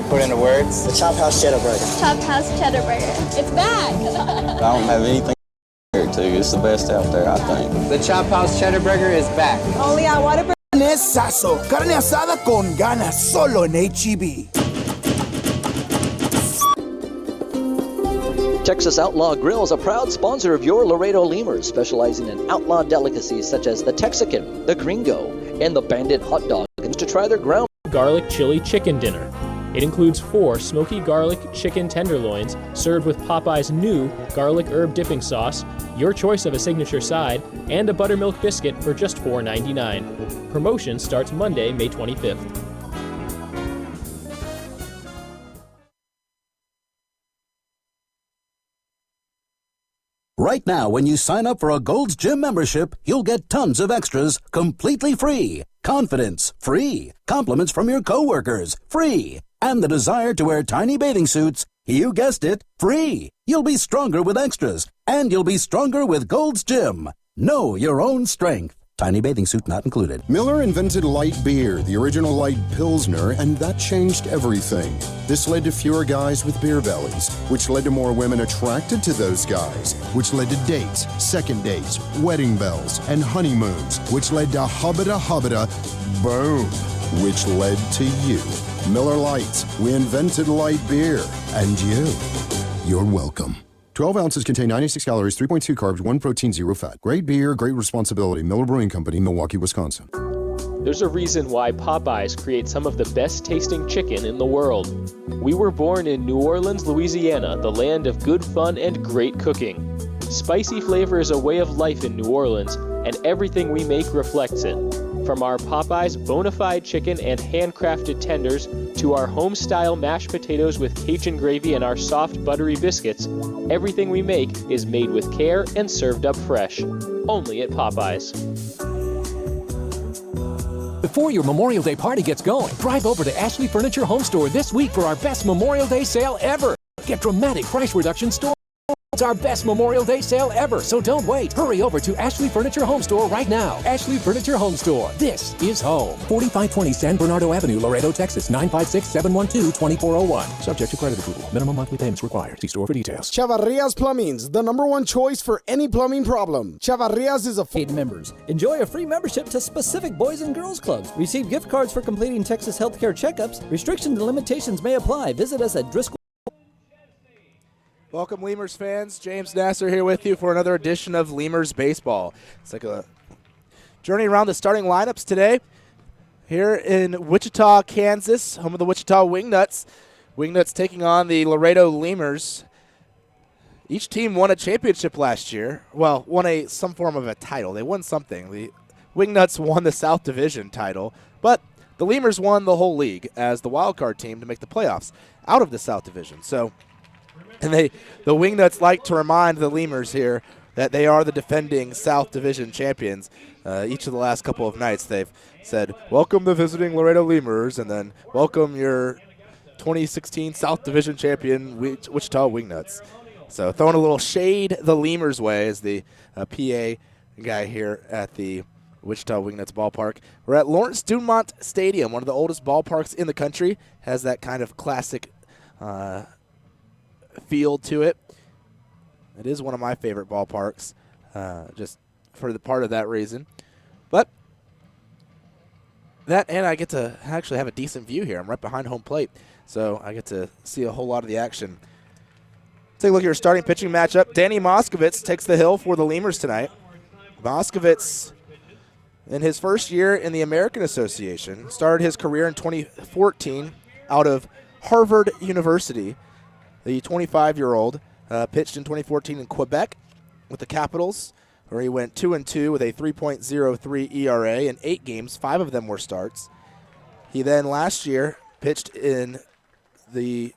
put into words? The Chop House Cheddar Burger. Chop House Cheddar Burger. It's back! I don't have anything to. It's the best out there, I think. The Chop House Cheddar Burger is back. Only on Whataburger. Sasso, carne asada con ganas, solo en H-E-B. Texas Outlaw Grill is a proud sponsor of your Laredo Lemurs, specializing in outlaw delicacies such as the Texican, the Gringo, and the Bandit hot dog, and to try their ground garlic chili chicken dinner. It includes 4 smoky garlic chicken tenderloins served with Popeye's new garlic herb dipping sauce, your choice of a signature side, and a buttermilk biscuit for just $4.99. Promotion starts Monday, May 25th. Right now, when you sign up for a Gold's Gym membership, you'll get tons of extras completely free. Confidence, free. Compliments from your coworkers, free. And the desire to wear tiny bathing suits, you guessed it, free. You'll be stronger with extras, and you'll be stronger with Gold's Gym. Know your own strength. Tiny bathing suit not included. Miller invented light beer, the original light Pilsner, and that changed everything. This led to fewer guys with beer bellies, which led to more women attracted to those guys, which led to dates, second dates, wedding bells, and honeymoons, which led to hubba-da, boom, which led to you. Miller Lights, we invented light beer, and you're welcome. 12 ounces contain 96 calories, 3.2 carbs, 1 protein, 0 fat. Great beer, great responsibility. Miller Brewing Company, Milwaukee, Wisconsin. There's a reason why Popeyes creates some of the best tasting chicken in the world. We were born in New Orleans, Louisiana, the land of good fun and great cooking. Spicy flavor is a way of life in New Orleans, and everything we make reflects it. From our Popeyes bona fide chicken and handcrafted tenders to our home-style mashed potatoes with Cajun gravy and our soft, buttery biscuits, everything we make is made with care and served up fresh. Only at Popeyes. Before your Memorial Day party gets going, drive over to Ashley Furniture Home Store this week for our best Memorial Day sale ever. Get dramatic price reduction store. It's our best Memorial Day sale ever, so don't wait. Hurry over to Ashley Furniture Home Store right now. Ashley Furniture Home Store. This is home. 4520 San Bernardo Avenue, Laredo, Texas, 956-712-2401. Subject to credit approval. Minimum monthly payments required. See store for details. Chavarria's Plumbing's the #1 choice for any plumbing problem. Chavarria's is a paid members. Enjoy a free membership to specific boys and girls clubs. Receive gift cards for completing Texas healthcare checkups. Restrictions and limitations may apply. Visit us at Driscoll. Welcome, Lemurs fans. James Nasser here with you for another edition of Lemurs Baseball. It's like a journey around the starting lineups today here in Wichita, Kansas, home of the Wichita Wingnuts. Wingnuts taking on the Laredo Lemurs. Each team won a championship last year. Well, won some form of a title. They won something. The Wingnuts won the South Division title, but the Lemurs won the whole league as the wildcard team to make the playoffs out of the South Division. And the Wingnuts like to remind the Lemurs here that they are the defending South Division champions. Each of the last couple of nights they've said, welcome the visiting Laredo Lemurs, and then welcome your 2016 South Division champion Wichita Wingnuts. So throwing a little shade the Lemurs' way as the PA guy here at the Wichita Wingnuts ballpark. We're at Lawrence Dumont Stadium, one of the oldest ballparks in the country. Has that kind of classic field to it. It is one of my favorite ballparks, just for the part of that reason. But that, and I get to actually have a decent view here. I'm right behind home plate, so I get to see a whole lot of the action. Take a look at your starting pitching matchup. Danny Moskovitz takes the hill for the Lemurs tonight. Moskovitz, in his first year in the American Association, started his career in 2014 out of Harvard University. The 25-year-old pitched in 2014 in Quebec with the Capitals, where he went 2-2 with a 3.03 ERA in 8 games. 5 of them were starts. He then last year pitched with the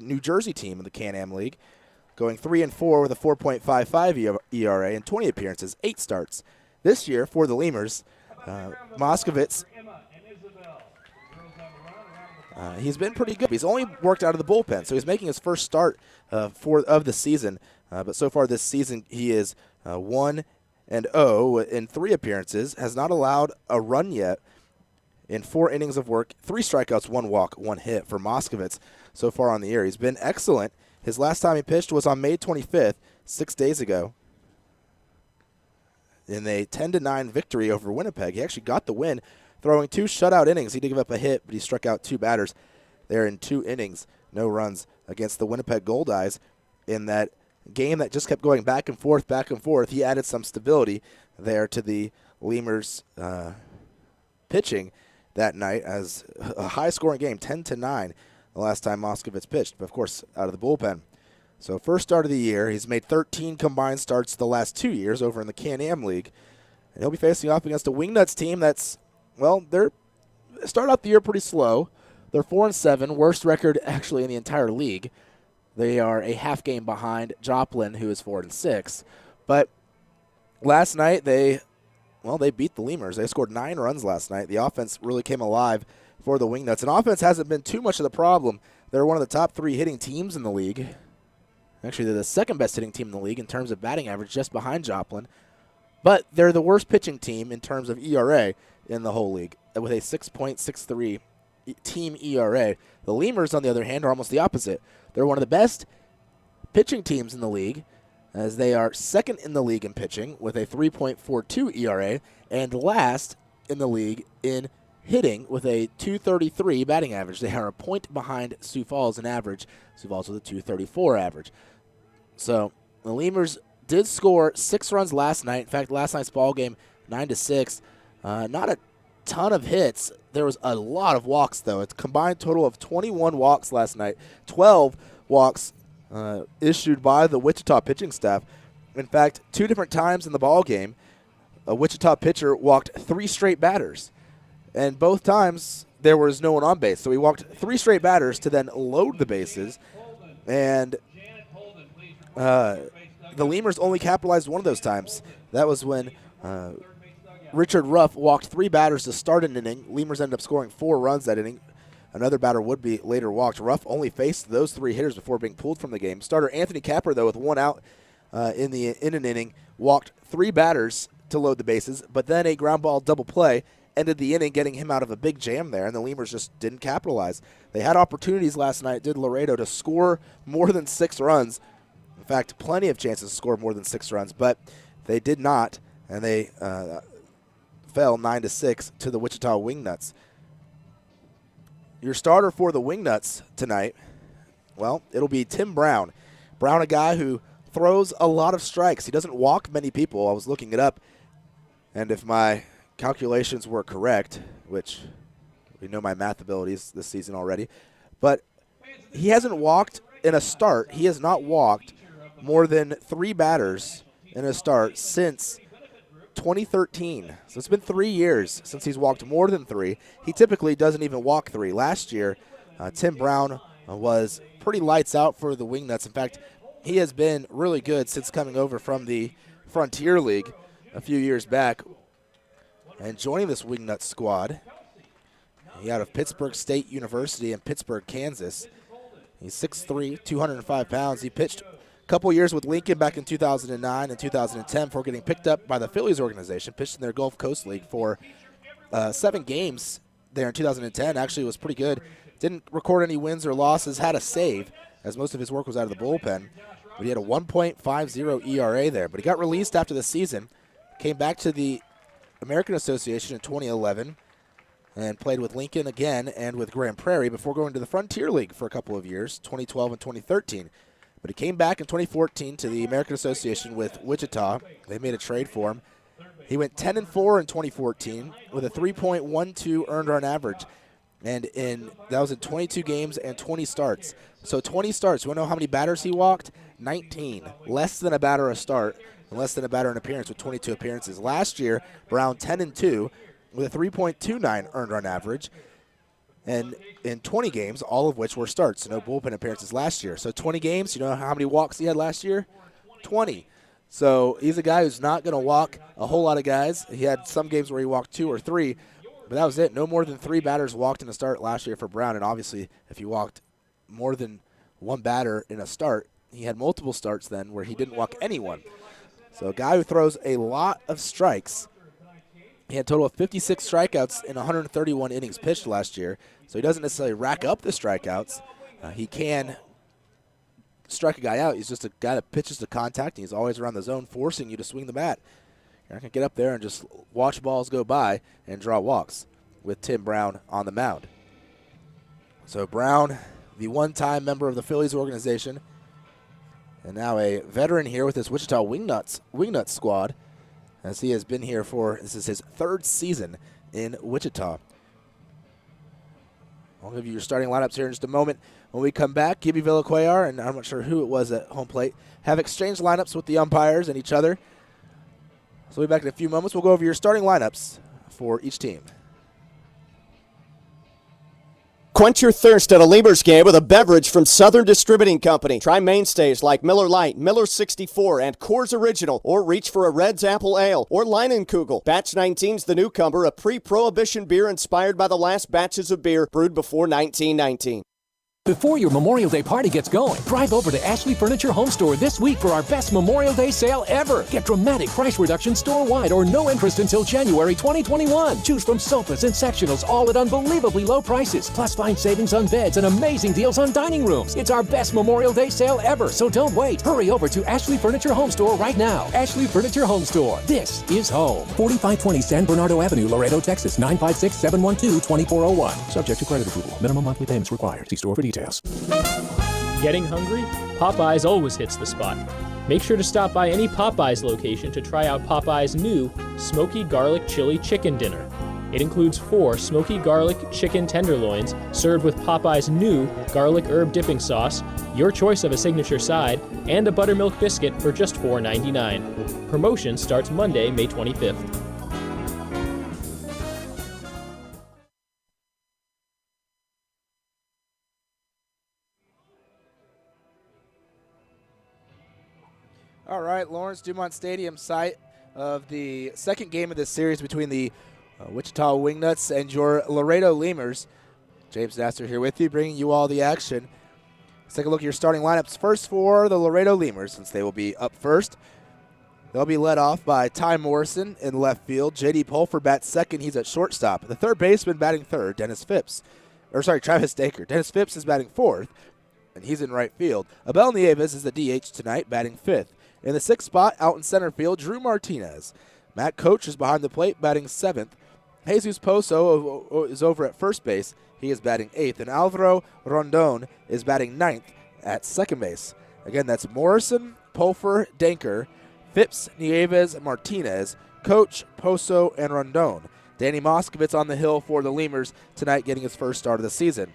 New Jersey team in the Can-Am League, going 3-4 with a 4.55 ERA in 20 appearances, 8 starts. This year for the Lemurs, Moskovitz, he's been pretty good. He's only worked out of the bullpen, so he's making his first start of the season. But so far this season, he is 1-0 in 3 appearances, has not allowed a run yet in 4 innings of work, 3 strikeouts, 1 walk, 1 hit for Moskovitz so far on the year. He's been excellent. His last time he pitched was on May 25th, 6 days ago, in a 10-9 victory over Winnipeg. He actually got the win, throwing 2 shutout innings. He did give up a hit, but he struck out 2 batters there in 2 innings. No runs against the Winnipeg Goldeyes in that game that just kept going back and forth, back and forth. He added some stability there to the Lemurs pitching that night as a high-scoring game, 10-9 the last time Moskovitz pitched, but of course out of the bullpen. So first start of the year, he's made 13 combined starts the last 2 years over in the Can-Am League, and he'll be facing off against a Wingnuts team that's, well, they're start out the year pretty slow. They're 4-7, worst record actually in the entire league. They are a half game behind Joplin, who is 4-6, but last night they beat the Lemurs. They scored 9 runs last night. The offense really came alive for the Wingnuts. And offense hasn't been too much of the problem. They're one of the top 3 hitting teams in the league. Actually, they're the second best hitting team in the league in terms of batting average, just behind Joplin. But they're the worst pitching team in terms of ERA in the whole league, with a 6.63 team ERA. The Lemurs, on the other hand, are almost the opposite. They're one of the best pitching teams in the league, as they are second in the league in pitching with a 3.42 ERA, and last in the league in hitting with a 233 batting average. They are a point behind Sioux Falls in average. Sioux Falls with a 234 average. So the Lemurs did score 6 runs last night. In fact, last night's ball game, 9-6. Not a ton of hits. There was a lot of walks, though. It's a combined total of 21 walks last night. 12 walks issued by the Wichita pitching staff. In fact, 2 different times in the ball game, a Wichita pitcher walked 3 straight batters, and both times there was no one on base. So he walked 3 straight batters to then load the bases, and the Lemurs only capitalized one of those times. That was when Richard Ruff walked 3 batters to start an inning. Lemurs ended up scoring 4 runs that inning. Another batter would be later walked. Ruff only faced those 3 hitters before being pulled from the game. Starter Anthony Capper, though, with 1 out in an inning, walked 3 batters to load the bases, but then a ground ball double play ended the inning, getting him out of a big jam there, and the Lemurs just didn't capitalize. They had opportunities last night, did Laredo, to score more than 6 runs. In fact, plenty of chances to score more than 6 runs, but they did not, and they fell 9-6 to the Wichita Wingnuts. Your starter for the Wingnuts tonight, well, it'll be Tim Brown. Brown, a guy who throws a lot of strikes. He doesn't walk many people. I was looking it up, and if my calculations were correct, which we know my math abilities this season already, but he hasn't walked in a start. He has not walked more than 3 batters in a start since 2013. So it's been 3 years since he's walked more than 3. He typically doesn't even walk 3. Last year, Tim Brown was pretty lights out for the Wingnuts. In fact, he has been really good since coming over from the Frontier League a few years back and joining this Wingnuts squad. He out of Pittsburgh State University in Pittsburgh, Kansas. He's 6'3", 205 pounds. He pitched couple years with Lincoln back in 2009 and 2010 before getting picked up by the Phillies organization. Pitched in their Gulf Coast League for 7 games there in 2010. Actually was pretty good. Didn't record any wins or losses. Had a save, as most of his work was out of the bullpen. But he had a 1.50 ERA there. But he got released after the season. Came back to the American Association in 2011 and played with Lincoln again and with Grand Prairie before going to the Frontier League for a couple of years, 2012 and 2013. But he came back in 2014 to the American Association with Wichita. They made a trade for him. He went 10-4 in 2014 with a 3.12 earned run average. And that was in 22 games and 20 starts. So 20 starts. You want to know how many batters he walked? 19. Less than a batter a start and less than a batter an appearance with 22 appearances. Last year, Brown 10-2 with a 3.29 earned run average. And in 20 games, all of which were starts, so no bullpen appearances last year. So 20 games, you know how many walks he had last year? 20. So he's a guy who's not going to walk a whole lot of guys. He had some games where he walked 2 or 3, but that was it. No more than 3 batters walked in a start last year for Brown, and obviously if he walked more than 1 batter in a start, he had multiple starts then where he didn't walk anyone. So a guy who throws a lot of strikes He had a total of 56 strikeouts in 131 innings pitched last year, so he doesn't necessarily rack up the strikeouts. He can strike a guy out. He's just a guy that pitches to contact, and he's always around the zone forcing you to swing the bat. You're not going to get up there and just watch balls go by and draw walks with Tim Brown on the mound. So Brown, the one-time member of the Phillies organization, and now a veteran here with this Wichita Wingnuts squad, as he has been here this is his 3rd season in Wichita. I'll give you your starting lineups here in just a moment. When we come back, Gibby Villacuellar, and I'm not sure who it was at home plate, have exchanged lineups with the umpires and each other. So we'll be back in a few moments. We'll go over your starting lineups for each team. Quench your thirst at a Lemurs game with a beverage from Southern Distributing Company. Try mainstays like Miller Lite, Miller 64, and Coors Original, or reach for a Red's Apple Ale or Leinenkugel. Batch 19's the newcomer, a pre-prohibition beer inspired by the last batches of beer brewed before 1919. Before your Memorial Day party gets going, drive over to Ashley Furniture Home Store this week for our best Memorial Day sale ever. Get dramatic price reduction store-wide or no interest until January 2021. Choose from sofas and sectionals, all at unbelievably low prices. Plus find savings on beds and amazing deals on dining rooms. It's our best Memorial Day sale ever, so don't wait. Hurry over to Ashley Furniture Home Store right now. Ashley Furniture Home Store. This is home. 4520 San Bernardo Avenue, Laredo, Texas, 956-712-2401. Subject to credit approval. Minimum monthly payments required. See store for details. Getting hungry? Popeyes always hits the spot. Make sure to stop by any Popeyes location to try out Popeyes' new Smoky Garlic Chili Chicken Dinner. It includes 4 smoky garlic chicken tenderloins served with Popeyes' new garlic herb dipping sauce, your choice of a signature side, and a buttermilk biscuit for just $4.99. Promotion starts Monday, May 25th. All right, Lawrence Dumont Stadium, site of the second game of this series between the Wichita Wingnuts and your Laredo Lemurs. James Nasser here with you, bringing you all the action. Let's take a look at your starting lineups. First for the Laredo Lemurs, since they will be up first. They'll be led off by Ty Morrison in left field. J.D. Pulford bats second. He's at shortstop. The third baseman batting third, Travis Daker. Dennis Phipps is batting fourth, and he's in right field. Abel Nieves is the DH tonight, batting fifth. In the 6th spot, out in center field, Drew Martinez. Matt Coach is behind the plate, batting 7th. Jesus Pozo is over at first base. He is batting 8th. And Alvaro Rondon is batting 9th at second base. Again, that's Morrison, Pulfer, Danker, Phipps, Nieves, Martinez, Coach, Pozo, and Rondon. Danny Moskovitz on the hill for the Lemurs tonight, getting his first start of the season.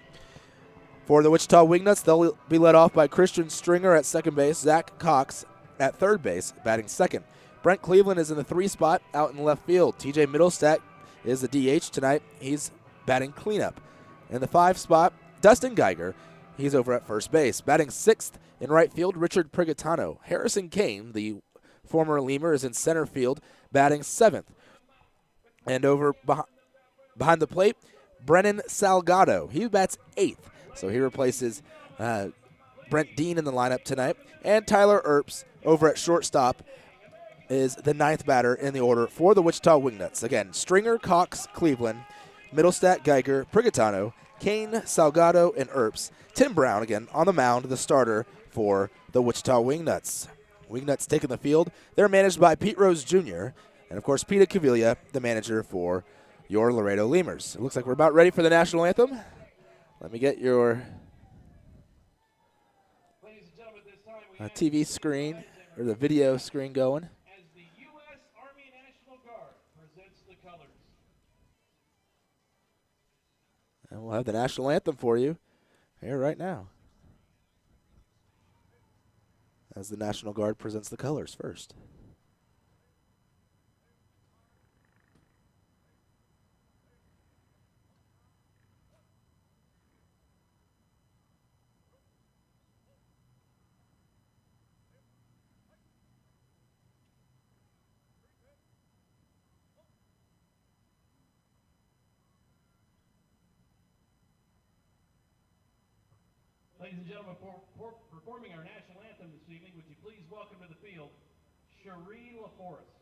For the Wichita Wingnuts, they'll be led off by Christian Stringer at second base, Zach Cox at third base, batting second. Brent Cleveland is in the 3 spot, out in left field. TJ Middlestat is the DH tonight. He's batting cleanup. In the 5 spot, Dustin Geiger. He's over at first base. Batting 6th in right field, Richard Prigatano. Harrison Kane, the former Lemur, is in center field, batting 7th. And over behind the plate, Brennan Salgado. He bats 8th, so he replaces Brent Dean in the lineup tonight. And Tyler Earps over at shortstop is the 9th batter in the order for the Wichita Wingnuts. Again, Stringer, Cox, Cleveland, Middlestat, Geiger, Prigatano, Kane, Salgado, and Earps. Tim Brown, again, on the mound, the starter for the Wichita Wingnuts. Wingnuts taking the field. They're managed by Pete Rose Jr. and, of course, Peter Cavilla, the manager for your Laredo Lemurs. It looks like we're about ready for the national anthem. Let me get your TV screen, or the video screen going. As the U.S. Army National Guard presents the colors. And we'll have the national anthem for you here right now, as the National Guard presents the colors first. Ladies and gentlemen, performing our national anthem this evening, would you please welcome to the field Cherie LaForest.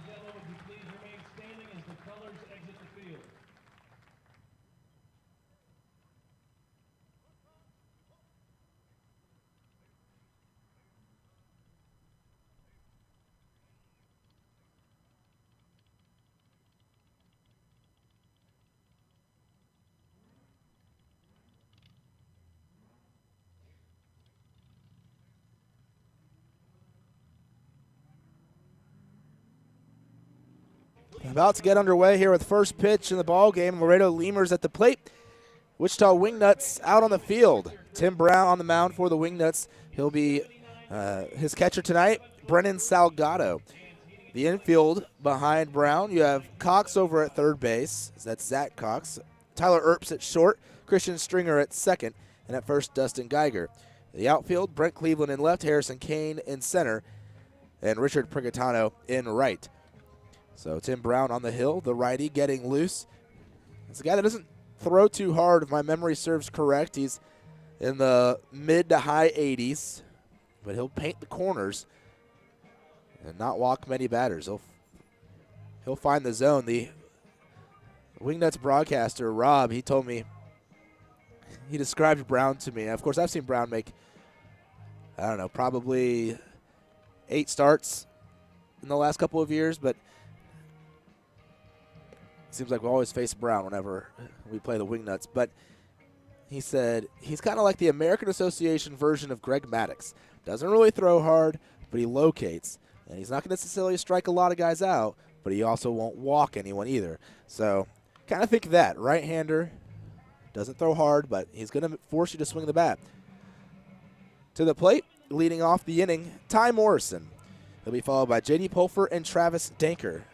and gentlemen, would you please remain standing as the colors exit the field? About to get underway here with first pitch in the ball game. Laredo Lemurs at the plate. Wichita Wingnuts out on the field. Tim Brown on the mound for the Wingnuts. He'll be his catcher tonight, Brennan Salgado. The infield behind Brown, you have Cox over at third base. That's Zach Cox. Tyler Earps at short. Christian Stringer at second. And at first, Dustin Geiger. The outfield, Brent Cleveland in left, Harrison Kane in center, and Richard Prigatano in right. So Tim Brown on the hill, the righty getting loose. It's a guy that doesn't throw too hard, if my memory serves correct. He's in the mid to high 80s, but he'll paint the corners and not walk many batters. He'll find the zone. The Wingnuts broadcaster, Rob, he told me, he described Brown to me. Of course, I've seen Brown make, I don't know, probably 8 starts in the last couple of years, but it seems like we always face Brown whenever we play the Wingnuts. But he said he's kind of like the American Association version of Greg Maddux. Doesn't really throw hard, but he locates. And he's not going to necessarily strike a lot of guys out, but he also won't walk anyone either. So kind of think that. Right-hander, doesn't throw hard, but he's going to force you to swing the bat. To the plate, leading off the inning, Ty Morrison. He'll be followed by J.D. Pulfer and Travis Danker.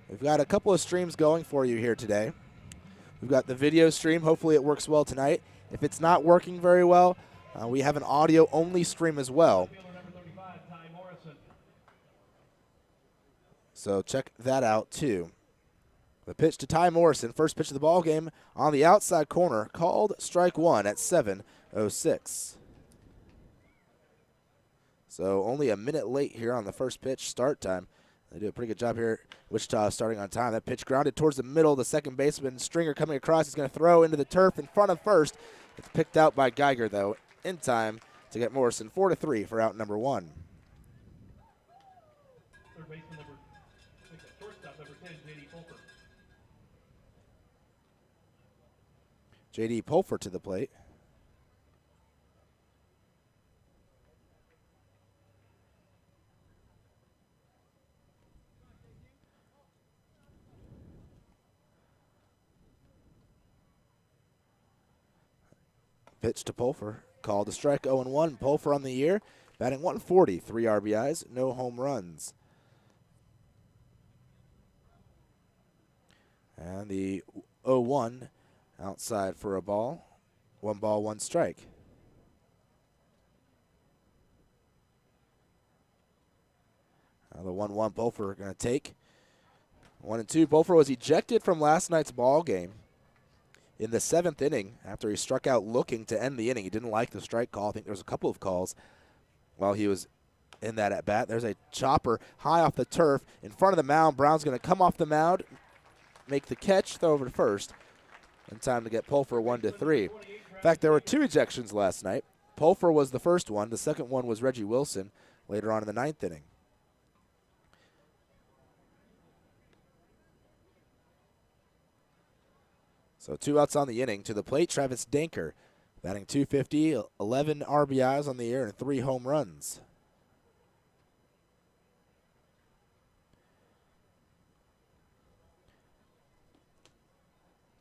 We've got a couple of streams going for you here today. We've got the video stream. Hopefully it works well tonight. If it's not working very well, we have an audio-only stream as well. So check that out, too. The pitch to Ty Morrison, first pitch of the ball game on the outside corner, called strike one at 7:06. So only a minute late here on the first pitch start time. They do a pretty good job here. Wichita starting on time. That pitch grounded towards the middle. The second baseman, Stringer, coming across. He's going to throw into the turf in front of first. It's picked out by Geiger, though, in time to get Morrison 4-3 for out number 1. Third baseman shortstop number 10, J.D. Pulfer. J.D. Pulfer to the plate. Pitch to Pulfer, called a strike, 0-1. Pulfer on the year, batting 140, 3 RBIs, no home runs. And the 0-1 outside for a ball. 1 ball, 1 strike. Now the 1-1 Pulfer going to take. 1-2. Pulfer was ejected from last night's ball game in the 7th inning after he struck out looking to end the inning. He didn't like the strike call. I think there was a couple of calls while he was in that at-bat. There's a chopper high off the turf in front of the mound. Brown's going to come off the mound, make the catch, throw over to first, in time to get Pulfer 1-3. In fact, there were 2 ejections last night. Pulfer was the first one. The second one was Reggie Wilson later on in the 9th inning. So 2 outs on the inning. To the plate, Travis Danker, batting .250, 11 RBIs on the year, and 3 home runs.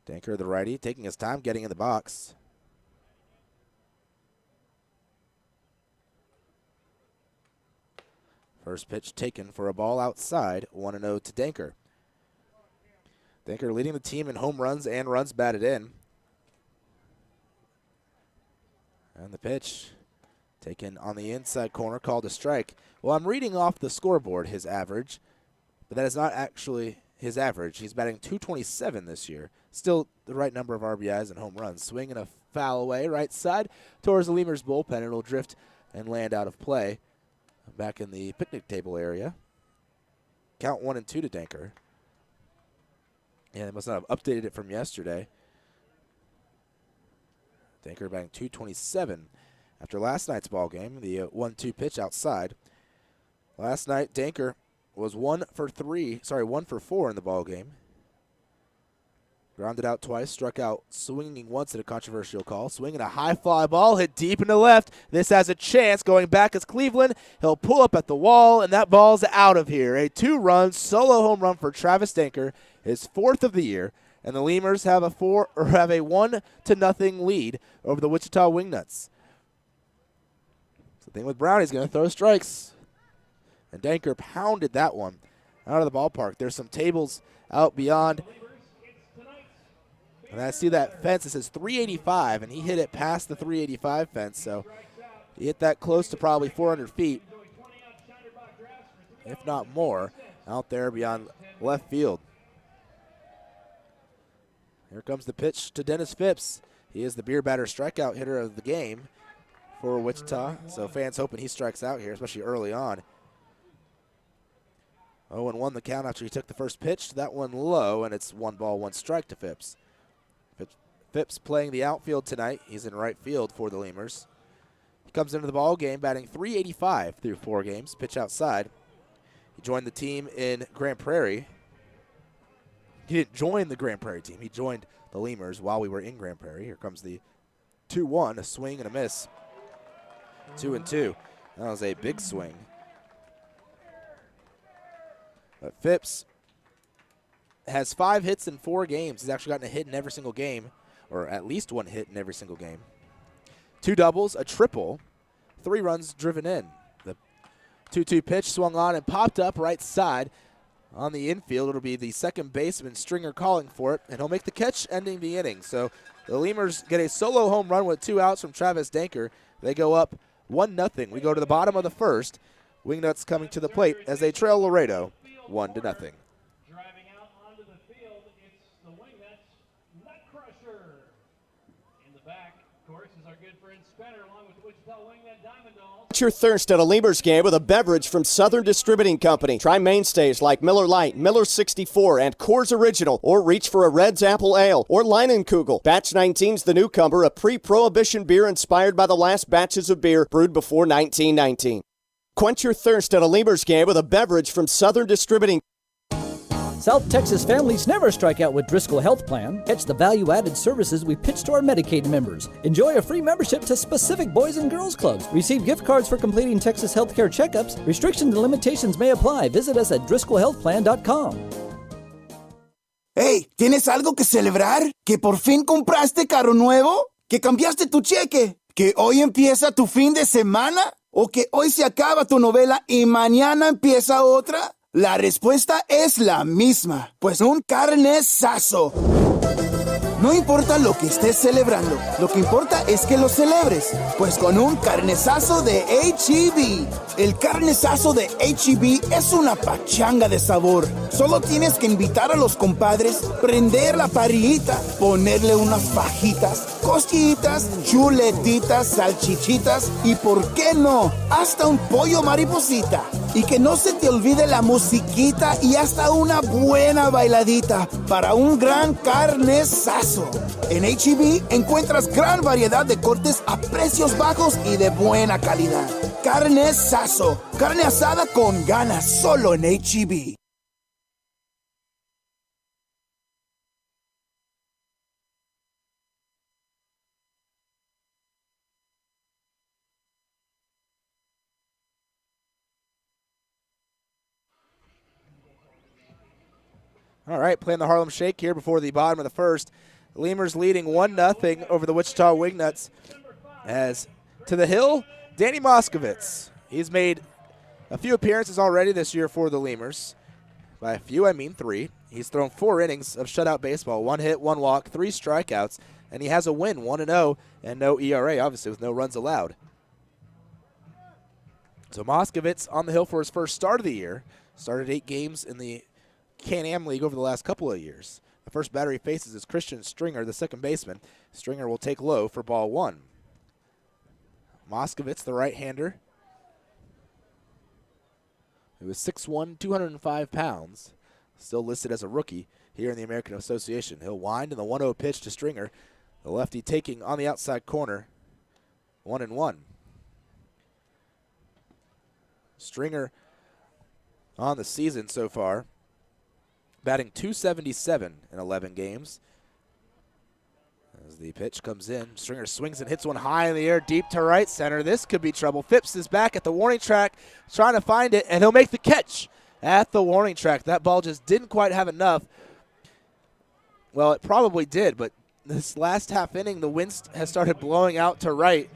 Danker, the righty, taking his time getting in the box. First pitch taken for a ball outside, 1-0 to Danker. Danker leading the team in home runs and runs batted in. And the pitch taken on the inside corner, called a strike. Well, I'm reading off the scoreboard his average, but that is not actually his average. He's batting .227 this year. Still the right number of RBIs and home runs. Swing and a foul away, right side, towards the Lemurs bullpen. It'll drift and land out of play. back in the picnic table area. Count 1 and 2 to Danker. Yeah, they must not have updated it from yesterday. Danker batting .227 after last night's ball game, the 1-2 pitch outside. Last night, Danker was 1 for 4 in the ball game. Grounded out twice, struck out swinging once at a controversial call. Swinging a high fly ball, hit deep into left. This has a chance. Going back is Cleveland. He'll pull up at the wall, and that ball's out of here. A 2-run solo home run for Travis Danker, his 4th of the year, and the Lemurs have a 1-0 lead over the Wichita Wingnuts. So the thing with Brown, he's going to throw strikes, and Danker pounded that one out of the ballpark. There's some tables out beyond. And I see that fence, it says 385, and he hit it past the 385 fence, so he hit that close to probably 400 feet, if not more, out there beyond left field. Here comes the pitch to Dennis Phipps. He is the beer batter strikeout hitter of the game for Wichita, so fans hoping he strikes out here, especially early on. 0-1 the count after he took the first pitch. That one low, and it's 1 ball, 1 strike to Phipps. Phipps playing the outfield tonight. He's in right field for the Lemurs. He comes into the ball game batting .385 through 4 games. Pitch outside. He joined the team in Grand Prairie. He didn't join the Grand Prairie team. He joined the Lemurs while we were in Grand Prairie. Here comes the 2-1, a swing and a miss. 2-2. That was a big swing. But Phipps has 5 hits in 4 games. He's actually gotten a hit in every single game, or at least 1 hit in every single game. 2 doubles, a triple, 3 runs driven in. The 2-2 pitch swung on and popped up right side on the infield. It'll be the second baseman, Stringer, calling for it, and he'll make the catch, ending the inning. So the Lemurs get a solo home run with 2 outs from Travis Danker. They go up 1-0. We go to the bottom of the first. Wingnuts coming to the plate as they trail Laredo 1-0. Quench your thirst at a Lemurs game with a beverage from Southern Distributing Company. Try mainstays like Miller Lite, Miller 64, and Coors Original, or reach for a Red's Apple Ale or Leinenkugel. Batch 19's the newcomer, a pre-prohibition beer inspired by the last batches of beer brewed before 1919. Quench your thirst at a Lemurs game with a beverage from Southern Distributing. South Texas families never strike out with Driscoll Health Plan. Catch the value-added services we pitch to our Medicaid members. Enjoy a free membership to specific Boys and Girls Clubs. Receive gift cards for completing Texas healthcare checkups. Restrictions and limitations may apply. Visit us at driscollhealthplan.com. Hey, ¿tienes algo que celebrar? ¿Que por fin compraste carro nuevo? ¿Que cambiaste tu cheque? ¿Que hoy empieza tu fin de semana? ¿O que hoy se acaba tu novela y mañana empieza otra? La respuesta es la misma, pues un carnesazo. No importa lo que estés celebrando, lo que importa es que lo celebres, pues con un carnesazo de H-E-B. El carnesazo de H-E-B es una pachanga de sabor. Solo tienes que invitar a los compadres, prender la parrillita, ponerle unas fajitas, costillitas, chuletitas, salchichitas y, ¿por qué no?, hasta un pollo mariposita. Y que no se te olvide la musiquita y hasta una buena bailadita para un gran carnesazo. En H-E-B encuentras gran variedad de cortes a precios bajos y de buena calidad. Carnesazo, carne asada con ganas, solo en H-E-B. All right, playing the Harlem Shake here before the bottom of the first. Lemurs leading 1-0 over the Wichita Wingnuts. As to the hill, Danny Moskovitz. He's made a few appearances already this year for the Lemurs. By a few, I mean 3. He's thrown 4 innings of shutout baseball, 1 hit, 1 walk, 3 strikeouts, and he has a win, 1-0, and no ERA, obviously, with no runs allowed. So Moskovitz on the hill for his first start of the year. Started 8 games in the Can-Am League over the last couple of years. The first batter he faces is Christian Stringer, the second baseman. Stringer will take low for ball 1. Moskovitz, the right-hander. who is 6'1", 205 pounds, still listed as a rookie here in the American Association. He'll wind in the 1-0 pitch to Stringer. The lefty taking on the outside corner, 1-1. Stringer on the season so far, batting .277 in 11 games. As the pitch comes in, Stringer swings and hits one high in the air, deep to right center. This could be trouble. Phipps is back at the warning track, trying to find it, and he'll make the catch at the warning track. That ball just didn't quite have enough. Well, it probably did, but this last half inning, the wind has started blowing out to right,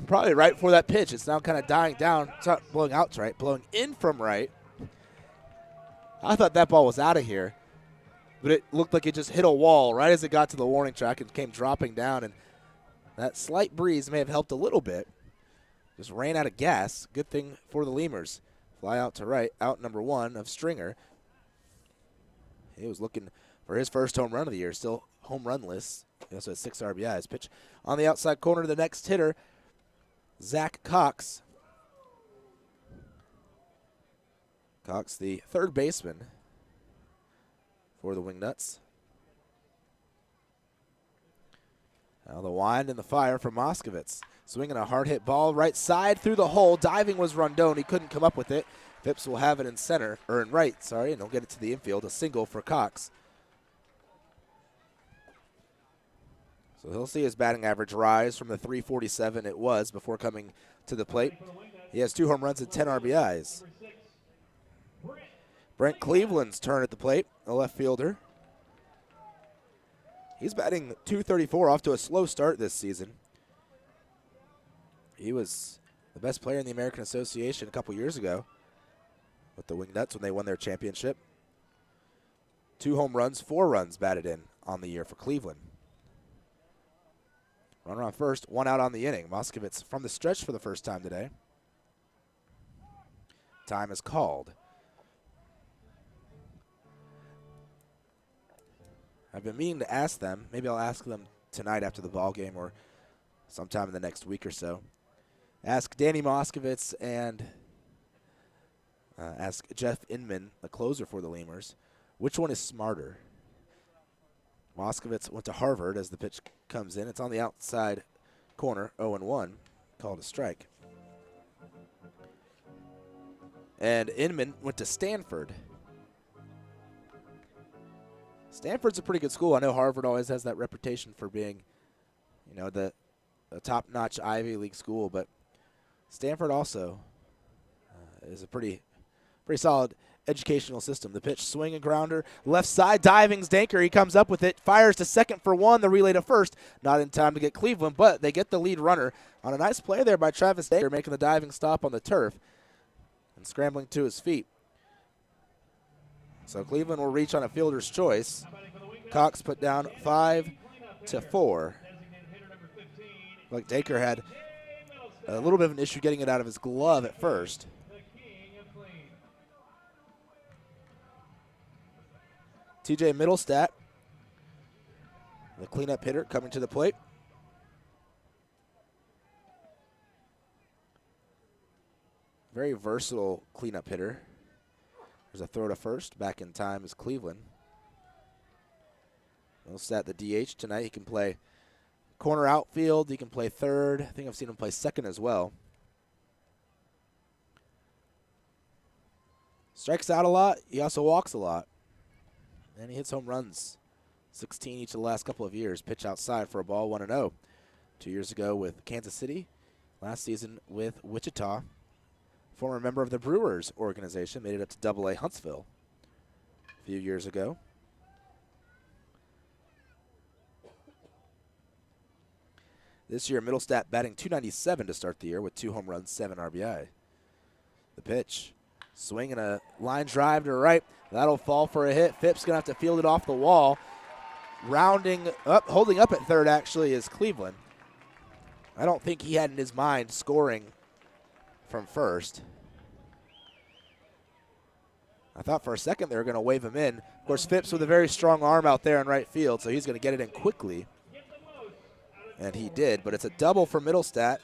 probably right before that pitch. It's now kind of dying down. It's not blowing out to right, blowing in from right. I thought that ball was out of here, but it looked like it just hit a wall right as it got to the warning track and came dropping down, and that slight breeze may have helped a little bit. Just ran out of gas. Good thing for the Lemurs. Fly out to right, out number 1 of Stringer. He was looking for his first home run of the year, still home runless. He also has 6 RBIs. Pitch on the outside corner to the next hitter, Zach Cox. Cox, the third baseman for the Wingnuts. Now the wind and the fire from Moskovitz. Swinging a hard hit ball right side through the hole. Diving was Rondon. He couldn't come up with it. Phipps will have it in center, or in right, sorry, and he'll get it to the infield. A single for Cox. So he'll see his batting average rise from the .347 it was before coming to the plate. He has 2 home runs and 10 RBIs. Brent Cleveland's turn at the plate, a left fielder. He's batting .234, off to a slow start this season. He was the best player in the American Association a couple years ago with the Wingnuts when they won their championship. 2 home runs, 4 runs batted in on the year for Cleveland. Runner on first, 1 out on the inning. Moskovitz from the stretch for the first time today. Time is called. I've been meaning to ask them. Maybe I'll ask them tonight after the ball game or sometime in the next week or so. Ask Danny Moskovitz and ask Jeff Inman, the closer for the Lemurs, which one is smarter? Moskovitz went to Harvard as the pitch comes in. It's on the outside corner, 0-1, called a strike. And Inman went to Stanford. Stanford's a pretty good school. I know Harvard always has that reputation for being, you know, the top-notch Ivy League school, but Stanford also is a pretty solid educational system. The pitch, swing and grounder, left side, diving's Danker. He comes up with it, fires to second for 1, the relay to first. Not in time to get Cleveland, but they get the lead runner on a nice play there by Travis Danker, making the diving stop on the turf and scrambling to his feet. So Cleveland will reach on a fielder's choice. Cox put down 5-4. Like Danker had a little bit of an issue getting it out of his glove at first. TJ Middlestat, the cleanup hitter, coming to the plate. Very versatile cleanup hitter. There's a throw to first. Back in time is Cleveland. Middlestat, the DH tonight. He can play corner outfield. He can play third. I think I've seen him play second as well. Strikes out a lot. He also walks a lot. And he hits home runs, 16 each of the last couple of years. Pitch outside for a ball, 1-0. 2 years ago with Kansas City. Last season with Wichita. Former member of the Brewers organization, made it up to Double-A Huntsville a few years ago. This year, Middlestat batting .297 to start the year with 2 home runs, 7 RBI. The pitch, swinging a line drive to right. That'll fall for a hit. Phipps going to have to field it off the wall. Rounding up, holding up at third actually is Cleveland. I don't think he had in his mind scoring from first. I thought for a second they were going to wave him in. Of course, Phipps with a very strong arm out there in right field, so he's going to get it in quickly. And he did, but it's a double for Middlestat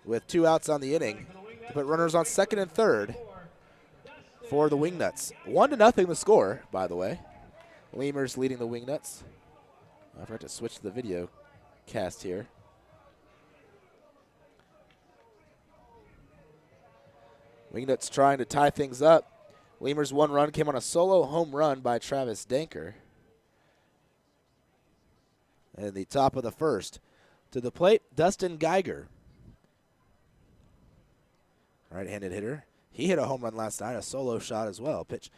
with 2 outs on the inning to put runners on second and third. for the Wingnuts. 1-0 the score, by the way. Lemurs leading the Wingnuts. I forgot to switch to the video cast here. Wingnuts trying to tie things up. Lemurs' one run came on a solo home run by Travis Danker. And the top of the first. To the plate, Dustin Geiger. Right-handed hitter. He hit a home run last night, a solo shot as well. Pitch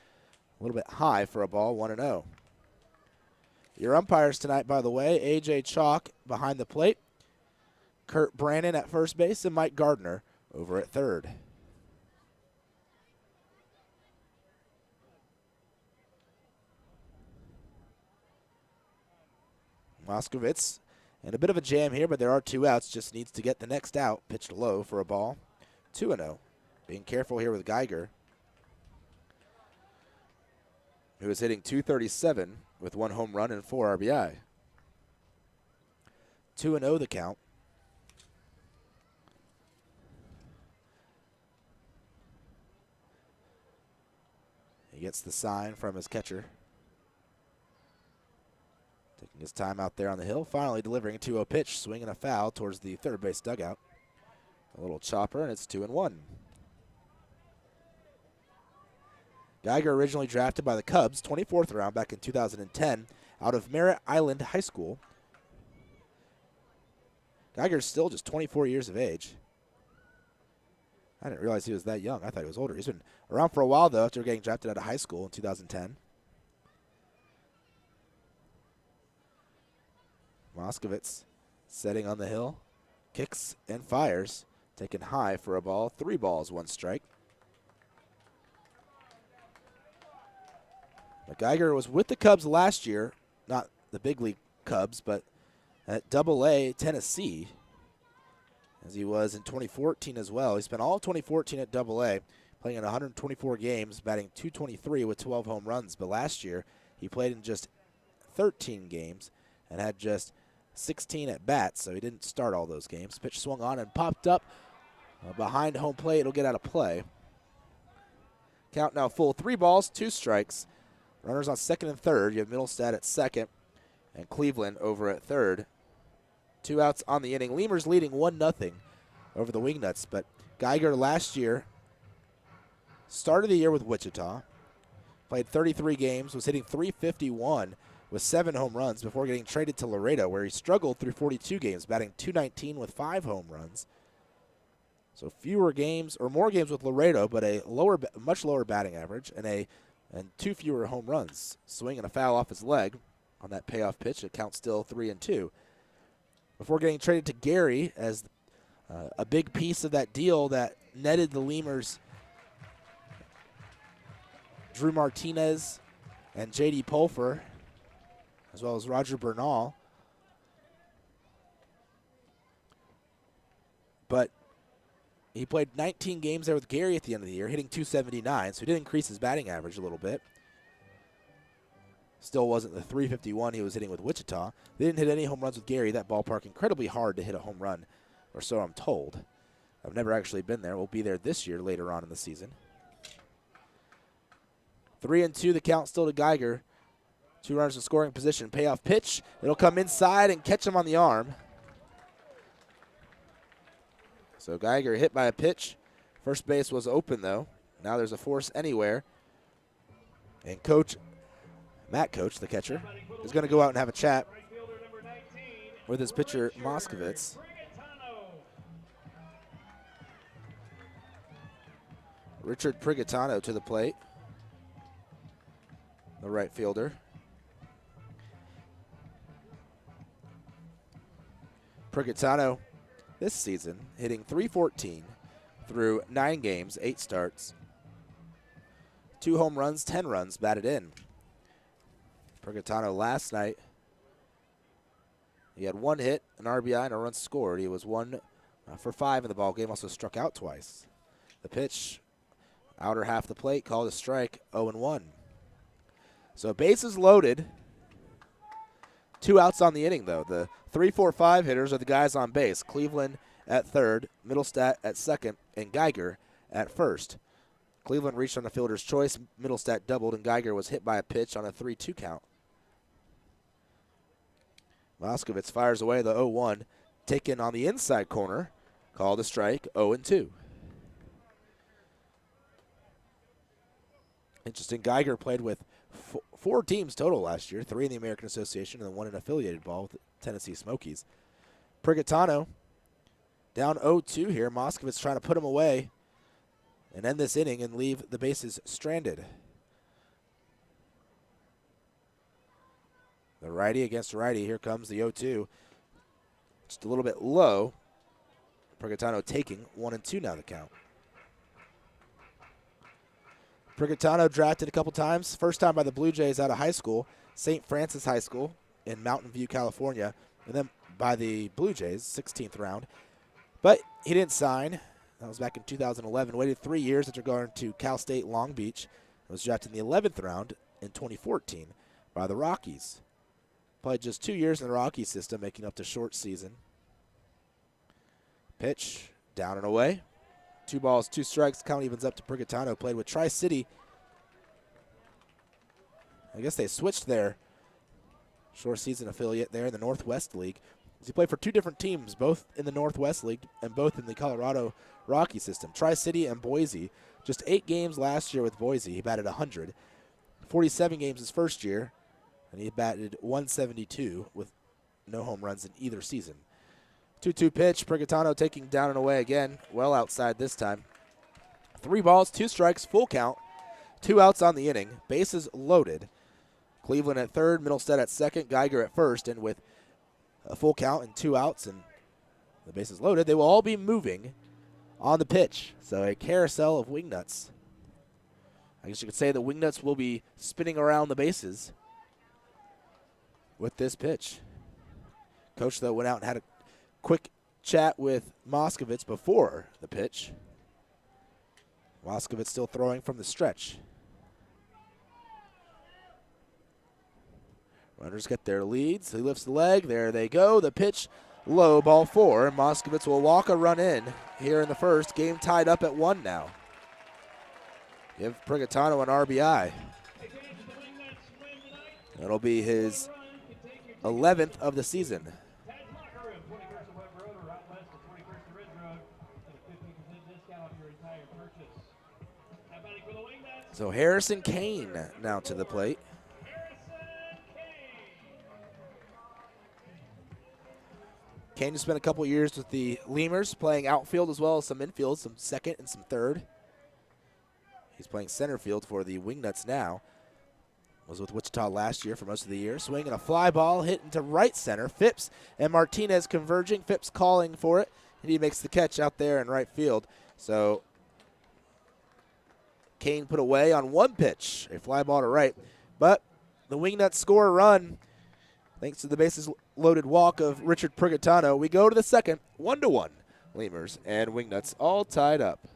a little bit high for a ball, 1-0. Your umpires tonight, by the way, A.J. Chalk behind the plate, Kurt Brannon at first base, and Mike Gardner over at third. Moskowitz, and a bit of a jam here, but there are 2 outs. Just needs to get the next out. Pitched low for a ball. 2-0. Being careful here with Geiger, who is hitting .237 with 1 home run and 4 RBI. 2-0 the count. He gets the sign from his catcher. Taking his time out there on the hill, finally delivering a 2-0 pitch, swinging a foul towards the third base dugout. A little chopper, and it's 2-1. Geiger originally drafted by the Cubs, 24th round back in 2010, out of Merritt Island High School. Geiger's still just 24 years of age. I didn't realize he was that young. I thought he was older. He's been around for a while, though, after getting drafted out of high school in 2010. Moskowitz setting on the hill, kicks and fires, taken high for a ball. 3 balls, 1 strike. But Geiger was with the Cubs last year, not the big league Cubs, but at Double-A Tennessee, as he was in 2014 as well. He spent all of 2014 at Double-A, playing in 124 games, batting .223 with 12 home runs. But last year, he played in just 13 games and had just 16 at bats, so he didn't start all those games. Pitch swung on and popped up behind home plate. It'll get out of play. Count now full. 3 balls, 2 strikes. Runners on second and third. You have Middlestad at second and Cleveland over at third. 2 outs on the inning. Lemurs leading 1-0 over the Wingnuts. But Geiger last year started the year with Wichita, played 33 games, was hitting .351 with 7 home runs before getting traded to Laredo, where he struggled through 42 games, batting .219 with 5 home runs. So fewer games, or more games with Laredo, but a much lower batting average and 2 fewer home runs. Swing and a foul off his leg on that payoff pitch. It counts still 3-2. Before getting traded to Gary as a big piece of that deal that netted the Lemurs Drew Martinez and J.D. Pulfer, as well as Roger Bernal. But he played 19 games there with Gary at the end of the year, hitting .279, so he did increase his batting average a little bit. Still wasn't the .351 he was hitting with Wichita. They didn't hit any home runs with Gary. That ballpark incredibly hard to hit a home run, or so I'm told. I've never actually been there. We'll be there this year later on in the season. 3-2 the count still to Geiger. 2 runners in scoring position. Payoff pitch. It'll come inside and catch him on the arm. So Geiger hit by a pitch. First base was open, though. Now there's a force anywhere. And Matt Coach, the catcher, is going to go out and have a chat with his pitcher, Moskowitz. Richard Prigatano to the plate, the right fielder. Prigatano this season hitting .314 through 9 games, 8 starts. 2 home runs, 10 runs batted in. Prigatano last night, he had 1 hit, an RBI, and a run scored. He was 1 for 5 in the ball game, also struck out twice. The pitch, outer half the plate, called a strike, 0-1. So bases loaded. 2 outs on the inning, though. The 3, 4, 5 hitters are the guys on base. Cleveland at third, Middlestat at second, and Geiger at first. Cleveland reached on the fielder's choice. Middlestat doubled, and Geiger was hit by a pitch on a 3-2 count. Moskovitz fires away the 0-1. Taken on the inside corner. Called a strike, 0-2. Interesting, Geiger played with four teams total last year, 3 in the American Association and then 1 in affiliated ball with the Tennessee Smokies. Prigatano down 0-2 here. Moskovitz trying to put him away and end this inning and leave the bases stranded. The righty against righty. Here comes the 0-2. Just a little bit low. Prigatano taking 1-2 now the count. Prigatano drafted a couple times. First time by the Blue Jays out of high school, St. Francis High School in Mountain View, California, and then by the Blue Jays, 16th round. But he didn't sign. That was back in 2011. Waited 3 years after going to Cal State Long Beach. Was drafted in the 11th round in 2014 by the Rockies. Played just 2 years in the Rockies system, making up to short season. Pitch, down and away. 2 balls, 2 strikes. Count evens up to Prigatano. Played with Tri-City. I guess they switched their short season affiliate there in the Northwest League. He played for 2 different teams, both in the Northwest League and both in the Colorado Rocky system. Tri-City and Boise. Just 8 games last year with Boise. He batted 100. 47 games his first year, and he batted 172 with no home runs in either season. 2-2 pitch. Prigatano taking down and away again. Well outside this time. 3 balls, 2 strikes, full count. 2 outs on the inning. Bases loaded. Cleveland at third, Middlestat at second, Geiger at first, and with a full count and 2 outs and the bases loaded, they will all be moving on the pitch. So a carousel of Wingnuts. I guess you could say the Wingnuts will be spinning around the bases with this pitch. Coach, though, went out and had a quick chat with Moskovitz before the pitch. Moskovitz still throwing from the stretch. Runners get their leads. He lifts the leg. There they go. The pitch low, ball 4. Moskovitz will walk a run in here in the first. Game tied up at 1 now. Give Prigatano an RBI. That'll be his 11th of the season. So Harrison Kane now to the plate. Kane has spent a couple years with the Lemurs, playing outfield as well as some infield, some second and some third. He's playing center field for the Wingnuts now. Was with Wichita last year for most of the year. Swinging a fly ball hit into right center. Phipps and Martinez converging. Phipps calling for it, and he makes the catch out there in right field. So Kane put away on 1 pitch, a fly ball to right. But the Wingnuts score a run thanks to the bases-loaded walk of Richard Prigatano. We go to the second, 1-1. Lemurs and Wingnuts all tied up.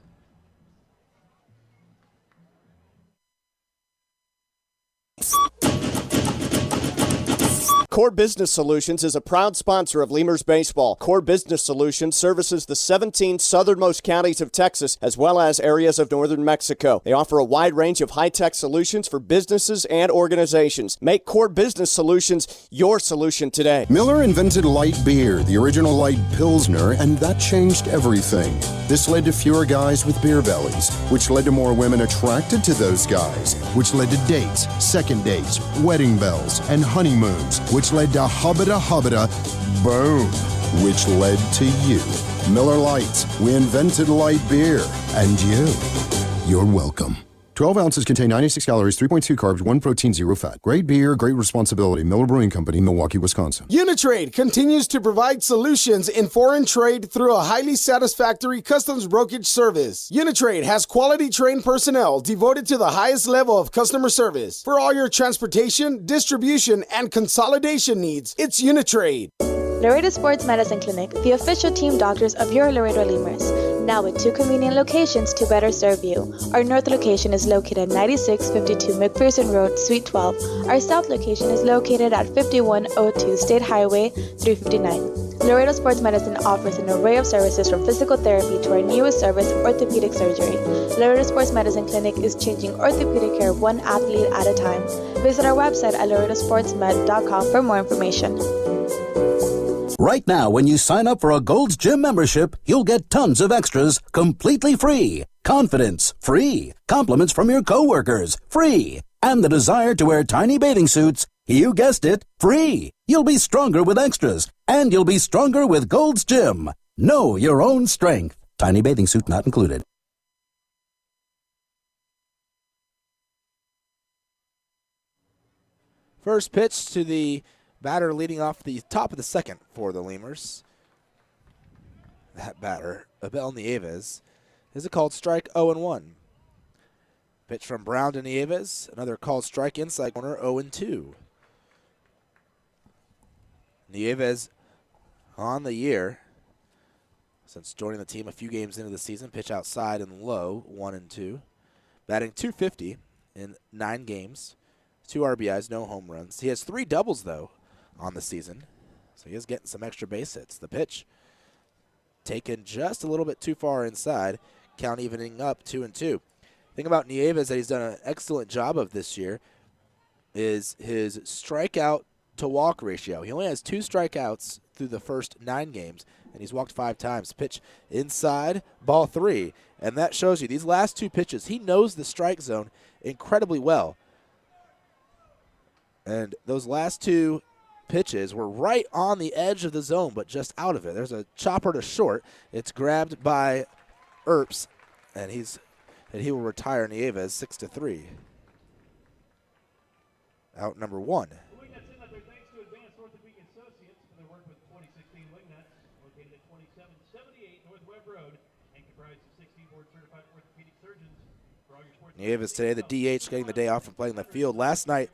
Core Business Solutions is a proud sponsor of Lemurs Baseball. Core Business Solutions services the 17 southernmost counties of Texas as well as areas of northern Mexico. They offer a wide range of high-tech solutions for businesses and organizations. Make Core Business Solutions your solution today. Miller invented light beer, the original light Pilsner, and that changed everything. This led to fewer guys with beer bellies, which led to more women attracted to those guys, which led to dates, second dates, wedding bells, and honeymoons, which led to hubbada, boom, which led to you. Miller Lights, we invented light beer, and you're welcome. 12 ounces contain 96 calories, 3.2 carbs, 1 protein, 0 fat. Great beer, great responsibility. Miller Brewing Company, Milwaukee, Wisconsin. Uni-Trade continues to provide solutions in foreign trade through a highly satisfactory customs brokerage service. Uni-Trade has quality trained personnel devoted to the highest level of customer service. For all your transportation, distribution, and consolidation needs, it's Uni-Trade. Laredo Sports Medicine Clinic, the official team doctors of your Laredo Lemurs. Now with 2 convenient locations to better serve you. Our north location is located at 9652 McPherson Road, Suite 12. Our south location is located at 5102 State Highway 359. Laredo Sports Medicine offers an array of services from physical therapy to our newest service, orthopedic surgery. Laredo Sports Medicine Clinic is changing orthopedic care one athlete at a time. Visit our website at laredosportsmed.com for more information. Right now, when you sign up for a Gold's Gym membership, you'll get tons of extras completely free. Confidence, free. Compliments from your coworkers, free. And the desire to wear tiny bathing suits, you guessed it, free. You'll be stronger with extras, and you'll be stronger with Gold's Gym. Know your own strength. Tiny bathing suit not included. First pitch to the batter leading off the top of the second for the Lemurs. That batter, Abel Nieves, is a called strike 0-1. Pitch from Brown to Nieves, another called strike inside corner 0-2. Nieves on the year since joining the team a few games into the season. Pitch outside and low, 1-2. Batting .250 in 9 games. 2 RBIs, no home runs. He has 3 doubles, though, on the season. So he is getting some extra base hits. The pitch taken just a little bit too far inside. Count evening up 2-2. Thing about Nieves that he's done an excellent job of this year is his strikeout to walk ratio. He only has 2 strikeouts through the first 9 games, and he's walked 5 times. Pitch inside, ball 3. And that shows you these last 2 pitches, he knows the strike zone incredibly well. And those last 2 pitches were right on the edge of the zone, but just out of it. There's a chopper to short. It's grabbed by Earps, and he will retire Nieves 6-3. Out number 1. Wingnuts send out their thanks to Advanced Orthopedic Associates for their work with 2016 Wingnuts, located at 2778 North Webb Road, and comprised of 16 board-certified orthopedic surgeons for all your sports. Nieves today, the DH, getting the day off from playing the field. Last night,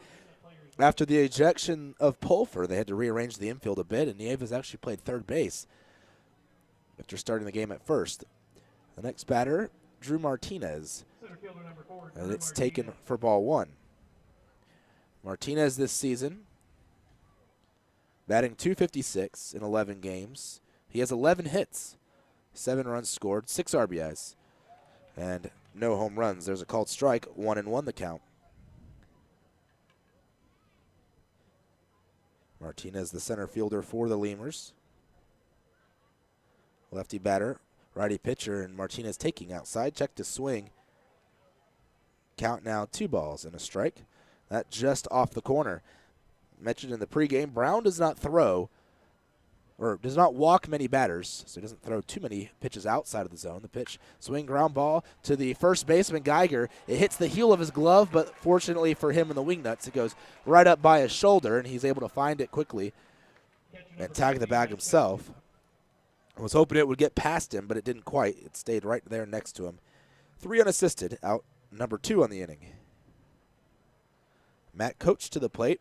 after the ejection of Pulfer, they had to rearrange the infield a bit, and Nieves actually played third base after starting the game at first. The next batter, Drew Martinez, and it's taken for ball 1. Martinez this season, batting .256 in 11 games. He has 11 hits, 7 runs scored, 6 RBIs, and no home runs. There's a called strike, 1-1 the count. Martinez, the center fielder for the Lemurs. Lefty batter, righty pitcher, and Martinez taking outside. Check to swing. Count now 2 balls and a strike. That just off the corner. Mentioned in the pregame, Brown does not throw or does not walk many batters, so he doesn't throw too many pitches outside of the zone. The pitch, swing, ground ball to the first baseman, Geiger. It hits the heel of his glove, but fortunately for him and the Wingnuts, it goes right up by his shoulder, and he's able to find it quickly and tag the bag himself. I was hoping it would get past him, but it didn't quite. It stayed right there next to him. 3 unassisted, out number 2 on the inning. Matt Coach to the plate.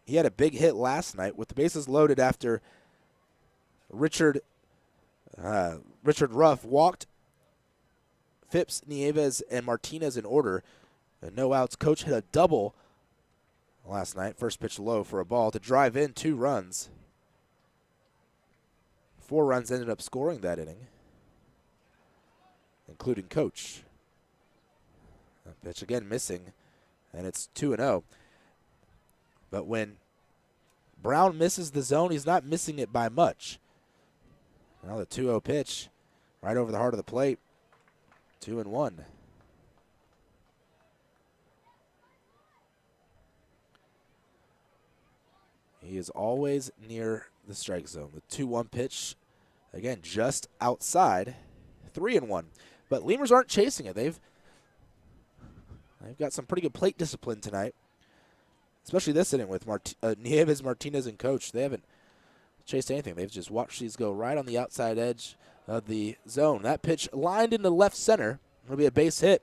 He had a big hit last night with the bases loaded after Richard Ruff walked Phipps, Nieves, and Martinez in order. And no outs. Coach hit a double last night. First pitch low for a ball to drive in 2 runs. 4 runs ended up scoring that inning, including Coach. That pitch again missing, and it's 2-0. But when Brown misses the zone, he's not missing it by much. Now the 2-0 pitch right over the heart of the plate. 2-1. He is always near the strike zone. The 2-1 pitch, again, just outside. 3-1. But Lemurs aren't chasing it. They've got some pretty good plate discipline tonight, especially this inning with Nieves, Martinez, and Coach. They haven't chased anything. They've just watched these go right on the outside edge of the zone. That pitch lined into left center. It'll be a base hit.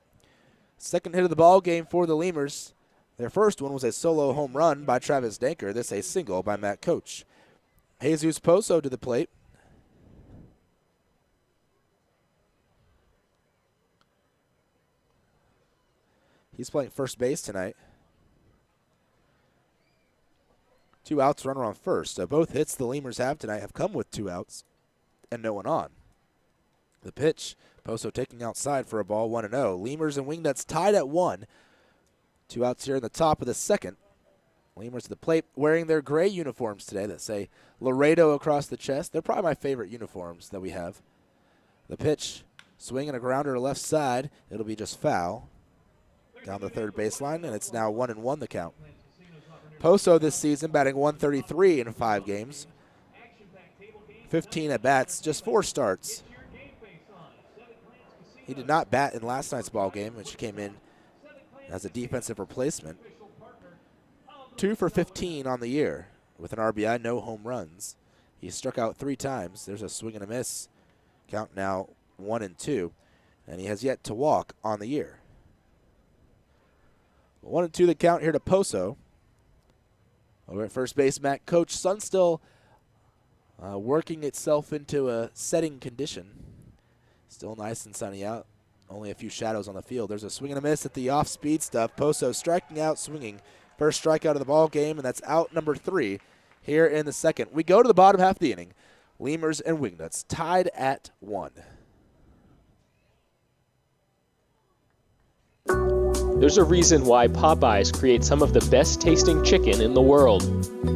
Second hit of the ball game for the Lemurs. Their first one was a solo home run by Travis Danker. This a single by Matt Coach. Jesus Pozo to the plate. He's playing first base tonight. 2 outs, runner on first. Both hits the Lemurs have tonight have come with 2 outs and no one on. The pitch, Poso taking outside for a ball, 1-0. Lemurs and Wingnuts tied at 1. 2 outs here in the top of the second. Lemurs at the plate wearing their gray uniforms today that say Laredo across the chest. They're probably my favorite uniforms that we have. The pitch, swinging a grounder to left side. It'll be just foul down the third baseline, and it's now 1-1 the count. Poso this season batting .133 in 5 games. 15 at-bats, just 4 starts. He did not bat in last night's ball game, which came in as a defensive replacement. 2 for 15 on the year with an RBI, no home runs. He struck out 3 times. There's a swing and a miss. Count now 1-2, and he has yet to walk on the year. 1-2 the count here to Poso. Over at first base, Matt Coach, sun still working itself into a setting condition. Still nice and sunny out. Only a few shadows on the field. There's a swing and a miss at the off-speed stuff. Poso striking out, swinging. First strikeout of the ball game, and that's out number 3 here in the second. We go to the bottom half of the inning. Lemurs and Wingnuts tied at 1. There's a reason why Popeyes creates some of the best tasting chicken in the world.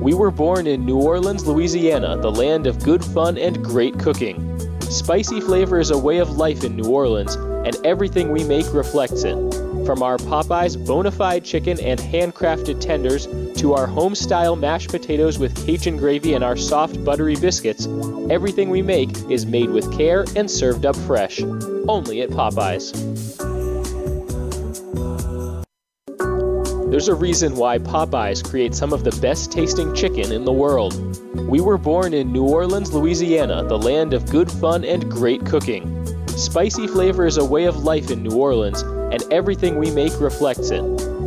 We were born in New Orleans, Louisiana, the land of good fun and great cooking. Spicy flavor is a way of life in New Orleans, and everything we make reflects it. From our Popeyes bona fide chicken and handcrafted tenders to our home-style mashed potatoes with Cajun gravy and our soft, buttery biscuits, everything we make is made with care and served up fresh. Only at Popeyes. There's a reason why Popeyes creates some of the best tasting chicken in the world. We were born in New Orleans, Louisiana, the land of good fun and great cooking. Spicy flavor is a way of life in New Orleans, and everything we make reflects it.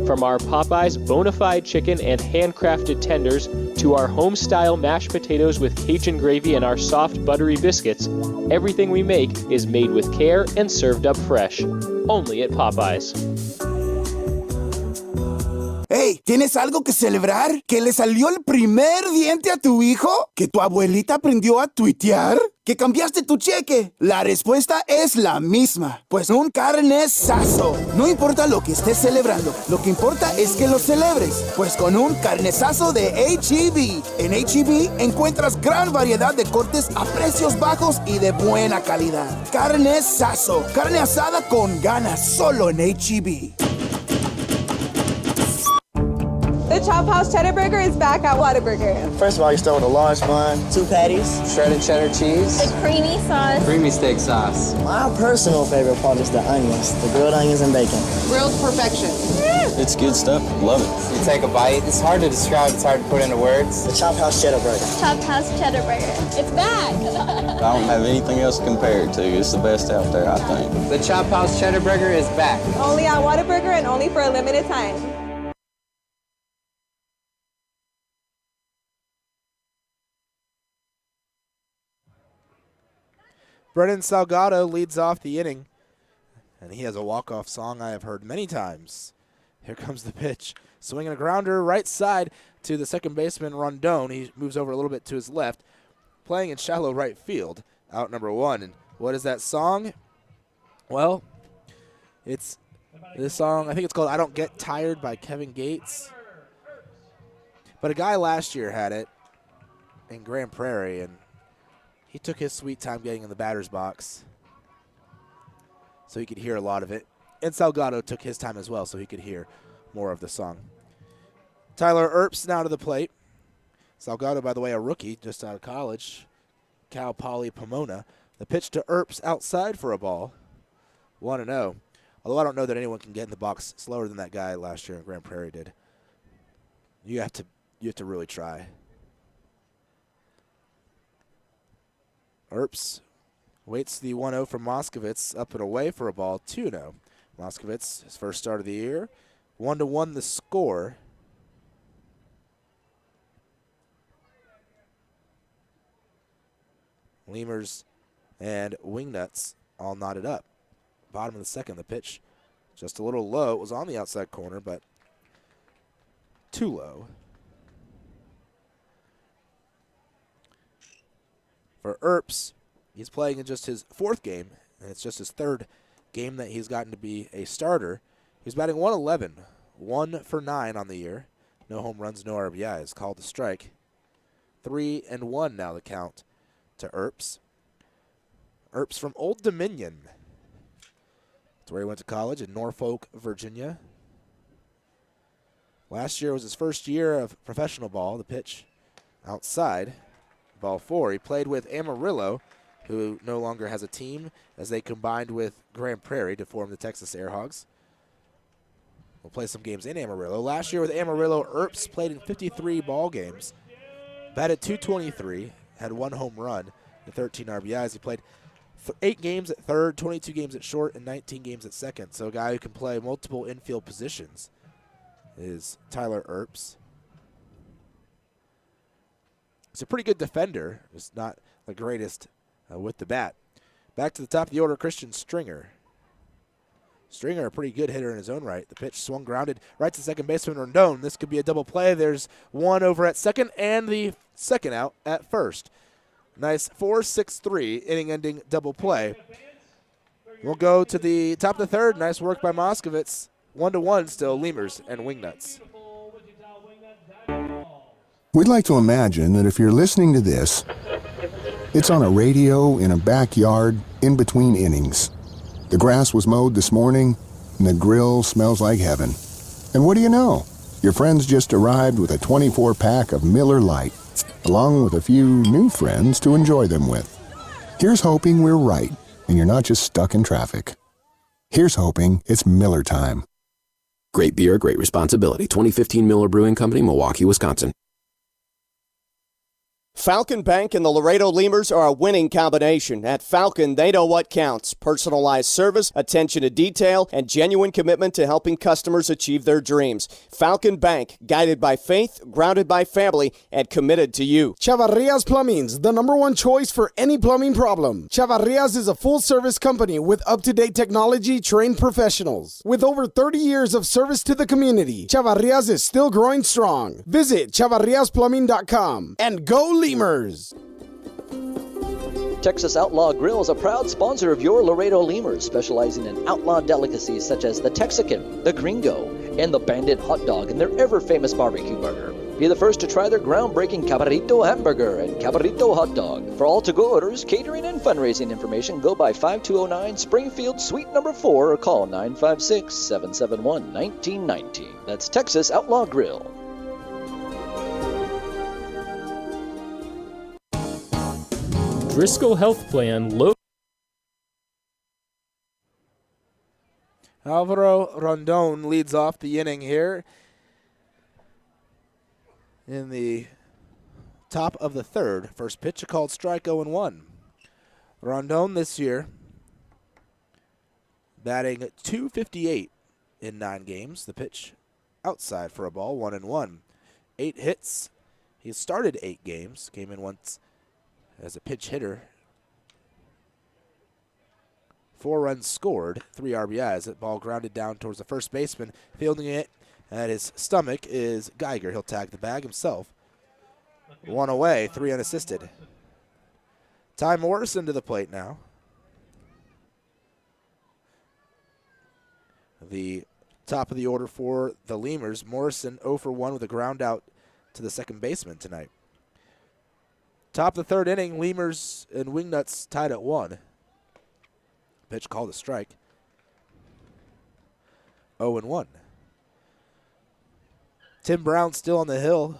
From our Popeyes bona fide chicken and handcrafted tenders to our home-style mashed potatoes with Cajun gravy and our soft, buttery biscuits, everything we make is made with care and served up fresh. Only at Popeyes. Hey, ¿tienes algo que celebrar? ¿Que le salió el primer diente a tu hijo? ¿Que tu abuelita aprendió a tuitear? ¿Que cambiaste tu cheque? La respuesta es la misma. Pues un carnesazo. No importa lo que estés celebrando, lo que importa es que lo celebres. Pues con un carnesazo de H-E-B. En H-E-B encuentras gran variedad de cortes a precios bajos y de buena calidad. Carnesazo. Carne asada con ganas solo en H-E-B. The Chop House Cheddar Burger is back at Whataburger. First of all, you start with a large bun, 2 patties, shredded cheddar cheese, The creamy sauce, creamy steak sauce. My personal favorite part is the onions, the grilled onions and bacon. Grilled perfection. It's good stuff. Love it. You take a bite. It's hard to describe. It's hard to put into words. The Chop House Cheddar Burger. Chop House Cheddar Burger. It's back. I don't have anything else to compare it to. It's the best out there, I think. The Chop House Cheddar Burger is back. Only at Whataburger and only for a limited time. Brennan Salgado leads off the inning, and he has a walk-off song I have heard many times. Here comes the pitch. Swinging a grounder right side to the second baseman, Rondon. He moves over a little bit to his left, playing in shallow right field, out number 1. And what is that song? Well, it's this song. I think it's called I Don't Get Tired by Kevin Gates. But a guy last year had it in Grand Prairie, and he took his sweet time getting in the batter's box so he could hear a lot of it. And Salgado took his time as well so he could hear more of the song. Tyler Earps now to the plate. Salgado, by the way, a rookie just out of college. Cal Poly Pomona. The pitch to Earps outside for a ball. 1-0. Although I don't know that anyone can get in the box slower than that guy last year in Grand Prairie did. You have to really try. Earps waits the 1-0 from Moskovitz, up and away for a ball, 2-0. Moskovitz, his first start of the year. 1-1 the score. Lemurs and Wingnuts all knotted up. Bottom of the second, the pitch just a little low. It was on the outside corner, but too low. For Earps, he's playing in just his 4th game, and it's just his 3rd game that he's gotten to be a starter. He's batting 111, 1 for 9 on the year. No home runs, no RBIs. Called a strike. 3-1 now the count to Earps. Earps from Old Dominion. That's where he went to college in Norfolk, Virginia. Last year was his first year of professional ball. The pitch outside. Ball 4. He played with Amarillo, who no longer has a team, as they combined with Grand Prairie to form the Texas Airhogs. We'll play some games in Amarillo. Last year with Amarillo, Earps played in 53 ball games. Batted .223, had 1 home run and 13 RBIs. He played 8 games at third, 22 games at short, and 19 games at second. So a guy who can play multiple infield positions is Tyler Earps. He's a pretty good defender, just not the greatest with the bat. Back to the top of the order, Christian Stringer. Stringer, a pretty good hitter in his own right. The pitch swung grounded right to second baseman Rondon. This could be a double play. There's one over at second and the second out at first. Nice 4-6-3 inning-ending double play. We'll go to the top of the 3rd. Nice work by Moskovitz. 1-1 still, Lemurs and Wingnuts. We'd like to imagine that if you're listening to this, it's on a radio in a backyard in between innings. The grass was mowed this morning, and the grill smells like heaven. And what do you know? Your friends just arrived with a 24-pack of Miller Lite, along with a few new friends to enjoy them with. Here's hoping we're right, and you're not just stuck in traffic. Here's hoping it's Miller time. Great beer, great responsibility. 2015 Miller Brewing Company, Milwaukee, Wisconsin. Falcon Bank and the Laredo Lemurs are a winning combination. At Falcon, they know what counts. Personalized service, attention to detail, and genuine commitment to helping customers achieve their dreams. Falcon Bank, guided by faith, grounded by family, and committed to you. Chavarrias Plumbing's the #1 choice for any plumbing problem. Chavarrias is a full-service company with up-to-date technology, trained professionals. With over 30 years of service to the community, Chavarrias is still growing strong. Visit chavarriasplumbing.com and go Lemurs! Texas Outlaw Grill is a proud sponsor of your Laredo Lemurs, specializing in outlaw delicacies such as the Texican, the Gringo, and the Bandit hot dog and their ever-famous barbecue burger. Be the first to try their groundbreaking Cabrito hamburger and Cabrito hot dog. For all to-go orders, catering, and fundraising information, go by 5209 Springfield Suite number 4 or call 956-771-1919. That's Texas Outlaw Grill. Driscoll Health Plan Alvaro Rondon leads off the inning here in the top of the 3rd. First pitch, a called strike, 0-1. Rondon this year batting .258 in 9 games. The pitch outside for a ball, 1-1. 8 hits. He started 8 games, came in once as a pinch hitter. 4 runs scored, 3 RBIs. That ball grounded down towards the first baseman. Fielding it at his stomach is Geiger. He'll tag the bag himself. 1 away, 3 unassisted. Ty Morrison to the plate now. The top of the order for the Lemurs. Morrison 0 for 1 with a ground out to the second baseman tonight. Top of the 3rd inning, Lemurs and Wingnuts tied at 1. Pitch called a strike. 0-1. Tim Brown still on the hill.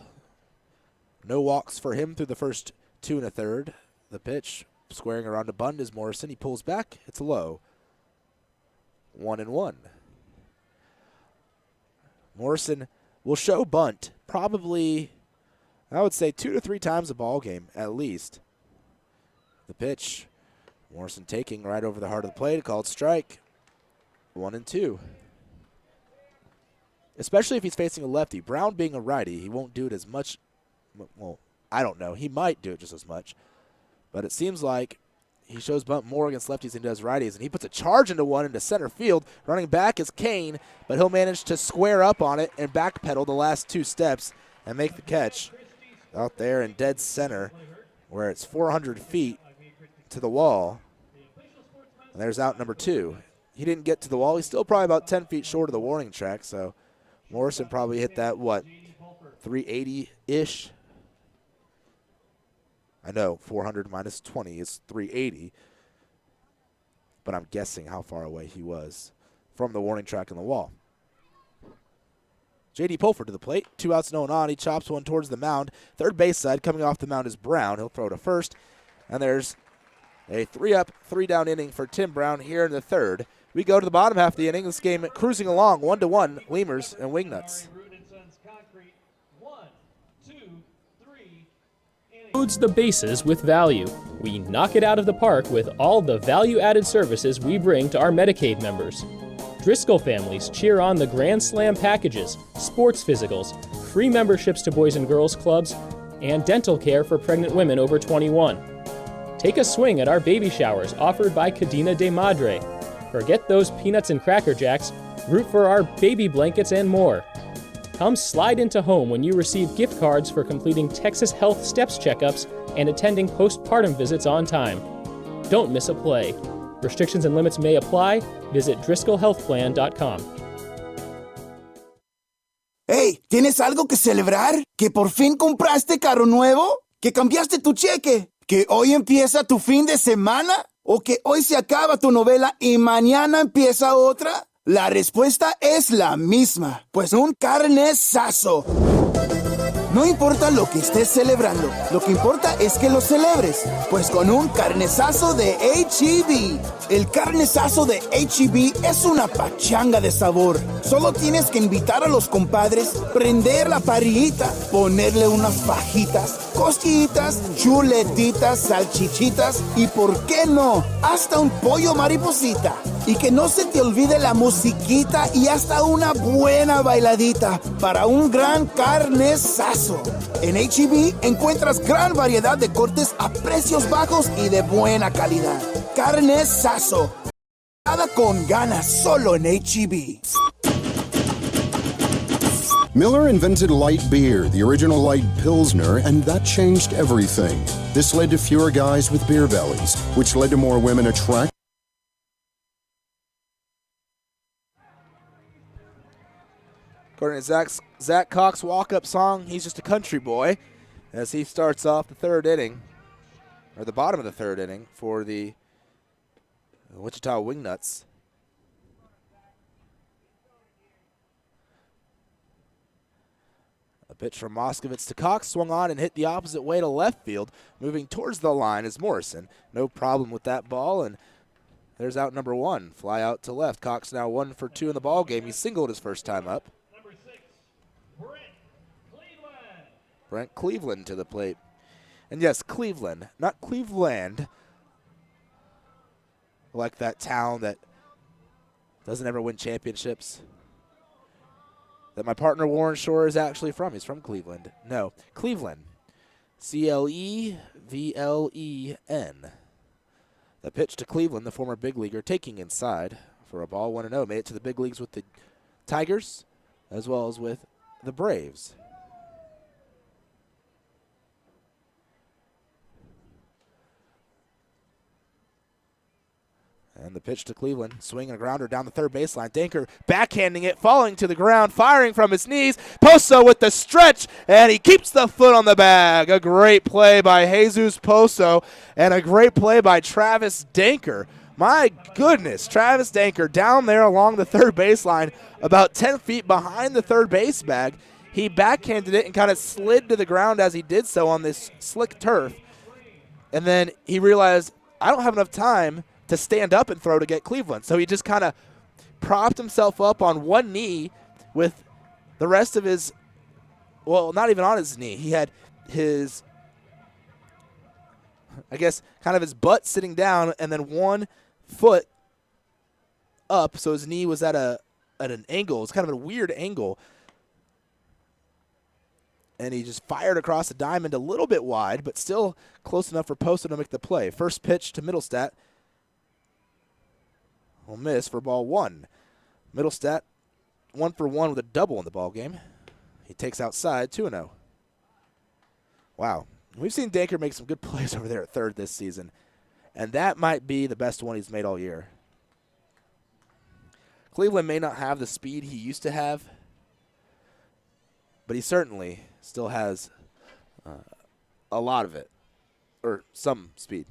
No walks for him through the first 2 1/3. The pitch squaring around to bunt is Morrison. He pulls back. It's low. 1-1. Morrison will show bunt probably, I would say, 2 to 3 times a ball game at least. The pitch, Morrison taking right over the heart of the plate, called strike. 1-2. Especially if he's facing a lefty. Brown being a righty, he won't do it as much. Well, I don't know. He might do it just as much. But it seems like he shows bunt more against lefties than he does righties. And he puts a charge into one into center field. Running back is Kane, but he'll manage to square up on it and backpedal the last 2 steps and make the catch. Out there in dead center, where it's 400 feet to the wall. And there's out number 2. He didn't get to the wall. He's still probably about 10 feet short of the warning track, so Morrison probably hit that, 380-ish? I know, 400 minus 20 is 380, but I'm guessing how far away he was from the warning track and the wall. J.D. Pulford to the plate. 2 outs, no one on. He chops one towards the mound. Third base side, coming off the mound is Brown. He'll throw to first, and there's a 3-up, 3-down inning for Tim Brown here in the third. We go to the bottom half of the inning. This game cruising along 1-1, Lemurs and Wingnuts. Loads the bases with value. We knock it out of the park with all the value-added services we bring to our Medicaid members. Driscoll families cheer on the Grand Slam packages, sports physicals, free memberships to Boys and Girls Clubs, and dental care for pregnant women over 21. Take a swing at our baby showers offered by Cadena de Madre. Forget those peanuts and Cracker Jacks, root for our baby blankets and more. Come slide into home when you receive gift cards for completing Texas Health Steps checkups and attending postpartum visits on time. Don't miss a play. Restrictions and limits may apply. Visit DriscollHealthPlan.com. Hey, ¿tienes algo que celebrar? ¿Que por fin compraste carro nuevo? ¿Que cambiaste tu cheque? ¿Que hoy empieza tu fin de semana? ¿O que hoy se acaba tu novela y mañana empieza otra? La respuesta es la misma, pues un carnesazo. No importa lo que estés celebrando, lo que importa es que lo celebres, pues con un carnesazo de H-E-B. El carnesazo de H-E-B es una pachanga de sabor. Solo tienes que invitar a los compadres, prender la parrillita, ponerle unas fajitas, costillitas, chuletitas, salchichitas y, ¿por qué no?, hasta un pollo mariposita. Y que no se te olvide la musiquita y hasta una buena bailadita para un gran carnesazo. En H-E-B encuentras gran variedad de cortes a precios bajos y de buena calidad. Carnesazo. Nada con ganas, solo en H-E-B. Miller invented light beer, the original light Pilsner, and that changed everything. This led to fewer guys with beer bellies, which led to more women attracted. According to Zach Cox's walk-up song, he's just a country boy, as he starts off the third inning, or the bottom of the third inning, for the Wichita Wingnuts. A pitch from Moskovitz to Cox, swung on and hit the opposite way to left field. Moving towards the line is Morrison. No problem with that ball, and there's out number 1. Fly out to left. Cox now 1 for 2 in the ball game. He singled his first time up. Brent Cleveland to the plate. And yes, Cleveland, not Cleveland, like that town that doesn't ever win championships, that my partner Warren Shore is actually from. He's from Cleveland. No, Cleveland. Clevelen. The pitch to Cleveland, the former big leaguer, taking inside for a ball, 1-0. Made it to the big leagues with the Tigers as well as with the Braves. And the pitch to Cleveland, swinging a grounder down the third baseline. Danker backhanding it, falling to the ground, firing from his knees. Poso with the stretch, and he keeps the foot on the bag. A great play by Jesus Poso, and a great play by Travis Danker. My goodness, Travis Danker down there along the third baseline, about 10 feet behind the third base bag. He backhanded it and kind of slid to the ground as he did so on this slick turf. And then he realized, I don't have enough time to stand up and throw to get Cleveland. So he just kind of propped himself up on one knee with the rest of his, well, not even on his knee. He had his, I guess, kind of his butt sitting down and then one foot up, so his knee was at an angle. It's kind of a weird angle. And he just fired across the diamond a little bit wide, but still close enough for Poso to make the play. First pitch to Middlestat will miss for ball 1. Middlestat 1 for 1 with a double in the ball game. He takes outside, 2-0. Wow, We've seen Danker make some good plays over there at third this season, and that might be the best one he's made all year. Cleveland may not have the speed he used to have, but he certainly still has a lot of it, or some speed.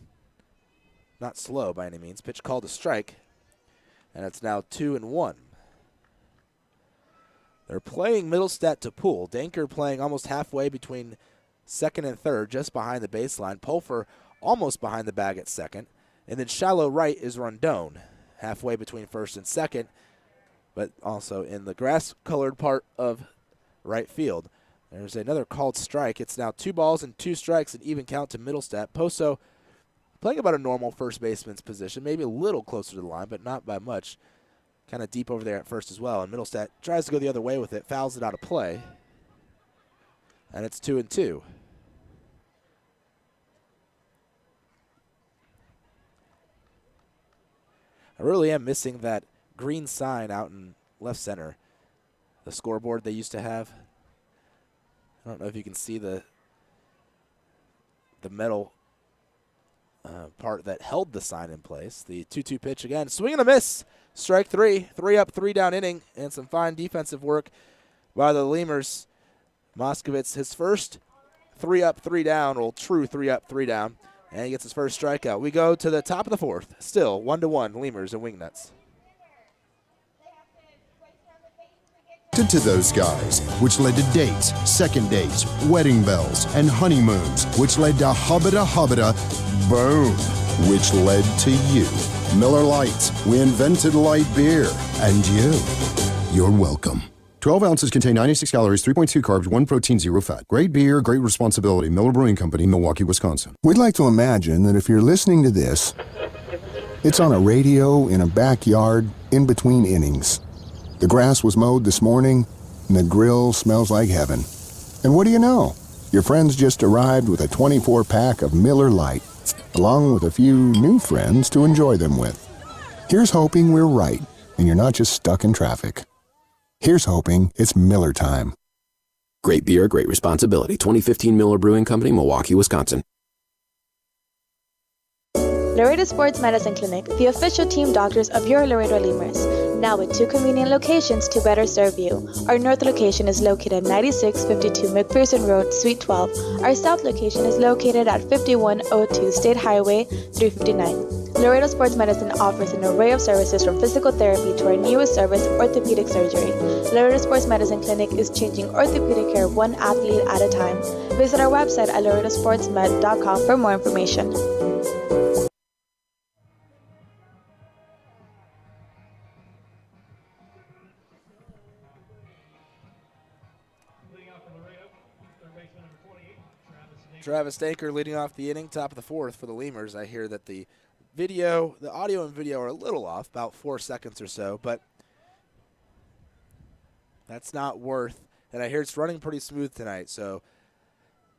Not slow by any means. Pitch called a strike, and it's now 2-1. They're playing Middlestat to Poole. Danker playing almost halfway between second and third, just behind the baseline. Pulfer almost behind the bag at second. And then shallow right is Rondon, halfway between first and second, but also in the grass-colored part of right field. There's another called strike. It's now 2 balls and 2 strikes, an even count to Middlestat. Poso playing about a normal first baseman's position, maybe a little closer to the line, but not by much. Kind of deep over there at first as well. And Middlestat tries to go the other way with it, fouls it out of play. And it's 2-2. I really am missing that green sign out in left center. The scoreboard they used to have. I don't know if you can see the metal part that held the sign in place. The 2-2 pitch again. Swing and a miss. Strike 3. 3 up, 3 down inning. And some fine defensive work by the Lemurs. Moskowitz, his first 3 up, 3 down, or true 3 up, 3 down. And he gets his first strikeout. We go to the top of the 4th. Still 1-1, Lemurs and Wingnuts. To those guys, which led to dates, second dates, wedding bells, and honeymoons, which led to hubbada, boom, which led to you. Miller Lite, we invented light beer, and you're welcome. 12 ounces contain 96 calories, 3.2 carbs, 1 protein, 0 fat. Great beer, great responsibility. Miller Brewing Company, Milwaukee, Wisconsin. We'd like to imagine that if you're listening to this, it's on a radio in a backyard in between innings. The grass was mowed this morning, and the grill smells like heaven. And what do you know? Your friends just arrived with a 24-pack of Miller Lite, along with a few new friends to enjoy them with. Here's hoping we're right, and you're not just stuck in traffic. Here's hoping it's Miller time. Great beer, great responsibility. 2015 Miller Brewing Company, Milwaukee, Wisconsin. Laredo Sports Medicine Clinic, the official team doctors of your Laredo Lemurs. Now with 2 convenient locations to better serve you. Our north location is located at 9652 McPherson Road, Suite 12. Our south location is located at 5102 State Highway 359. Laredo Sports Medicine offers an array of services from physical therapy to our newest service, orthopedic surgery. Laredo Sports Medicine Clinic is changing orthopedic care one athlete at a time. Visit our website at laredosportsmed.com for more information. Travis Danker leading off the inning, top of the 4th for the Lemurs. I hear that the audio and video are a little off, about 4 seconds or so, but that's not worth. And I hear it's running pretty smooth tonight, so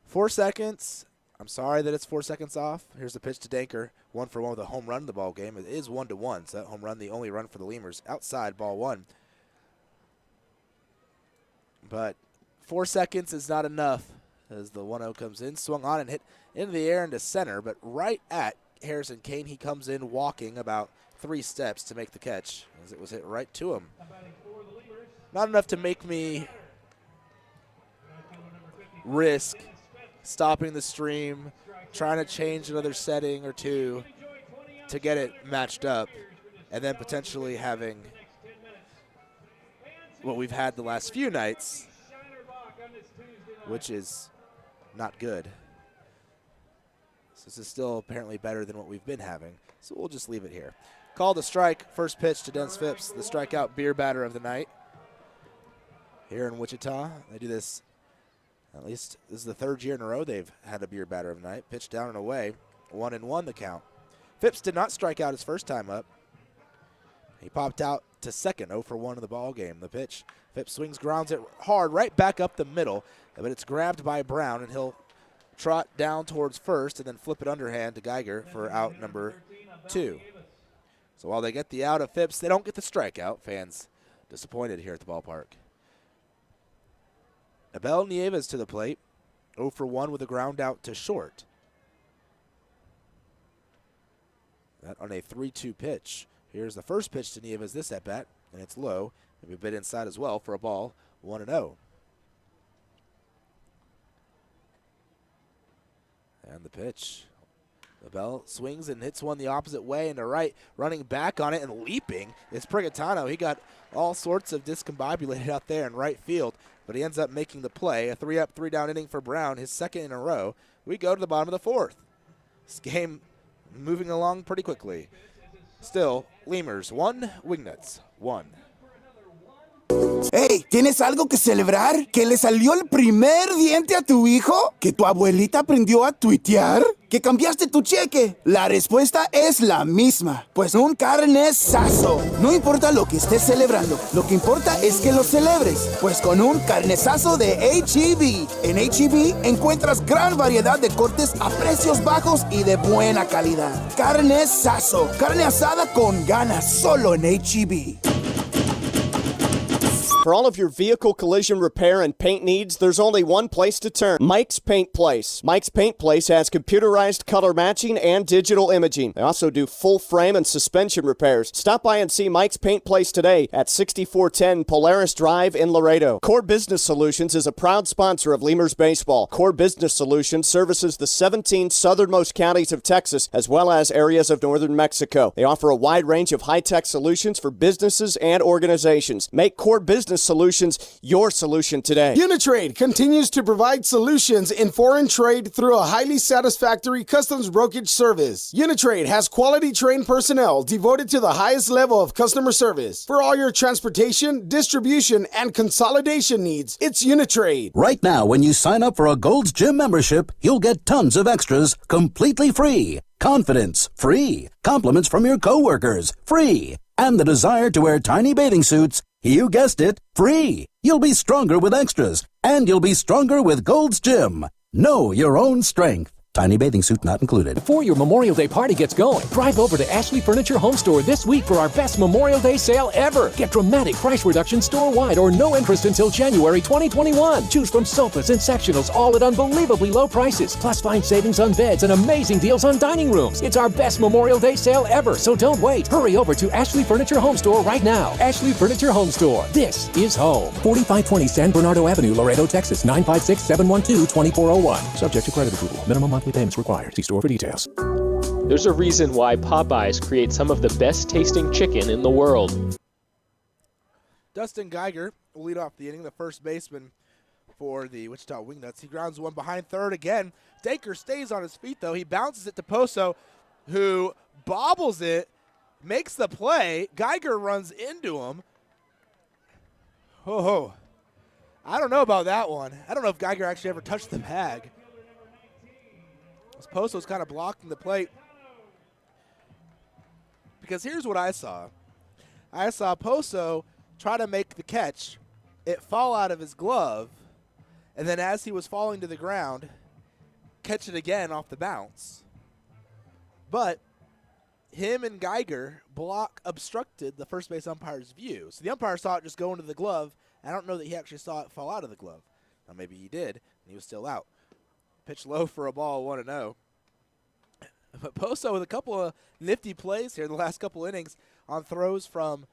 4 seconds. I'm sorry that it's 4 seconds off. Here's the pitch to Danker, 1-for-1 with a home run in the ball game. It is 1-1, so that home run the only run for the Lemurs. Outside, ball 1. But 4 seconds is not enough as the 1-0 comes in, swung on and hit into the air into center, but right at Harrison Kane, he comes in walking about 3 steps to make the catch as it was hit right to him. Not enough to make me risk stopping the stream, trying to change another setting or two to get it matched up, and then potentially having what we've had the last few nights, which is not good. So this is still apparently better than what we've been having, so we'll just leave it here. Called a strike, first pitch to Dennis Phipps, the strikeout beer batter of the night. Here in Wichita, they do this, at least this is the 3rd year in a row they've had a beer batter of the night. Pitch down and away, 1-1 the count. Phipps did not strike out his first time up. He popped out to second, 0-for-1 in the ball game. The pitch, Phipps swings, grounds it hard, right back up the middle, but it's grabbed by Brown, and he'll trot down towards first and then flip it underhand to Geiger for out number 2. So while they get the out of Phipps, they don't get the strikeout. Fans disappointed here at the ballpark. Abel Nieves to the plate. 0 for 1 with a ground out to short. That on a 3-2 pitch. Here's the first pitch to Nieves this at bat, and it's low. Maybe a bit inside as well for a ball, 1-0. And the pitch. The bell swings and hits one the opposite way and to right. Running back on it and leaping is Prigatano. He got all sorts of discombobulated out there in right field, but he ends up making the play. A 3-up, 3-down inning for Brown, his second in a row. We go to the bottom of the fourth. This game moving along pretty quickly. Still, Lemurs 1, Wingnuts 1. Hey, ¿tienes algo que celebrar? ¿Que le salió el primer diente a tu hijo? ¿Que tu abuelita aprendió a tuitear? ¿Que cambiaste tu cheque? La respuesta es la misma. Pues un carnesazo. No importa lo que estés celebrando, lo que importa es que lo celebres. Pues con un carnesazo de H-E-B. En H-E-B encuentras gran variedad de cortes a precios bajos y de buena calidad. Carnesazo. Carne asada con ganas solo en H-E-B. For all of your vehicle collision repair and paint needs, there's only one place to turn. Mike's Paint Place. Mike's Paint Place has computerized color matching and digital imaging. They also do full frame and suspension repairs. Stop by and see Mike's Paint Place today at 6410 Polaris Drive in Laredo. Core Business Solutions is a proud sponsor of Lemurs Baseball. Core Business Solutions services the 17 southernmost counties of Texas as well as areas of northern Mexico. They offer a wide range of high-tech solutions for businesses and organizations. Make Core Business Solutions your solution today. Uni-Trade continues to provide solutions in foreign trade through a highly satisfactory customs brokerage service. Uni-Trade has quality trained personnel devoted to the highest level of customer service. For all your transportation, distribution, and consolidation needs, it's Uni-Trade. Right now, when you sign up for a Gold's Gym membership, you'll get tons of extras completely free. Confidence, free. Compliments from your coworkers, free. And the desire to wear tiny bathing suits, you guessed it, free. You'll be stronger with extras, and you'll be stronger with Gold's Gym. Know your own strength. Tiny bathing suit not included. Before your Memorial Day party gets going, drive over to Ashley Furniture Home Store this week for our best Memorial Day sale ever. Get dramatic price reduction store-wide or no interest until January 2021. Choose from sofas and sectionals, all at unbelievably low prices. Plus find savings on beds and amazing deals on dining rooms. It's our best Memorial Day sale ever, so don't wait. Hurry over to Ashley Furniture Home Store right now. Ashley Furniture Home Store. This is home. 4520 San Bernardo Avenue, Laredo, Texas, 956-712-2401. Subject to credit approval. Minimum monthly payments required. See store for details. There's a reason why Popeyes create some of the best tasting chicken in the world. Dustin Geiger will lead off the inning, the first baseman for the Wichita Wingnuts. He grounds one behind third again. Daker stays on his feet, though. He bounces it to Poso, who bobbles it, makes the play. Geiger runs into him. Oh, I don't know about that one. I don't know if Geiger actually ever touched the bag. Poso's kind of blocking the plate. Because here's what I saw. I saw Poso try to make the catch, it fall out of his glove, and then as he was falling to the ground, catch it again off the bounce. But him and Geiger obstructed the first base umpire's view. So the umpire saw it just go into the glove. I don't know that he actually saw it fall out of the glove. Now maybe he did, and he was still out. Pitch low for a ball, 1-0. But Poso with a couple of nifty plays here in the last couple innings on throws from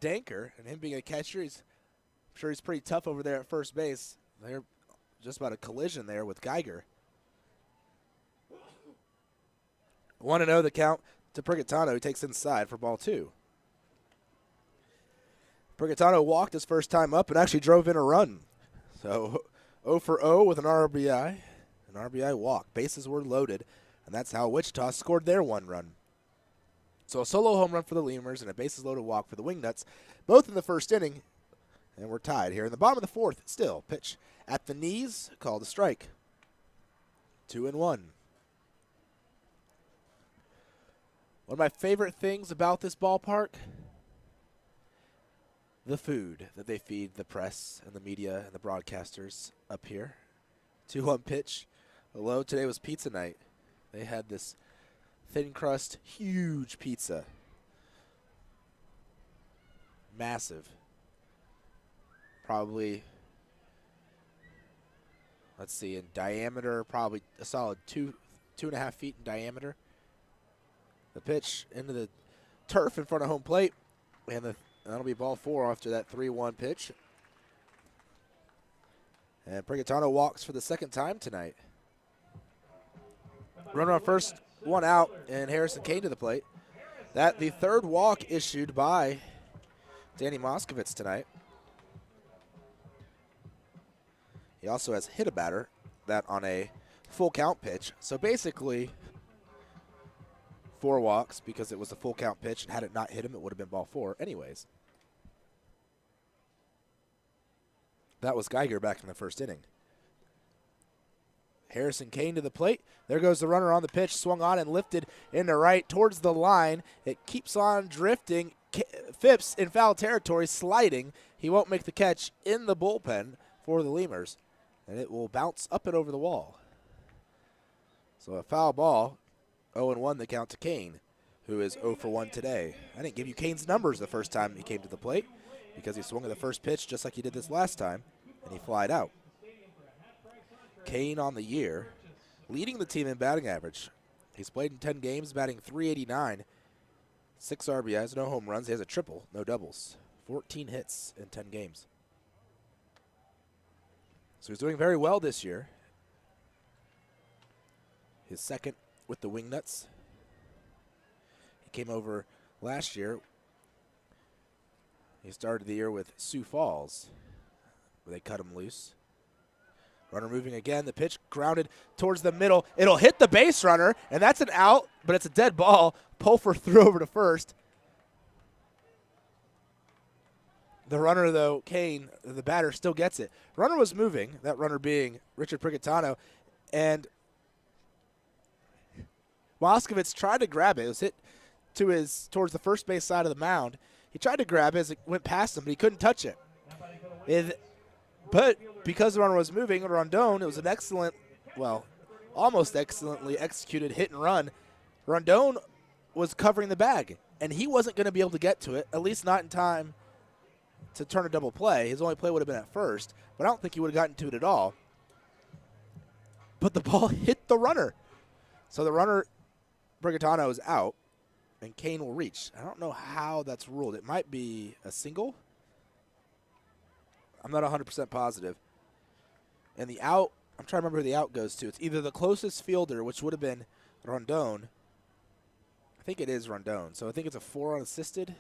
Danker. And him being a catcher, I'm sure he's pretty tough over there at first base. They're just about a collision there with Geiger. 1-0 the count to Prigatano, who takes inside for ball 2. Prigatano walked his first time up and actually drove in a run. So 0 for 0 with an RBI. An RBI walk. Bases were loaded, and that's how Wichita scored their one run. So a solo home run for the Lemurs and a bases-loaded walk for the Wingnuts, both in the first inning, and we're tied here. In the bottom of the fourth, still, pitch at the knees, called a strike. 2-1. One of my favorite things about this ballpark, the food that they feed the press and the media and the broadcasters up here. 2-1 pitch. Hello, today was pizza night. They had this thin crust, huge pizza. Massive. Probably, let's see, in diameter, probably a solid 2.5 feet in diameter. The pitch into the turf in front of home plate, and that'll be ball 4 after that 3-1 pitch. And Prigatano walks for the second time tonight. Runner on first, one out, and Harrison Kane to the plate. That the third walk issued by Danny Moskovitz tonight. He also has hit a batter, that on a full count pitch. So basically, 4 walks because it was a full count pitch, and had it not hit him, it would have been ball 4 anyways. That was Geiger back in the first inning. Harrison Kane to the plate. There goes the runner on the pitch, swung on and lifted into right towards the line. It keeps on drifting. Phipps in foul territory, sliding. He won't make the catch in the bullpen for the Lemurs, and it will bounce up and over the wall. So a foul ball, 0-1 the count to Kane, who is 0 for 1 today. I didn't give you Kane's numbers the first time he came to the plate because he swung at the first pitch just like he did this last time, and he flied out. Kane on the year, leading the team in batting average. He's played in 10 games, batting .389, 6 RBIs, no home runs. He has a triple, no doubles, 14 hits in 10 games. So he's doing very well this year. His second with the Wingnuts. He came over last year. He started the year with Sioux Falls, where they cut him loose. Runner moving again. The pitch grounded towards the middle. It'll hit the base runner, and that's an out, but it's a dead ball. Pulfer threw over to first. The runner, though, Kane, the batter, still gets it. Runner was moving, that runner being Richard Prigatano, and Moskovitz tried to grab it. It was hit towards the first base side of the mound. He tried to grab it as it went past him, but he couldn't touch it. But because the runner was moving, Rondon, it was an excellent, well, almost excellently executed hit and run. Rondon was covering the bag, and he wasn't going to be able to get to it, at least not in time to turn a double play. His only play would have been at first, but I don't think he would have gotten to it at all. But the ball hit the runner. So the runner, Brigatano, is out, and Kane will reach. I don't know how that's ruled. It might be a single. I'm not 100% positive. And the out, I'm trying to remember who the out goes to. It's either the closest fielder, which would have been Rondon. I think it is Rondon. So I think it's a 4 unassisted.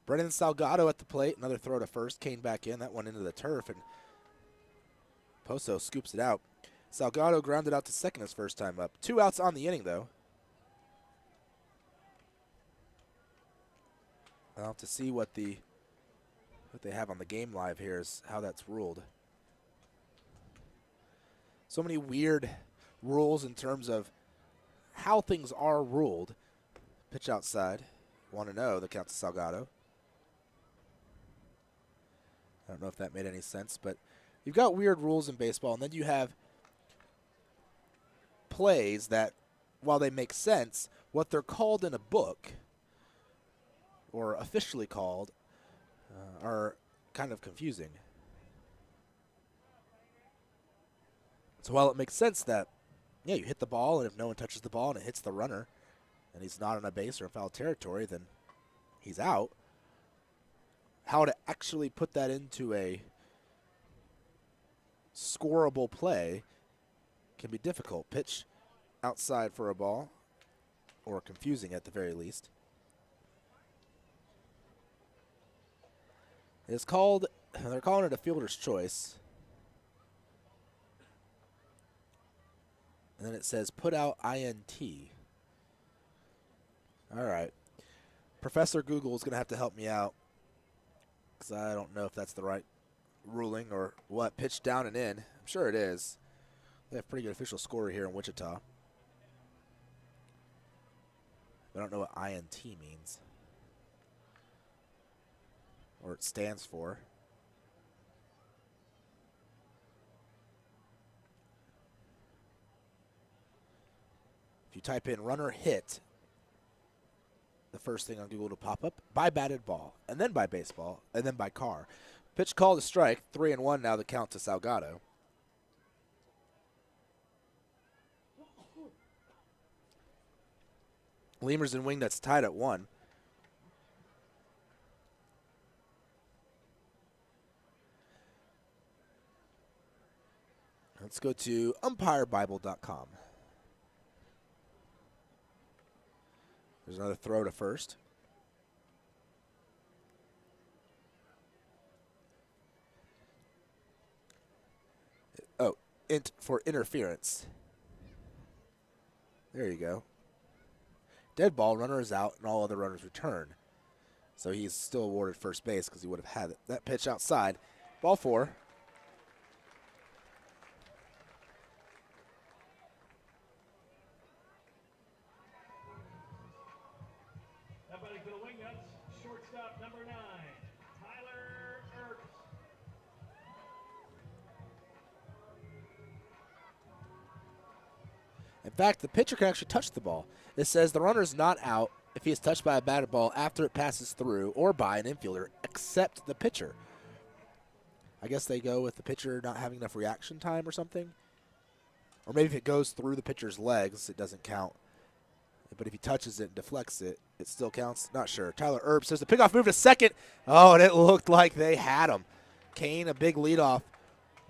Brennan Salgado at the plate. Another throw to first. Kane back in. That one into the turf, and Poso scoops it out. Salgado grounded out to second his first time up. 2 outs on the inning, though. I'll have to see what they have on the game live here is how that's ruled. So many weird rules in terms of how things are ruled. Pitch outside. 1-0, the count to Salgado. I don't know if that made any sense, but you've got weird rules in baseball, and then you have plays that, while they make sense, what they're called in a book, or officially called, are kind of confusing. So while it makes sense that, yeah, you hit the ball, and if no one touches the ball and it hits the runner, and he's not on a base or in foul territory, then he's out. How to actually put that into a scoreable play can be difficult. Pitch outside for a ball, or confusing at the very least. It's called, they're calling it a fielder's choice. And then it says put out INT. All right. Professor Google is going to have to help me out, because I don't know if that's the right ruling or what. Pitch down and in. I'm sure it is. They have a pretty good official scorer here in Wichita. I don't know what INT means, or it stands for. If you type in runner hit, the first thing on Google to pop up, by batted ball, and then by baseball, and then by car. Pitch called a strike. 3-1 now the count to Salgado. Lemurs and Wingnuts tied at 1. Let's go to umpirebible.com. There's another throw to first. Oh, for interference. There you go. Dead ball, runner is out, and all other runners return. So he's still awarded first base because he would have had that pitch outside. Ball 4. Now batting for the Wingnuts, shortstop number 9, Tyler Earps. In fact, the pitcher can actually touch the ball. It says the runner is not out if he is touched by a batted ball after it passes through or by an infielder, except the pitcher. I guess they go with the pitcher not having enough reaction time or something. Or maybe if it goes through the pitcher's legs, it doesn't count. But if he touches it and deflects it, it still counts. Not sure. Tyler Earps says the pickoff move to second. Oh, and it looked like they had him. Kane, a big leadoff,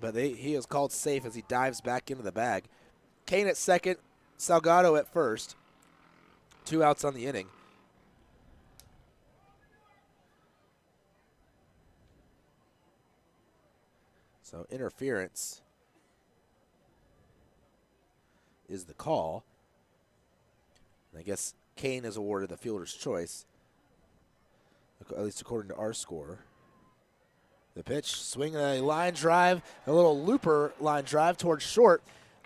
but he is called safe as he dives back into the bag. Kane at second, Salgado at first. 2 outs on the inning. So interference is the call. And I guess Kane is awarded the fielder's choice, at least according to our score. The pitch, swing a line drive, a little looper line drive towards short.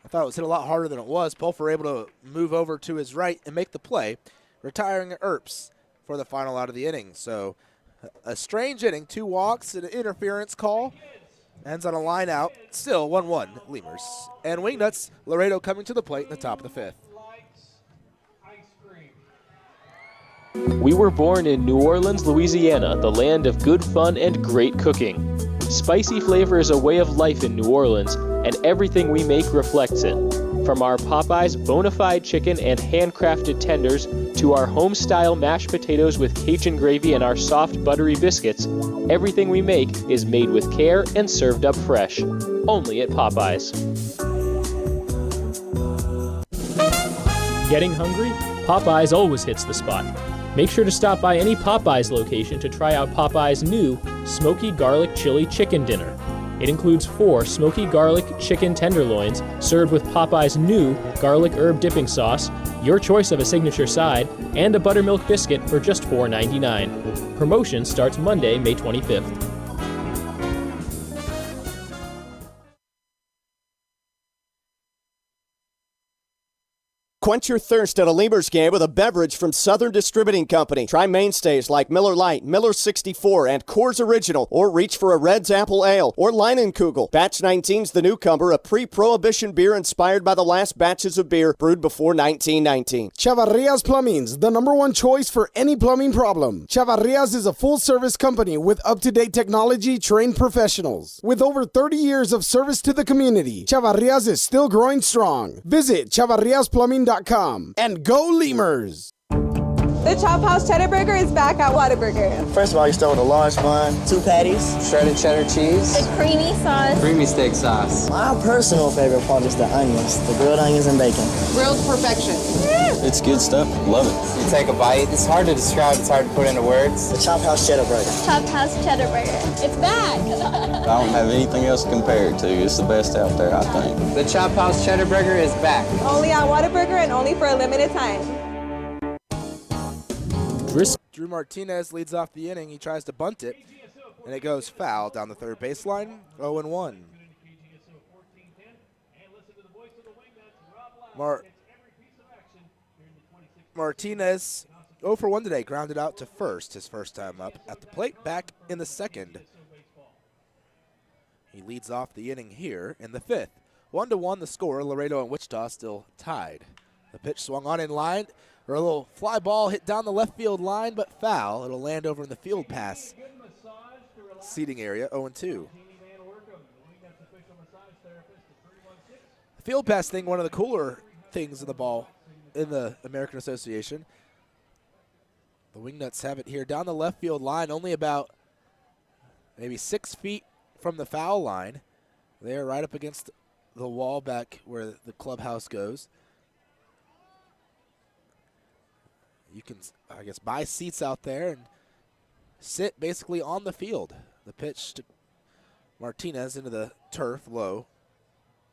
I thought it was hit a lot harder than it was. Pulfer able to move over to his right and make the play, retiring Earps for the final out of the inning. So a strange inning, 2 walks, an interference call. Ends on a line out. Still 1-1 Lemurs. And Wingnuts, Laredo coming to the plate in the top of the 5th. We were born in New Orleans, Louisiana, the land of good fun and great cooking. Spicy flavor is a way of life in New Orleans, and everything we make reflects it. From our Popeyes bona fide chicken and handcrafted tenders to our home-style mashed potatoes with Cajun gravy and our soft, buttery biscuits, everything we make is made with care and served up fresh. Only at Popeyes. Getting hungry? Popeyes always hits the spot. Make sure to stop by any Popeyes location to try out Popeyes' new Smoky Garlic Chili Chicken Dinner. It includes 4 smoky garlic chicken tenderloins served with Popeyes' new garlic herb dipping sauce, your choice of a signature side, and a buttermilk biscuit for just $4.99. Promotion starts Monday, May 25th. Quench your thirst at a Lemurs game with a beverage from Southern Distributing Company. Try mainstays like Miller Lite, Miller 64, and Coors Original, or reach for a Red's Apple Ale or Leinenkugel. Batch 19's the newcomer, a pre-prohibition beer inspired by the last batches of beer brewed before 1919. Chavarria's Plumbing's the #1 choice for any plumbing problem. Chavarria's is a full-service company with up-to-date technology, trained professionals. With over 30 years of service to the community, Chavarria's is still growing strong. Visit chavarriasplumbing.com and go Lemurs! The Chop House Cheddar Burger is back at Whataburger. First of all, you start with a large bun, 2 patties, Shredded cheddar cheese, The creamy sauce, creamy steak sauce. My personal favorite part is the onions, the grilled onions and bacon. grilled perfection. It's good stuff. Love it. You take a bite. It's hard to describe. It's hard to put into words. The Chop House Cheddar Burger. Chop House Cheddar Burger. It's back. I don't have anything else to compare it to. It's the best out there, I think. The Chop House Cheddar Burger is back. Only at Whataburger and only for a limited time. Drew Martinez leads off the inning. He tries to bunt it, and it goes foul down the third baseline. 0-1. Martinez 0 for 1 today. Grounded out to first, his first time up at the plate. Back in the second. He leads off the inning here in the 5th. 1-1 the score. Laredo and Wichita still tied. The pitch swung on in line. Or a little fly ball hit down the left field line, but foul. It'll land over in the field pass seating area, 0-2. The field pass thing, one of the cooler things in the ball in the American Association. The Wingnuts have it here down the left field line, only about maybe 6 feet from the foul line. They are right up against the wall back where the clubhouse goes. You can, I guess, buy seats out there and sit basically on the field. The pitch to Martinez into the turf low,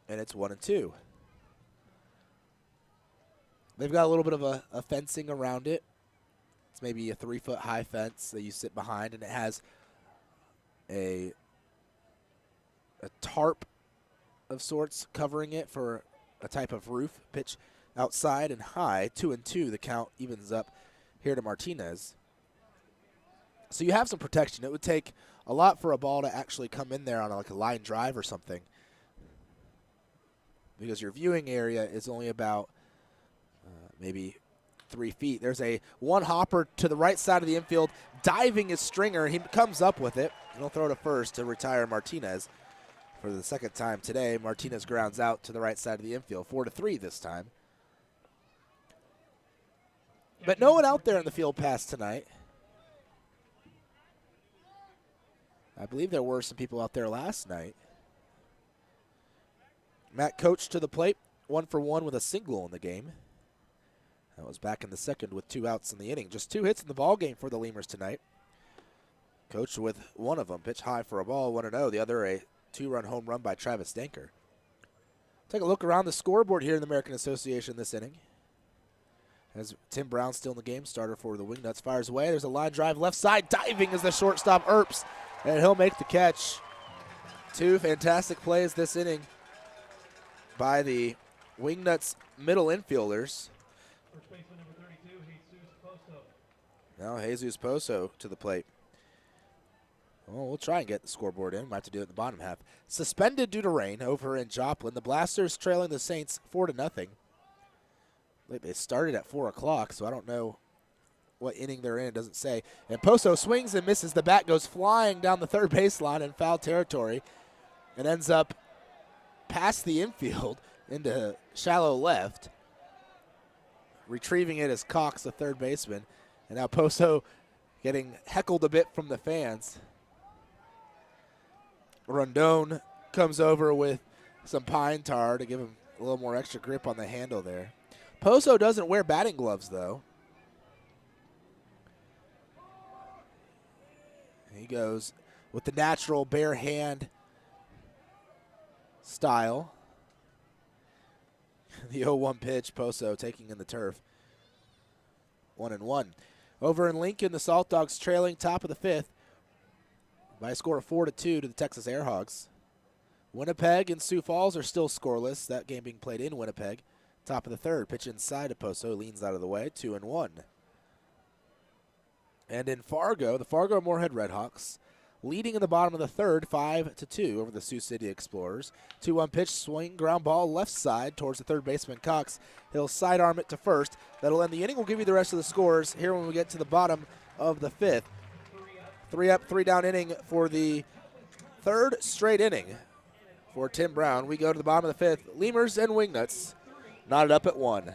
and it's 1-2. They've got a little bit of a fencing around it. It's maybe a 3-foot high fence that you sit behind, and it has a tarp of sorts covering it for a type of roof. Pitch outside and high, 2-2. The count evens up here to Martinez. So you have some protection. It would take a lot for a ball to actually come in there on like a line drive or something, because your viewing area is only about maybe 3 feet. There's a one hopper to the right side of the infield, diving his stringer. He comes up with it. He'll throw to first to retire Martinez. For the second time today, Martinez grounds out to the right side of the infield. 4-3 this time. But no one out there in the field pass tonight. I believe there were some people out there last night. Matt Coach to the plate, 1 for 1 with a single in the game. That was back in the second with 2 outs in the inning. Just 2 hits in the ball game for the Lemurs tonight. Coach with one of them, pitch high for a ball, 1-0. The other a 2-run home run by Travis Danker. Take a look around the scoreboard here in the American Association this inning. As Tim Brown still in the game, starter for the Wingnuts, fires away. There's a line drive left side, diving as the shortstop Earps, and he'll make the catch. 2 fantastic plays this inning by the Wingnuts middle infielders. First baseman number 32, Jesus Poso. Now Jesus Poso to the plate. Well, we'll try and get the scoreboard in. Might have to do it in the bottom half. Suspended due to rain over in Joplin. The Blasters trailing the Saints 4-0. They started at 4 o'clock, so I don't know what inning they're in. It doesn't say. And Poso swings and misses. The bat goes flying down the third baseline in foul territory and ends up past the infield into shallow left. Retrieving it is Cox, the third baseman. And now Poso getting heckled a bit from the fans. Rondon comes over with some pine tar to give him a little more extra grip on the handle there. Poso doesn't wear batting gloves, though. He goes with the natural bare hand style. The 0-1 pitch, Poso taking in the turf. 1-1. Over in Lincoln, the Salt Dogs trailing top of the 5th by a score of 4-2 to the Texas Air Hogs. Winnipeg and Sioux Falls are still scoreless. That game being played in Winnipeg. Top of the 3rd, pitch inside to Poso, leans out of the way, 2-1. And in Fargo, the Fargo Moorhead Redhawks leading in the bottom of the 3rd, 5-2 over the Sioux City Explorers. 2-1 pitch, swing, ground ball left side towards the third baseman Cox. He'll sidearm it to first. That'll end the inning. We'll give you the rest of the scores here when we get to the bottom of the 5th. 3 up, 3 down inning for the 3rd straight inning for Tim Brown. We go to the bottom of the 5th. Lemurs and Wingnuts knotted up at 1.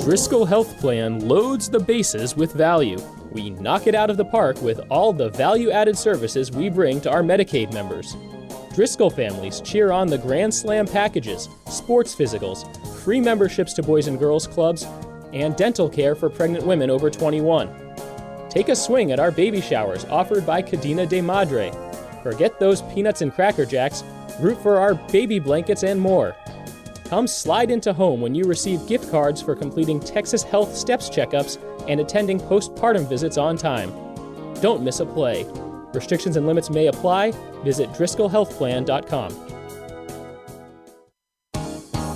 Driscoll Health Plan loads the bases with value. We knock it out of the park with all the value-added services we bring to our Medicaid members. Driscoll families cheer on the Grand Slam packages, sports physicals, free memberships to Boys and Girls Clubs, and dental care for pregnant women over 21. Take a swing at our baby showers offered by Cadena de Madre. Forget those peanuts and Cracker Jacks, root for our baby blankets and more. Come slide into home when you receive gift cards for completing Texas Health Steps checkups and attending postpartum visits on time. Don't miss a play. Restrictions and limits may apply. Visit DriscollHealthPlan.com.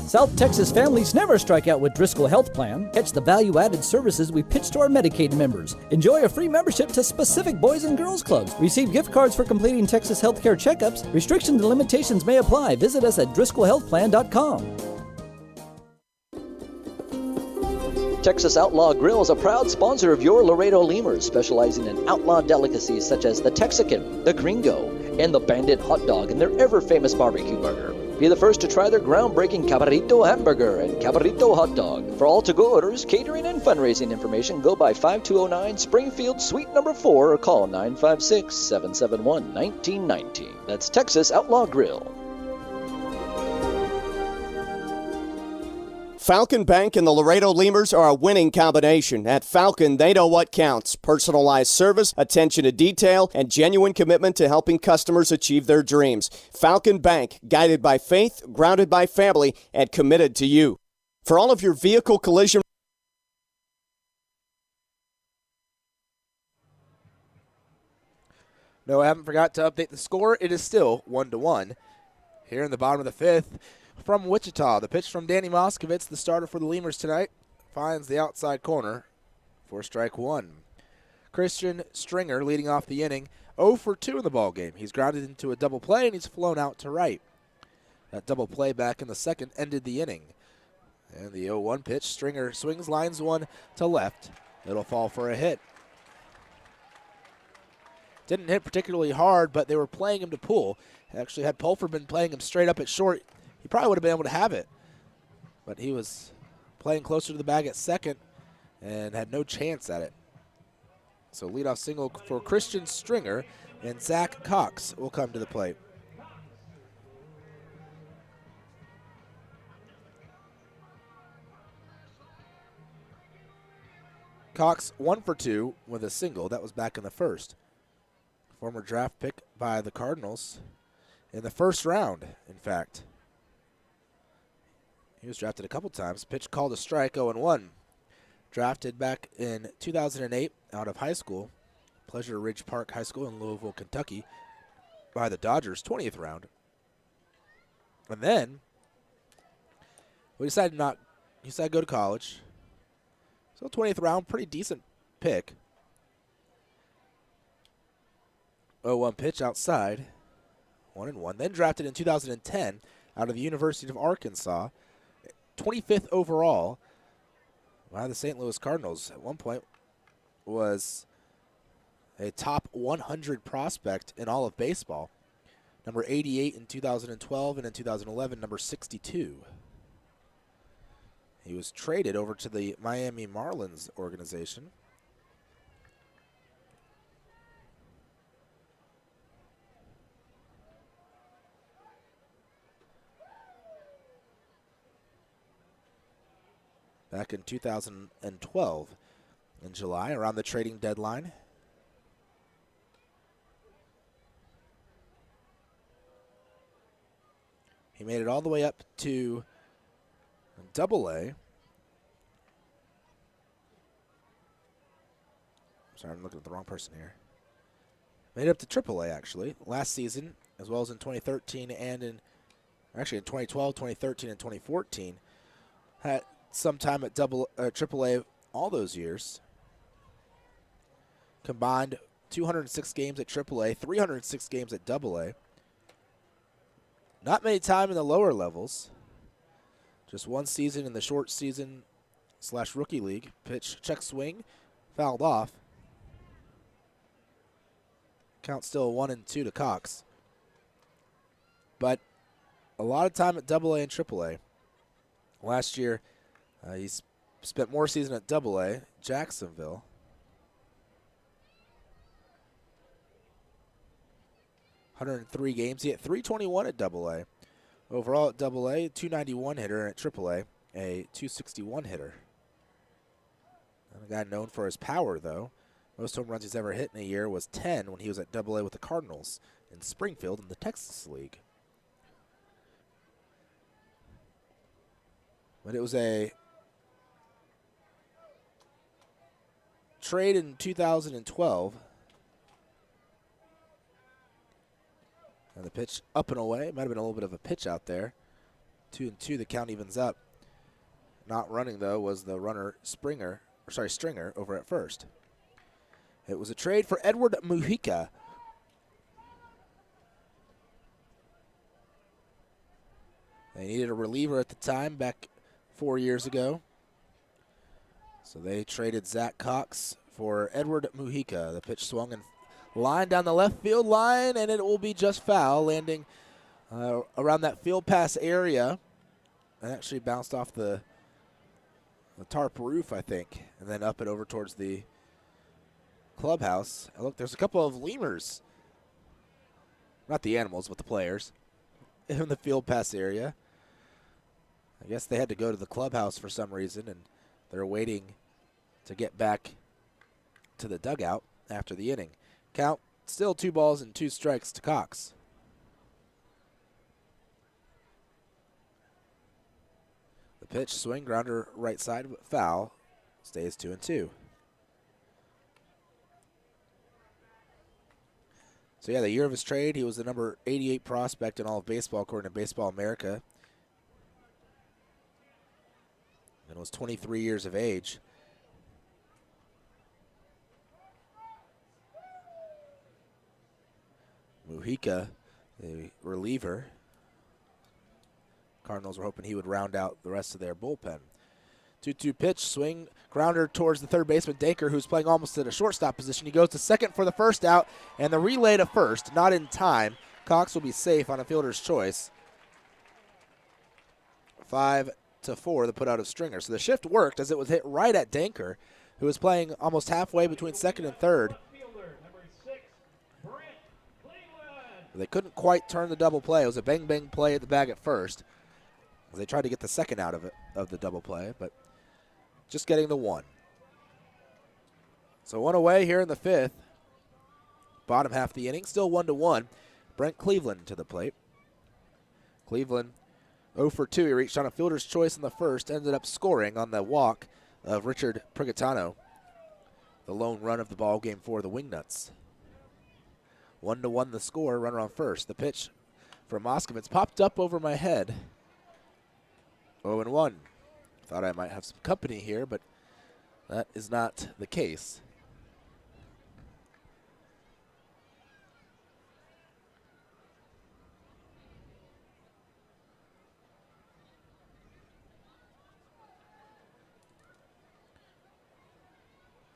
South Texas families never strike out with Driscoll Health Plan. Catch the value-added services we pitch to our Medicaid members. Enjoy a free membership to specific Boys and Girls Clubs. Receive gift cards for completing Texas healthcare checkups. Restrictions and limitations may apply. Visit us at DriscollHealthPlan.com. Texas Outlaw Grill is a proud sponsor of your Laredo Lemurs, specializing in outlaw delicacies such as the Texican, the Gringo, and the Bandit hot dog and their ever-famous barbecue burger. Be the first to try their groundbreaking Cabrito hamburger and Cabrito hot dog. For all to-go orders, catering, and fundraising information, go by 5209 Springfield Suite number 4 or call 956-771-1919. That's Texas Outlaw Grill. Falcon Bank and the Laredo Lemurs are a winning combination. At Falcon, they know what counts: personalized service, attention to detail, and genuine commitment to helping customers achieve their dreams. Falcon Bank, guided by faith, grounded by family, and committed to you. For all of your vehicle collision... No, I haven't forgot to update the score. It is still 1-1. Here in the bottom of the fifth, from Wichita, the pitch from Danny Moskovitz, the starter for the Lemurs tonight, finds the outside corner for strike one. Christian Stringer leading off the inning, 0 for 2 in the ballgame. He's grounded into a double play, and he's flown out to right. That double play back in the second ended the inning. And the 0-1 pitch, Stringer swings, lines one to left. It'll fall for a hit. Didn't hit particularly hard, but they were playing him to pull. Actually, had Pulford been playing him straight up at short, he probably would have been able to have it. But he was playing closer to the bag at second and had no chance at it. So leadoff single for Christian Stringer, and Zach Cox will come to the plate. Cox 1 for 2 with a single. That was back in the first. Former draft pick by the Cardinals in the first round, in fact. He was drafted a couple times. Pitch called a strike, 0-1. Drafted back in 2008 out of high school, Pleasure Ridge Park High School in Louisville, Kentucky, by the Dodgers, 20th round. And then we decided to go to college. So 20th round, pretty decent pick. 0-1 pitch outside, 1-1. Then drafted in 2010 out of the University of Arkansas, 25th overall by the St. Louis Cardinals. At one point was a top 100 prospect in all of baseball. Number 88 in 2012, and in 2011, number 62. He was traded over to the Miami Marlins organization. Back in 2012, in July, around the trading deadline. He made it all the way up to Double-A. Sorry, I'm looking at the wrong person here. Made it up to Triple-A, actually, last season, as well as in 2013 and in 2012, 2013, and 2014. Had some time at Triple-A all those years. Combined 206 games at Triple-A, 306 games at Double-A. Not many time in the lower levels. Just one season in the short season / rookie league. Pitch, check swing, fouled off. Count still 1-2 to Cox. But a lot of time at Double-A and Triple-A. Last year, he spent more season at Double-A, Jacksonville. .103 games. He hit .321 at Double-A. Overall at Double-A, .291 hitter, and at Triple-A, a .261 hitter. And a guy known for his power, though. Most home runs he's ever hit in a year was 10 when he was at Double-A with the Cardinals in Springfield in the Texas League. But it was a trade in 2012. And the pitch up and away. Might have been a little bit of a pitch out there. 2-2, the count evens up. Not running, though, was the runner Stringer over at first. It was a trade for Edward Mujica. They needed a reliever at the time, back 4 years ago. So they traded Zach Cox for Edward Mujica. The pitch swung and line down the left field line, and it will be just foul, landing around that field pass area. It actually bounced off the tarp roof, I think, and then up and over towards the clubhouse. And look, there's a couple of lemurs. Not the animals, but the players in the field pass area. I guess they had to go to the clubhouse for some reason, and they're waiting to get back to the dugout after the inning. Count still 2 balls and 2 strikes to Cox. The pitch, swing, grounder, right side, foul, stays 2-2. So yeah, the year of his trade, he was the number 88 prospect in all of baseball, according to Baseball America. And was 23 years of age. Mujica, the reliever. Cardinals were hoping he would round out the rest of their bullpen. 2-2 pitch, swing, grounder towards the third baseman, Danker, who's playing almost at a shortstop position. He goes to second for the first out, and the relay to first, not in time. Cox will be safe on a fielder's choice. 5-4, the put out of Stringer. So the shift worked as it was hit right at Danker, who was playing almost halfway between second and third. They couldn't quite turn the double play. It was a bang-bang play at the bag at first. They tried to get the second out of the double play, but just getting the 1. So 1 away here in the 5th. Bottom half of the inning, still 1-1. Brent Cleveland to the plate. Cleveland 0 for 2. He reached on a fielder's choice in the first, ended up scoring on the walk of Richard Prigatano, the lone run of the ball game for the Wingnuts. 1-1 the score, runner on first. The pitch from Moskovitz popped up over my head. 0-1. Thought I might have some company here, but that is not the case.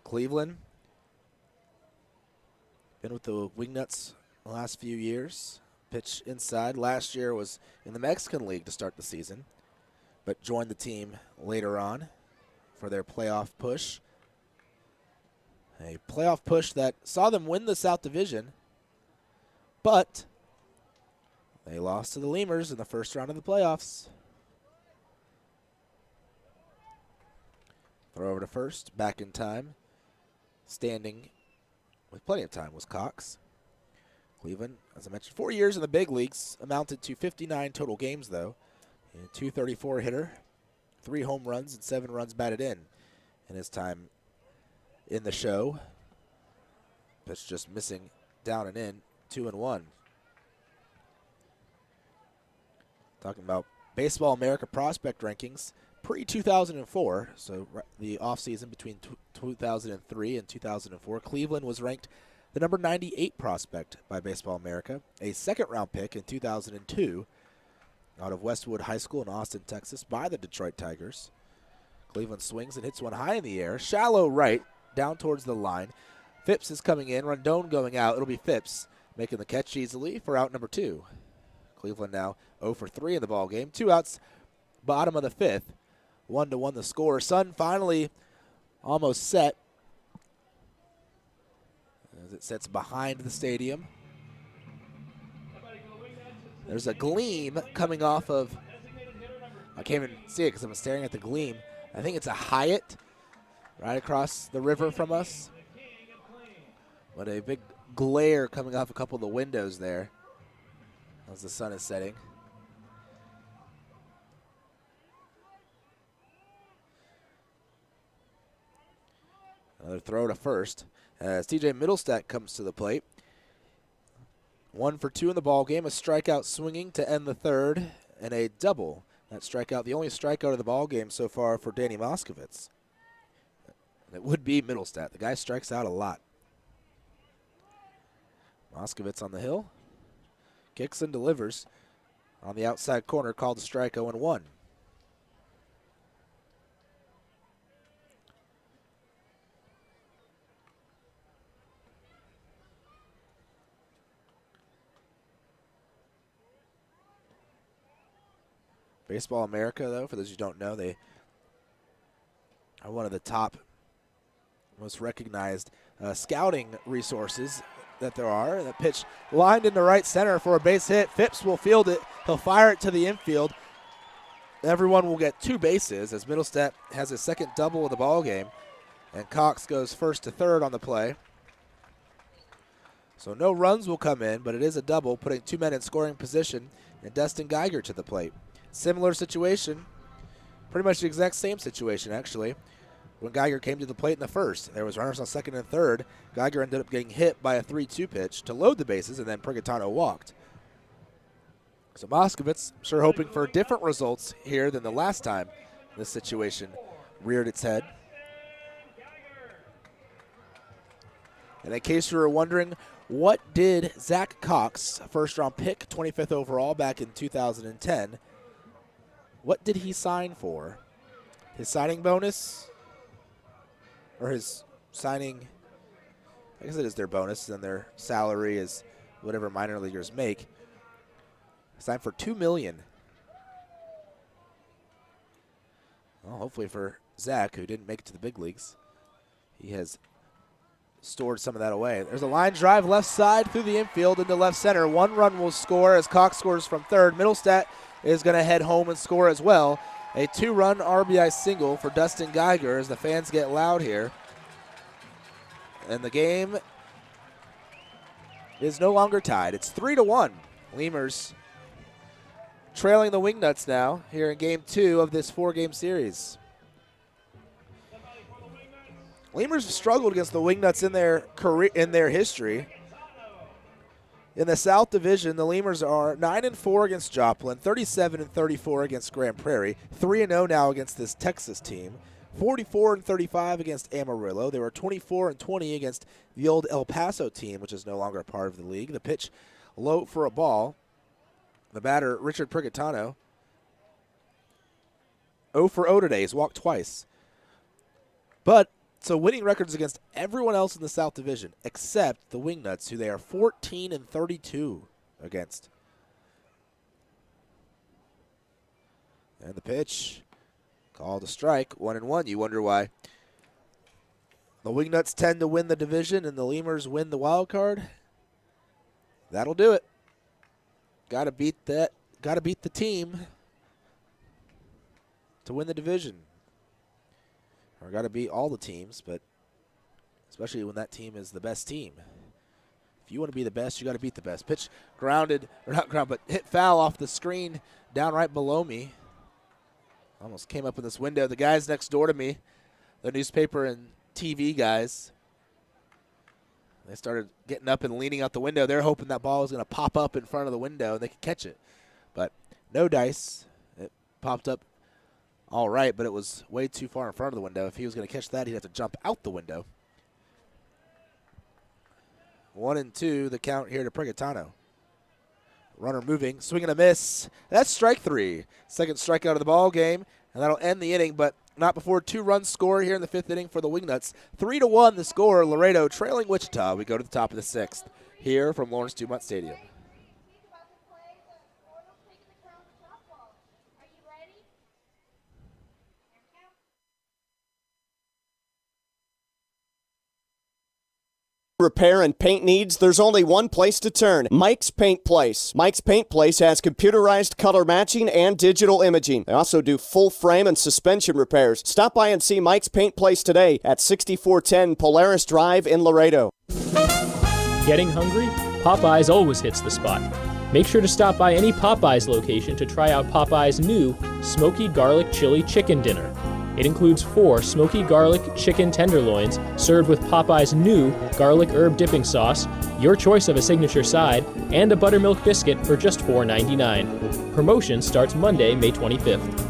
Cleveland been with the Wingnuts the last few years. Pitch inside. Last year was in the Mexican League to start the season, but joined the team later on for their playoff push. A playoff push that saw them win the South Division, but they lost to the Lemurs in the first round of the playoffs. Throw over to first, back in time. Standing with plenty of time was Cox. Cleveland, as I mentioned, 4 years in the big leagues, amounted to 59 total games, though. A 234 hitter, 3 home runs, and 7 runs batted in his time in the show. Pitch just missing down and in, 2-1. Talking about Baseball America prospect rankings pre-2004, so the offseason between 2003 and 2004, Cleveland was ranked the number 98 prospect by Baseball America, a second-round pick in 2002 out of Westwood High School in Austin, Texas, by the Detroit Tigers. Cleveland swings and hits one high in the air, shallow right, down towards the line. Phipps is coming in, Rondon going out. It'll be Phipps making the catch easily for out number 2. Cleveland now 0 for 3 in the ball game. 2 outs, bottom of the 5th. 1-1 the score. Sun finally almost set as it sets behind the stadium. There's a gleam coming off of, I can't even see it because I'm staring at the gleam. I think it's a Hyatt right across the river from us. But a big glare coming off a couple of the windows there as the sun is setting. Another throw to first as TJ Middlestat comes to the plate. 1 for 2 in the ball game. A strikeout swinging to end the third, and a double. That strikeout, the only strikeout of the ball game so far for Danny Moskovitz. It would be Middlestat. The guy strikes out a lot. Moskovitz on the hill. Kicks and delivers on the outside corner, called a strike, 0-1. Baseball America, though, for those who don't know, they are one of the top, most recognized scouting resources that there are. The pitch lined into right center for a base hit. Phipps will field it. He'll fire it to the infield. Everyone will get 2 bases as Middlestead has his second double of the ball game, and Cox goes first to third on the play. So no runs will come in, but it is a double, putting 2 men in scoring position, and Dustin Geiger to the plate. Similar situation, pretty much the exact same situation, actually. When Geiger came to the plate in the first, there was runners on second and third. Geiger ended up getting hit by a 3-2 pitch to load the bases, and then Prigatano walked. So Moskowitz, I'm sure hoping for different results here than the last time this situation reared its head. And in case you were wondering, what did Zach Cox, first-round pick, 25th overall back in 2010, what did he sign for? His signing bonus? Or his signing, I guess it is their bonus, and their salary is whatever minor leaguers make. Signed for $2 million. Well, hopefully for Zach, who didn't make it to the big leagues, he has stored some of that away. There's a line drive left side through the infield into left center. 1 run will score as Cox scores from third. Middlestead is going to head home and score as well. A 2-run RBI single for Dustin Geiger as the fans get loud here. And the game is no longer tied. It's 3-1. Lemurs trailing the Wingnuts now here in Game 2 of this 4-game series. Lemurs have struggled against the Wingnuts in their history. In the South Division, the Lemurs are 9-4 against Joplin, 37-34 against Grand Prairie, 3-0 now against this Texas team, 44-35 against Amarillo. They were 24-20 against the old El Paso team, which is no longer a part of the league. The pitch low for a ball. The batter, Richard Prigatano, 0 for 0 today. He's walked twice. But so winning records against everyone else in the South Division except the Wingnuts, who they are 14-32 against. And the pitch, called a strike, 1-1. You wonder why the Wingnuts tend to win the division and the Lemurs win the wild card. That'll do it. Got to beat that. Got to beat the team to win the division. Or got to beat all the teams, but especially when that team is the best team. If you want to be the best, you got to beat the best. Pitch grounded, or not ground, but hit foul off the screen down right below me. Almost came up in this window. The guys next door to me, the newspaper and TV guys, they started getting up and leaning out the window. They're hoping that ball was going to pop up in front of the window and they could catch it. But no dice. It popped up all right, but it was way too far in front of the window. If he was going to catch that, he'd have to jump out the window. 1-2, the count here to Prigatano. Runner moving, swing and a miss. That's strike 3. Second strikeout of the ball game, and that'll end the inning, but not before 2 runs scored here in the 5th inning for the Wingnuts. 3-1 the score, Laredo trailing Wichita. We go to the top of the 6th here from Lawrence Dumont Stadium. Repair and paint needs, there's only one place to turn, Mike's Paint Place. Mike's Paint Place has computerized color matching and digital imaging. They also do full frame and suspension repairs. Stop by and see Mike's Paint Place today at 6410 Polaris Drive in Laredo. Getting hungry? Popeyes always hits the spot. Make sure to stop by any Popeyes location to try out Popeyes' new Smoky Garlic Chili Chicken Dinner. It includes 4 smoky garlic chicken tenderloins served with Popeye's new garlic herb dipping sauce, your choice of a signature side, and a buttermilk biscuit for just $4.99. Promotion starts Monday, May 25th.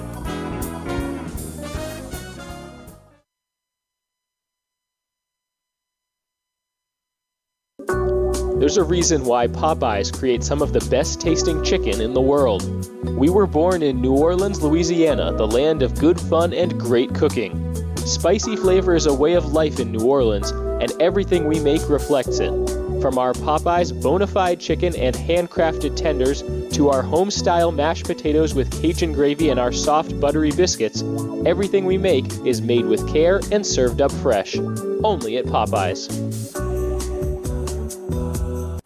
There's a reason why Popeyes creates some of the best tasting chicken in the world. We were born in New Orleans, Louisiana, the land of good fun and great cooking. Spicy flavor is a way of life in New Orleans, and everything we make reflects it. From our Popeyes bona fide chicken and handcrafted tenders to our home-style mashed potatoes with Cajun gravy and our soft, buttery biscuits, everything we make is made with care and served up fresh. Only at Popeyes.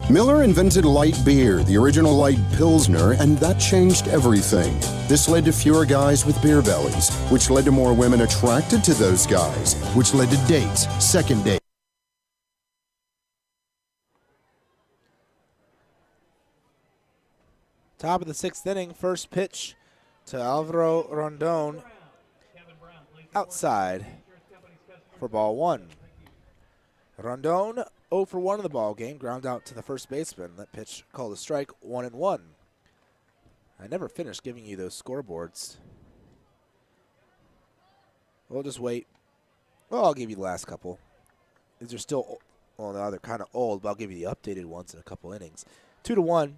Miller invented light beer, the original light Pilsner, and that changed everything. This led to fewer guys with beer bellies, which led to more women attracted to those guys, which led to dates, second dates. Top of the 6th inning, first pitch to Alvaro Rondon outside for ball 1. Rondon 0 for 1 in the ball game, ground out to the first baseman. That pitch called a strike, 1-1. I never finished giving you those scoreboards. We'll just wait. Well, I'll give you the last couple. These are still, well, no, they're kind of old, but I'll give you the updated ones in a couple innings. 2-1.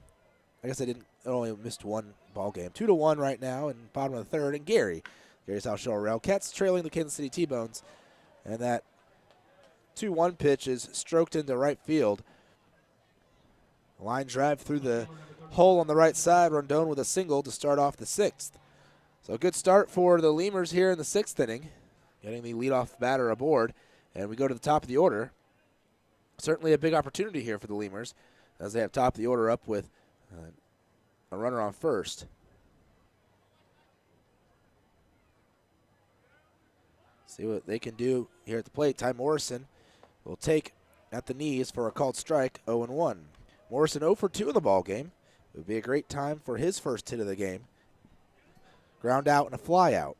I guess I only missed one ball game. 2-1 right now in bottom of the 3rd. And Gary South-Shore Railcats trailing the Kansas City T-Bones. And that 2-1 pitch is stroked into right field. Line drive through the hole on the right side. Rondon with a single to start off the 6th. So a good start for the Lemurs here in the 6th inning, getting the leadoff batter aboard. And we go to the top of the order. Certainly a big opportunity here for the Lemurs as they have top of the order up with a runner on first. See what they can do here at the plate. Ty Morrison will take at the knees for a called strike, 0-1. Morrison 0 for 2 in the ball game. It would be a great time for his first hit of the game. Ground out and a fly out.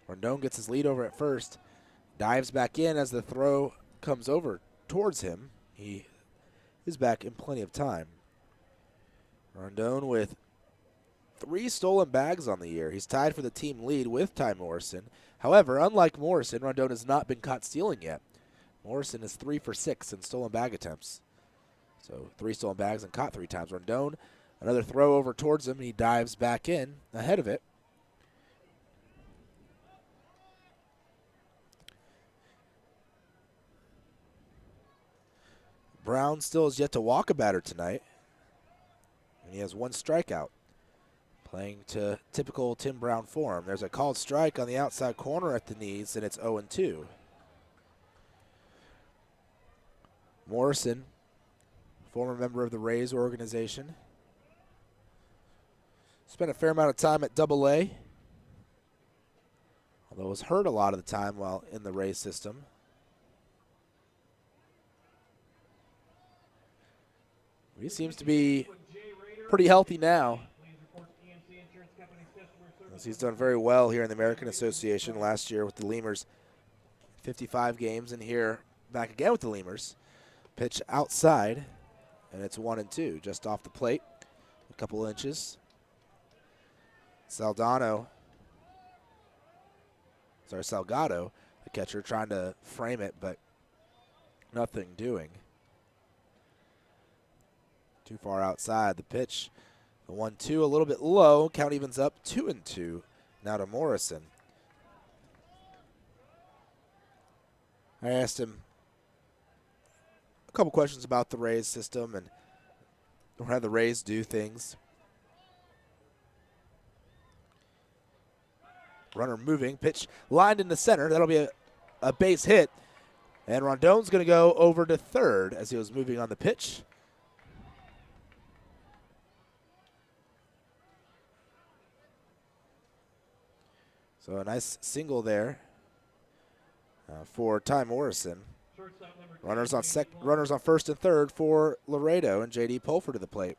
Rondon gets his lead over at first. Dives back in as the throw comes over towards him. He is back in plenty of time. Rondon with 3 stolen bags on the year. He's tied for the team lead with Ty Morrison. However, unlike Morrison, Rondon has not been caught stealing yet. Morrison is 3 for 6 in stolen bag attempts. So 3 stolen bags and caught 3 times. Rondon, another throw over towards him. He dives back in ahead of it. Brown still has yet to walk a batter tonight. And he has 1 strikeout. Playing to typical Tim Brown form. There's a called strike on the outside corner at the knees, and it's 0-2. Morrison, former member of the Rays organization. Spent a fair amount of time at Double-A. Although was hurt a lot of the time while in the Rays system. He seems to be pretty healthy now. As he's done very well here in the American Association last year with the Lemurs. 55 games, and here back again with the Lemurs. Pitch outside, and it's 1-2, just off the plate, a couple inches. Salgado, the catcher, trying to frame it, but nothing doing. Too far outside. The pitch, the 1-2, a little bit low. Count evens up 2-2 now to Morrison. I asked him a couple questions about the Rays system and how the Rays do things. Runner moving, pitch lined in the center. That'll be a base hit. And Rondon's going to go over to third as he was moving on the pitch. So a nice single there for Ty Morrison. Runners on first and third for Laredo and J.D. Pulford to the plate.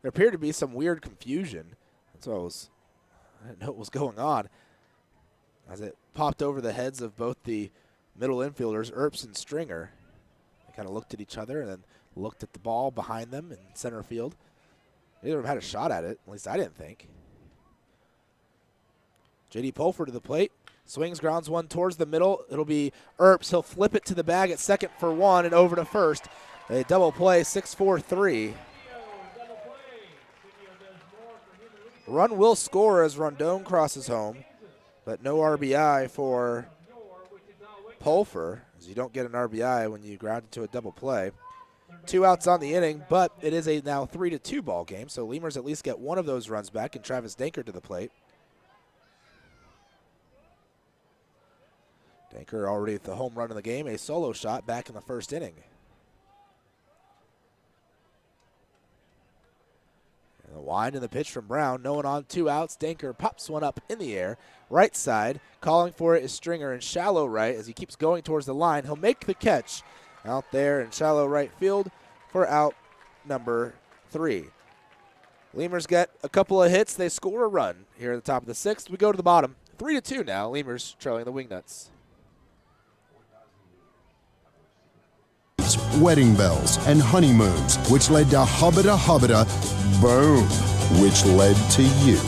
There appeared to be some weird confusion. That's what I didn't know what was going on. As it popped over the heads of both the middle infielders, Earps and Stringer. They kind of looked at each other and then looked at the ball behind them in center field. Neither of them had a shot at it, at least I didn't think. J.D. Pulford to the plate. Swings, grounds one towards the middle. It'll be Earps. He'll flip it to the bag at second for 1 and over to first. A double play, 6-4-3. Run will score as Rondon crosses home. But no RBI for Pulfer, as you don't get an RBI when you ground into a double play. 2 outs on the inning, but it is a now 3-2 ball game, so Lemurs at least get one of those runs back, and Travis Danker to the plate. Danker already at the home run of the game, a solo shot back in the first inning. And the wind and the pitch from Brown. No one on, 2 outs. Danker pops one up in the air. Right side. Calling for it is Stringer in shallow right as he keeps going towards the line. He'll make the catch out there in shallow right field for out number 3. Lemurs get a couple of hits. They score a run here at the top of the 6th. We go to the bottom. 3-2 now. Lemurs trailing the Wingnuts. Wedding bells, and honeymoons, which led to hubbada, boom, which led to you.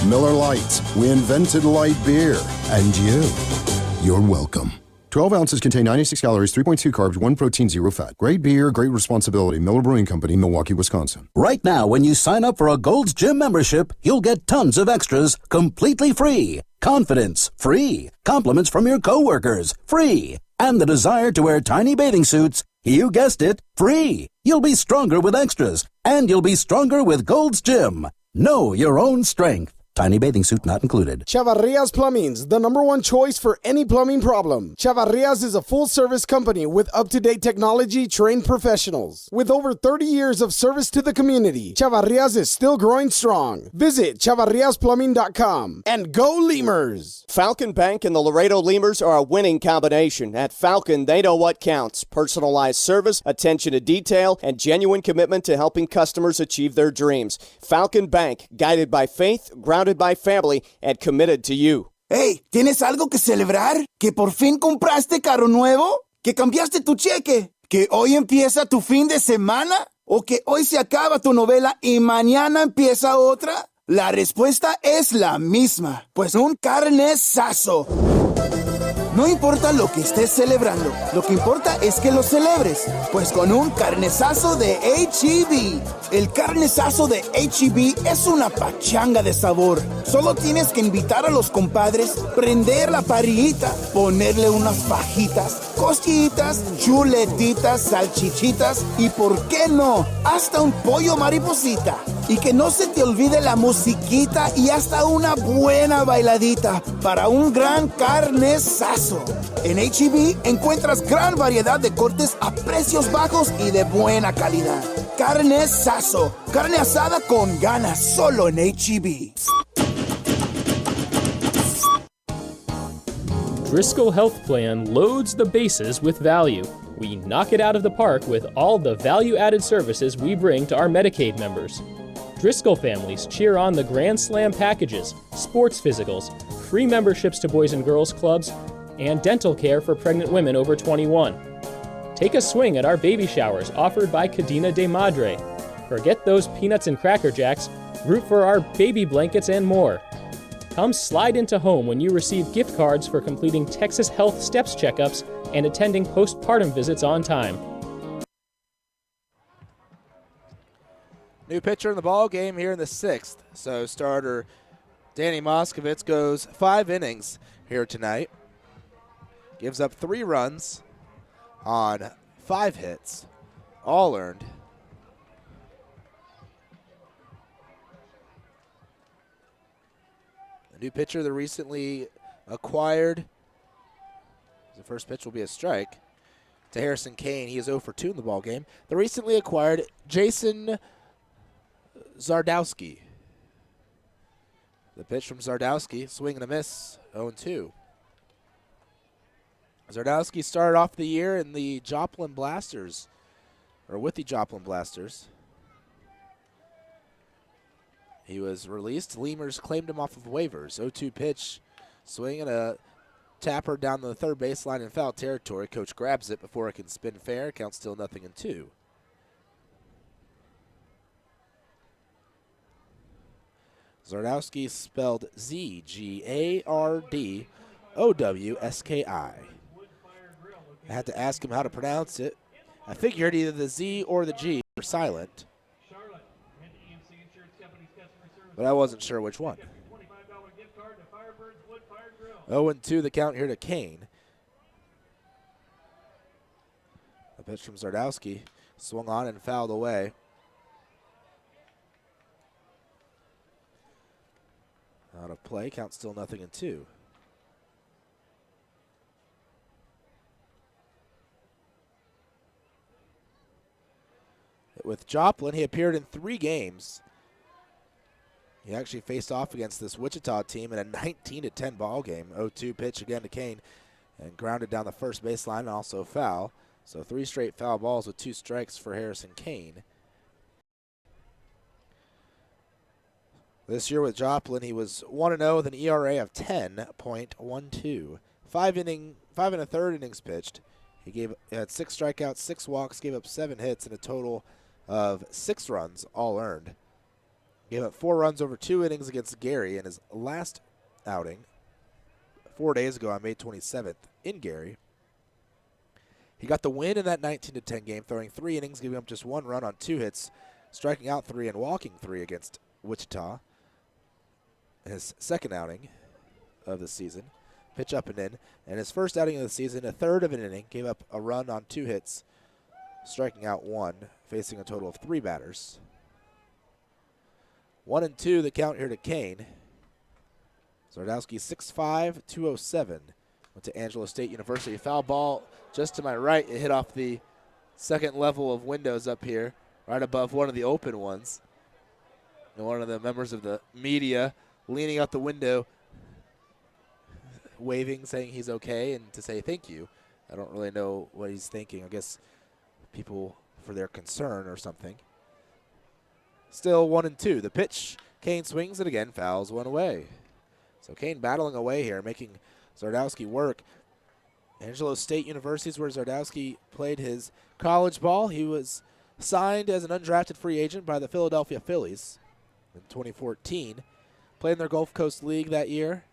Miller Lights, we invented light beer, and you're welcome. 12 ounces contain 96 calories, 3.2 carbs, 1 protein, 0 fat. Great beer, great responsibility. Miller Brewing Company, Milwaukee, Wisconsin. Right now, when you sign up for a Gold's Gym membership, you'll get tons of extras completely free. Confidence, free. Compliments from your coworkers, free. And the desire to wear tiny bathing suits, you guessed it, free. You'll be stronger with extras, and you'll be stronger with Gold's Gym. Know your own strength. Tiny bathing suit not included. Chavarrias Plumbing's the #1 choice for any plumbing problem. Chavarrias is a full-service company with up-to-date technology, trained professionals. With over 30 years of service to the community, Chavarrias is still growing strong. Visit chavarriasplumbing.com and go Lemurs! Falcon Bank and the Laredo Lemurs are a winning combination. At Falcon, they know what counts. Personalized service, attention to detail, and genuine commitment to helping customers achieve their dreams. Falcon Bank, guided by faith, grounded by family, and committed to you. Hey, ¿tienes algo que celebrar? ¿Que por fin compraste carro nuevo? ¿Que cambiaste tu cheque? ¿Que hoy empieza tu fin de semana? ¿O que hoy se acaba tu novela y mañana empieza otra? La respuesta es la misma, pues un carnesazo. No importa lo que estés celebrando, lo que importa es que lo celebres, pues con un carnesazo de H-E-B. El carnesazo de H-E-B es una pachanga de sabor. Solo tienes que invitar a los compadres, prender la parrillita, ponerle unas fajitas, costillitas, chuletitas, salchichitas y, ¿por qué no?, hasta un pollo mariposita. Y que no se te olvide la musiquita y hasta una buena bailadita para un gran carnesazo. En H-E-B encuentras gran variedad de cortes a precios bajos y de buena calidad. Carnesazo, carne asada con ganas, solo en H-E-B. Driscoll Health Plan loads the bases with value. We knock it out of the park with all the value-added services we bring to our Medicaid members. Driscoll families cheer on the Grand Slam packages, sports physicals, free memberships to Boys and Girls Clubs, and dental care for pregnant women over 21. Take a swing at our baby showers offered by Cadena de Madre. Forget those peanuts and Cracker Jacks, root for our baby blankets and more. Come slide into home when you receive gift cards for completing Texas Health Steps checkups and attending postpartum visits on time. New pitcher in the ball game here in the 6th. So starter Danny Moskovitz goes 5 innings here tonight. Gives up 3 runs on 5 hits, all earned. The new pitcher that recently acquired, the first pitch will be a strike to Harrison Kane. He is 0 for 2 in the ball game. The recently acquired Jason Zardowski. The pitch from Zardowski, swing and a miss, 0-2. Zardowski started off the year in the Joplin Blasters, or with the Joplin Blasters. He was released. Lemurs claimed him off of waivers. 0-2 pitch, swing and a tapper down the third baseline in foul territory. Coach grabs it before it can spin fair. Count still 0-2. Zardowski spelled Z-G-A-R-D-O-W-S-K-I. I had to ask him how to pronounce it. I figured either the Z or the G were silent, but I wasn't sure which one. 0-2 the count here to Kane. A pitch from Zardowski. Swung on and fouled away. Out of play. Count still 0-2. With Joplin, he appeared in 3 games. He actually faced off against this Wichita team in a 19-10 ball game. 0-2 pitch again to Kane and grounded down the first baseline and also foul. So 3 straight foul balls with 2 strikes for Harrison Kane. This year with Joplin, he was 1-0 with an ERA of 10.12. 5 1/3 innings pitched. He had 6 strikeouts, 6 walks, gave up 7 hits, and a total of 6 runs, all earned. Gave up 4 runs over 2 innings against Gary in his last outing 4 days ago on May 27th in Gary. He got the win in that 19-10 game, throwing 3 innings, giving up just 1 run on 2 hits, striking out 3 and walking 3 against Wichita. His second outing of the season, pitch up and in. And his first outing of the season, a third of an inning, gave up a run on 2 hits, striking out 1, facing a total of 3 batters. 1-2 the count here to Kane. Zardowski 6'5", 207. Went to Angelo State University. Foul ball just to my right. It hit off the second level of windows up here, right above one of the open ones. And one of the members of the media leaning out the window, waving, saying he's okay, and to say thank you. I don't really know what he's thinking. I guess people for their concern or something. Still 1-2. The pitch, Kane swings it again, fouls 1 away. So Kane battling away here, making Zardowski work. Angelo State University is where Zardowski played his college ball. He was signed as an undrafted free agent by the Philadelphia Phillies in 2014. Played in their Gulf Coast League that year.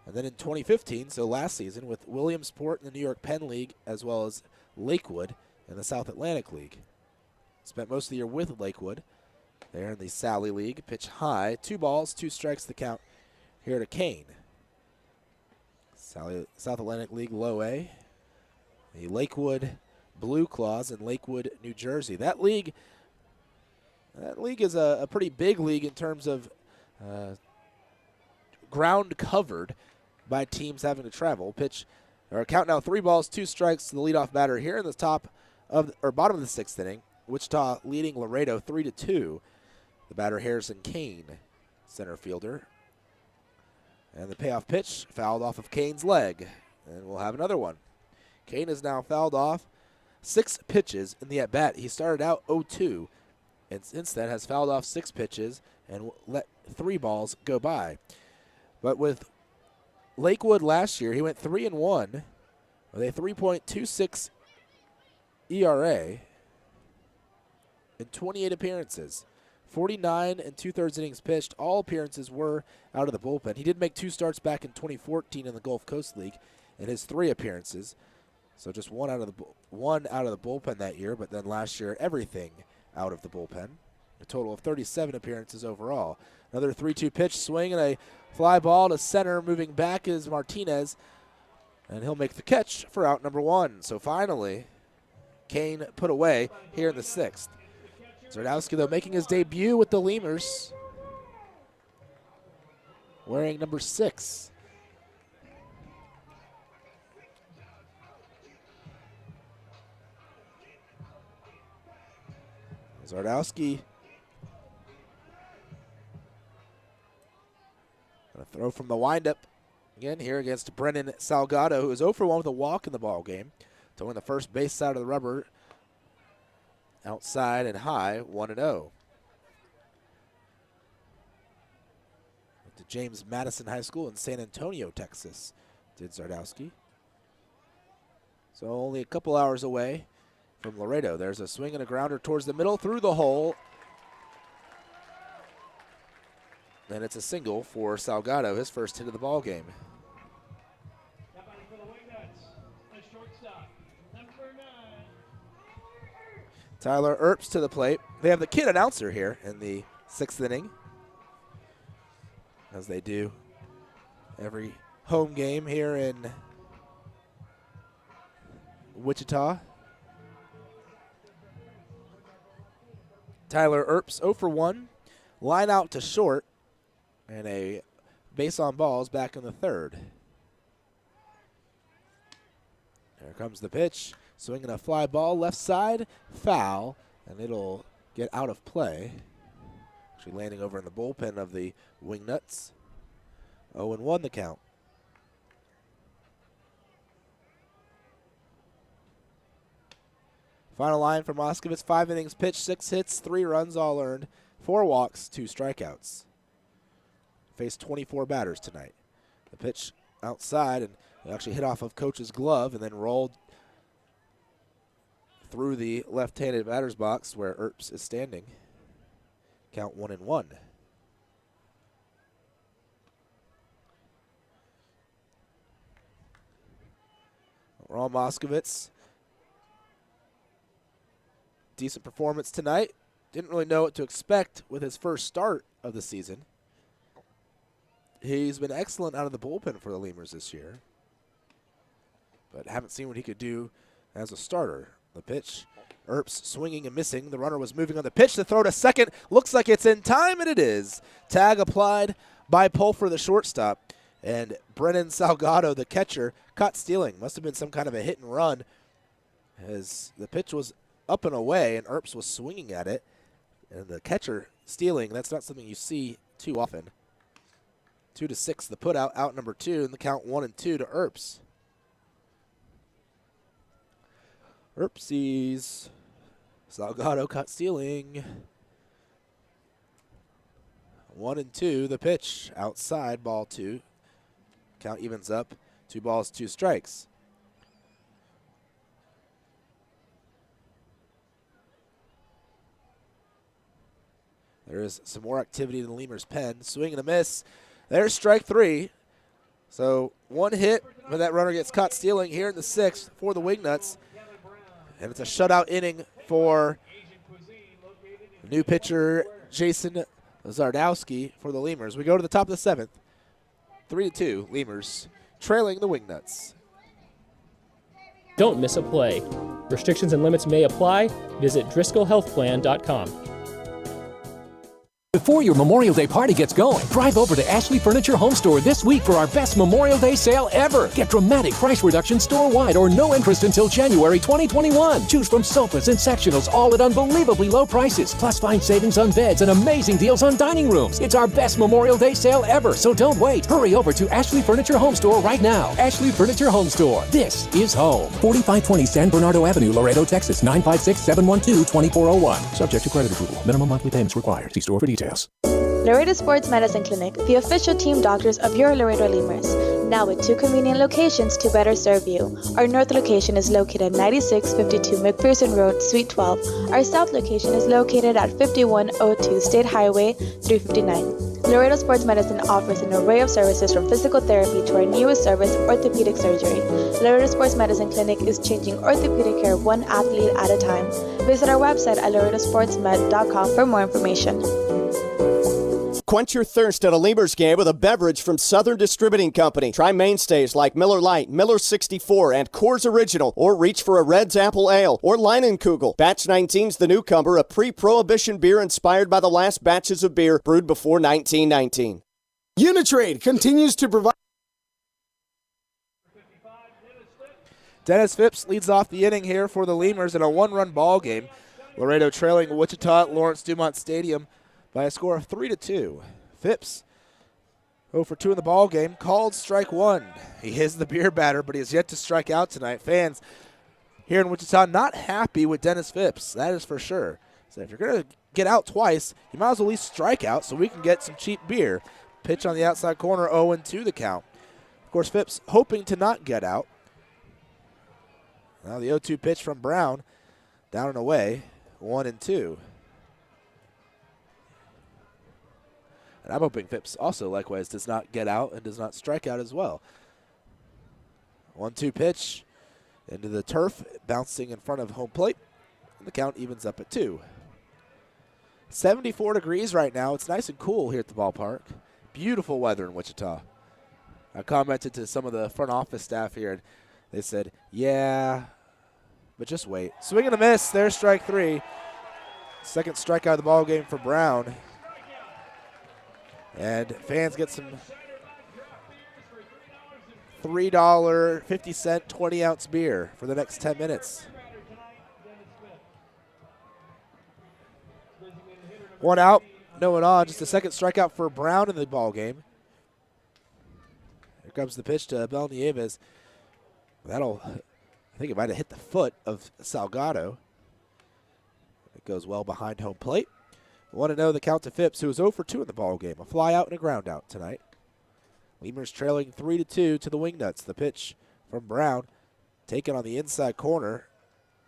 And then in 2015, so last season, with Williamsport in the New York Penn League, as well as Lakewood in the South Atlantic League. Spent most of the year with Lakewood. There in the Sally League. Pitch high. 2 balls, 2 strikes the count here to Kane. South Atlantic League Low A. The Lakewood Blue Claws in Lakewood, New Jersey. That league is a pretty big league in terms of ground covered by teams having to travel. Pitch, or count now 3 balls, 2 strikes to the leadoff batter here in the bottom of the 6th inning. Wichita leading Laredo 3-2. The batter Harrison Kane, center fielder. And the payoff pitch fouled off of Kane's leg. And we'll have another one. Kane is now fouled off 6 pitches in the at-bat. He started out 0-2, and since then has fouled off 6 pitches and let 3 balls go by. But with Lakewood last year, he went 3-1 with a 3.26 ERA in 28 appearances. 49 2/3 innings pitched. All appearances were out of the bullpen. He did make 2 starts back in 2014 in the Gulf Coast League in his 3 appearances. So just one out of the bullpen that year, but then last year everything out of the bullpen. A total of 37 appearances overall. Another 3-2 pitch swing and a fly ball to center. Moving back is Martinez, and he'll make the catch for out number 1. So finally, Kane put away here in the 6th. Zardowski, though, making his debut with the Lemurs, wearing number 6. Zardowski going to throw from the windup again here against Brennan Salgado, who is 0 for 1 with a walk in the ball game. Throwing the first base side of the rubber, outside and high, 1-0. To James Madison High School in San Antonio, Texas, did Zardowski. So only a couple hours away from Laredo. There's a swing and a grounder towards the middle, through the hole. And it's a single for Salgado, his first hit of the ball game. That batting for the Wingnuts, the shortstop, number 9. Tyler Earps to the plate. They have the kid announcer here in the 6th inning, as they do every home game here in Wichita. Tyler Earps 0 for 1. Line out to short. And a base on balls back in the third. There comes the pitch. Swinging a fly ball left side. Foul. And it'll get out of play. Actually landing over in the bullpen of the Wingnuts. 0-1 the count. Final line for Moskovitz, 5 innings pitched, 6 hits, 3 runs, all earned, 4 walks, 2 strikeouts. Faced 24 batters tonight. The pitch outside and actually hit off of Coach's glove and then rolled through the left-handed batter's box where Earps is standing. Count 1-1. Ron Moskovitz. Decent performance tonight. Didn't really know what to expect with his first start of the season. He's been excellent out of the bullpen for the Lemurs this year, but haven't seen what he could do as a starter. The pitch, Earps swinging and missing. The runner was moving on the pitch. The throw to second. Looks like it's in time, and it is. Tag applied by Pulfer, the shortstop. And Brennan Salgado, the catcher, caught stealing. Must have been some kind of a hit and run as the pitch was up and away, and Earps was swinging at it. And the catcher stealing, that's not something you see too often. 2-6, the put out number 2, and the count 1-2 to Earps. Earpsies. Salgado caught stealing. 1-2, the pitch. Outside, ball 2. Count evens up. 2 balls, 2 strikes. There is some more activity in the Lemurs' pen. Swing and a miss. There's strike 3. So 1 hit, but that runner gets caught stealing here in the 6th for the Wingnuts. And it's a shutout inning for new pitcher Jason Zardowski for the Lemurs. We go to the top of the 7th. 3-2, Lemurs trailing the Wingnuts. Don't miss a play. Restrictions and limits may apply. Visit DriscollHealthPlan.com. Before your Memorial Day party gets going, drive over to Ashley Furniture Home Store this week for our best Memorial Day sale ever. Get dramatic price reduction store-wide or no interest until January 2021. Choose from sofas and sectionals, all at unbelievably low prices. Plus find savings on beds and amazing deals on dining rooms. It's our best Memorial Day sale ever, so don't wait. Hurry over to Ashley Furniture Home Store right now. Ashley Furniture Home Store. This is home. 4520 San Bernardo Avenue, Laredo, Texas, 956-712-2401. Subject to credit approval. Minimum monthly payments required. See store for details. Laredo Sports Medicine Clinic, the official team doctors of your Laredo Lemurs. Now with 2 convenient locations to better serve you. Our north location is located at 9652 McPherson Road, Suite 12. Our south location is located at 5102 State Highway 359. Laredo Sports Medicine offers an array of services from physical therapy to our newest service, orthopedic surgery. Laredo Sports Medicine Clinic is changing orthopedic care 1 athlete at a time. Visit our website at laredosportsmed.com for more information. Quench your thirst at a Lemurs game with a beverage from Southern Distributing Company. Try mainstays like Miller Lite, Miller 64, and Coors Original, or reach for a Red's Apple Ale or Leinenkugel. Batch 19's the newcomer, a pre-prohibition beer inspired by the last batches of beer brewed before 1919. Uni-Trade continues to provide. Dennis Phipps leads off the inning here for the Lemurs in a 1-run ball game. Laredo trailing Wichita at Lawrence Dumont Stadium by a score of 3-2. Phipps 0 for 2 in the ball game, called strike 1. He is the beer batter, but he has yet to strike out tonight. Fans here in Wichita not happy with Dennis Phipps, that is for sure. So if you're going to get out twice, you might as well at least strike out so we can get some cheap beer. Pitch on the outside corner, 0-2 the count. Of course, Phipps hoping to not get out. Now the 0-2 pitch from Brown, down and away, 1-2. And I'm hoping Phipps also likewise does not get out and does not strike out as well. 1-2 pitch into the turf, bouncing in front of home plate. And the count evens up at 2. 74 degrees right now. It's nice and cool here at the ballpark. Beautiful weather in Wichita. I commented to some of the front office staff here, and they said, yeah, but just wait. Swing and a miss. There's strike 3. Second strikeout of the ball game for Brown. And fans get some $3.50 20-ounce beer for the next 10 minutes. One out, no one on. Just a second strikeout for Brown in the ball game. Here comes the pitch to Abel Nieves. I think it might have hit the foot of Salgado. It goes well behind home plate. I want to know the count to Phipps, who was 0 for 2 in the ball game. A fly out and a ground out tonight. Lemurs trailing 3-2 to the Wingnuts. The pitch from Brown, taken on the inside corner,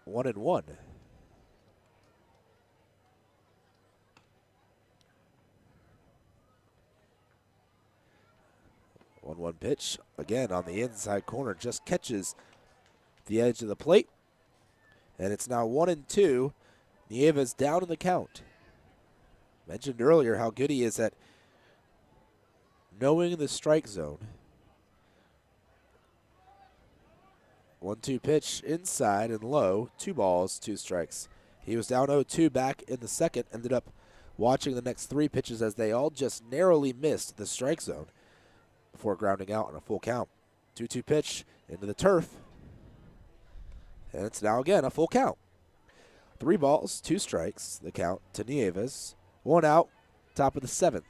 1-1. 1-1 pitch, again on the inside corner, just catches the edge of the plate. And it's now 1-2. Nieves down in the count. Mentioned earlier how good he is at knowing the strike zone. 1-2 pitch inside and low. 2 balls, 2 strikes. He was down 0-2 back in the second. Ended up watching the next 3 pitches as they all just narrowly missed the strike zone before grounding out on a full count. 2-2 pitch into the turf. And it's now again a full count. 3 balls, 2 strikes, the count to Nieves. 1 out, top of the 7th.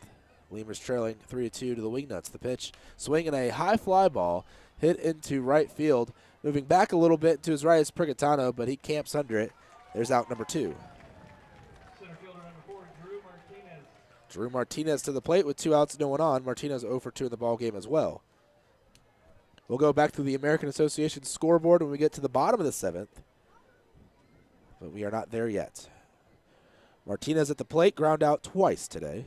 Lemurs trailing 3-2 to the Wingnuts. The pitch, swinging a high fly ball, hit into right field. Moving back a little bit to his right is Prigatano, but he camps under it. There's out number 2. Center fielder number 4, Drew Martinez. Drew Martinez to the plate with 2 outs, no one on. Martinez 0 for 2 in the ball game as well. We'll go back to the American Association scoreboard when we get to the bottom of the 7th. But we are not there yet. Martinez at the plate, ground out twice today.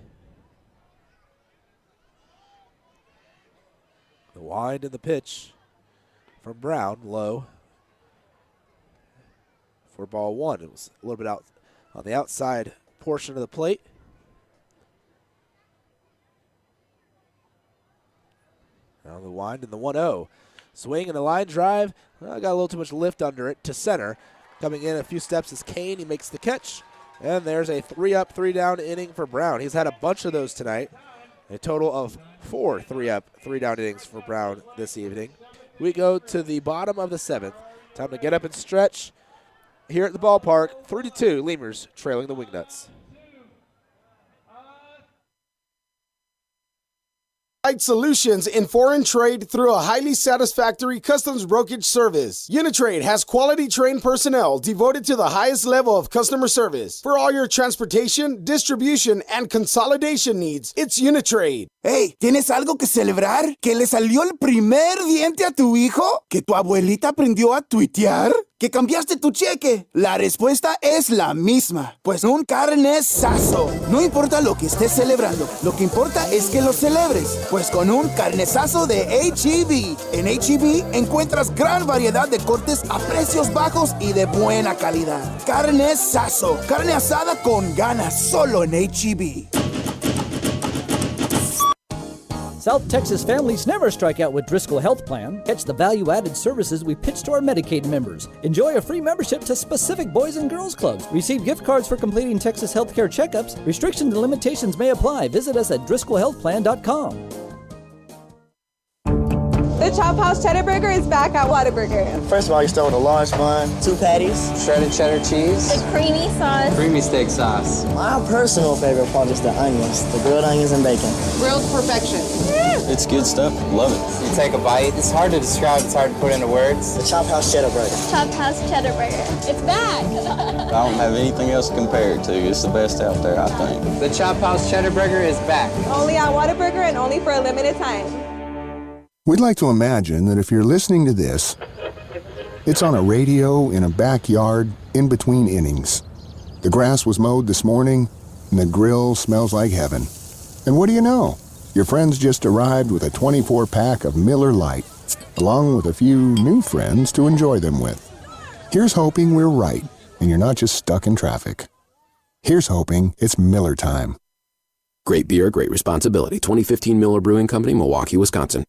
The wind and the pitch from Brown, low for ball 1. It was a little bit out on the outside portion of the plate. Now the wind and the 1-0. Swing and a line drive. Got a little too much lift under it to center. Coming in a few steps is Kane. He makes the catch. And there's a 3-up, 3-down inning for Brown. He's had a bunch of those tonight. A total of 4 3-up, 3-down innings for Brown this evening. We go to the bottom of the 7th. Time to get up and stretch here at the ballpark. 3-2, Lemurs trailing the Wingnuts. Solutions in foreign trade through a highly satisfactory customs brokerage service. Uni-Trade has quality trained personnel devoted to the highest level of customer service. For all your transportation, distribution, and consolidation needs, it's Uni-Trade. Hey, ¿tienes algo que celebrar? ¿Que le salió el primer diente a tu hijo? ¿Que tu abuelita aprendió a tuitear? ¿Que cambiaste tu cheque? La respuesta es la misma, pues un carnesazo. No importa lo que estés celebrando, lo que importa es que lo celebres, pues con un carnesazo de H-E-B. En H-E-B encuentras gran variedad de cortes a precios bajos y de buena calidad. Carnesazo, carne asada con ganas, solo en H-E-B. South Texas families never strike out with Driscoll Health Plan. Catch the value-added services we pitch to our Medicaid members. Enjoy a free membership to specific boys and girls clubs. Receive gift cards for completing Texas healthcare checkups. Restrictions and limitations may apply. Visit us at DriscollHealthPlan.com. The Chop House Cheddar Burger is back at Whataburger. First of all, you start with a large bun, 2 patties, Shredded cheddar cheese. The creamy sauce. Creamy steak sauce. My personal favorite part is the onions, the grilled onions and bacon. Grilled perfection. It's good stuff. Love it. You take a bite. It's hard to describe. It's hard to put into words. The Chop House Cheddar Burger. Chop House Cheddar Burger. It's back. I don't have anything else to compare it to. It's the best out there, I think. The Chop House Cheddar Burger is back. Only at Whataburger and only for a limited time. We'd like to imagine that if you're listening to this, it's on a radio in a backyard in between innings. The grass was mowed this morning, and the grill smells like heaven. And what do you know? Your friends just arrived with a 24-pack of Miller Lite, along with a few new friends to enjoy them with. Here's hoping we're right, and you're not just stuck in traffic. Here's hoping it's Miller time. Great beer, great responsibility. 2015 Miller Brewing Company, Milwaukee, Wisconsin.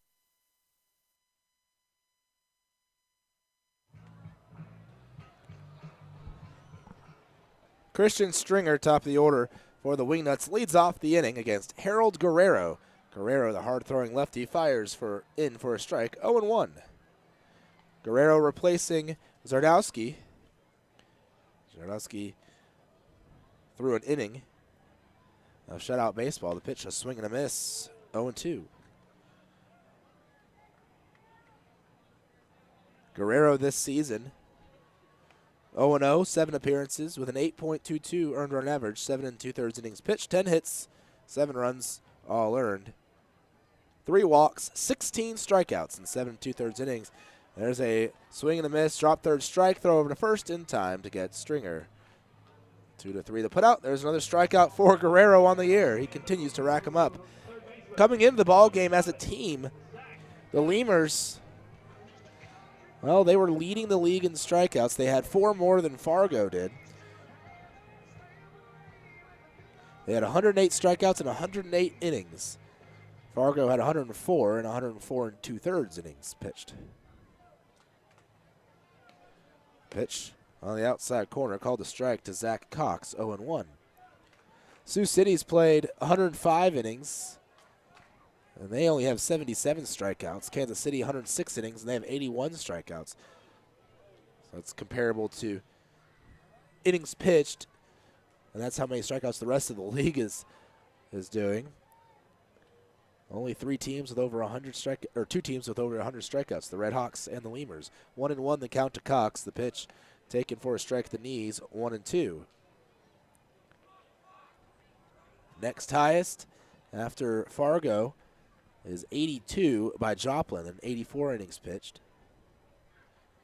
Christian Stringer, top of the order for the Wingnuts, leads off the inning against Harold Guerrero. Guerrero, the hard-throwing lefty, fires in for a strike, 0-1. Guerrero replacing Zardowski. Zardowski threw an inning of shutout baseball. The pitch, a swing and a miss, 0-2. Guerrero this season, 0-0, 7 appearances with an 8.22 earned run average, 7 2/3 innings pitched, 10 hits, 7 runs, all earned. 3 walks, 16 strikeouts in 7 2/3 innings. There's a swing and a miss, drop third strike, throw over to first in time to get Stringer. 2-3 the putout. There's another strikeout for Guerrero on the year. He continues to rack them up. Coming into the ball game as a team, the Lemurs, well, they were leading the league in strikeouts. They had 4 more than Fargo did. They had 108 strikeouts in 108 innings. Fargo had 104 and 104 2/3 innings pitched. Pitch on the outside corner, called a strike to Zach Cox, 0-1. Sioux City's played 105 innings, and they only have 77 strikeouts. Kansas City, 106 innings, and they have 81 strikeouts. So it's comparable to innings pitched, and that's how many strikeouts the rest of the league is doing. Only 3 teams with over 100 or 2 teams with over 100 strikeouts, the Red Hawks and the Lemurs. 1-1 the count to Cox. The pitch taken for a strike at the knees, 1-2. Next highest after Fargo is 82 by Joplin and 84 innings pitched.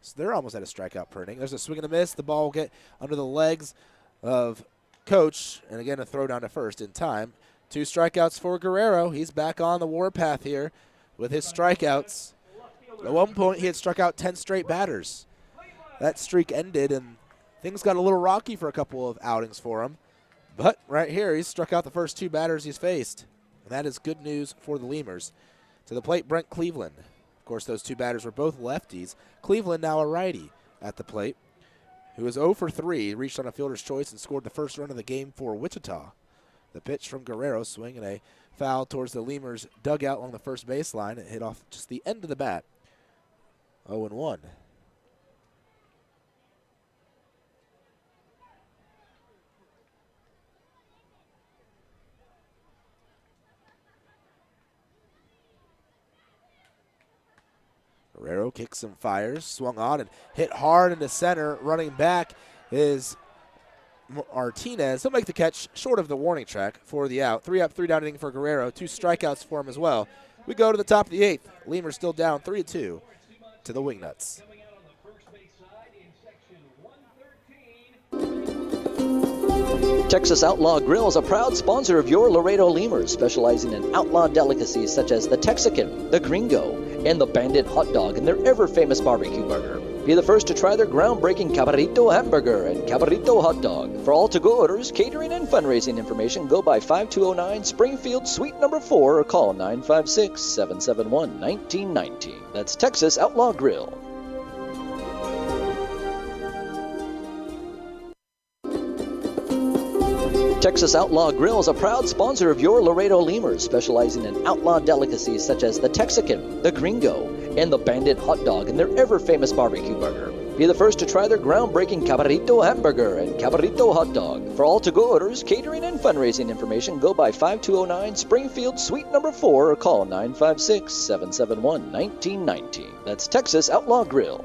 So they're almost at a strikeout per inning. There's a swing and a miss. The ball will get under the legs of Coach, and again a throw down to first in time. 2 strikeouts for Guerrero. He's back on the warpath here with his strikeouts. At one point, he had struck out 10 straight batters. That streak ended, and things got a little rocky for a couple of outings for him. But right here, he's struck out the first 2 batters he's faced, and that is good news for the Lemurs. To the plate, Brent Cleveland. Of course, those 2 batters were both lefties. Cleveland now a righty at the plate, who is 0 for 3, reached on a fielder's choice and scored the first run of the game for Wichita. The pitch from Guerrero, swing and a foul towards the Lemurs dugout along the first baseline. It hit off just the end of the bat. 0-1. Guerrero kicks and fires, swung on and hit hard into center. Running back is Martinez. He'll make the catch short of the warning track for the out. 3 up, 3 down inning for Guerrero. 2 strikeouts for him as well. We go to the top of the 8th. Lemurs still down 3-2 to the Wingnuts. Texas Outlaw Grill is a proud sponsor of your Laredo Lemurs, specializing in outlaw delicacies such as the Texican, the Gringo, and the Bandit hot dog and their ever-famous barbecue burger. Be the first to try their groundbreaking Cabrito hamburger and Cabrito hot dog. For all to-go orders, catering, and fundraising information, go by 5209 Springfield Suite number 4 or call 956-771-1919. That's Texas Outlaw Grill. Texas Outlaw Grill is a proud sponsor of your Laredo Lemurs, specializing in outlaw delicacies such as the Texican, the Gringo, and the Bandit hot dog and their ever-famous barbecue burger. Be the first to try their groundbreaking Cabrito hamburger and Cabrito hot dog. For all to-go orders, catering, and fundraising information, go by 5209 Springfield Suite number 4 or call 956-771-1919. That's Texas Outlaw Grill.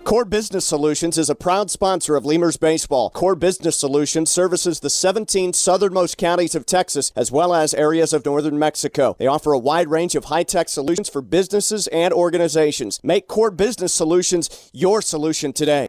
Core Business Solutions is a proud sponsor of Lemurs Baseball. Core Business Solutions services the 17 southernmost counties of Texas as well as areas of northern Mexico. They offer a wide range of high-tech solutions for businesses and organizations. Make Core Business Solutions your solution today.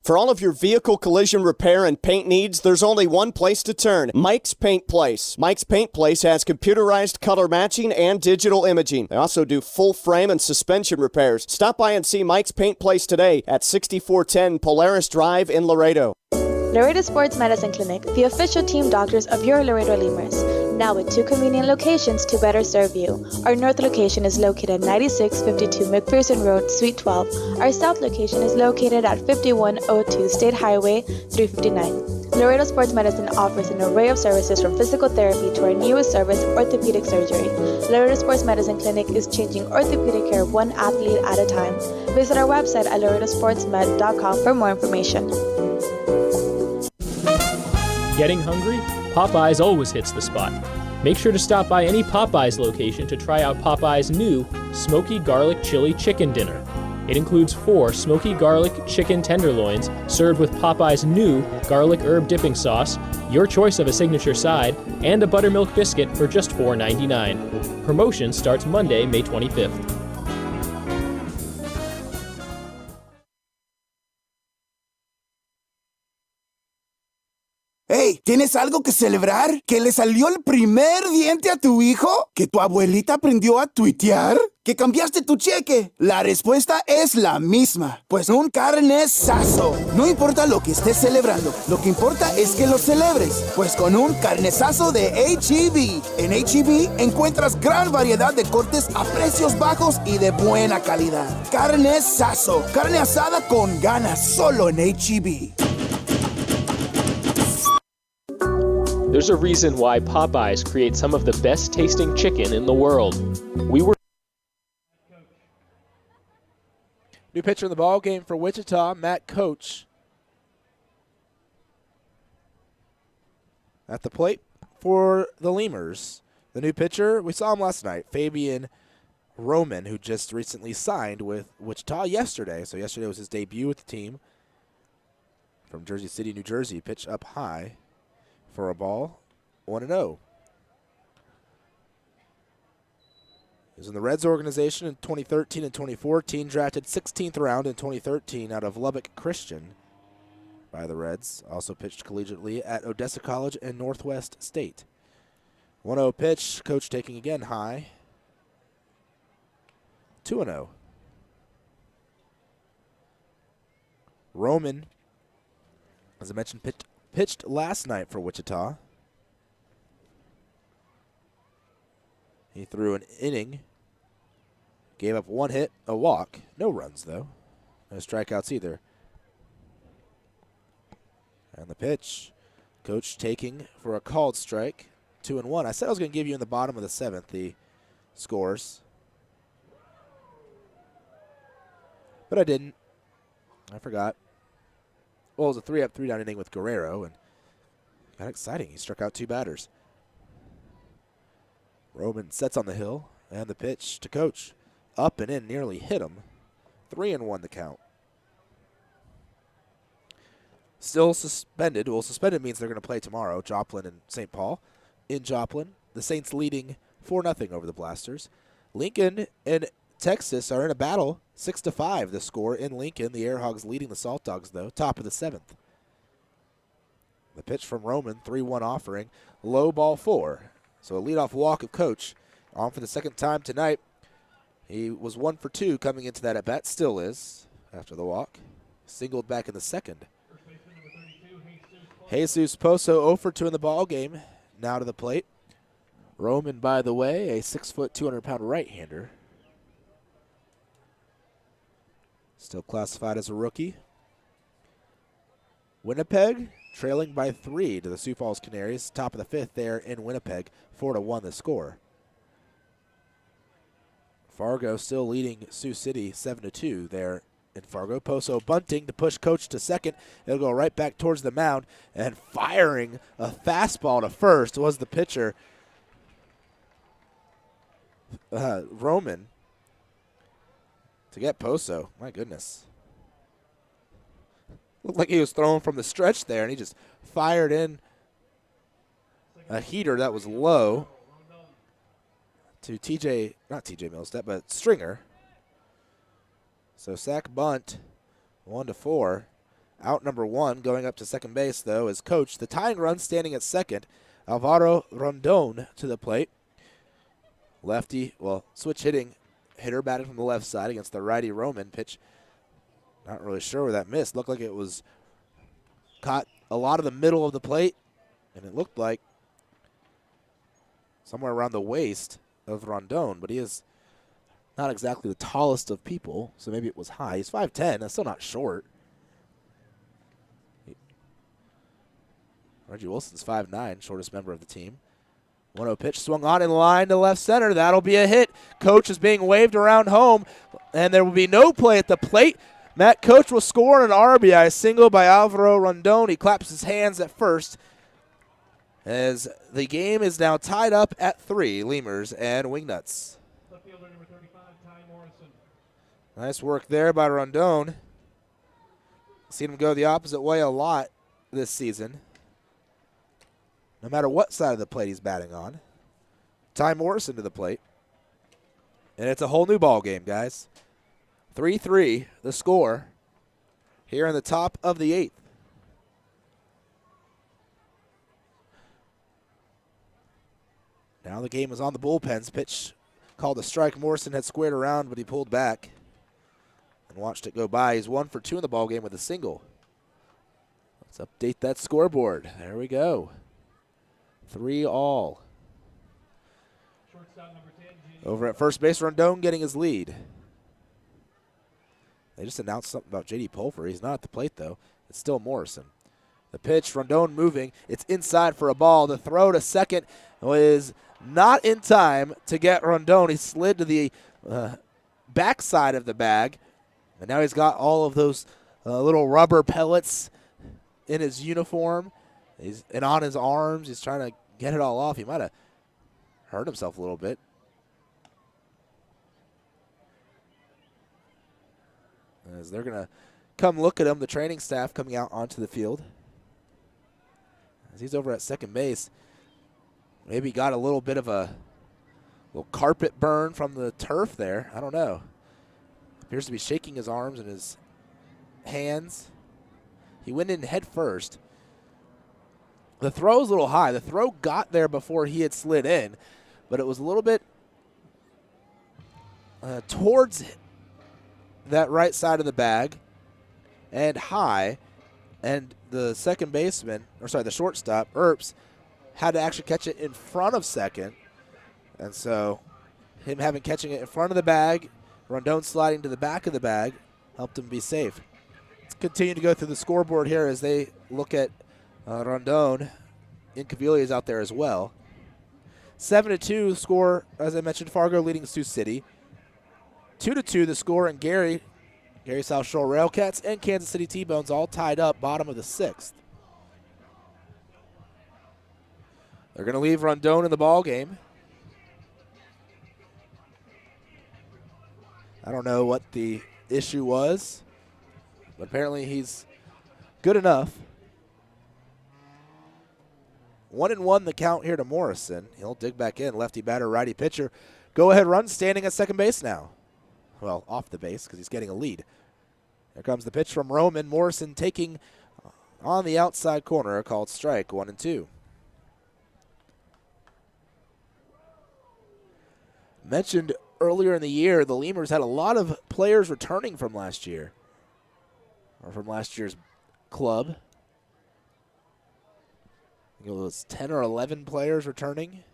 For all of your vehicle collision repair and paint needs, there's only one place to turn, Mike's Paint Place. Mike's Paint Place has computerized color matching and digital imaging. They also do full frame and suspension repairs. Stop by and see Mike's Paint Place today at 6410 Polaris Drive in Laredo. Laredo Sports Medicine Clinic, the official team doctors of your Laredo Lemurs. Now with 2 convenient locations to better serve you. Our north location is located at 9652 McPherson Road, Suite 12. Our south location is located at 5102 State Highway 359. Laredo Sports Medicine offers an array of services from physical therapy to our newest service, orthopedic surgery. Laredo Sports Medicine Clinic is changing orthopedic care one athlete at a time. Visit our website at laredosportsmed.com for more information. Getting hungry? Popeyes always hits the spot. Make sure to stop by any Popeyes location to try out Popeyes' new Smoky Garlic Chili Chicken Dinner. It includes 4 smoky garlic chicken tenderloins served with Popeyes' new garlic herb dipping sauce, your choice of a signature side, and a buttermilk biscuit for just $4.99. Promotion starts Monday, May 25th. Hey, ¿tienes algo que celebrar? ¿Que le salió el primer diente a tu hijo? ¿Que tu abuelita aprendió a tuitear? ¿Que cambiaste tu cheque? La respuesta es la misma, pues un carnesazo. No importa lo que estés celebrando, lo que importa es que lo celebres, pues con un carnesazo de H-E-B. En H-E-B encuentras gran variedad de cortes a precios bajos y de buena calidad. Carnesazo, carne asada con ganas, solo en H-E-B. There's a reason why Popeyes create some of the best tasting chicken in the world. We were New pitcher in the ball game for Wichita, Matt Coach. At the plate for the Lemurs. The new pitcher, we saw him last night, Fabian Roman, who just recently signed with Wichita yesterday. So yesterday was his debut with the team. From Jersey City, New Jersey, pitch up high for a ball, 1-0. He was in the Reds organization in 2013 and 2014, drafted 16th round in 2013 out of Lubbock Christian by the Reds. Also pitched collegiately at Odessa College and Northwest State. 1-0 pitch, Coach taking again high. 2-0. Roman, as I mentioned, pitched last night for Wichita. He threw an inning, gave up 1 hit, a walk, no runs though, no strikeouts either. And the pitch, Coach taking for a called strike, 2-1. I said I was going to give you in the bottom of the 7th the scores, but I didn't. I forgot. Well, it was a 3-up, 3-down inning with Guerrero, and got exciting. He struck out 2 batters. Roman sets on the hill, and the pitch to Coach. Up and in, nearly hit him. 3-1 the count. Still suspended. Well, suspended means they're going to play tomorrow, Joplin and St. Paul. In Joplin, the Saints leading 4-0 over the Blasters. Lincoln and Texas are in a battle, 6-5 the score in Lincoln. The Air Hogs leading the Salt Dogs, though, top of the 7th. The pitch from Roman, 3-1 offering, low ball 4. So a leadoff walk of Coach on for the second time tonight. He was 1 for 2 coming into that at-bat, still is after the walk. Singled back in the second. Jesus Poso 0 for 2 in the ball game. Now to the plate. Roman, by the way, a 6-foot, 200-pound right-hander. Still classified as a rookie. Winnipeg trailing by 3 to the Sioux Falls Canaries. Top of the 5th there in Winnipeg. 4-1 the score. Fargo still leading Sioux City 7-2 there in Fargo. Poso bunting to push Coach to second. It'll go right back towards the mound, and firing a fastball to first was the pitcher, Roman, to get Poso. My goodness. Looked like he was thrown from the stretch there, and he just fired in a heater that was low to not TJ Milstead, but Stringer. So sack bunt, 1-4. Out number 1, going up to second base, though, is Coach. The tying run standing at second, Alvaro Rondon to the plate. Lefty, well, switch hitting hitter batting from the left side against the righty Roman. Pitch, not really sure where that missed. Looked like it was caught a lot of the middle of the plate, and it looked like somewhere around the waist of Rondon, but he is not exactly the tallest of people, so maybe it was high. He's 5'10", that's still not short. Reggie Wilson's 5'9", shortest member of the team. 1-0 pitch swung on in line to left center. That'll be a hit. Coach is being waved around home, and there will be no play at the plate. Matt Coach will score an RBI single by Alvaro Rondon. He claps his hands at first as the game is now tied up at 3, Lemurs and Wingnuts. Nice work there by Rondon. Seen him go the opposite way a lot this season, no matter what side of the plate he's batting on. Ty Morrison to the plate. And it's a whole new ball game, guys. 3-3, the score here in the top of the 8th. Now the game is on the bullpens. Pitch called a strike. Morrison had squared around, but he pulled back and watched it go by. He's 1 for 2 in the ball game with a single. Let's update that scoreboard. There we go. 3-all. Over at first base, Rondon getting his lead. They just announced something about J.D. Pulfer. He's not at the plate, though. It's still Morrison. The pitch, Rondon moving. It's inside for a ball. The throw to second is not in time to get Rondon. He slid to the backside of the bag, and now he's got all of those little rubber pellets in his uniform and on his arms. He's trying to get it all off. He might have hurt himself a little bit. As they're going to come look at him, the training staff coming out onto the field. As he's over at second base, maybe got a little bit of a little carpet burn from the turf there. I don't know. Appears to be shaking his arms and his hands. He went in head first. The throw is a little high. The throw got there before he had slid in, but it was a little bit towards that right side of the bag and high, and the second baseman, or sorry, the shortstop, Earps, had to actually catch it in front of second, and so him catching it in front of the bag, Rondon sliding to the back of the bag, helped him be safe. Let's continue to go through the scoreboard here as they look at Rondon. Incaviglia is out there as well. 7-2 score, as I mentioned, Fargo leading Sioux City. 2-2 the score in Gary South Shore Railcats and Kansas City T-Bones all tied up bottom of the 6th. They're going to leave Rondon in the ball game. I don't know what the issue was, but apparently he's good enough. 1-1 the count here to Morrison. He'll dig back in. Lefty batter, righty pitcher. Go-ahead run standing at second base now. Well, off the base because he's getting a lead. Here comes the pitch from Roman. Morrison taking on the outside corner, called strike, 1-2. Mentioned earlier in the year, the Lemurs had a lot of players returning from last year, or from last year's club. I think it was 10 or 11 players returning.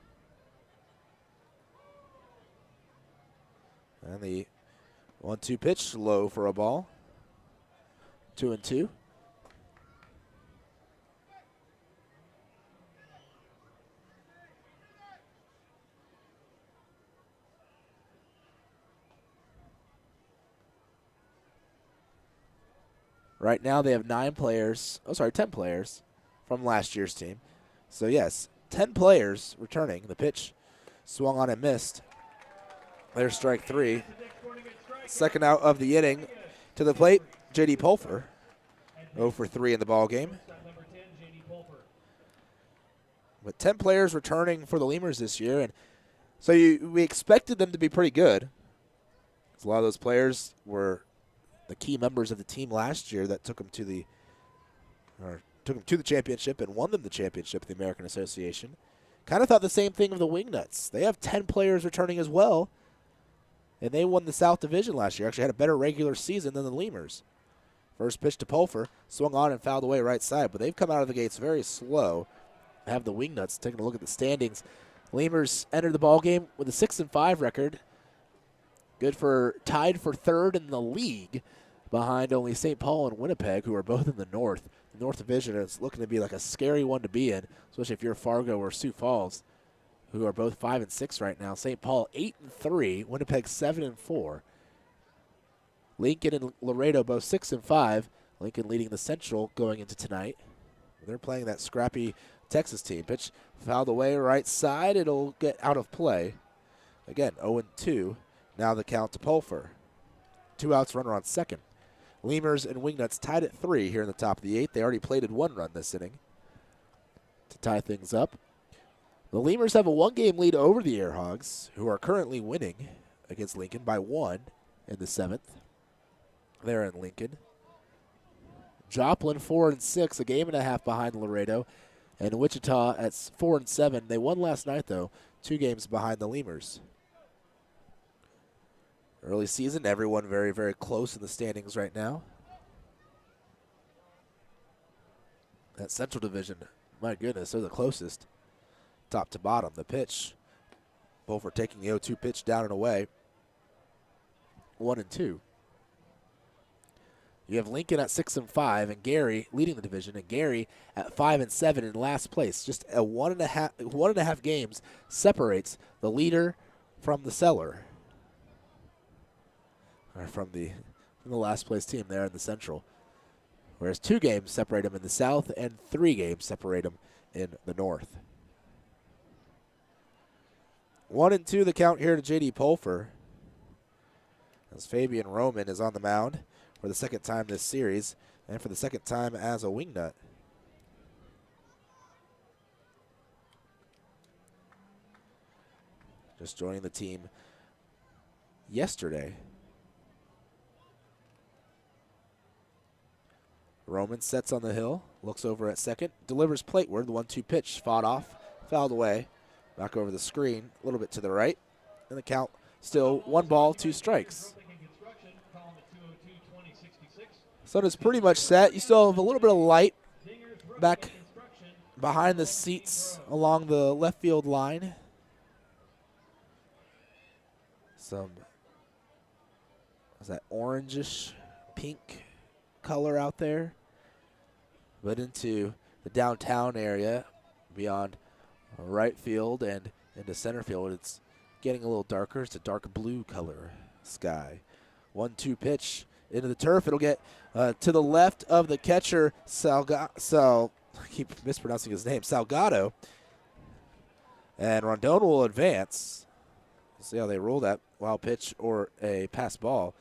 And the 1-2 pitch, low for a ball. 2-2. Right now they have 10 players from last year's team. So yes, 10 players returning. The pitch swung on and missed. There's strike 3. Second out of the inning. To the plate, J.D. Pulfer. 0 for 3 in the ball game. But 10 players returning for the Lemurs this year, and so we expected them to be pretty good. A lot of those players were the key members of the team last year that took them to the championship and won them the championship of the American Association. Kind of thought the same thing of the Wingnuts. They have 10 players returning as well, and they won the South Division last year. Actually had a better regular season than the Lemurs. First pitch to Pulfer, swung on and fouled away right side, but they've come out of the gates very slow. I have the Wingnuts taking a look at the standings. Lemurs entered the ball game with a 6-5 record. Good for tied for third in the league, behind only St. Paul and Winnipeg, who are both in the North. The North Division is looking to be like a scary one to be in, especially if you're Fargo or Sioux Falls, who are both 5-6 right now. St. Paul 8-3, Winnipeg 7-4. Lincoln and Laredo both 6-5. Lincoln leading the Central going into tonight. They're playing that scrappy Texas team. Pitch fouled away right side. It'll get out of play. Again, 0-2. Now the count to Pulfer. 2 outs, runner on second. Lemurs and Wingnuts tied at 3 here in the top of the 8th. They already plated 1 run this inning to tie things up. The Lemurs have a 1-game lead over the Airhogs, who are currently winning against Lincoln by 1 in the 7th. They're in Lincoln. Joplin 4-6, a game and a half behind Laredo, and Wichita at 4-7. They won last night though, 2 games behind the Lemurs. Early season, everyone very, very close in the standings right now. That Central Division, my goodness, they're the closest. Top to bottom, the pitch. Pulfer taking the 0-2 pitch down and away. 1-2. You have Lincoln at 6-5, and Gary leading the division, and Gary at 5-7 in last place. Just a one and a half games separates the leader from the seller, or from the last place team there in the Central. Whereas 2 games separate them in the South, and 3 games separate them in the North. 1-2 the count here to J.D. Pulfer, as Fabian Roman is on the mound for the second time this series, and for the second time as a Wingnut. Just joining the team yesterday. Roman sets on the hill, looks over at second, delivers plateward. The 1-2 pitch fought off, fouled away, back over the screen, a little bit to the right, and the count still 1 ball, 2 strikes. Sun is pretty much set. You still have a little bit of light back behind the seats along the left field line. Some, is that orangish pink color out there? But into the downtown area beyond right field and into center field, it's getting a little darker. It's a dark blue color sky. 1-2 pitch into the turf. It'll get to the left of the catcher, I keep mispronouncing his name, Salgado. And Rondon will advance. We'll see how they roll that wild pitch or a pass ball.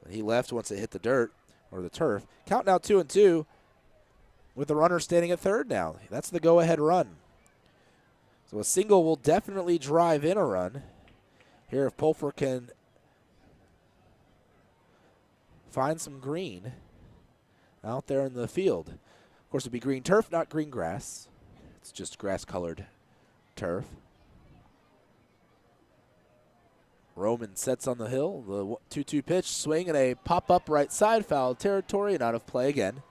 He left once it hit the dirt or the turf. Count now 2-2 with the runner standing at third now. That's the go-ahead run. So a single will definitely drive in a run. Here if Pulfer can find some green out there in the field. Of course, it'd be green turf, not green grass. It's just grass-colored turf. Roman sets on the hill. The 2-2 pitch, swing, and a pop-up right side, foul territory, and out of play again.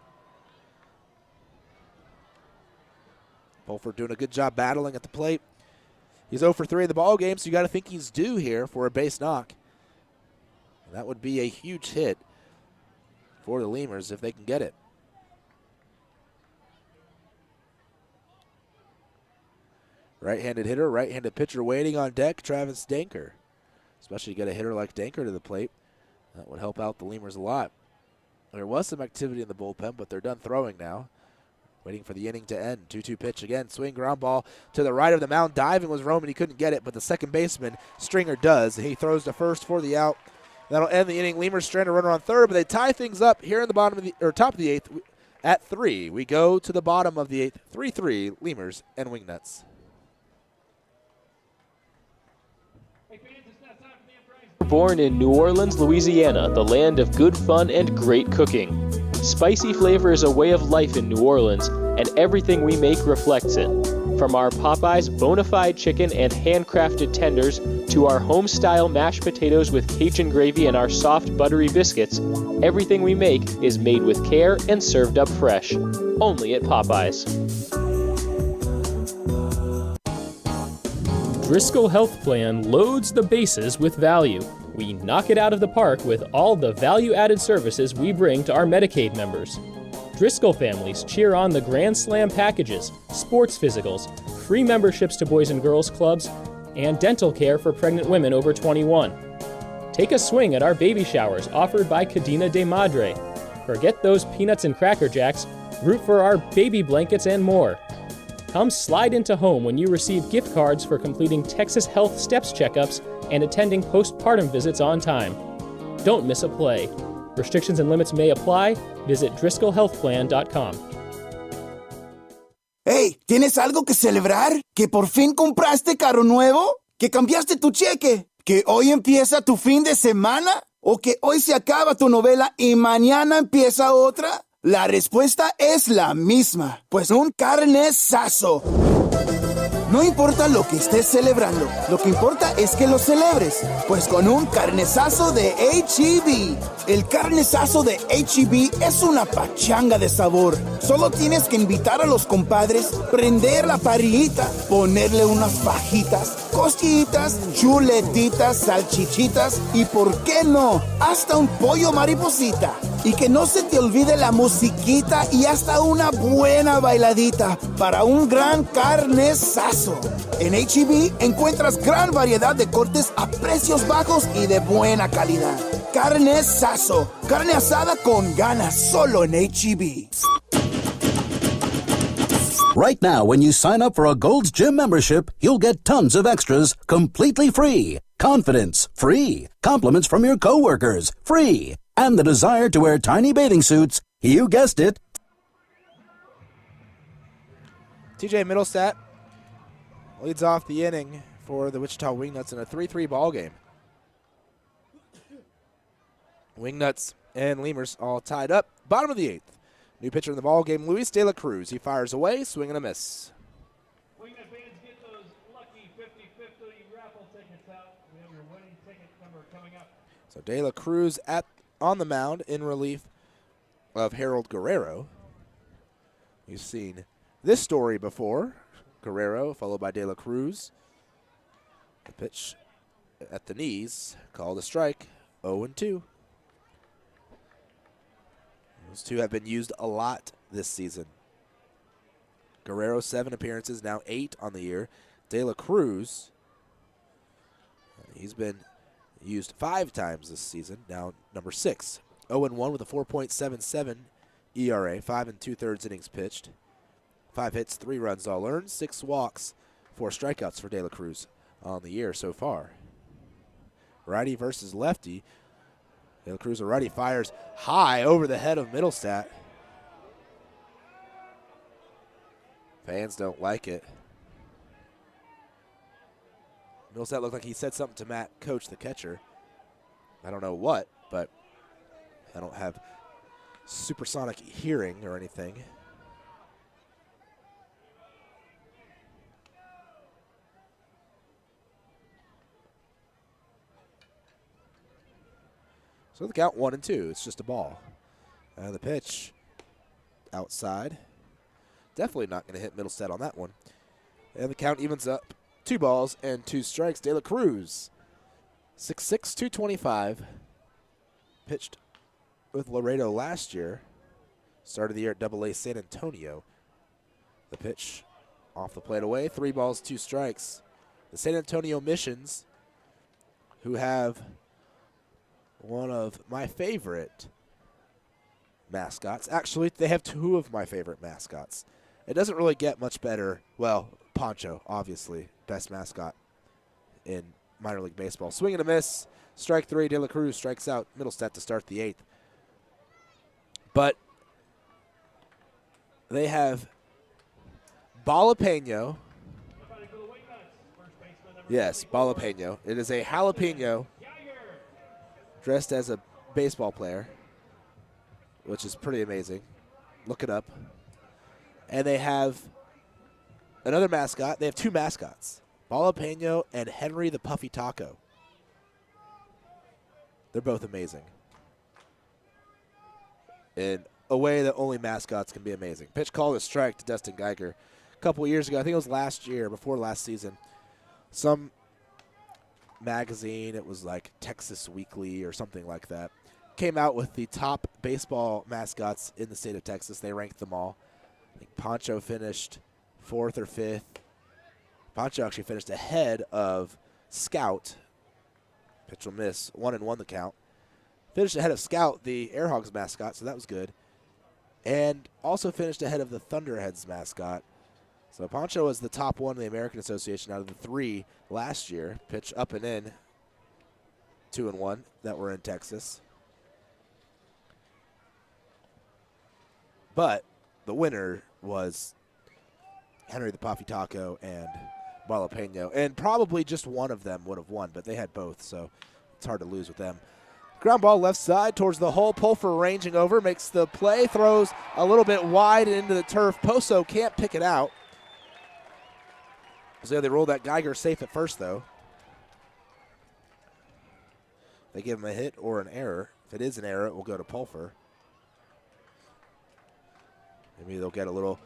Pulfer doing a good job battling at the plate. He's 0 for 3 in the ball game, so you got to think he's due here for a base knock. And that would be a huge hit for the Lemurs if they can get it. Right-handed hitter, right-handed pitcher waiting on deck, Travis Danker. Especially get a hitter like Danker to the plate. That would help out the Lemurs a lot. There was some activity in the bullpen, but they're done throwing now. Waiting for the inning to end. 2-2 pitch again. Swing, ground ball to the right of the mound. Diving was Roman. He couldn't get it, but the second baseman, Stringer, does. He throws to first for the out. That'll end the inning. Lemurs strand a runner on third, but they tie things up here in the bottom of the, or top of the 8th at 3. We go to the bottom of the 8th. 3-3, Lemurs and Wingnuts. Born in New Orleans, Louisiana, the land of good fun and great cooking. Spicy flavor is a way of life in New Orleans, and everything we make reflects it. From our Popeyes bona fide chicken and handcrafted tenders to our home-style mashed potatoes with Cajun gravy and our soft, buttery biscuits, everything we make is made with care and served up fresh. Only at Popeyes. Driscoll Health Plan loads the bases with value. We knock it out of the park with all the value-added services we bring to our Medicaid members. Driscoll families cheer on the Grand Slam packages, sports physicals, free memberships to Boys and Girls Clubs, and dental care for pregnant women over 21. Take a swing at our baby showers offered by Cadena de Madre. Forget those peanuts and Cracker Jacks, root for our baby blankets and more. Come slide into home when you receive gift cards for completing Texas Health Steps checkups and attending postpartum visits on time. Don't miss a play. Restrictions and limits may apply. Visit DriscollHealthPlan.com. Hey, ¿tienes algo que celebrar? ¿Que por fin compraste carro nuevo? ¿Que cambiaste tu cheque? ¿Que hoy empieza tu fin de semana? ¿O que hoy se acaba tu novela y mañana empieza otra? La respuesta es la misma, pues un carnesazo. No importa lo que estés celebrando, lo que importa es que lo celebres, pues con un carnesazo de H-E-B. El carnesazo de H-E-B es una pachanga de sabor. Solo tienes que invitar a los compadres, prender la parrillita, ponerle unas fajitas, costillitas, chuletitas, salchichitas y, ¿por qué no?, hasta un pollo mariposita. Y que no se te olvide la musiquita y hasta una buena bailadita para un gran carnesazo. En H-E-B encuentras gran variedad de cortes a precios bajos y de buena calidad. Carnesazo, carne asada con ganas, solo en H-E-B. Right now, when you sign up for a Gold's Gym membership, you'll get tons of extras completely free. Confidence, free. Compliments from your coworkers, free. And the desire to wear tiny bathing suits, you guessed it. TJ Middlestat leads off the inning for the Wichita Wingnuts in a 3-3 ball game. Wingnuts and Lemurs all tied up. Bottom of the 8th. New pitcher in the ball game, Luis De La Cruz. He fires away, swing and a miss. Wingnut fans, get those lucky 50-50 raffle tickets out. We have your winning ticket number coming up. So De La Cruz on the mound in relief of Harold Guerrero. We've seen this story before. Guerrero followed by De La Cruz. The pitch at the knees, called a strike, 0-2. Those two have been used a lot this season. Guerrero, 7 appearances, now 8 on the year. De La Cruz, he's been used 5 times this season, now number 6. 0-1 with a 4.77 ERA, 5 2/3 innings pitched. 5 hits, 3 runs all earned, 6 walks, 4 strikeouts for De La Cruz on the year so far. Righty versus lefty. De La Cruz, a righty, fires high over the head of Middlestat. Fans don't like it. Middlestat looked like he said something to Matt Coach, the catcher. I don't know what, but I don't have supersonic hearing or anything. So the count 1-2. It's just a ball. The pitch outside. Definitely not going to hit Middlestat on that one. And the count evens up. 2 balls and 2 strikes. De La Cruz, 6'6", 225. Pitched with Laredo last year. Started the year at AA San Antonio. The pitch off the plate away. 3 balls, 2 strikes. The San Antonio Missions, who have one of my favorite mascots. Actually, they have 2 of my favorite mascots. It doesn't really get much better. Well, Poncho, obviously, best mascot in minor league baseball. Swing and a miss. Strike 3. De La Cruz strikes out Middlestat to start the 8th. But they have Jalapeno. Yes, Jalapeno. It is a jalapeno dressed as a baseball player, which is pretty amazing. Look it up. And they have another mascot. They have 2 mascots, Jalapeno and Henry the Puffy Taco. They're both amazing in a way that only mascots can be amazing. Pitch called a strike to Dustin Geiger a couple years ago. I think it was last year, before last season. some magazine, it was like Texas Weekly or something like that, came out with the top baseball mascots in the state of Texas. They ranked them all. I think Poncho finished 4th or 5th. Poncho actually finished ahead of Scout. Pitch will miss. 1-1 the count. Finished ahead of Scout, the Airhogs mascot, so that was good. And also finished ahead of the Thunderheads mascot. So Poncho was the top one in the American Association out of the 3 last year. Pitch up and in. 2-1 that were in Texas. But the winner was Henry the Puffy Taco and Jalapeno. And probably just one of them would have won, but they had both, so it's hard to lose with them. Ground ball left side towards the hole. Pulfer ranging over, makes the play, throws a little bit wide into the turf. Poso can't pick it out. So they roll that Geiger safe at first, though. They give him a hit or an error. If it is an error, it will go to Pulfer. Maybe they'll get a little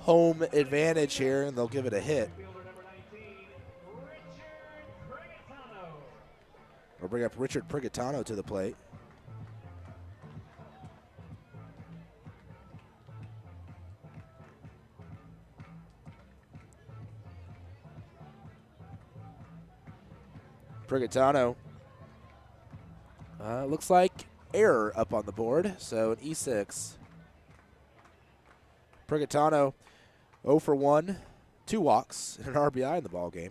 home advantage here, and they'll give it a hit. We'll bring up Richard Prigatano to the plate. Prigatano looks like error up on the board, so an E6. Prigatano 0 for 1, 2 walks, and an RBI in the ball game.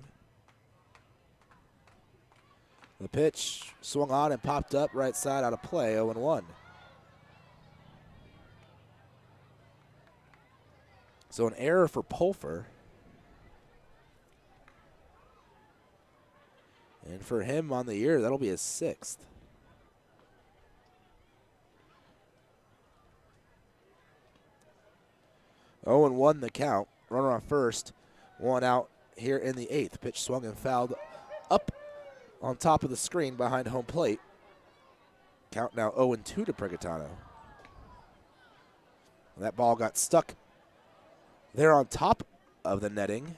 The pitch swung on and popped up right side out of play, 0-1. So an error for Pulfer. And for him on the year, that'll be his 6th. Oh, and 1 the count. Runner on first. 1 out here in the 8th. Pitch swung and fouled up on top of the screen behind home plate. Count now 0-2 to Prigatano. That ball got stuck there on top of the netting.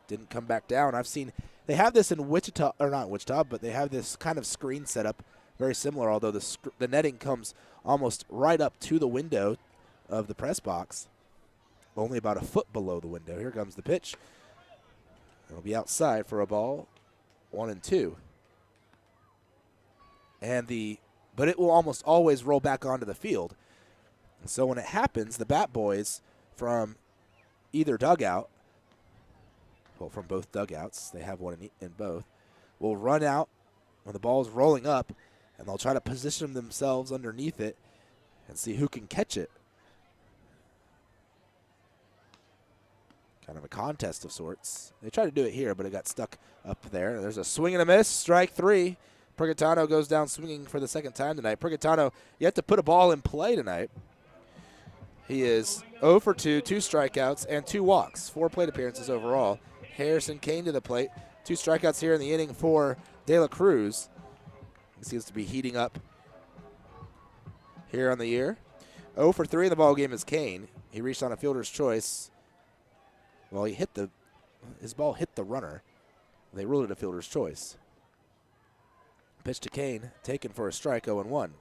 Didn't come back down. I've seen, they have this in Wichita, or not Wichita, but they have this kind of screen setup, very similar, although the netting comes almost right up to the window of the press box. Only about a foot below the window. Here comes the pitch. It'll be outside for a ball. 1-2. But it will almost always roll back onto the field. And so when it happens, the bat boys from either dugout, well, from both dugouts, they have one in both, will run out when the ball is rolling up, and they'll try to position themselves underneath it and see who can catch it. Kind of a contest of sorts. They tried to do it here, but it got stuck up there. There's a swing and a miss, strike 3. Prigatano goes down swinging for the 2nd time tonight. Prigatano yet to put a ball in play tonight. He is 0 for 2, 2 strikeouts, and 2 walks. 4 plate appearances overall. Harrison Kane to the plate. 2 strikeouts here in the inning for De La Cruz. He seems to be heating up here on the year. 0 for 3 in the ball game is Kane. He reached on a fielder's choice. Well, his ball hit the runner. They ruled it a fielder's choice. Pitch to Kane, taken for a strike, 0-1.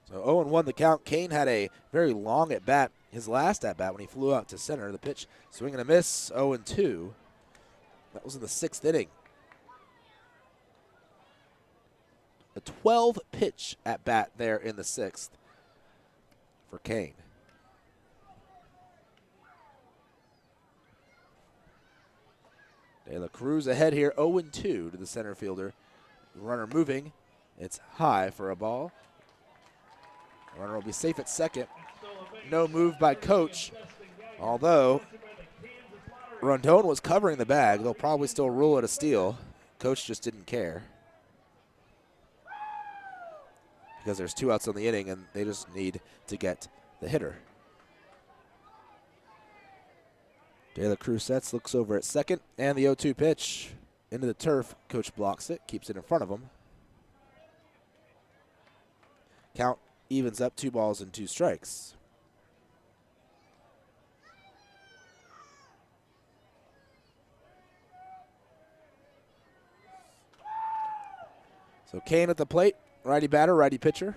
So 0-1 the count. Kane had a very long at-bat, his last at-bat when he flew out to center. The pitch, swing and a miss, 0-2. That was in the 6th inning. A 12-pitch at-bat there in the 6th for Kane. De La Cruz ahead here, 0-2 to the center fielder. Runner moving. It's high for a ball. Runner will be safe at 2nd. No move by Coach. Although Rondon was covering the bag, they'll probably still rule it a steal. Coach just didn't care, because there's 2 outs on the inning and they just need to get the hitter. De La Cruz sets, looks over at 2nd, and the 0-2 pitch into the turf. Coach blocks it, keeps it in front of him. Count evens up, 2 balls and 2 strikes. So Kane at the plate, righty batter, righty pitcher.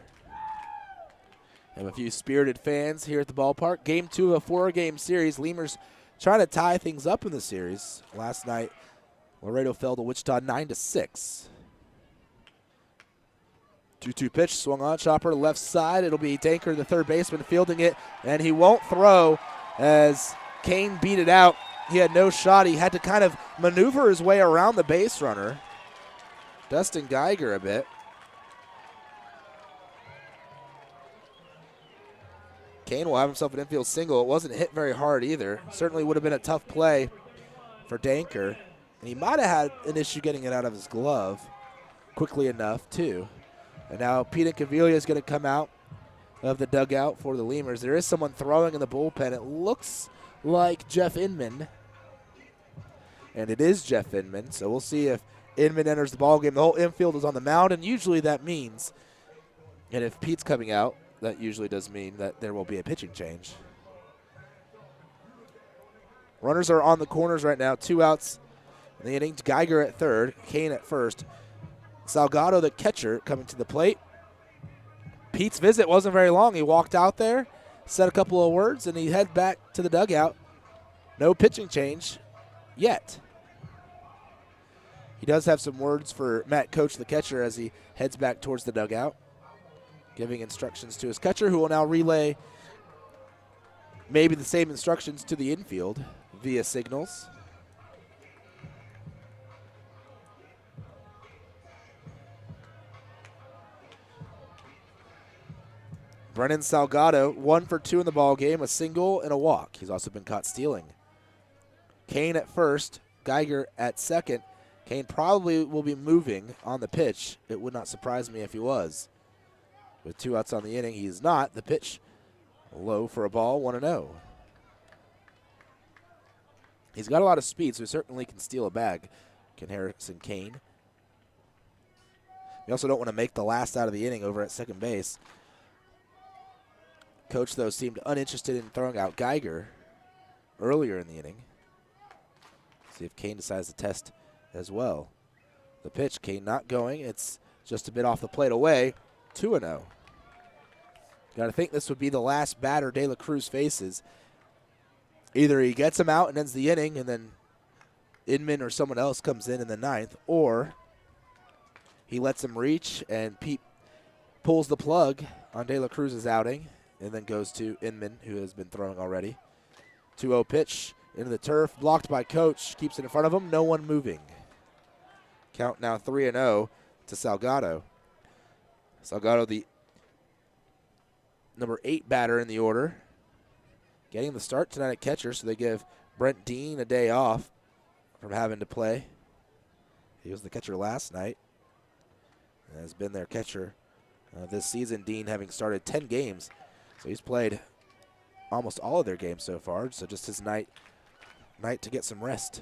Have a few spirited fans here at the ballpark. Game 2 of a 4-game series. Lemurs trying to tie things up in the series. Last night, Laredo fell to Wichita 9-6. 2-2 pitch, swung on, chopper left side. It'll be Danker, the third baseman, fielding it, and he won't throw as Kane beat it out. He had no shot. He had to kind of maneuver his way around the base runner. Dustin Geiger a bit. Kane will have himself an infield single. It wasn't hit very hard either. Certainly would have been a tough play for Danker. And he might have had an issue getting it out of his glove quickly enough, too. And now Pete Caviglia is going to come out of the dugout for the Lemurs. There is someone throwing in the bullpen. It looks like Jeff Inman. And it is Jeff Inman. So we'll see if Inman enters the ballgame. The whole infield is on the mound, and usually that means, and if Pete's coming out, that usually does mean that there will be a pitching change. Runners are on the corners right now. 2 outs in the inning. Geiger at third, Kane at first. Salgado, the catcher, coming to the plate. Pete's visit wasn't very long. He walked out there, said a couple of words, and he head back to the dugout. No pitching change yet. He does have some words for Matt Coach, the catcher, as he heads back towards the dugout, giving instructions to his catcher, who will now relay maybe the same instructions to the infield via signals. Brennan Salgado, 1 for 2 in the ball game, a single and a walk. He's also been caught stealing. Kane at first, Geiger at second. Kane probably will be moving on the pitch. It would not surprise me if he was. With 2 outs on the inning, he is not. The pitch low for a ball, 1-0. He's got a lot of speed, so he certainly can steal a bag, can Harrison Kane. We also don't want to make the last out of the inning over at second base. Coach, though, seemed uninterested in throwing out Geiger earlier in the inning. See if Kane decides to test as well. The pitch, Kane not going. It's just a bit off the plate away. 2-0. Got to think this would be the last batter De La Cruz faces. Either he gets him out and ends the inning, and then Inman or someone else comes in the 9th, or he lets him reach and Pete pulls the plug on De La Cruz's outing and then goes to Inman, who has been throwing already. 2-0 pitch into the turf, blocked by Coach, keeps it in front of him, no one moving. Count now 3-0 to Salgado. Salgado, the number 8 batter in the order, getting the start tonight at catcher, so they give Brent Dean a day off from having to play. He was the catcher last night and has been their catcher this season, Dean having started 10 games. So he's played almost all of their games so far, so just his night to get some rest.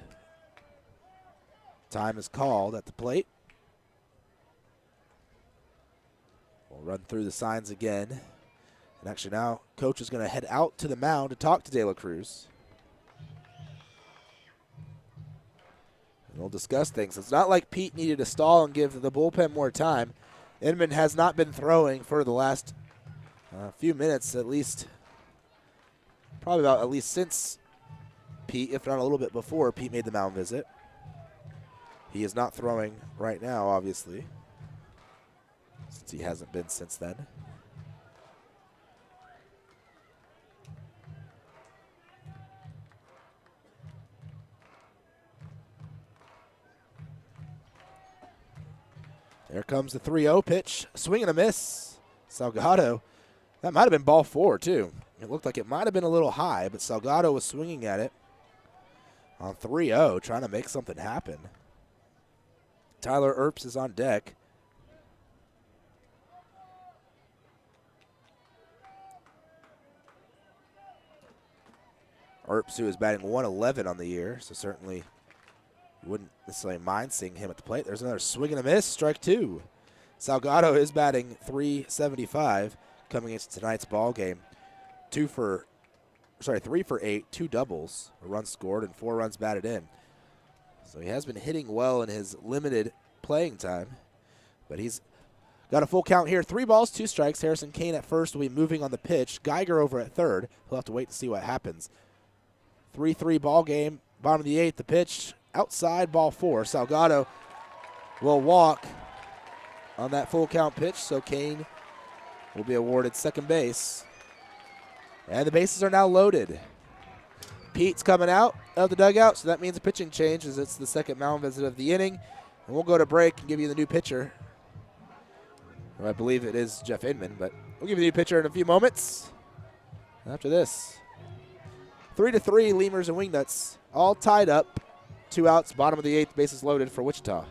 Time is called at the plate. We'll run through the signs again. And actually now, Coach is going to head out to the mound to talk to De La Cruz. And we'll discuss things. It's not like Pete needed to stall and give the bullpen more time. Inman has not been throwing for the last few minutes, at least, probably about at least since Pete, if not a little bit before Pete made the mound visit. He is not throwing right now, obviously, since he hasn't been since then. There comes the 3-0 pitch. Swing and a miss. Salgado. That might have been ball 4, too. It looked like it might have been a little high, but Salgado was swinging at it on 3-0, trying to make something happen. Tyler Earps is on deck. Earps, who is batting .111 on the year, so certainly you wouldn't necessarily mind seeing him at the plate. There's another swing and a miss, strike 2. Salgado is batting .375 coming into tonight's ball game. 3 for 8, 2 doubles, a run scored, and 4 runs batted in. So he has been hitting well in his limited playing time, but he's got a full count here. 3 balls, 2 strikes. Harrison Kane at first will be moving on the pitch. Geiger over at third. He'll have to wait to see what happens. 3-3 ball game. Bottom of the 8th, the pitch outside, ball 4. Salgado will walk on that full count pitch, so Kane will be awarded second base. And the bases are now loaded. Pete's coming out of the dugout, so that means a pitching change as it's the second mound visit of the inning. And we'll go to break and give you the new pitcher. Well, I believe it is Jeff Inman, but we'll give you the new pitcher in a few moments. After this, 3-3, Lemurs and Wingnuts, all tied up. 2 outs, bottom of the 8th, bases loaded for Wichita.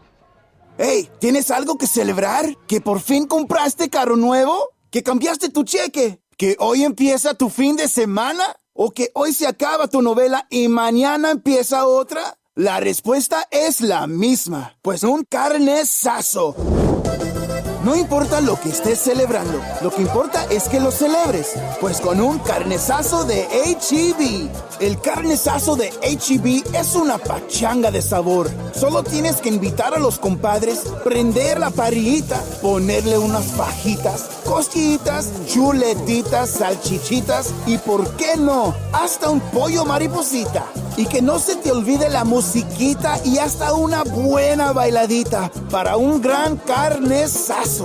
Hey, ¿tienes algo que celebrar? ¿Que por fin compraste carro nuevo? ¿Que cambiaste tu cheque? ¿Que hoy empieza tu fin de semana? ¿O que hoy se acaba tu novela y mañana empieza otra? La respuesta es la misma, pues un carnesazo. No importa lo que estés celebrando, lo que importa es que lo celebres, pues con un carnesazo de H-E-B. El carnesazo de H-E-B es una pachanga de sabor. Solo tienes que invitar a los compadres, prender la parrillita, ponerle unas fajitas, costillitas, chuletitas, salchichitas y, ¿por qué no?, hasta un pollo mariposita. Y que no se te olvide la musiquita y hasta una buena bailadita para un gran carnesazo.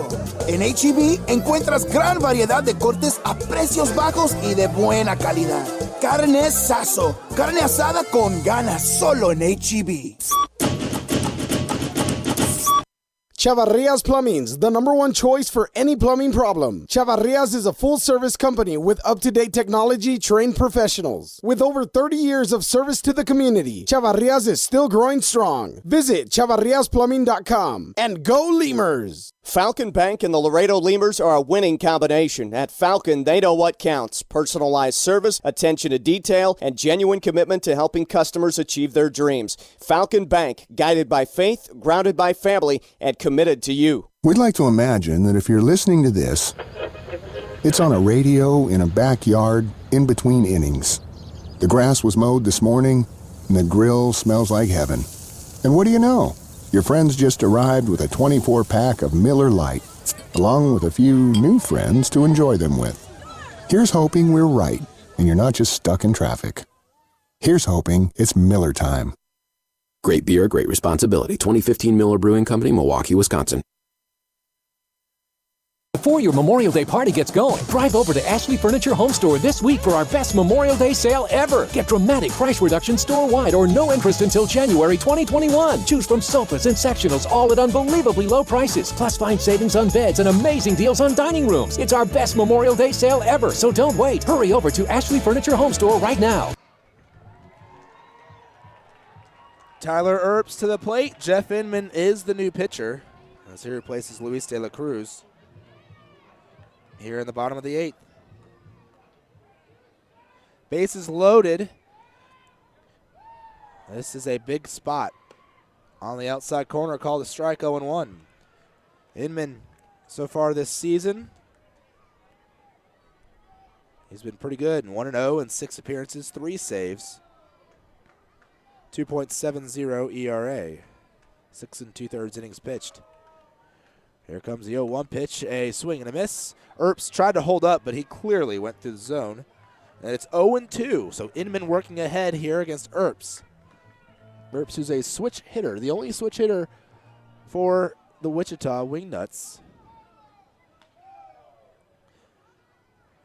En H-E-B encuentras gran variedad de cortes a precios bajos y de buena calidad. Carnesazo, carne asada con ganas, solo en H-E-B. Chavarrias Plumbing's the #1 choice for any plumbing problem. Chavarrias is a full-service company with up-to-date technology, trained professionals. With over 30 years of service to the community, Chavarrias is still growing strong. Visit chavarriasplumbing.com and go Lemurs! Falcon Bank and the Laredo Lemurs are a winning combination. At Falcon, they know what counts. Personalized service, attention to detail, and genuine commitment to helping customers achieve their dreams. Falcon Bank, guided by faith, grounded by family, and committed to you. We'd like to imagine that if you're listening to this, it's on a radio in a backyard in between innings. The grass was mowed this morning, and the grill smells like heaven. And what do you know? Your friends just arrived with a 24-pack of Miller Lite, along with a few new friends to enjoy them with. Here's hoping we're right, and you're not just stuck in traffic. Here's hoping it's Miller time. Great beer, great responsibility. 2015 Miller Brewing Company, Milwaukee, Wisconsin. Before your Memorial Day party gets going, drive over to Ashley Furniture Home Store this week for our best Memorial Day sale ever. Get dramatic price reduction store-wide or no interest until January 2021. Choose from sofas and sectionals, all at unbelievably low prices. Plus, find savings on beds and amazing deals on dining rooms. It's our best Memorial Day sale ever, so don't wait. Hurry over to Ashley Furniture Home Store right now. Tyler Earps to the plate. Jeff Inman is the new pitcher as he replaces Luis de la Cruz here in the bottom of the 8th. Bases loaded. This is a big spot on the outside corner, called a strike. 0-1. Inman so far this season, he's been pretty good. 1-0 in 6 appearances, 3 saves. 2.70 ERA. 6 2/3 innings pitched. Here comes the 0-1 pitch, a swing and a miss. Earps tried to hold up, but he clearly went through the zone. And it's 0-2, so Inman working ahead here against Earps. Earps, who's a switch hitter, the only switch hitter for the Wichita Wingnuts.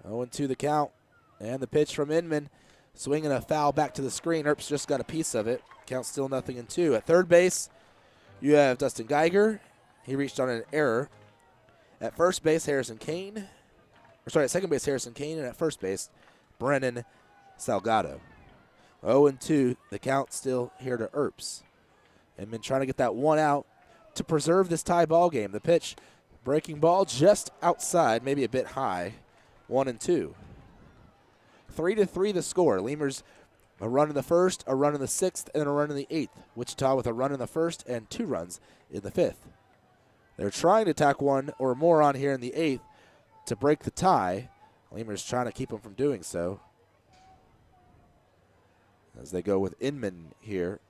0-2 the count, and the pitch from Inman. Swinging a foul back to the screen. Earps just got a piece of it. Count still 0-2. At third base, you have Dustin Geiger. He reached on an error. At first base, Harrison Kane. At second base, Harrison Kane. And at first base, Brennan Salgado. 0-2. The count still here to Earps. Inman trying to get that one out to preserve this tie ball game. The pitch, breaking ball just outside, maybe a bit high. 1-2. 3-3 the score. Lemurs a run in the first, a run in the 6th, and a run in the 8th. Wichita with a run in the first and 2 runs in the 5th. They're trying to tack one or more on here in the 8th to break the tie. Lemurs trying to keep them from doing so, as they go with Inman here.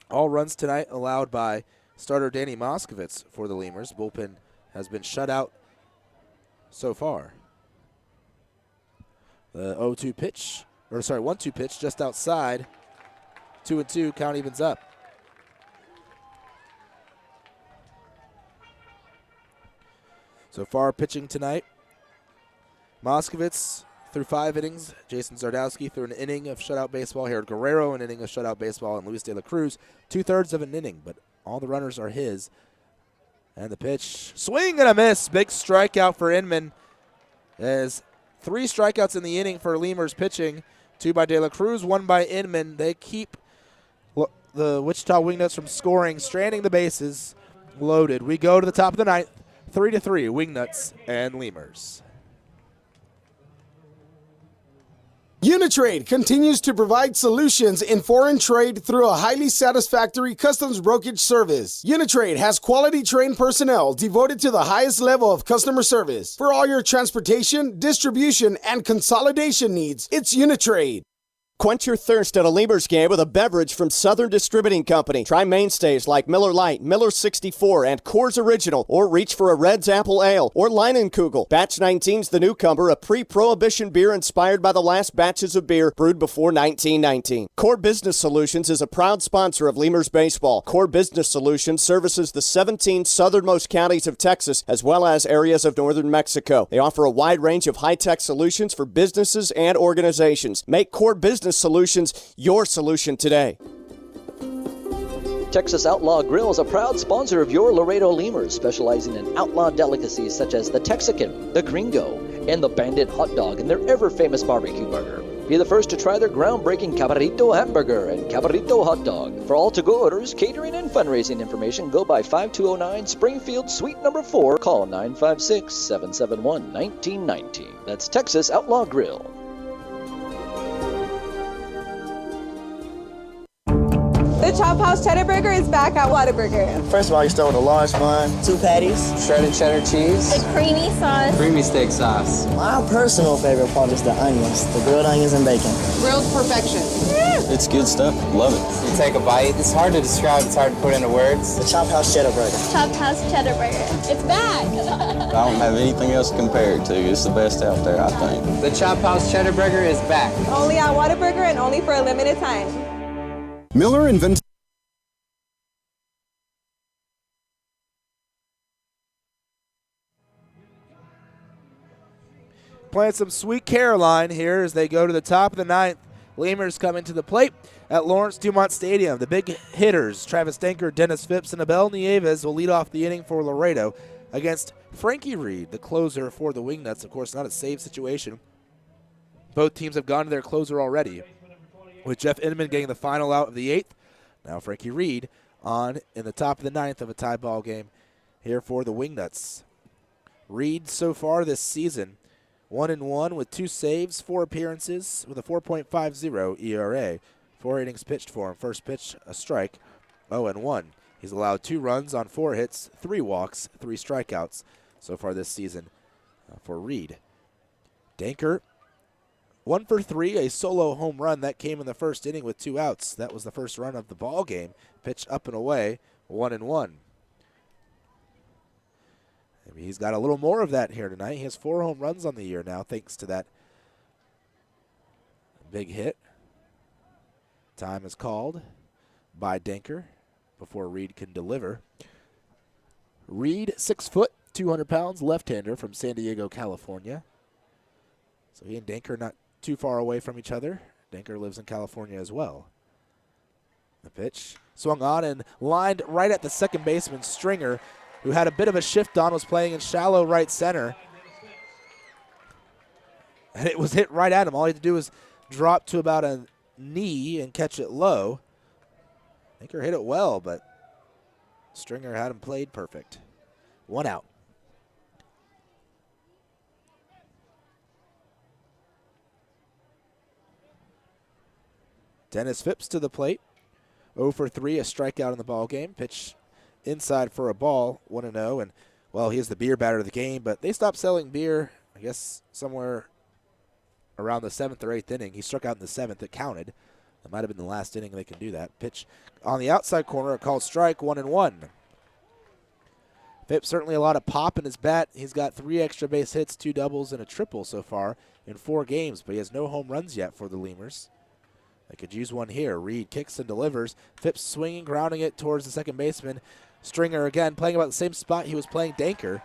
All runs tonight allowed by starter Danny Moskovitz for the Lemurs. Bullpen has been shut out so far. The 0-2 pitch, 1-2 pitch just outside. 2-2, count evens up. So far pitching tonight, Moskovitz through 5 innings. Jason Zardowski through an inning of shutout baseball. Harold Guerrero an inning of shutout baseball. And Luis de la Cruz 2/3 of an inning. But all the runners are his. And the pitch, swing and a miss. Big strikeout for Inman. There's 3 strikeouts in the inning for Lemurs pitching. 2 by de la Cruz, 1 by Inman. They keep the Wichita Wingnuts from scoring, stranding the bases, loaded. We go to the top of the 9th, 3-3, Wingnuts and Lemurs. Uni-Trade continues to provide solutions in foreign trade through a highly satisfactory customs brokerage service. Uni-Trade has quality trained personnel devoted to the highest level of customer service. For all your transportation, distribution, and consolidation needs, it's Uni-Trade. Quench your thirst at a Lemurs game with a beverage from Southern Distributing Company. Try mainstays like Miller Lite, Miller 64, and Coors Original, or reach for a Red's Apple Ale or Leinenkugel. Batch 19's the newcomer, a pre-prohibition beer inspired by the last batches of beer brewed before 1919. Core Business Solutions is a proud sponsor of Lemurs baseball. Core Business Solutions services the 17 southernmost counties of Texas as well as areas of northern Mexico. They offer a wide range of high-tech solutions for businesses and organizations. Make Core Business Solutions your solution today. Texas Outlaw Grill is a proud sponsor of your Laredo Lemurs, specializing in outlaw delicacies such as the Texican, the Gringo, and the Bandit hot dog and their ever-famous barbecue burger. Be the first to try their groundbreaking Cabrito hamburger and Cabrito hot dog. For all to-go orders, catering, and fundraising information, go by 5209 Springfield Suite number 4. Call 956-771-1919. That's Texas Outlaw Grill. The Chop House Cheddar Burger is back at Whataburger. First of all, you start with a large bun, 2 patties, Shredded cheddar cheese. The creamy sauce. Creamy steak sauce. My personal favorite part is the onions, the grilled onions and bacon. Grilled perfection. It's good stuff. Love it. You take a bite. It's hard to describe. It's hard to put into words. The Chop House Cheddar Burger. Chop House Cheddar Burger. It's back. I don't have anything else to compare it to. It's the best out there, I think. The Chop House Cheddar Burger is back. Only at Whataburger and only for a limited time. Miller invented. Playing some Sweet Caroline here as they go to the top of the 9th. Lemurs coming to the plate at Lawrence Dumont Stadium. The big hitters, Travis Denker, Dennis Phipps, and Abel Nieves will lead off the inning for Laredo against Frankie Reed, the closer for the Wingnuts. Of course, not a save situation. Both teams have gone to their closer already, with Jeff Inman getting the final out of the 8th. Now Frankie Reed on in the top of the 9th of a tie ball game here for the Wingnuts. Reed so far this season, 1-1 with 2 saves, 4 appearances with a 4.50 ERA. 4 innings pitched for him. First pitch, a strike, 0-1. He's allowed 2 runs on 4 hits, 3 walks, 3 strikeouts so far this season for Reed. Danker, 1 for 3, a solo home run that came in the first inning with 2 outs. That was the first run of the ball game. Pitch up and away, 1-1. Maybe he's got a little more of that here tonight. He has 4 home runs on the year now, thanks to that big hit. Time is called by Denker before Reed can deliver. Reed, 6 foot, 200 pounds, left-hander from San Diego, California. So he and Denker not too far away from each other. Denker lives in California as well. The pitch swung on and lined right at the second baseman, Stringer, who had a bit of a shift on, was playing in shallow right center. And it was hit right at him. All he had to do was drop to about a knee and catch it low. Denker hit it well, but Stringer had him played perfect. 1 out. Dennis Phipps to the plate. 0 for 3, a strikeout in the ball game. Pitch inside for a ball, 1-0. And, well, he is the beer batter of the game, but they stopped selling beer, I guess, somewhere around the 7th or 8th inning. He struck out in the 7th. It counted. It might have been the last inning they can do that. Pitch on the outside corner, a called strike, 1-1. Phipps certainly a lot of pop in his bat. He's got 3 extra base hits, 2 doubles, and a triple so far in 4 games, but he has no home runs yet for the Lemurs. They could use one here. Reed kicks and delivers. Phipps swinging, grounding it towards the second baseman. Stringer again playing about the same spot he was playing Danker.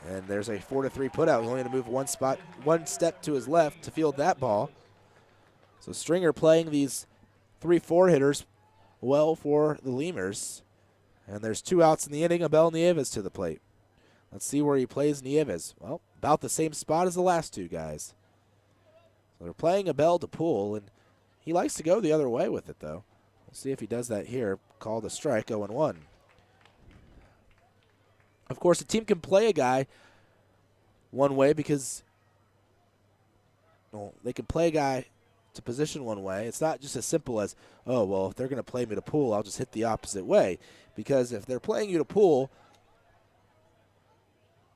And there's a 4-3 putout. He only had to move one step to his left to field that ball. So Stringer playing these 3-4 hitters well for the Lemurs. And there's 2 outs in the inning. Abel Nieves to the plate. Let's see where he plays Nieves. Well, about the same spot as the last 2 guys. So they're playing Abel to pull, and he likes to go the other way with it, though. We'll see if he does that here. Called a strike, 0-1. Of course, a team can play a guy one way because they can play a guy to position one way. It's not just as simple as, oh, well, if they're going to play me to pull, I'll just hit the opposite way. Because if they're playing you to pull,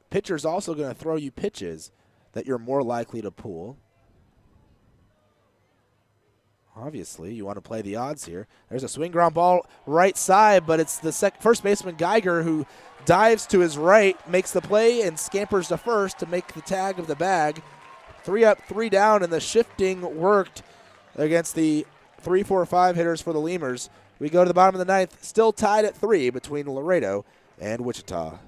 pitcher's also going to throw you pitches that you're more likely to pull. Obviously, you want to play the odds here. There's a swing ground ball right side, but it's the first baseman Geiger who dives to his right, makes the play, and scampers to first to make the tag of the bag. 3 up, 3 down, and the shifting worked against the 3-4-5 hitters for the Lemurs. We go to the bottom of the 9th, still tied at 3 between Laredo and Wichita.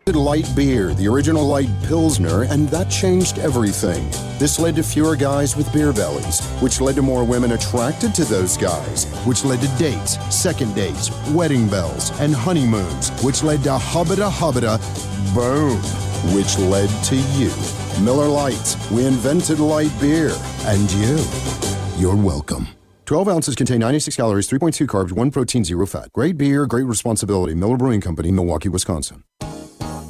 Light beer, the original light Pilsner, and that changed everything. This led to fewer guys with beer bellies, which led to more women attracted to those guys, which led to dates, second dates, wedding bells, and honeymoons, which led to hubbada, boom, which led to you. Miller Lite, we invented light beer, and you're welcome. 12 ounces contain 96 calories, 3.2 carbs, 1 protein, 0 fat. Great beer, great responsibility. Miller Brewing Company, Milwaukee, Wisconsin.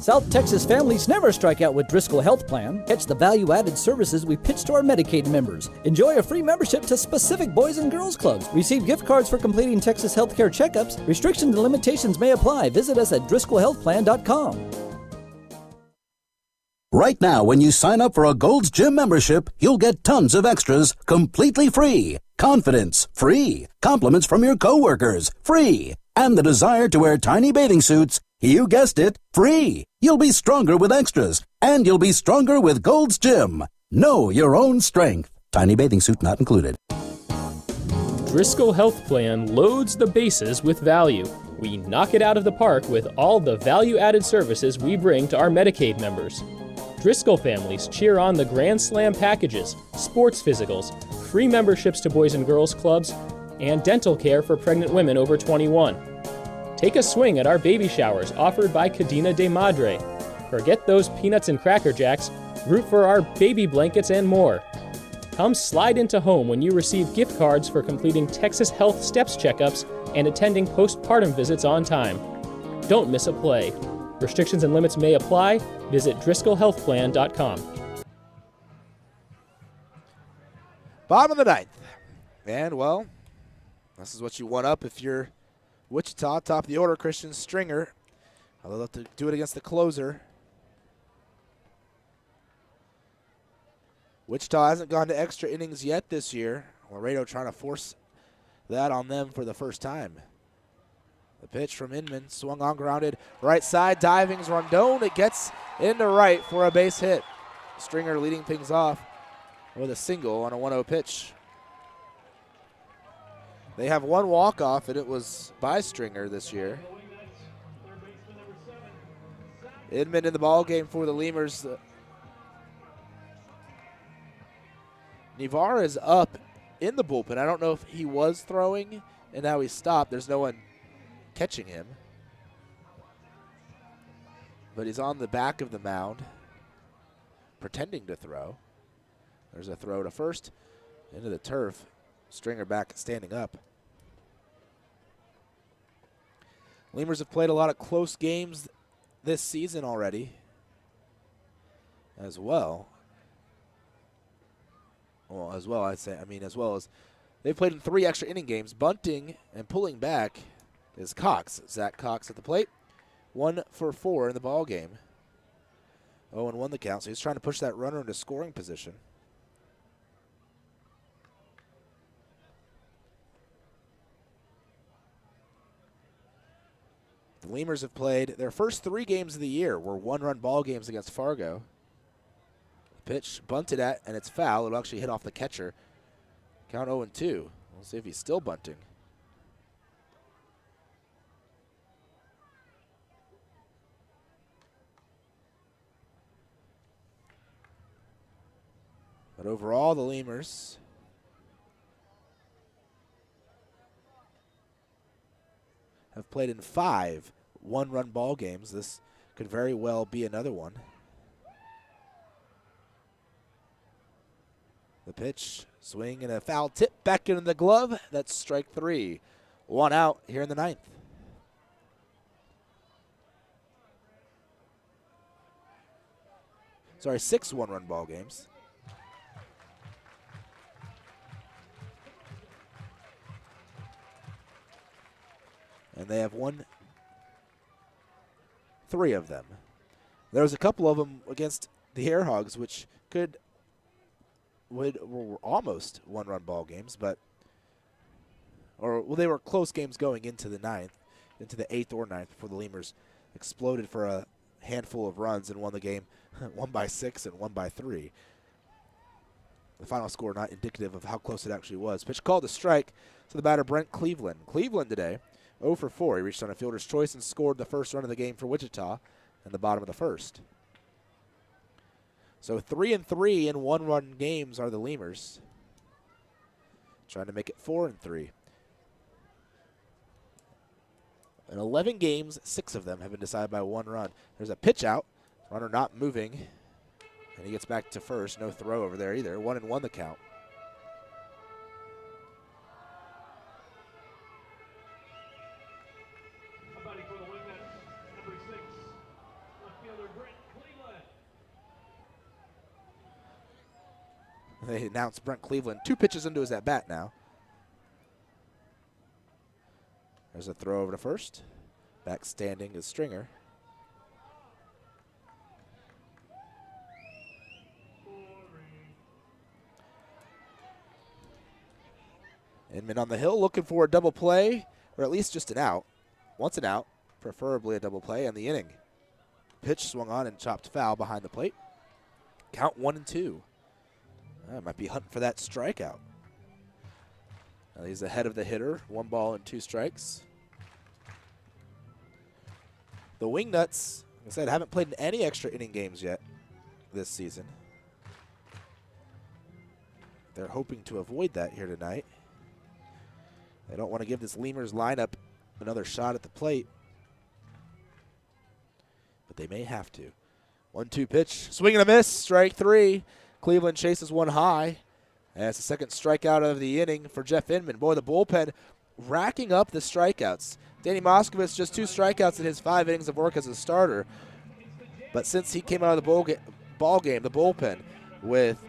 South Texas families never strike out with Driscoll Health Plan. Catch the value-added services we pitch to our Medicaid members. Enjoy a free membership to specific boys and girls clubs. Receive gift cards for completing Texas healthcare checkups. Restrictions and limitations may apply. Visit us at DriscollHealthPlan.com. Right now, when you sign up for a Gold's Gym membership, you'll get tons of extras completely free. Confidence, free. Compliments from your coworkers, free. And the desire to wear tiny bathing suits, you guessed it, free. You'll be stronger with extras, and you'll be stronger with Gold's Gym. Know your own strength. Tiny bathing suit not included. Driscoll Health Plan loads the bases with value. We knock it out of the park with all the value-added services we bring to our Medicaid members. Driscoll families cheer on the Grand Slam packages, sports physicals, free memberships to Boys and Girls Clubs, and dental care for pregnant women over 21. Take a swing at our baby showers offered by Cadena de Madre. Forget those peanuts and Cracker Jacks, root for our baby blankets and more. Come slide into home when you receive gift cards for completing Texas Health Steps checkups and attending postpartum visits on time. Don't miss a play. Restrictions and limits may apply. Visit DriscollHealthPlan.com. Bottom of the 9th. And, well, this is what you want up if you're Wichita. Top of the order, Christian Stringer. They'll have to do it against the closer. Wichita hasn't gone to extra innings yet this year. Laredo trying to force that on them for the first time. The pitch from Inman, swung on, grounded, right side, diving's Rondon. It gets into right for a base hit. Stringer leading things off with a single on a 1-0 pitch. They have one walk-off, and it was by Stringer this year. Inman in the ball game for the Lemurs. Nivar is up in the bullpen. I don't know if he was throwing, and now he stopped. There's no one catching him. But he's on the back of the mound, pretending to throw. There's a throw to first, into the turf. Stringer back standing up. Lemurs have played a lot of close games this season already as well. Well, as well, I'd say. I mean, as well as They've played in 3 extra inning games. Bunting and pulling back is Cox. Zach Cox at the plate. 1 for 4 in the ball game. 0-1 the count, so he's trying to push that runner into scoring position. The Lemurs have played their first 3 games of the year were 1-run ball games against Fargo. Pitch bunted at, and it's foul. It'll actually hit off the catcher. Count 0-2. We'll see if he's still bunting. But overall, the Lemurs have played in 5 one-run ball games. This could very well be another one. The pitch, swing, and a foul tip back into the glove. That's strike 3. 1 out here in the 9th. Sorry, 6 one-run ball games. And they have won 3 of them. There was a couple of them against the Air Hogs, which were almost one-run ball games, but they were close games going into the 9th, into the 8th or 9th before the Lemurs exploded for a handful of runs and won the game 1 by 6 and 1 by 3. The final score not indicative of how close it actually was. Pitch called a strike to the batter Brent Cleveland. Cleveland today 0 for 4. He reached on a fielder's choice and scored the first run of the game for Wichita in the bottom of the first. So 3-3 in 1-run games are the Lemurs. Trying to make it 4-3. In 11 games, 6 of them have been decided by 1 run. There's a pitch out. Runner not moving. And he gets back to first. No throw over there either. 1-1 the count. Somebody for the Wingnuts, number 6, left fielder Brent Cleveland. They announced Brent Cleveland 2 pitches into his at-bat now. There's a throw over to first. Back standing is Stringer. Inman on the hill looking for a double play, or at least just an out. Once an out, preferably a double play, and the inning. Pitch swung on and chopped foul behind the plate. Count 1-2. Might be hunting for that strikeout. Now he's ahead of the hitter. 1 ball and 2 strikes. The Wingnuts, like I said, haven't played in any extra inning games yet this season. They're hoping to avoid that here tonight. They don't want to give this Lemurs lineup another shot at the plate, but they may have to. 1-2 pitch, swing and a miss, strike 3. Cleveland chases one high. That's the second strikeout of the inning for Jeff Inman. Boy, the bullpen racking up the strikeouts. Danny Moskowitz just 2 strikeouts in his 5 innings of work as a starter. But since he came out of the ball game, the bullpen, with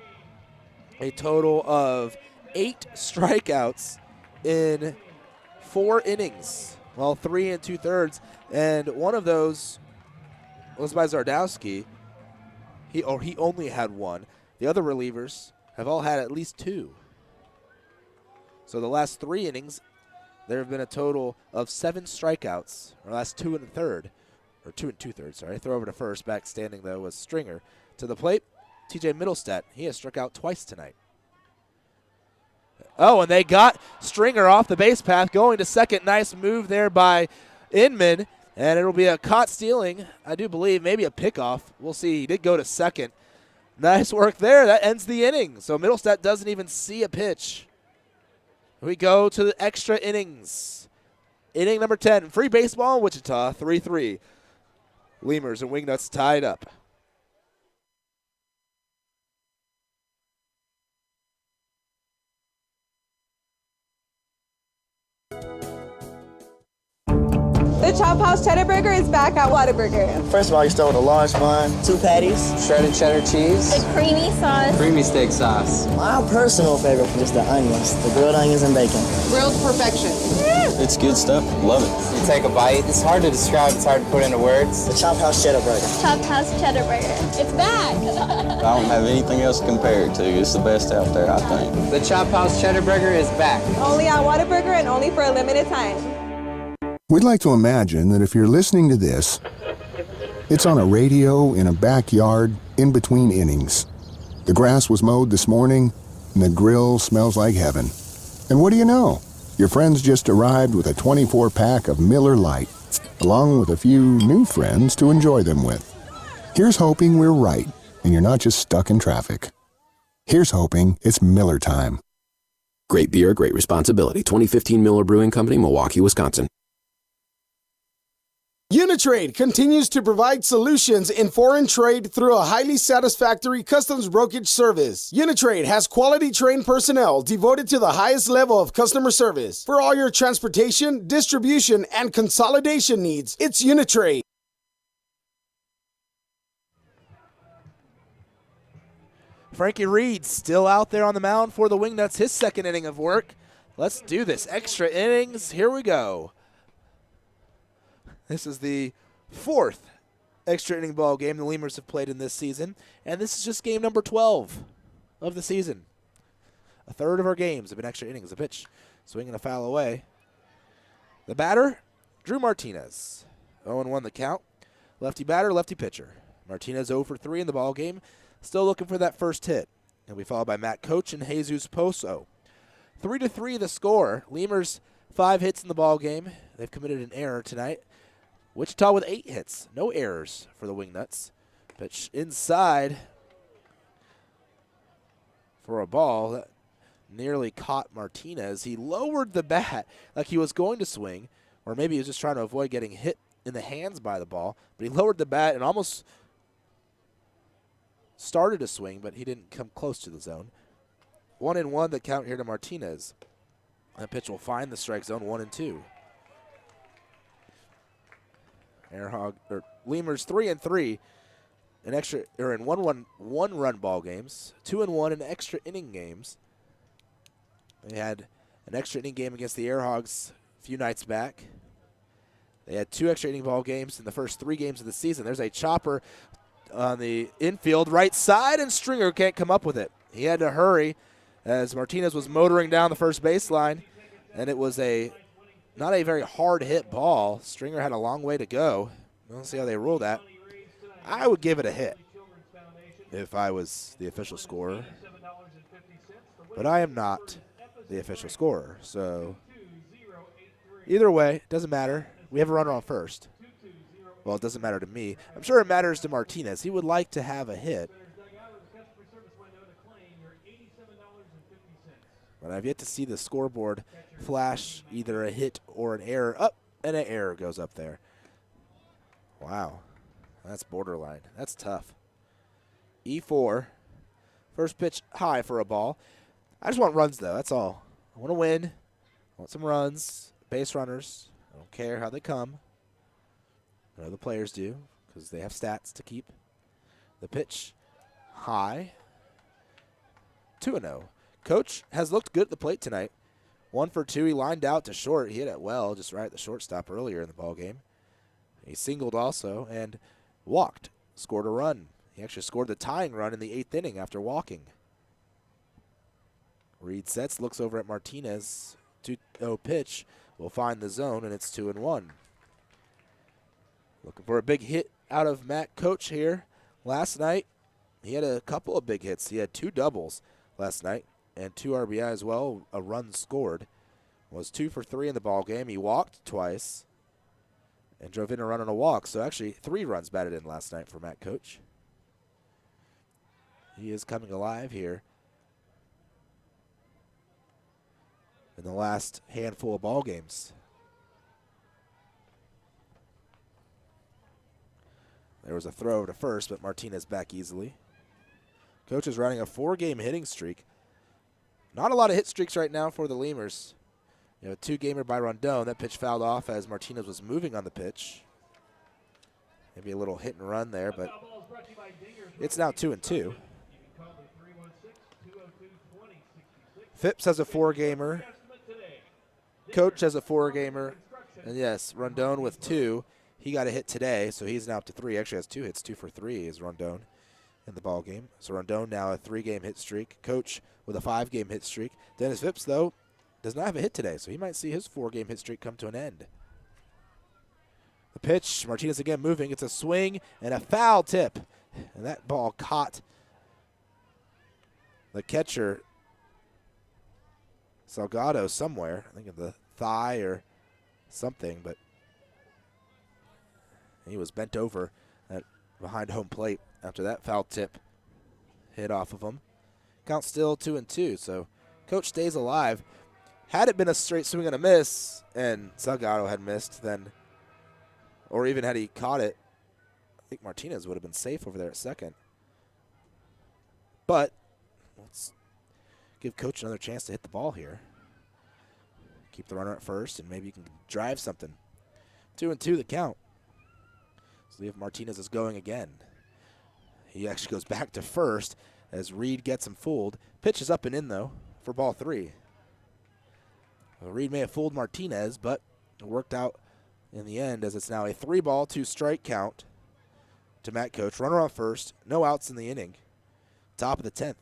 a total of 8 strikeouts in 4 innings. Well, 3 2/3, and one of those was by Zardowski. He only had 1. The other relievers have all had at least 2. So the last 3 innings, there have been a total of 7 strikeouts, or last 2 2/3. Sorry. Throw over to first. Back standing, though, was Stringer. To the plate, TJ Middlestat. He has struck out twice tonight. Oh, and they got Stringer off the base path, going to second. Nice move there by Inman, and it'll be a caught stealing, I do believe, maybe a pickoff. We'll see. He did go to second. Nice work there. That ends the inning. So Middlestat doesn't even see a pitch. We go to the extra innings. Inning number 10. Free baseball in Wichita, 3-3. Lemurs and Wingnuts tied up. The The Chop House Cheddar Burger is back at Whataburger. First of all, you start with a large bun, 2 patties, Shredded cheddar cheese. The creamy sauce. Creamy steak sauce. my personal favorite is the onions, the grilled onions and bacon. Grilled perfection. It's good stuff. Love it. You take a bite. It's hard to describe. It's hard to put into words. The Chop House Cheddar Burger. Chop House Cheddar Burger. It's back. I don't have anything else to compare it to. It's the best out there, I think. The Chop House Cheddar Burger is back. Only at Whataburger and only for a limited time. We'd like to imagine that if you're listening to this, it's on a radio in a backyard in between innings. The grass was mowed this morning, and the grill smells like heaven. And what do you know? Your friends just arrived with a 24-pack of Miller Lite, along with a few new friends to enjoy them with. Here's hoping we're right, and you're not just stuck in traffic. Here's hoping it's Miller time. Great beer, great responsibility. 2015 Miller Brewing Company, Milwaukee, Wisconsin. Uni-Trade continues to provide solutions in foreign trade through a highly satisfactory customs brokerage service. Uni-Trade has quality trained personnel devoted to the highest level of customer service. For all your transportation, distribution, and consolidation needs, it's Uni-Trade. Frankie Reed still out there on the mound for the Wingnuts, his second inning of work. Let's do this. Extra innings. Here we go. This is the 4th extra inning ball game the Lemurs have played in this season, and this is just game number 12 of the season. A third of our games have been extra innings. A pitch, swinging a foul away. The batter, Drew Martinez. 0-1 the count. Lefty batter, lefty pitcher. Martinez 0 for 3 in the ball game. Still looking for that first hit. He'll be followed by Matt Koch and Jesus Poso. 3-3 the score. Lemurs 5 hits in the ball game. They've committed an error tonight. Wichita with 8 hits. No errors for the Wingnuts. Pitch inside for a ball that nearly caught Martinez. He lowered the bat like he was going to swing, or maybe he was just trying to avoid getting hit in the hands by the ball. But he lowered the bat and almost started to swing, but he didn't come close to the zone. 1-1 the count here to Martinez. That pitch will find the strike zone, 1-2. Lemurs 3-3 in extra or in one-run ball games, 2-1 in extra inning games. They had an extra inning game against the Airhogs a few nights back. They had 2 extra inning ball games in the first 3 games of the season. There's a chopper on the infield right side, and Stringer can't come up with it. He had to hurry as Martinez was motoring down the first baseline, and it was not a very hard hit ball. Stringer had a long way to go. We'll see how they rule that. I would give it a hit if I was the official scorer, but I am not the official scorer. So either way, it doesn't matter. We have a runner on first. Well, it doesn't matter to me. I'm sure it matters to Martinez. He would like to have a hit. But I've yet to see the scoreboard flash either a hit or an error. Up, and an error goes up there. Wow. That's borderline. That's tough. E4. First pitch high for a ball. I just want runs, though. That's all. I want to win. I want some runs. Base runners. I don't care how they come. I know the players do because they have stats to keep. The pitch high. 2-0. Coach has looked good at the plate tonight. 1 for 2. He lined out to short. He hit it well, just right at the shortstop earlier in the ball game. He singled also and walked. Scored a run. He actually scored the tying run in the 8th inning after walking. Reed sets, looks over at Martinez. 2-0 pitch will find the zone, and it's 2-1. Looking for a big hit out of Matt Koch here. Last night, he had a couple of big hits. He had 2 doubles last night and 2 RBI as well. A run scored. Was 2 for 3 in the ball game. He walked twice and drove in a run on a walk. So actually 3 runs batted in last night for Matt Koch. He is coming alive here in the last handful of ball games. There was a throw to first, but Martinez back easily. Coach is running a 4-game hitting streak. Not a lot of hit streaks right now for the Lemurs. You know, a 2-gamer by Rondon. That pitch fouled off as Martinez was moving on the pitch. Maybe a little hit and run there, but it's now 2-2. Phipps has a 4-gamer. Coach has a 4-gamer. And yes, Rondon with 2. He got a hit today, so he's now up to 3. Actually has 2 hits, 2 for 3 is Rondon in the ball game. So Rondon now a 3-game hit streak. Coach with a 5-game hit streak. Dennis Phipps, though, does not have a hit today, so he might see his 4-game hit streak come to an end. The pitch, Martinez again moving. It's a swing and a foul tip. And that ball caught the catcher, Salgado, somewhere. I think in the thigh or something, but he was bent over at behind home plate after that foul tip hit off of him. Count still 2-2, so Coach stays alive. Had it been a straight swing and a miss, and Salgado had missed, then, or even had he caught it, I think Martinez would have been safe over there at second. But let's give Coach another chance to hit the ball here. Keep the runner at first, and maybe you can drive something. 2-2 the count. So if Martinez is going again. He actually goes back to first as Reed gets him fooled. Pitch is up and in, though, for ball 3. Well, Reed may have fooled Martinez, but it worked out in the end as it's now a 3-ball, 2-strike count to Matt Coach. Runner on first, no outs in the inning. Top of the 10th.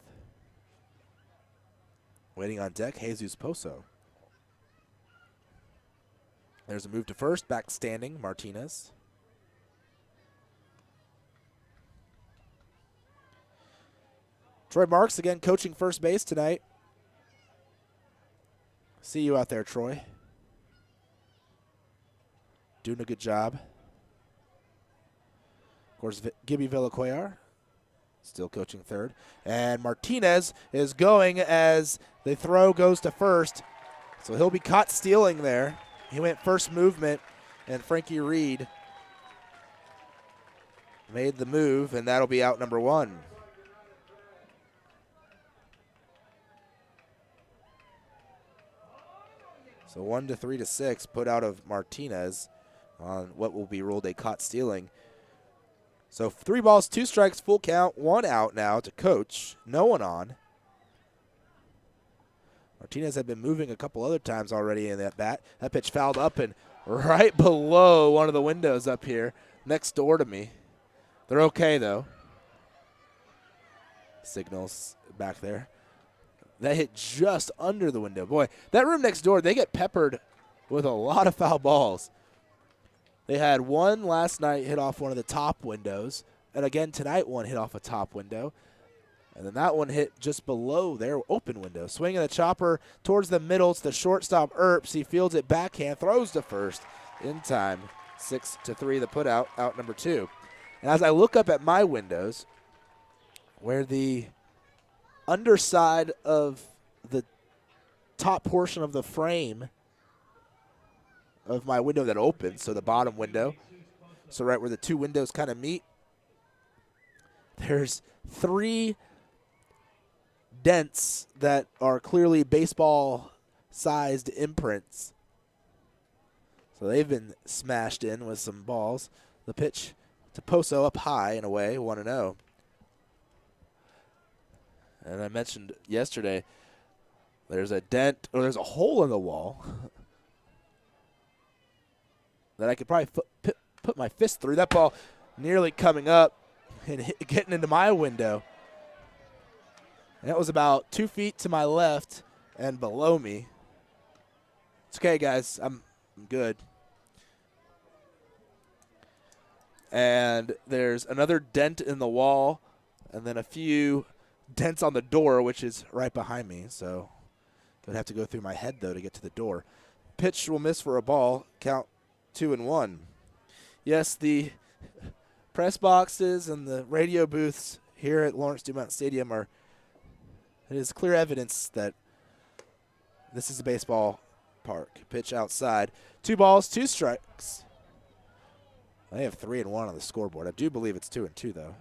Waiting on deck, Jesus Poso. There's a move to first, back standing, Martinez. Troy Marks again coaching first base tonight. See you out there, Troy. Doing a good job. Of course, Gibby Villacuellar still coaching third. And Martinez is going as the throw goes to first. So he'll be caught stealing there. He went first movement, and Frankie Reed made the move, and that'll be out number 1. So 1-3 to 6 put out of Martinez on what will be ruled a caught stealing. So 3 balls, 2 strikes, full count, 1 out now to Coach. No one on. Martinez had been moving a couple other times already in that bat. That pitch fouled up and right below one of the windows up here next door to me. They're okay, though. Signals back there. That hit just under the window. Boy, that room next door, they get peppered with a lot of foul balls. They had one last night hit off one of the top windows, and again tonight one hit off a top window. And then that one hit just below their open window. Swinging the chopper towards the middle. It's the shortstop, Earps. He fields it backhand, throws to first in time. 6-3 the put out number 2. And as I look up at my windows, where the underside of the top portion of the frame of my window that opens, so the bottom window, so right where the 2 windows kind of meet, there's 3 dents that are clearly baseball-sized imprints. So they've been smashed in with some balls. The pitch to Poso up high and away, 1-0. And I mentioned yesterday, there's a dent, or there's a hole in the wall that I could probably put my fist through. That ball nearly coming up and getting into my window. And that was about 2 feet to my left and below me. It's okay, guys. I'm good. And there's another dent in the wall and then a few dents on the door, which is right behind me. So I would have to go through my head, though, to get to the door. Pitch will miss for a ball. Count 2-1. Yes, the press boxes and the radio booths here at Lawrence Dumont Stadium are, it is clear evidence that this is a baseball park. Pitch outside. 2 balls, 2 strikes. They have 3-1 on the scoreboard. I do believe it's 2-2, though.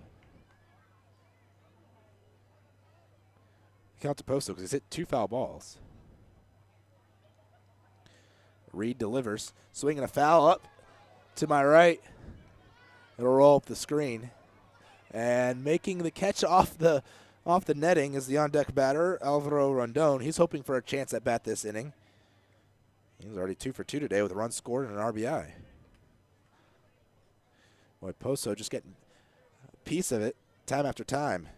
Count to Posto because he's hit 2 foul balls. Reed delivers. Swinging a foul up to my right. It'll roll up the screen. And making the catch off the netting is the on-deck batter, Alvaro Rondon. He's hoping for a chance at bat this inning. He's already 2 for 2 today with a run scored and an RBI. Boy, Poso just getting a piece of it time after time.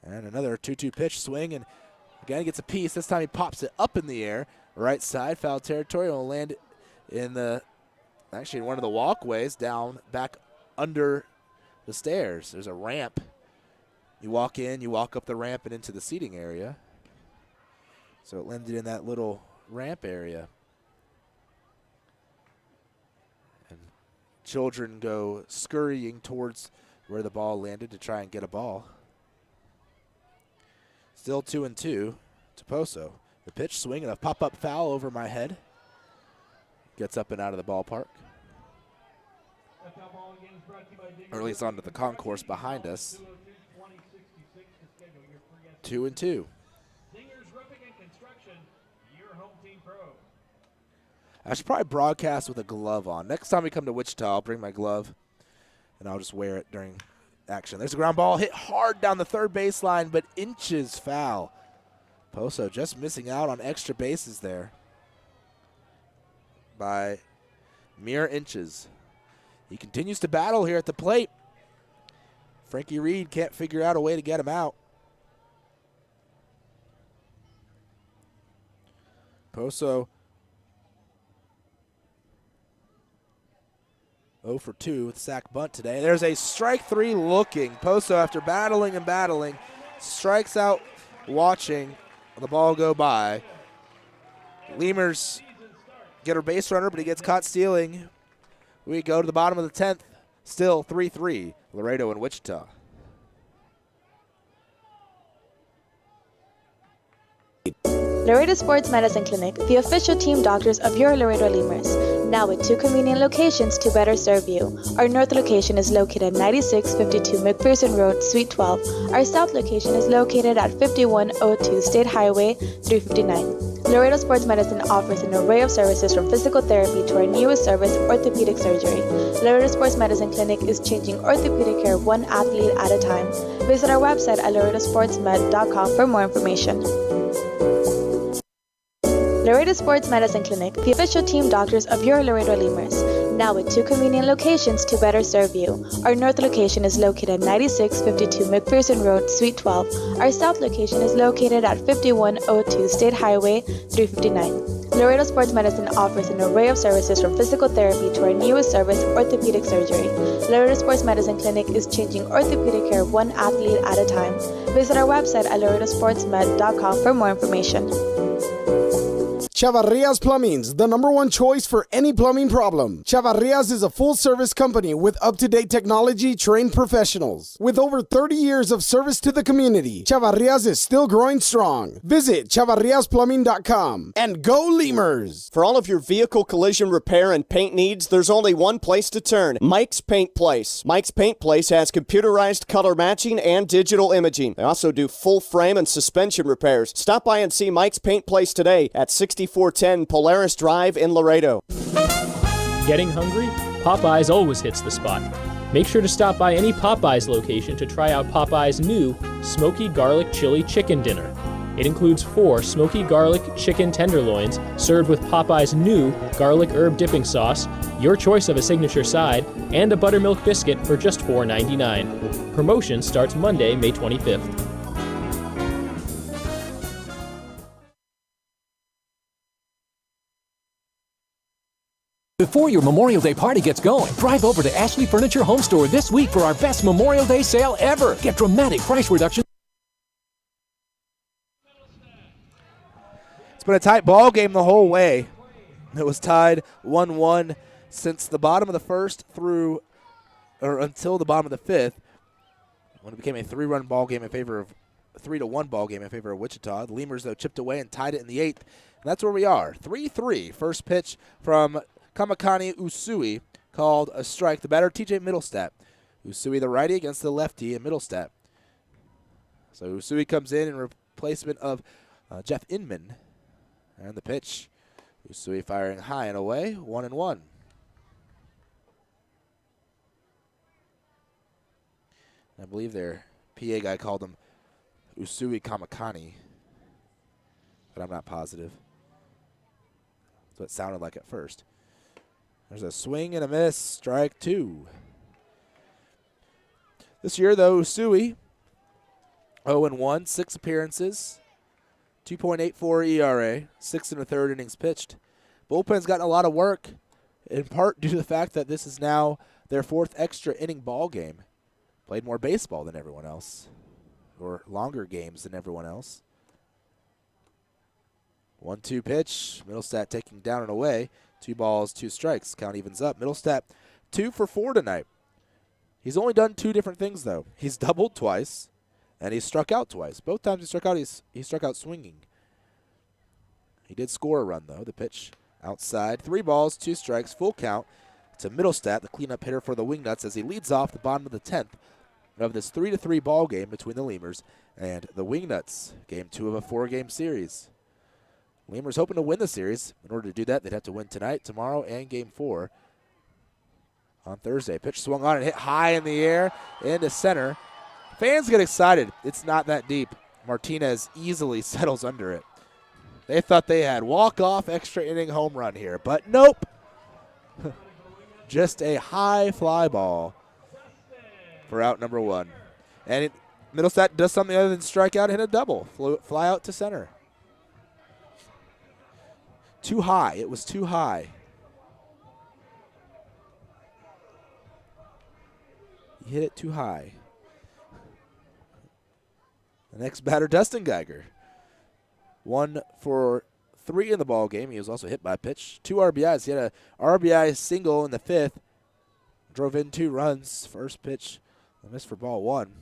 And another 2-2 pitch swing, and again he gets a piece. This time he pops it up in the air. Right side, foul territory. Will land in in one of the walkways down back under the stairs. There's a ramp. You walk in, you walk up the ramp and into the seating area. So it landed in that little ramp area. And children go scurrying towards where the ball landed to try and get a ball. Still 2-2 to Poso. The pitch swing and a pop-up foul over my head. Gets up and out of the ballpark. Or at least onto the concourse behind us. 2-2. I should probably broadcast with a glove on. Next time we come to Wichita, I'll bring my glove, and I'll just wear it during action. There's a ground ball hit hard down the third baseline, but inches foul. Poso just missing out on extra bases there by mere inches. He continues to battle here at the plate. Frankie Reed can't figure out a way to get him out. Poso 0 for 2 with sack bunt today. There's a strike 3 looking. Poso, after battling and battling, strikes out watching the ball go by. Lemurs get a base runner, but he gets caught stealing. We go to the bottom of the 10th. Still 3-3, Laredo and Wichita. Laredo Sports Medicine Clinic, the official team doctors of your Laredo Lemurs. Now with 2 convenient locations to better serve you. Our north location is located at 9652 McPherson Road, Suite 12. Our south location is located at 5102 State Highway 359. Laredo Sports Medicine offers an array of services from physical therapy to our newest service, orthopedic surgery. Laredo Sports Medicine Clinic is changing orthopedic care one athlete at a time. Visit our website at laredosportsmed.com for more information. Laredo Sports Medicine Clinic, the official team doctors of your Laredo Lemurs. Now with 2 convenient locations to better serve you. Our north location is located at 9652 McPherson Road, Suite 12. Our south location is located at 5102 State Highway 359. Laredo Sports Medicine offers an array of services from physical therapy to our newest service, orthopedic surgery. Laredo Sports Medicine Clinic is changing orthopedic care one athlete at a time. Visit our website at laredosportsmed.com for more information. Chavarrias Plumbing's the #1 choice for any plumbing problem. Chavarrias is a full-service company with up-to-date technology, trained professionals. With over 30 years of service to the community, Chavarrias is still growing strong. Visit chavarriasplumbing.com and go Lemurs! For all of your vehicle collision repair and paint needs, there's only one place to turn, Mike's Paint Place. Mike's Paint Place has computerized color matching and digital imaging. They also do full frame and suspension repairs. Stop by and see Mike's Paint Place today at 6410 Polaris Drive in Laredo. Getting hungry? Popeyes always hits the spot. Make sure to stop by any Popeyes location to try out Popeyes' new Smoky Garlic Chili Chicken Dinner. It includes 4 smoky garlic chicken tenderloins served with Popeyes' new garlic herb dipping sauce, your choice of a signature side, and a buttermilk biscuit for just $4.99. Promotion starts Monday, May 25th. Before your Memorial Day party gets going, drive over to Ashley Furniture Home Store this week for our best Memorial Day sale ever. Get dramatic price reductions. It's been a tight ball game the whole way. It was tied 1-1 since the bottom of the first until the bottom of the 5th, when it became a 3-1 ball game in favor of 3-1 ball game in favor of Wichita. The Lemurs, though, chipped away and tied it in the 8th. And that's where we are. 3-3. First pitch from Kamakani Usui called a strike. The batter, TJ Middlestat. Usui, the righty, against the lefty in Middlestat. So Usui comes in replacement of Jeff Inman And the pitch. Usui firing high and away, 1-1. I believe their PA guy called him Usui Kamakani, but I'm not positive. That's what it sounded like at first. There's a swing and a miss, strike 2. This year, though, Usui 0-1, 6 appearances, 2.84 ERA, 6 1/3 innings pitched. Bullpen's gotten a lot of work, in part due to the fact that this is now their 4th extra inning ball game. Played more baseball than everyone else, or longer games than everyone else. 1-2 pitch. Middlestat taking down and away. 2 balls, 2 strikes. Count evens up. Middlestat 2 for 4 tonight. He's only done 2 different things, though. He's doubled twice, and he's struck out twice. Both times he struck out, he struck out swinging. He did score a run, though. The pitch outside. 3 balls, 2 strikes, full count to Middlestat, the cleanup hitter for the Wingnuts, as he leads off the bottom of the 10th of this 3-3 ball game between the Lemurs and the Wingnuts. Game 2 of a 4-game series. Lemurs hoping to win the series. In order to do that, they'd have to win tonight, tomorrow, and Game 4 on Thursday. Pitch swung on and hit high in the air into center. Fans get excited. It's not that deep. Martinez easily settles under it. They thought they had walk-off extra inning home run here, but nope. Just a high fly ball for out number 1. And Middlestat does something other than strike out and hit a double. Fly out to center. Too high. It was too high. He hit it too high. The next batter, Dustin Geiger. 1 for 3 in the ball game. He was also hit by a pitch. 2 RBIs. He had a RBI single in the 5th. Drove in 2 runs. First pitch, a miss for ball 1.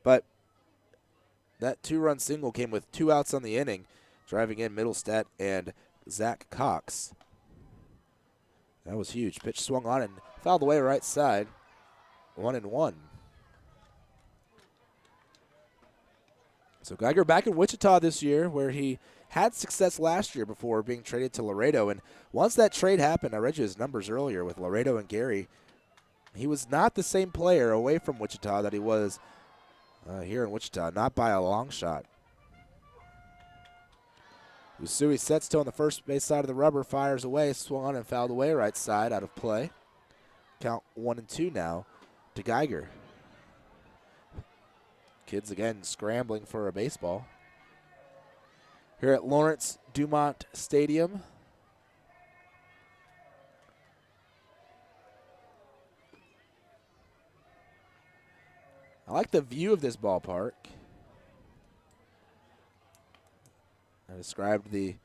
But that 2-run single came with 2 outs on the inning, driving in Middlestat and Zach Cox. That was huge. Pitch swung on and fouled away right side. 1-1. So Geiger back in Wichita this year, where he had success last year before being traded to Laredo. And once that trade happened, I read you his numbers earlier with Laredo and Gary, he was not the same player away from Wichita that he was here in Wichita, not by a long shot. Usui sets to on the first base side of the rubber, fires away, swung on and fouled away right side, out of play. Count 1-2 now to Geiger. Kids again scrambling for a baseball. Here at Lawrence Dumont Stadium. I like the view of this ballpark. I described the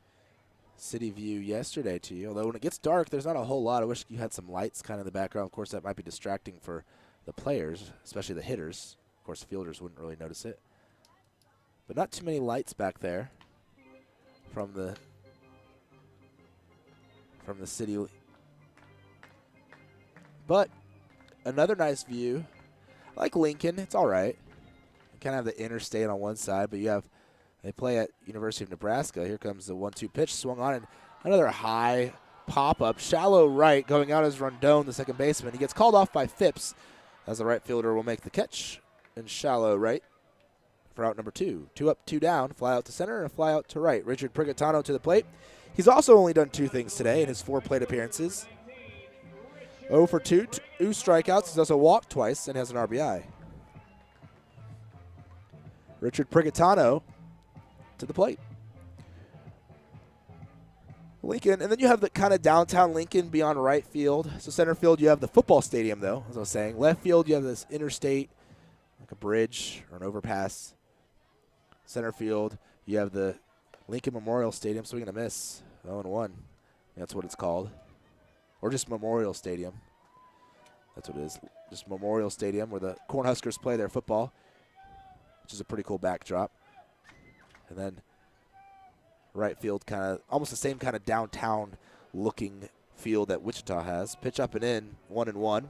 city view yesterday to you, although when it gets dark, there's not a whole lot. I wish you had some lights kind of in the background. Of course, that might be distracting for the players, especially the hitters. Of course, the fielders wouldn't really notice it. But not too many lights back there from the city. But another nice view. I like Lincoln. It's all right. You kind of have the interstate on one side, but they play at University of Nebraska. Here comes the 1-2 pitch, swung on, and another high pop-up, shallow right, going out as Rondon, the second baseman. He gets called off by Phipps, as the right fielder will make the catch in shallow right for out number 2. 2 up, 2 down, fly out to center, and a fly out to right. Richard Prigatano to the plate. He's also only done 2 things today in his 4 plate appearances. 0 for 2, 2 strikeouts. He's also walked twice and has an RBI. Richard Prigatano to the plate. Lincoln, and then you have the kind of downtown Lincoln beyond right field. So center field, you have the football stadium, though, as I was saying. Left field, you have this interstate, like a bridge or an overpass. Center field, you have the Lincoln Memorial Stadium, swinging a miss, 0-1. That's what it's called. Or just Memorial Stadium. That's what it is. Just Memorial Stadium, where the Cornhuskers play their football, which is a pretty cool backdrop. And then right field, kind of almost the same kind of downtown looking field that Wichita has. Pitch up and in, 1-1.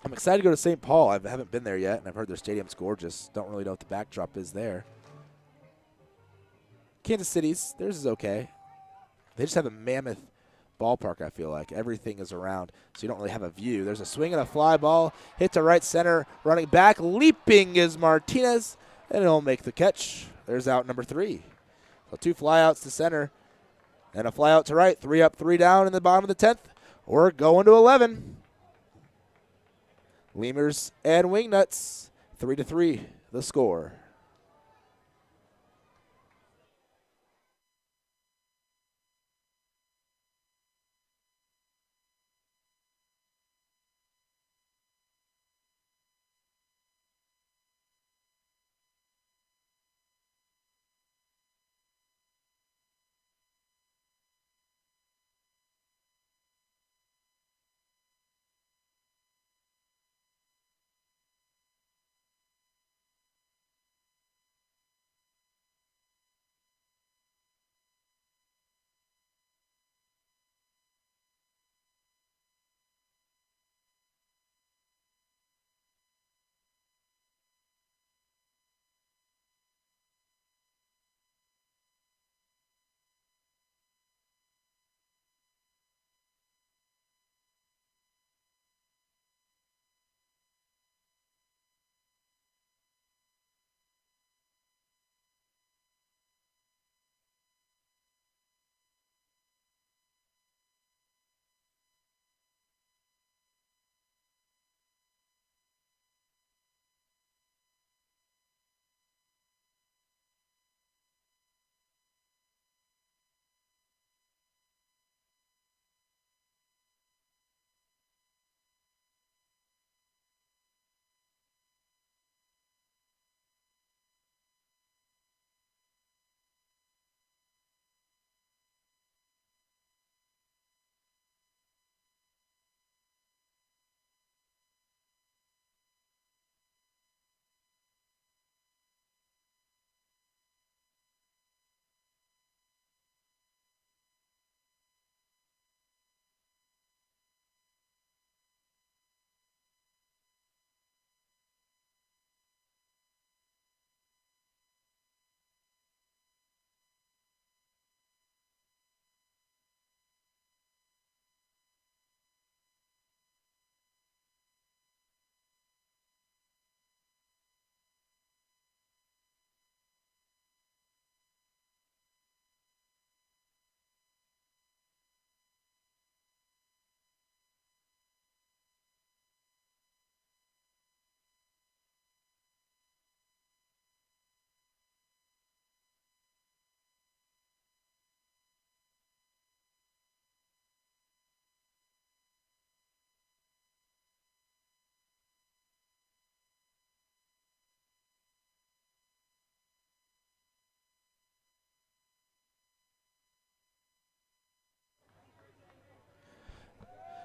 I'm excited to go to St. Paul. I haven't been there yet, and I've heard their stadium's gorgeous. Don't really know what the backdrop is there. Kansas City's, theirs is okay. They just have a mammoth ballpark, I feel like. Everything is around, so you don't really have a view. There's a swing and a fly ball. Hit to right center. Running back. Leaping is Martinez, and he'll make the catch. There's out number 3. So 2 flyouts to center and a flyout to right. 3 up, 3 down in the bottom of the 10th. We're going to 11. Lemurs and Wingnuts, 3-3 the score.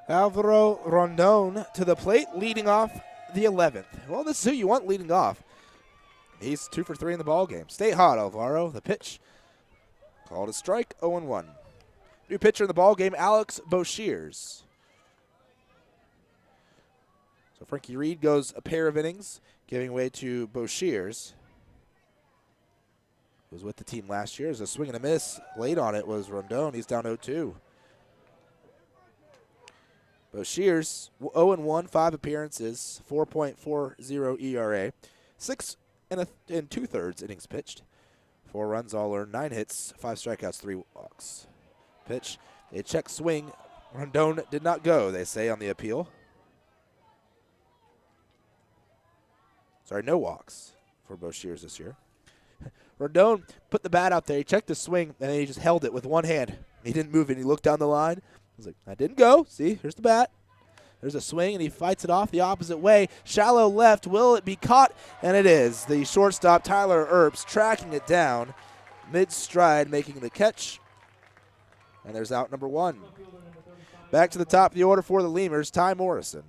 Alvaro Rondon to the plate, leading off the 11th. Well, this is who you want leading off. He's 2 for 3 in the ball game. Stay hot, Alvaro. The pitch called a strike, 0-1. New pitcher in the ball game, Alex Boshears. So Frankie Reed goes a pair of innings, giving way to Boshears, who was with the team last year. As a swing and a miss late on it was Rondon. He's down 0-2. Boshears, 0-1, 5 appearances, 4.40 ERA, 6 and 2/3 innings pitched, 4 runs all earned, 9 hits, 5 strikeouts, 3 walks. Pitch, a check swing. Rondon did not go, they say, on the appeal. Sorry, no walks for Boshears this year. Rondon put the bat out there. He checked the swing, and then he just held it with one hand. He didn't move it. He looked down the line. I was like, I didn't go. See, here's the bat. There's a swing, and he fights it off the opposite way. Shallow left. Will it be caught? And it is. The shortstop, Tyler Earps, tracking it down mid-stride, making the catch. And there's out number 1. Back to the top of the order for the Lemurs, Ty Morrison.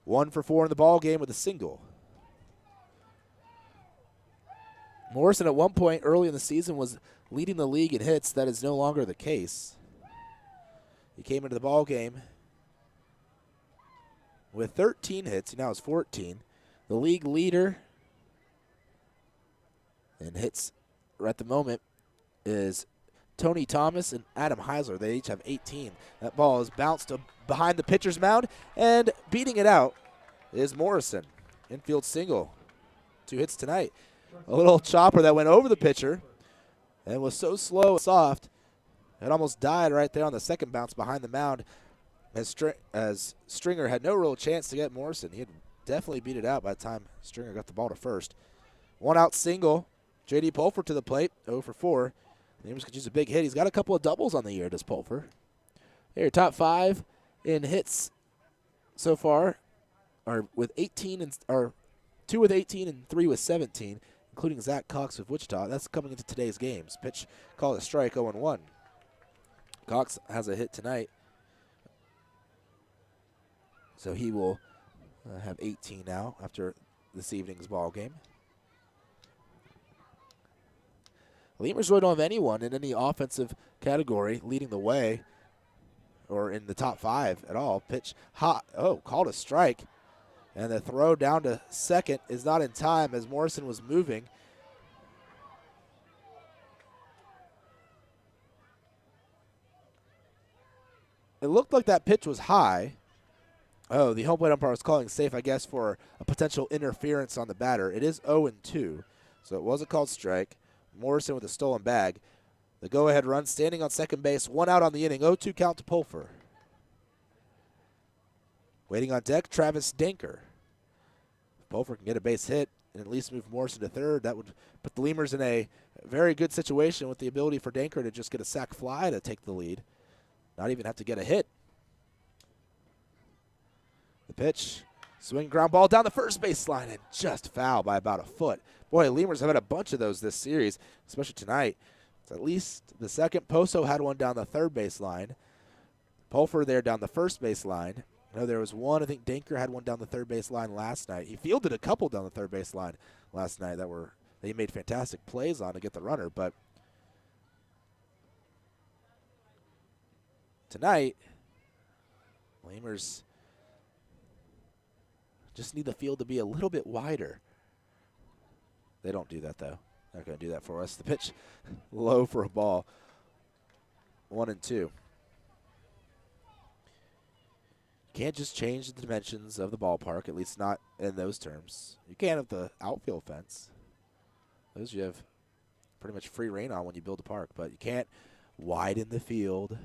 1 for 4 in the ball game with a single. Morrison at one point early in the season was leading the league in hits. That is no longer the case. He came into the ball game with 13 hits. He now has 14. The league leader in hits at the moment is Tony Thomas and Adam Heisler. They each have 18. That ball is bounced behind the pitcher's mound, and beating it out is Morrison. Infield single. 2 hits tonight. A little chopper that went over the pitcher and was so slow and soft, it almost died right there on the second bounce behind the mound as Stringer had no real chance to get Morrison. He had definitely beat it out by the time Stringer got the ball to first. 1-out single. J.D. Pulfer to the plate, 0 for 4. Lemurs could use a big hit. He's got a couple of doubles on the year, does Pulfer. Here, top 5 in hits so far are with 18 or 2 with 18 and 3 with 17, including Zach Cox of Wichita. That's coming into today's games. Pitch called a strike, 0-1. Cox has a hit tonight, so he will have 18 now after this evening's ball game. Lemurs really don't have anyone in any offensive category leading the way or in the top 5 at all. Pitch hot. Oh, called a strike. And the throw down to second is not in time as Morrison was moving. It looked like that pitch was high. Oh, the home plate umpire was calling safe, I guess, for a potential interference on the batter. It is 0-2, so it was a called strike. Morrison with a stolen bag. The go-ahead run standing on second base, 1 out on the inning, 0-2 count to Pulfer. Waiting on deck, Travis Danker. If Pulfer can get a base hit and at least move Morrison to third, that would put the Lemurs in a very good situation with the ability for Danker to just get a sac fly to take the lead. Not even have to get a hit. The pitch, swing ground ball down the first base line and just foul by about a foot. Boy, Lemurs have had a bunch of those this series, especially tonight. It's at least the second. Poso had one down the third base line. Pulfer there down the first base line. I know there was one. I think Danker had one down the third base line last night. He fielded a couple down the third base line last night that he made fantastic plays on to get the runner, but tonight, Lemurs just need the field to be a little bit wider. They don't do that, though. Not going to do that for us. The pitch low for a ball. 1-2. Can't just change the dimensions of the ballpark, at least not in those terms. You can of the outfield fence. Those you have pretty much free reign on when you build a park, but you can't widen the field.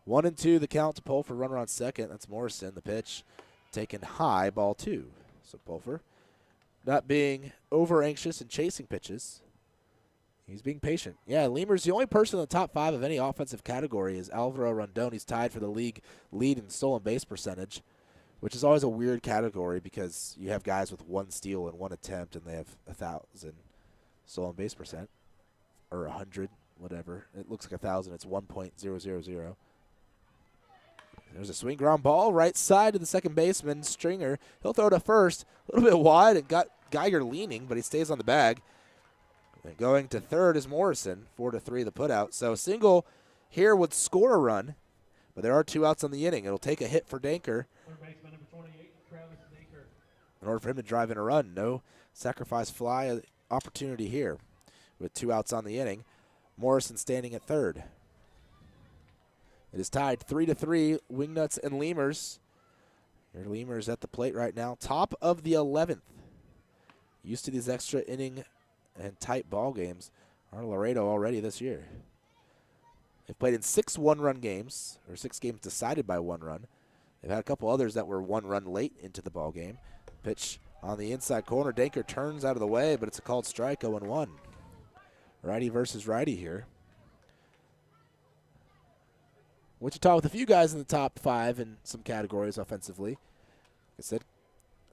1-2, the count to Pulfer, runner on second. That's Morrison. The pitch taken high, ball 2. So Pulfer not being over anxious and chasing pitches. He's being patient. Yeah, Lemurs, the only person in the top 5 of any offensive category is Alvaro Rondon. He's tied for the league lead in stolen base percentage, which is always a weird category because you have guys with 1 steal and 1 attempt, and they have 1,000 stolen base percent, or 100, whatever. It looks like 1,000. It's 1.000. There's a swing ground ball right side to the second baseman, Stringer. He'll throw to first, a little bit wide, and got Geiger leaning, but he stays on the bag. And going to third is Morrison, 4-3 the putout. So a single here would score a run, but there are 2 outs on the inning. It'll take a hit for Danker in order for him to drive in a run. No sacrifice fly opportunity here with 2 outs on the inning. Morrison standing at third. It is tied 3-3, Wingnuts and Lemurs. Your Lemurs at the plate right now, top of the 11th. Used to these extra inning and tight ball games are Laredo already this year. They've played in 6 one-run games, or 6 games decided by 1 run. They've had a couple others that were 1 run late into the ball game. Pitch on the inside corner. Danker turns out of the way, but it's a called strike, 0-1. Righty versus righty here. Wichita with a few guys in the top 5 in some categories offensively. Like I said,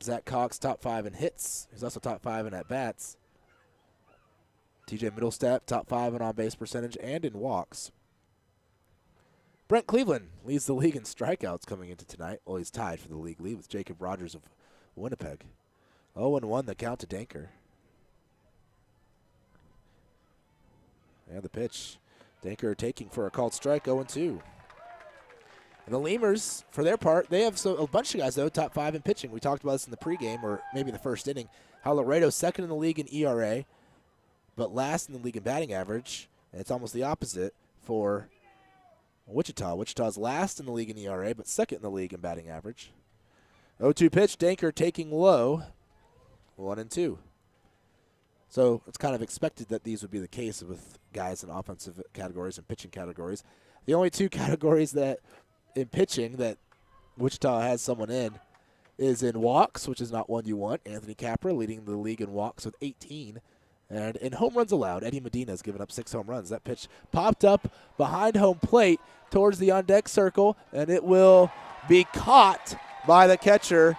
Zach Cox top 5 in hits. He's also top 5 in at-bats. TJ Middlestep top 5 in on-base percentage and in walks. Brent Cleveland leads the league in strikeouts coming into tonight. Well, he's tied for the league lead with Jacob Rogers of Winnipeg. 0-1 the count to Danker. And the pitch. Danker taking for a called strike, 0-2. And the Lemurs, for their part, they have a bunch of guys, though, top 5 in pitching. We talked about this in the pregame, or maybe the first inning, how Laredo's second in the league in ERA. but last in the league in batting average. And it's almost the opposite for Wichita. Wichita's last in the league in ERA, but second in the league in batting average. 0-2 pitch, Danker taking low, 1-2. So it's kind of expected that these would be the case with guys in offensive categories and pitching categories. The only two categories that in pitching that Wichita has someone in is in walks, which is not one you want. Anthony Capra leading the league in walks with 18. And in home runs allowed, Eddie Medina has given up 6 home runs. That pitch popped up behind home plate towards the on-deck circle, and it will be caught by the catcher,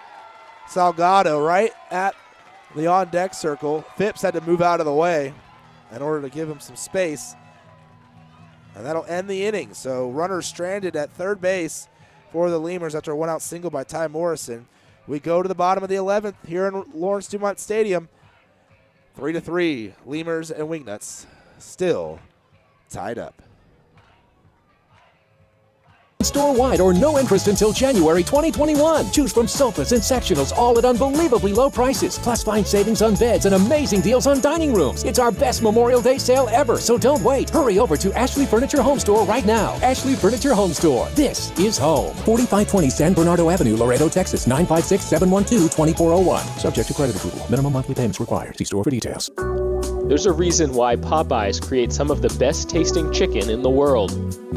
Salgado, right at the on-deck circle. Phipps had to move out of the way in order to give him some space, and that'll end the inning. So runner stranded at third base for the Lemurs after a one-out single by Ty Morrison. We go to the bottom of the 11th here in Lawrence Dumont Stadium. 3-3, Lemurs and Wingnuts still tied up. Store-wide or no interest until January 2021. Choose from sofas and sectionals, all at unbelievably low prices. Plus find savings on beds and amazing deals on dining rooms. It's our best Memorial Day sale ever, so don't wait. Hurry over to Ashley Furniture Home Store right now. Ashley Furniture Home Store. This is home. 4520 San Bernardo Avenue, Laredo, Texas, 956-712-2401. Subject to credit approval. Minimum monthly payments required. See store for details. There's a reason why Popeyes creates some of the best tasting chicken in the world.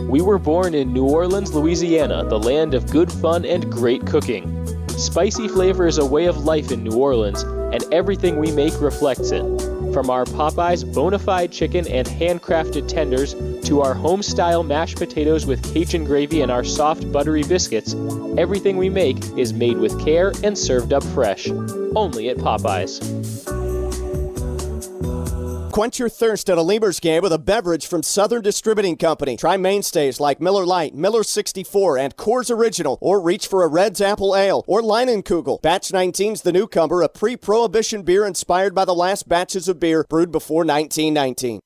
We were born in New Orleans, Louisiana, the land of good fun and great cooking. Spicy flavor is a way of life in New Orleans, and everything we make reflects it. From our Popeyes bona fide chicken and handcrafted tenders to our home-style mashed potatoes with Cajun gravy and our soft, buttery biscuits, everything we make is made with care and served up fresh. Only at Popeyes. Quench your thirst at a Lemurs game with a beverage from Southern Distributing Company. Try mainstays like Miller Lite, Miller 64, and Coors Original, or reach for a Red's Apple Ale or Leinenkugel. Batch 19's the newcomer, a pre-prohibition beer inspired by the last batches of beer brewed before 1919.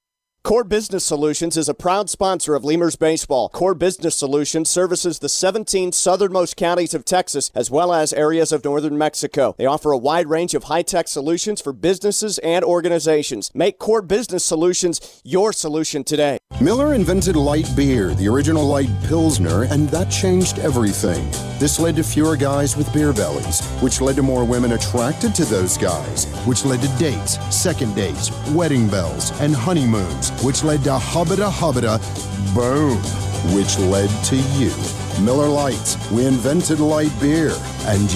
Core Business Solutions is a proud sponsor of Lemurs Baseball. Core Business Solutions services the 17 southernmost counties of Texas as well as areas of northern Mexico. They offer a wide range of high-tech solutions for businesses and organizations. Make Core Business Solutions your solution today. Miller invented light beer, the original light Pilsner, and that changed everything. This led to fewer guys with beer bellies, which led to more women attracted to those guys, which led to dates, second dates, wedding bells, and honeymoons, which led to hubba-da-hubba-da, boom, which led to you. Miller Lights, we invented light beer, and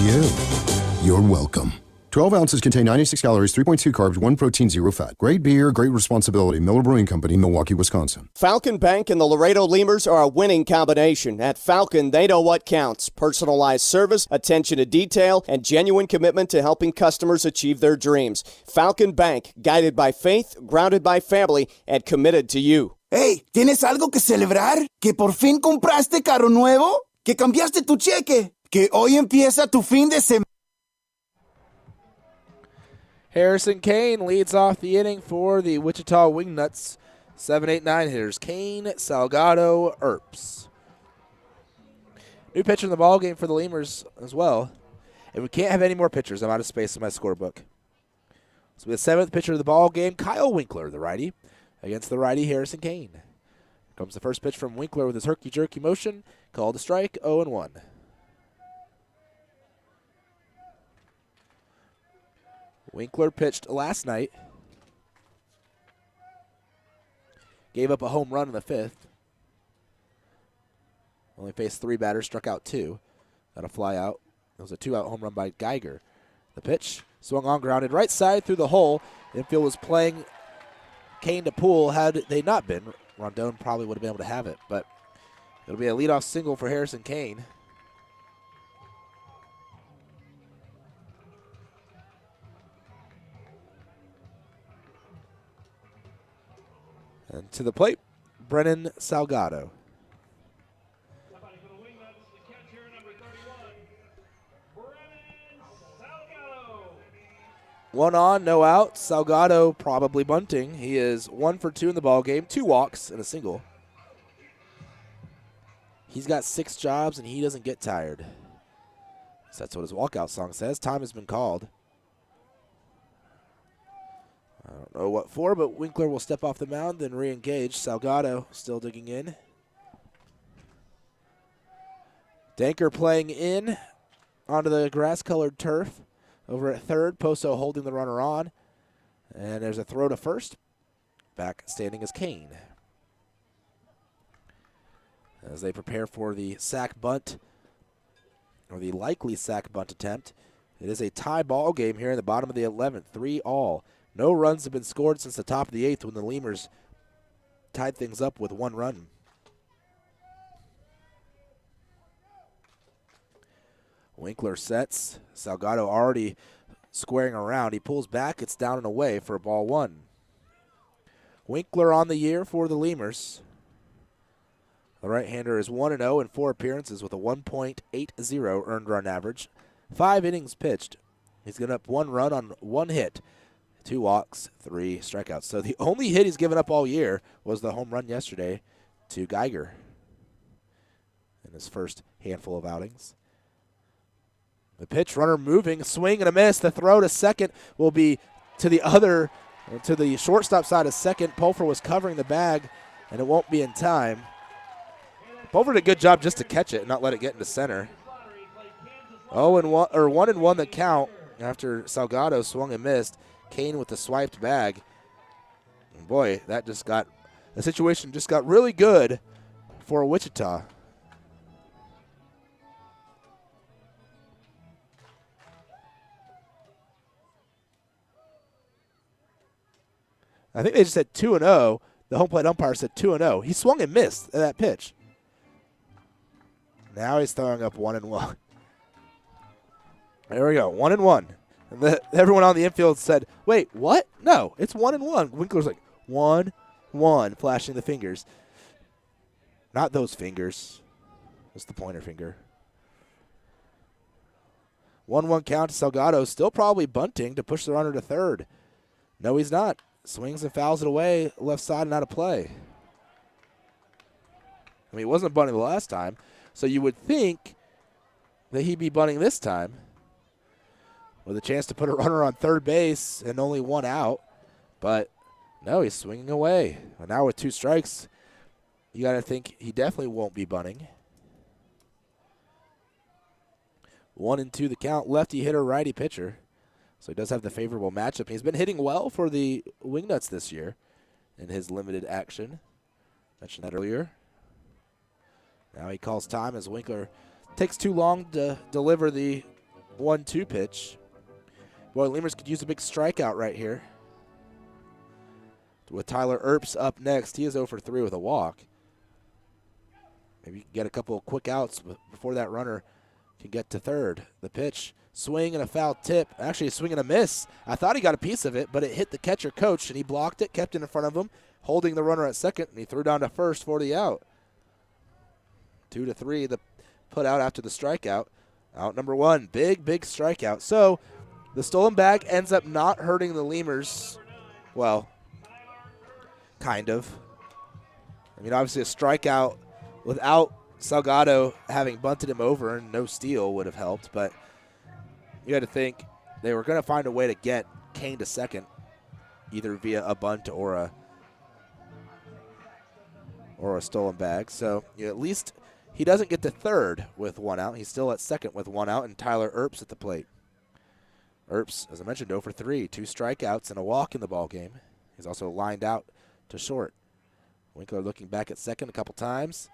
you're welcome. 12 ounces contain 96 calories, 3.2 carbs, 1 protein, 0 fat. Great beer, great responsibility. Miller Brewing Company, Milwaukee, Wisconsin. Falcon Bank and the Laredo Lemurs are a winning combination. At Falcon, they know what counts. Personalized service, attention to detail, and genuine commitment to helping customers achieve their dreams. Falcon Bank, guided by faith, grounded by family, and committed to you. Hey, ¿tienes algo que celebrar? ¿Que por fin compraste carro nuevo? ¿Que cambiaste tu cheque? ¿Que hoy empieza tu fin de semana? Harrison Kane leads off the inning for the Wichita Wingnuts. 7-8-9 hitters. Kane, Salgado, Earps. New pitcher in the ball game for the Lemurs as well. And we can't have any more pitchers. I'm out of space in my scorebook. So the 7th pitcher of the ball game, Kyle Winkler, the righty, against the righty Harrison Kane. Here comes the first pitch from Winkler with his herky-jerky motion. Called a strike, 0-1. Winkler pitched last night. Gave up a home run in the 5th. Only faced 3 batters, struck out 2. Got a fly out. It was a 2-out home run by Geiger. The pitch swung on, grounded right side through the hole. Infield was playing Kane to pull. Had they not been, Rondon probably would have been able to have it. But it'll be a leadoff single for Harrison Kane. And to the plate, Brennan Salgado. One on, no out. Salgado probably bunting. He is 1 for 2 in the ball game, 2 walks and a single. He's got 6 jobs and he doesn't get tired. So that's what his walkout song says. Time has been called. I don't know what for, but Winkler will step off the mound, then re-engage. Salgado still digging in. Danker playing in onto the grass-colored turf. Over at third, Poso holding the runner on. And there's a throw to first. Back standing is Kane. As they prepare for the sack bunt, or the likely sack bunt attempt. It is a tie ball game here in the bottom of the 11th, 3-all. No runs have been scored since the top of the 8th when the Lemurs tied things up with 1 run. Winkler sets. Salgado already squaring around. He pulls back. It's down and away for ball 1. Winkler on the year for the Lemurs. The right-hander is 1-0 in 4 appearances with a 1.80 earned run average. 5 innings pitched. He's given up 1 run on 1 hit. 2 walks, 3 strikeouts. So the only hit he's given up all year was the home run yesterday to Geiger in his first handful of outings. The pitch, runner moving, swing and a miss. The throw to second will be to the shortstop side of second. Pulver was covering the bag, and it won't be in time. Pulver did a good job just to catch it and not let it get into center. 1-1 the count after Salgado swung and missed. Kane with the swiped bag. And boy, the situation just got really good for Wichita. I think they just said 2-0. The home plate umpire said 2-0. He swung and missed at that pitch. Now he's throwing up 1-1. There we go, 1-1. And everyone on the infield said, wait, what? No, it's 1-1. Winkler's like, 1-1, flashing the fingers. Not those fingers. It's the pointer finger. 1-1 count to Salgado, still probably bunting to push the runner to third. No, he's not. Swings and fouls it away, left side and out of play. I mean, he wasn't bunting the last time, so you would think that he'd be bunting this time with a chance to put a runner on third base and only 1 out. But no, he's swinging away. And now with 2 strikes, you got to think he definitely won't be bunting. 1-2 the count. Lefty hitter, righty pitcher. So he does have the favorable matchup. He's been hitting well for the Wingnuts this year in his limited action. Mentioned that earlier. Now he calls time as Winkler takes too long to deliver the 1-2 pitch. Boy, Lemurs could use a big strikeout right here. With Tyler Earps up next, he is 0 for 3 with a walk. Maybe you can get a couple of quick outs before that runner can get to third. The pitch, swing and a foul tip. Actually, a swing and a miss. I thought he got a piece of it, but it hit the catcher coach, and he blocked it, kept it in front of him, holding the runner at second, and he threw down to first for the out. 2-3, the put out after the strikeout. Out number 1, big strikeout. So the stolen bag ends up not hurting the Lemurs. Well, kind of. I mean, obviously a strikeout without Salgado having bunted him over and no steal would have helped, but you had to think they were going to find a way to get Kane to second, either via a bunt or a stolen bag. So at least he doesn't get to third with 1 out. He's still at second with 1 out, and Tyler Earps at the plate. Earps, as I mentioned, 0 for 3, 2 strikeouts and a walk in the ball game. He's also lined out to short. Winkler looking back at second a couple times.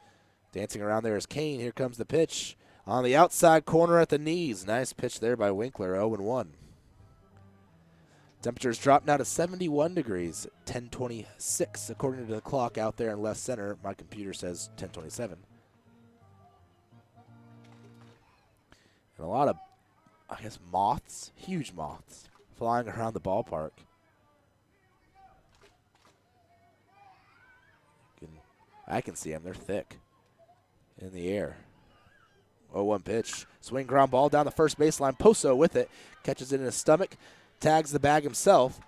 Dancing around there is Kane. Here comes the pitch on the outside corner at the knees. Nice pitch there by Winkler, 0-1. Temperatures drop now to 71 degrees, 10:26 according to the clock out there in left center. My computer says 10:27. And a lot of, I guess, moths, huge moths, flying around the ballpark. I can see them. They're thick in the air. 0-1 pitch. Swing ground ball down the first baseline. Poso with it. Catches it in his stomach. Tags the bag himself.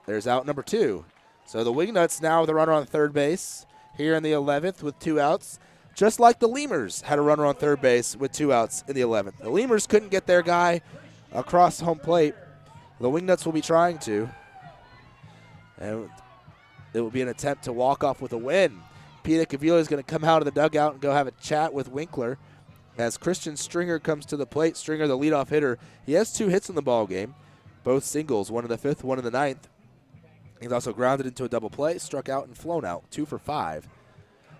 There's out number 2. So the Wingnuts now with a runner on third base here in the 11th with 2 outs. Just like the Lemurs had a runner on third base with 2 outs in the 11th. The Lemurs couldn't get their guy across home plate. The Wingnuts will be trying to. And it will be an attempt to walk off with a win. Pete Cavilla is going to come out of the dugout and go have a chat with Winkler. As Christian Stringer comes to the plate, Stringer, the leadoff hitter, he has 2 hits in the ball game, both singles, one in the 5th, one in the 9th. He's also grounded into a double play, struck out and flown out, 2 for 5.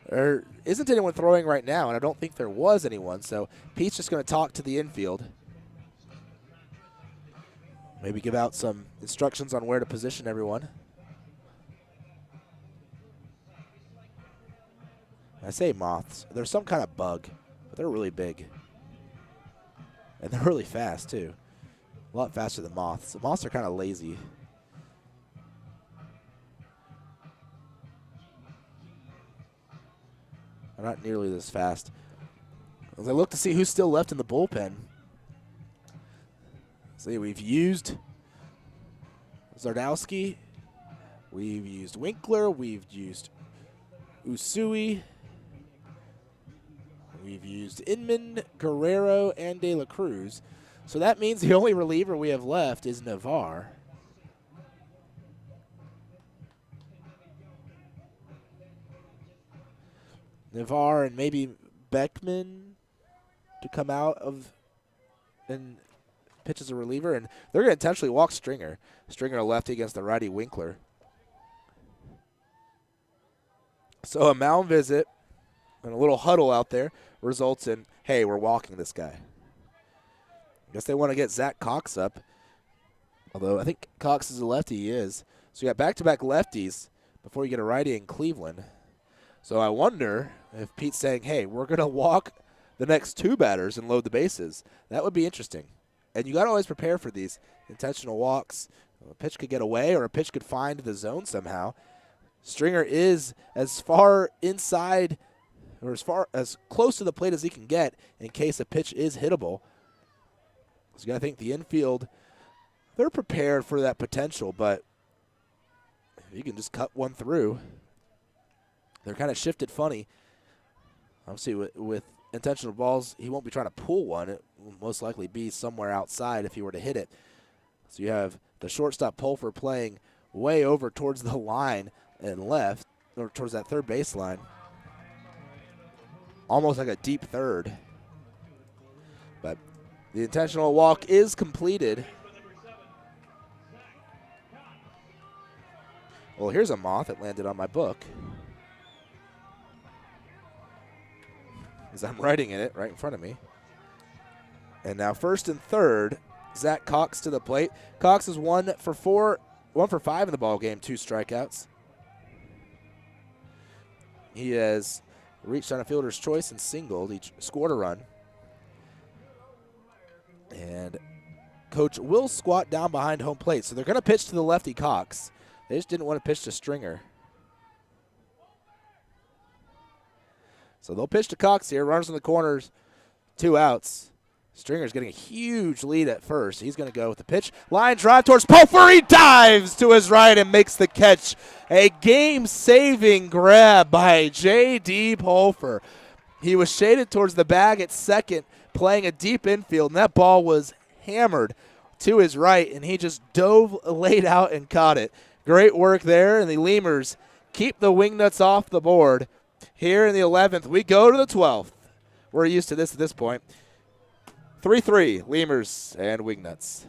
There isn't anyone throwing right now, and I don't think there was anyone, so Pete's just going to talk to the infield. Maybe give out some instructions on where to position everyone. I say moths. They're some kind of bug, but they're really big. And they're really fast, too. A lot faster than moths. The moths are kind of lazy. They're not nearly this fast. As I look to see who's still left in the bullpen. See, we've used Zardowski. We've used Winkler. We've used Usui. We've used Inman, Guerrero, and De La Cruz. So that means the only reliever we have left is Navarre. Navarre and maybe Beckman to come out of and pitch as a reliever. And they're going to intentionally walk Stringer. Stringer a lefty against the righty Winkler. So a mound visit and a little huddle out there results in, hey, we're walking this guy. I guess they want to get Zach Cox up. Although I think Cox is a lefty, he is. So you got back-to-back lefties before you get a righty in Cleveland. So I wonder if Pete's saying, hey, we're going to walk the next 2 batters and load the bases. That would be interesting. And you got to always prepare for these intentional walks. A pitch could get away or a pitch could find the zone somehow. Stringer is as far inside or as close to the plate as he can get in case a pitch is hittable. So you got to think the infield, they're prepared for that potential, but if you can just cut one through. They're kind of shifted funny. Obviously, with intentional balls, he won't be trying to pull one. It will most likely be somewhere outside if he were to hit it. So you have the shortstop Pulfer playing way over towards the line and left, or towards that third baseline. Almost like a deep third. But the intentional walk is completed. Well, here's a moth that landed on my book. As I'm writing in it right in front of me. And now first and third, Zach Cox to the plate. Cox is 1 for 5 in the ball game, 2 strikeouts. He has reached on a fielder's choice and singled. He scored a run. And coach will squat down behind home plate. So they're going to pitch to the lefty Cox. They just didn't want to pitch to Stringer. So they'll pitch to Cox here. Runners in the corners, 2 outs. Stringer's getting a huge lead at first. He's going to go with the pitch. Line drive towards Pulfer. He dives to his right and makes the catch. A game-saving grab by J.D. Pulfer. He was shaded towards the bag at second, playing a deep infield, and that ball was hammered to his right, and he just dove, laid out, and caught it. Great work there, and the Lemurs keep the Wingnuts off the board. Here in the 11th, we go to the 12th. We're used to this at this point. 3-3, Lemurs and Wingnuts.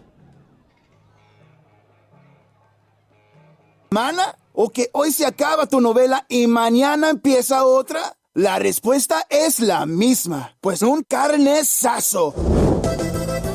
¿Semana o que hoy se acaba tu novela y mañana empieza otra? La respuesta es la misma, pues un carnesazo.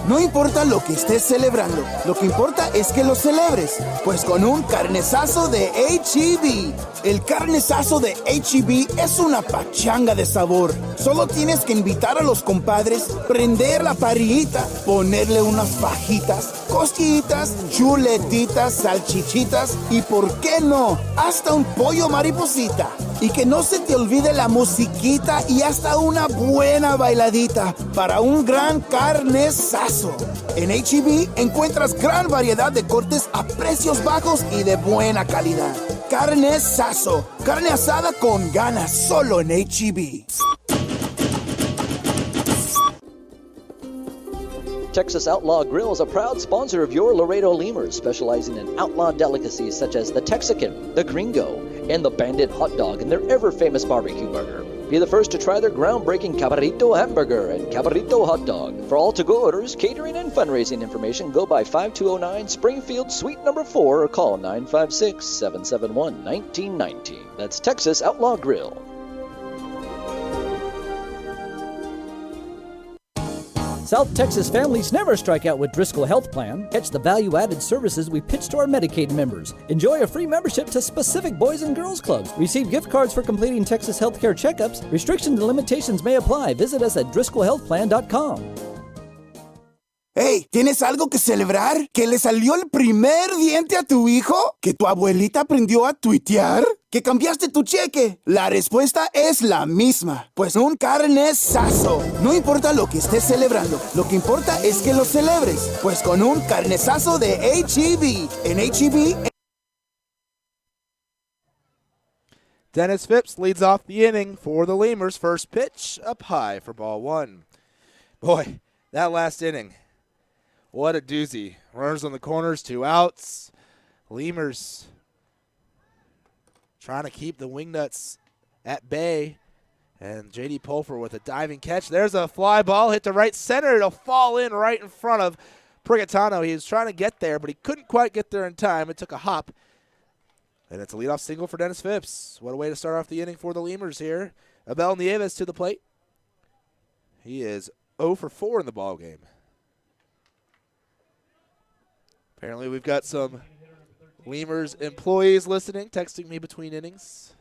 No importa lo que estés celebrando, lo que importa es que lo celebres, pues con un carnesazo de H-E-B. El carnesazo de H-E-B es una pachanga de sabor. Solo tienes que invitar a los compadres, prender la parrillita, ponerle unas fajitas, costillitas, chuletitas, salchichitas y, ¿por qué no?, hasta un pollo mariposita. Y que no se te olvide la musiquita y hasta una buena bailadita para un gran carnesazo. En H-E-B encuentras gran variedad de cortes a precios bajos y de buena calidad. Carnesazo, carne asada con ganas, solo en H-E-B. Texas Outlaw Grill is a proud sponsor of your Laredo Lemurs, specializing in outlaw delicacies such as the Texican, the Gringo, and the Bandit hot dog and their ever-famous barbecue burger. Be the first to try their groundbreaking Cabrito hamburger and Cabrito hot dog. For all to-go orders, catering, and fundraising information, go by 5209 Springfield Suite number 4 or call 956-771-1919. That's Texas Outlaw Grill. South Texas families never strike out with Driscoll Health Plan. Catch the value-added services we pitch to our Medicaid members. Enjoy a free membership to specific boys and girls clubs. Receive gift cards for completing Texas healthcare checkups. Restrictions and limitations may apply. Visit us at DriscollHealthPlan.com. Hey, ¿tienes algo que celebrar? ¿Que le salió el primer diente a tu hijo? ¿Que tu abuelita aprendió a tuitear? ¿Que cambiaste tu cheque? La respuesta es la misma. Pues un carnesazo. No importa lo que estés celebrando, lo que importa es que lo celebres. Pues con un carnesazo de H-E-B. En H-E-B... Dennis Phipps leads off the inning for the Lemurs. First pitch up high for ball one. Boy, that last inning. What a doozy. Runners on the corners, 2 outs. Lemurs trying to keep the Wingnuts at bay. And J.D. Pulfer with a diving catch. There's a fly ball hit to right center. It'll fall in right in front of Prigatano. He was trying to get there, but he couldn't quite get there in time. It took a hop. And it's a leadoff single for Dennis Phipps. What a way to start off the inning for the Lemurs here. Abel Nieves to the plate. He is 0 for 4 in the ball game. Apparently we've got some Lemurs employees listening, texting me between innings.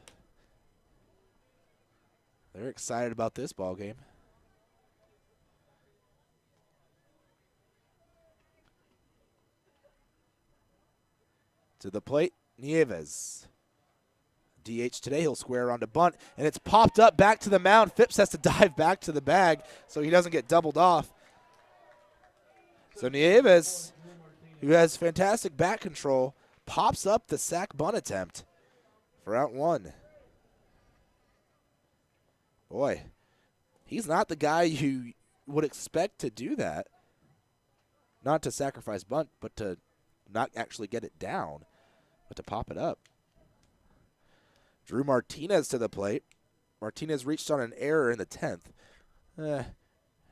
They're excited about this ball game. To the plate, Nieves. DH today, he'll square around a bunt, and it's popped up back to the mound. Phipps has to dive back to the bag so he doesn't get doubled off. So Nieves, who has fantastic bat control, pops up the sac bunt attempt for out one. Boy, he's not the guy you would expect to do that. Not to sacrifice bunt, but to not actually get it down, but to pop it up. Drew Martinez to the plate. Martinez reached on an error in the 10th. And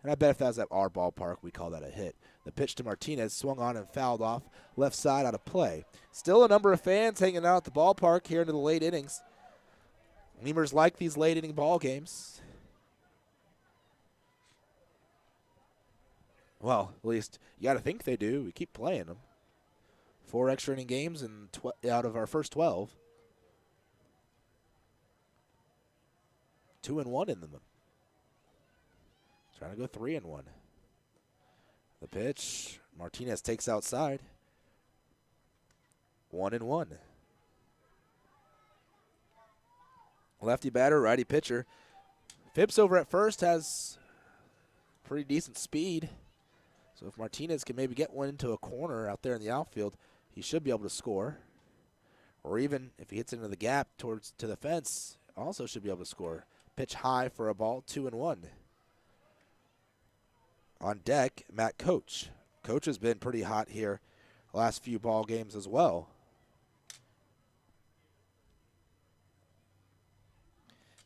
I bet if that was at our ballpark, we call that a hit. The pitch to Martinez swung on and fouled off left side out of play. Still a number of fans hanging out at the ballpark here into the late innings. Lemurs like these late inning ball games. Well, at least you got to think they do. We keep playing them. 4 extra inning games and out of our first 12. 2-1 in them. Trying to go 3-1. The pitch, Martinez takes outside. 1-1. Lefty batter, righty pitcher. Phipps over at first has pretty decent speed. So if Martinez can maybe get one into a corner out there in the outfield, he should be able to score. Or even if he hits into the gap to the fence, also should be able to score. Pitch high for a ball, 2-1. On deck, Matt Coach. Coach has been pretty hot here the last few ball games as well.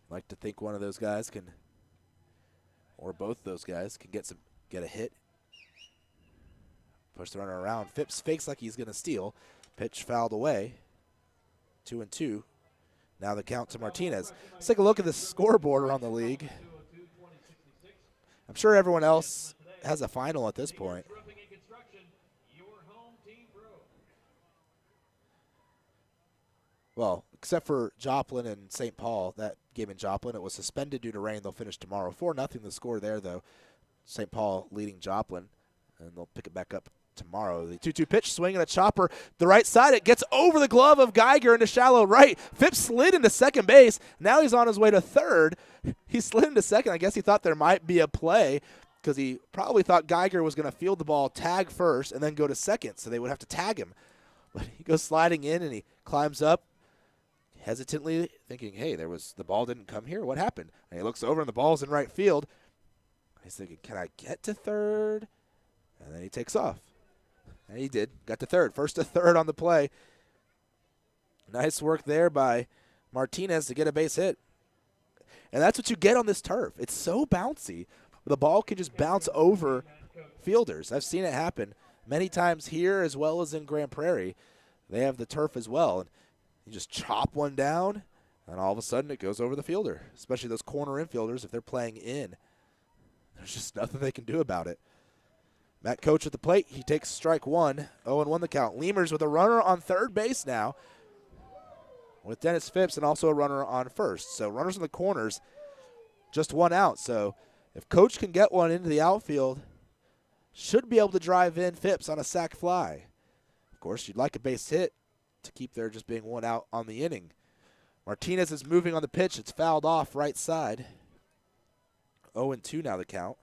Like to think one of those guys can, or both those guys can get a hit. Push the runner around. Phipps fakes like he's going to steal. Pitch fouled away. 2-2. Now the count to Martinez. Let's take a look at the scoreboard around the league. I'm sure everyone else has a final at this point. Well, except for Joplin and St. Paul, that game in Joplin, it was suspended due to rain. They'll finish tomorrow. 4-0 the score there, though. St. Paul leading Joplin, and they'll pick it back up tomorrow. The 2-2 pitch, swing and a chopper. The right side, it gets over the glove of Geiger into shallow right. Phipps slid into second base. Now he's on his way to third. He slid into second. I guess he thought there might be a play because he probably thought Geiger was going to field the ball, tag first, and then go to second, so they would have to tag him. But he goes sliding in, and he climbs up, hesitantly thinking, hey, the ball didn't come here. What happened? And he looks over, and the ball's in right field. He's thinking, can I get to third? And then he takes off. And he did. Got to third. First to third on the play. Nice work there by Martinez to get a base hit. And that's what you get on this turf. It's so bouncy. The ball can just bounce over fielders. I've seen it happen many times here as well as in Grand Prairie. They have the turf as well. And you just chop one down, and all of a sudden it goes over the fielder, especially those corner infielders if they're playing in. There's just nothing they can do about it. Matt Coach at the plate. He takes strike one. 0-1 the count. Lemurs with a runner on third base now with Dennis Phipps and also a runner on first. So runners in the corners, just one out. So if Coach can get one into the outfield, should be able to drive in Phipps on a sac fly. Of course, you'd like a base hit to keep there just being one out on the inning. Martinez is moving on the pitch. It's fouled off right side. 0-2 now the count.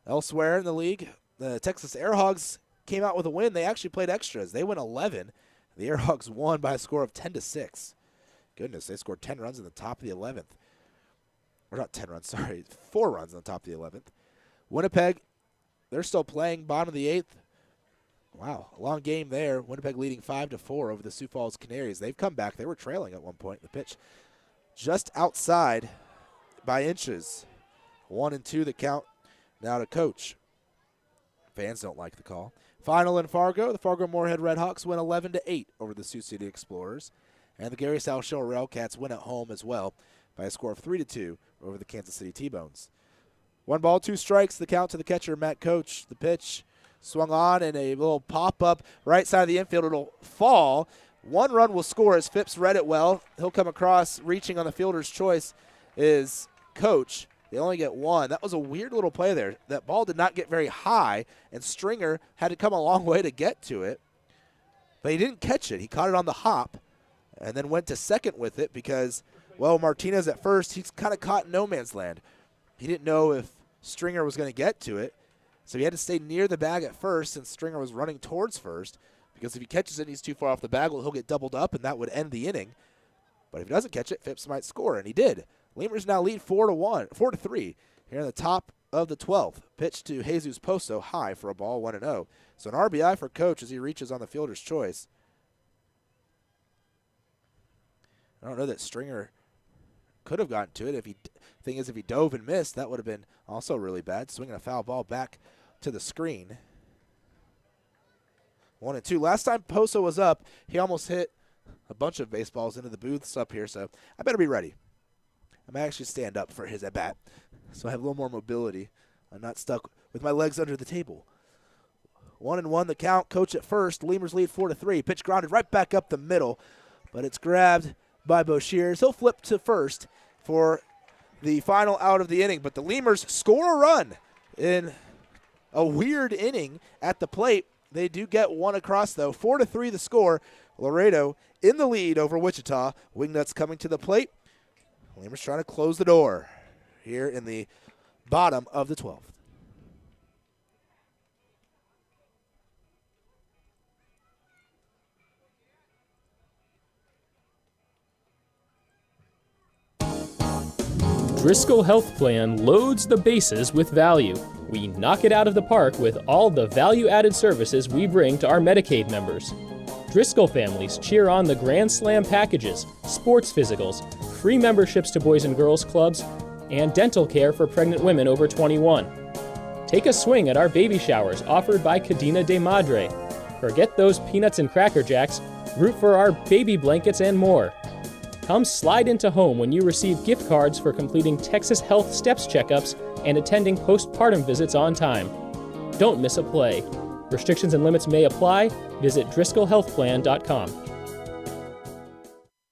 Elsewhere in the league, the Texas Airhogs came out with a win. They actually played extras. They went 11. The Airhogs won by a score of 10-6. Goodness, they scored 10 runs in the top of the 11th. Or not 10 runs, sorry. 4 runs on the top of the 11th. Winnipeg, they're still playing bottom of the 8th. Wow, a long game there. Winnipeg leading 5-4 over the Sioux Falls Canaries. They've come back. They were trailing at one point. The pitch just outside by inches. 1-2 the count. Now to Coach. Fans don't like the call. Final in Fargo. The Fargo-Moorhead Redhawks win 11-8 over the Sioux City Explorers. And the Gary South Shore Railcats win at home as well by a score of 3-2 over the Kansas City T-Bones. 1 ball, 2 strikes. The count to the catcher, Matt Coach. The pitch swung on and a little pop-up right side of the infield. It'll fall. 1 run will score as Phipps read it well. He'll come across. Reaching on the fielder's choice is Coach. They only get 1. That was a weird little play there. That ball did not get very high, and Stringer had to come a long way to get to it. But he didn't catch it. He caught it on the hop and then went to second with it because, well, Martinez at first, he's kind of caught in no man's land. He didn't know if Stringer was going to get to it, so he had to stay near the bag at first since Stringer was running towards first, because if he catches it and he's too far off the bag, well, he'll get doubled up, and that would end the inning. But if he doesn't catch it, Phipps might score, and he did. Lemurs now lead 4-3 here in the top of the 12th. Pitch to Jesus Poso, high for a ball, 1-0. So an RBI for Coach as he reaches on the fielder's choice. I don't know that Stringer could have gotten to it. If he dove and missed, that would have been also really bad. Swinging a foul ball back to the screen. 1-2. Last time Poso was up, he almost hit a bunch of baseballs into the booths up here, so I better be ready. I might actually stand up for his at-bat, so I have a little more mobility. I'm not stuck with my legs under the table. 1-1 the count. Coach at first. Lemurs lead 4-3. Pitch grounded right back up the middle, but it's grabbed by Boshears. He'll flip to first for the final out of the inning, but the Lemurs score a run in a weird inning at the plate. They do get 1 across, though. 4-3 the score. Laredo in the lead over Wichita. Wingnuts coming to the plate. Lemurs trying to close the door here in the bottom of the 12th. Driscoll Health Plan loads the bases with value. We knock it out of the park with all the value-added services we bring to our Medicaid members. Driscoll families cheer on the Grand Slam packages, sports physicals, free memberships to Boys and Girls Clubs, and dental care for pregnant women over 21. Take a swing at our baby showers offered by Cadena de Madre. Forget those peanuts and Cracker Jacks, root for our baby blankets and more. Come slide into home when you receive gift cards for completing Texas Health Steps checkups and attending postpartum visits on time. Don't miss a play. Restrictions and limits may apply. Visit DriscollHealthPlan.com.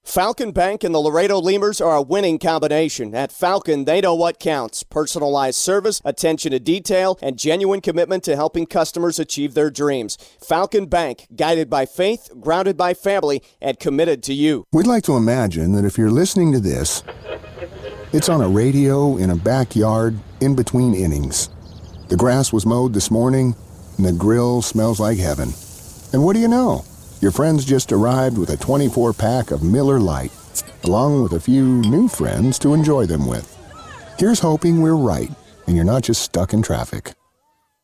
Falcon Bank and the Laredo Lemurs are a winning combination. At Falcon, they know what counts. Personalized service, attention to detail, and genuine commitment to helping customers achieve their dreams. Falcon Bank, guided by faith, grounded by family, and committed to you. We'd like to imagine that if you're listening to this, it's on a radio in a backyard in between innings. The grass was mowed this morning, and the grill smells like heaven. And what do you know? Your friends just arrived with a 24-pack of Miller Lite, along with a few new friends to enjoy them with. Here's hoping we're right. and you're not just stuck in traffic.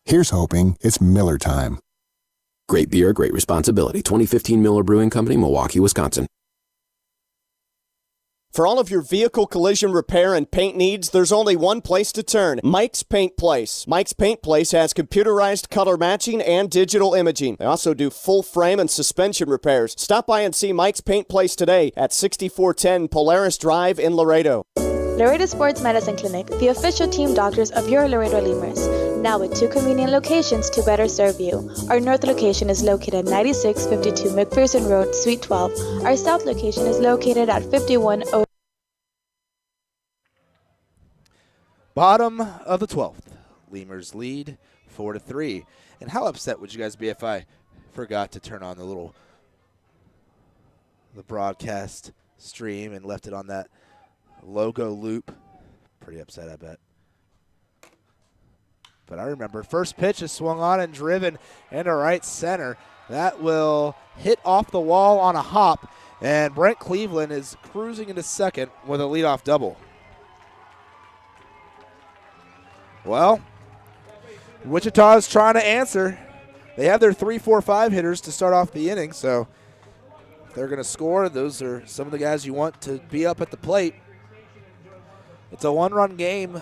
Here's hoping it's Miller time. Great beer, great responsibility. 2015 Miller Brewing Company, Milwaukee, Wisconsin. For all of your vehicle collision repair and paint needs, there's only one place to turn, Mike's Paint Place. Mike's Paint Place has computerized color matching and digital imaging. They also do full frame and suspension repairs. Stop by and see Mike's Paint Place today at 6410 Polaris Drive in Laredo. Laredo Sports Medicine Clinic, the official team doctors of your Laredo Lemurs. Now with 2 convenient locations to better serve you. Our north location is located at 9652 McPherson Road, Suite 12. Our south location is located at 51. Bottom of the 12th. Lemurs lead 4-3. And how upset would you guys be if I forgot to turn on the broadcast stream and left it on that logo loop? Pretty upset, I bet. But I remember first pitch is swung on and driven into right center. That will hit off the wall on a hop, and Brent Cleveland is cruising into second with a leadoff double. Well, Wichita is trying to answer. They have their 3-4-5 hitters to start off the inning, so if they're going to score, those are some of the guys you want to be up at the plate. It's a one-run game,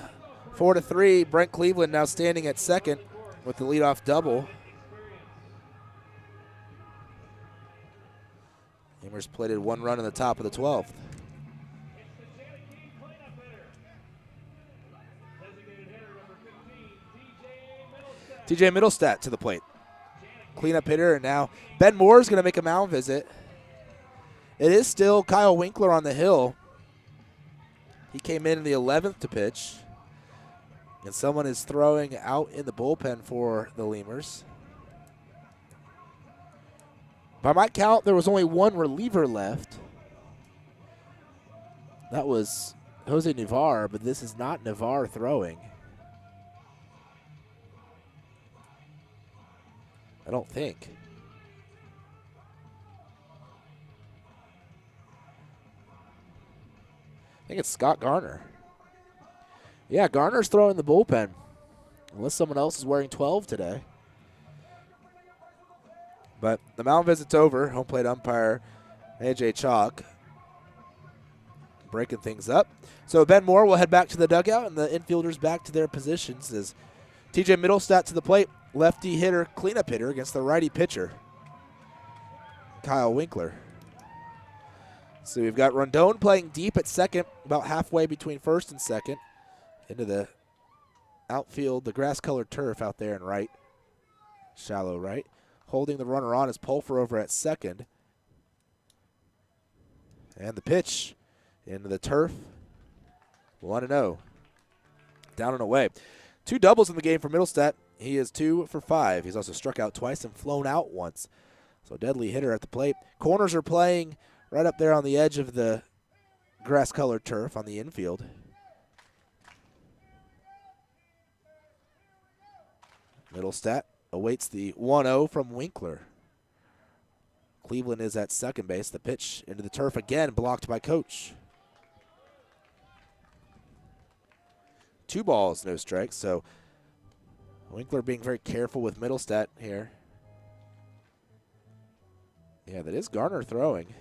4-3. Brent Cleveland now standing at second with the leadoff double. Lemurs plated 1 run in the top of the 12th. TJ Middlestat to the plate. Cleanup hitter, and now Ben Moore is going to make a mound visit. It is still Kyle Winkler on the hill. He came in the 11th to pitch. And someone is throwing out in the bullpen for the Lemurs. By my count, there was only one reliever left. That was Jose Navarre, but this is not Navarre throwing. I don't think. I think it's Scott Garner. Yeah, Garner's throwing the bullpen, unless someone else is wearing 12 today. But the mound visit's over. Home plate umpire A.J. Chalk breaking things up. So Ben Moore will head back to the dugout, and the infielders back to their positions as TJ Middlestat to the plate, lefty hitter, cleanup hitter against the righty pitcher, Kyle Winkler. So we've got Rondon playing deep at second, about halfway between first and second, into the outfield, the grass-colored turf out there in right, shallow right. Holding the runner on is Pulfer over at second. And the pitch into the turf, 1-0, down and away. 2 doubles in the game for Middlestat. He is 2 for 5. He's also struck out twice and flown out once. So deadly hitter at the plate. Corners are playing right up there on the edge of the grass-colored turf on the infield. Middlestat awaits the 1-0 from Winkler. Cleveland is at second base. The pitch into the turf again, blocked by Coach. 2 balls, no strikes. So Winkler being very careful with Middlestat here. Yeah, that is Garner throwing.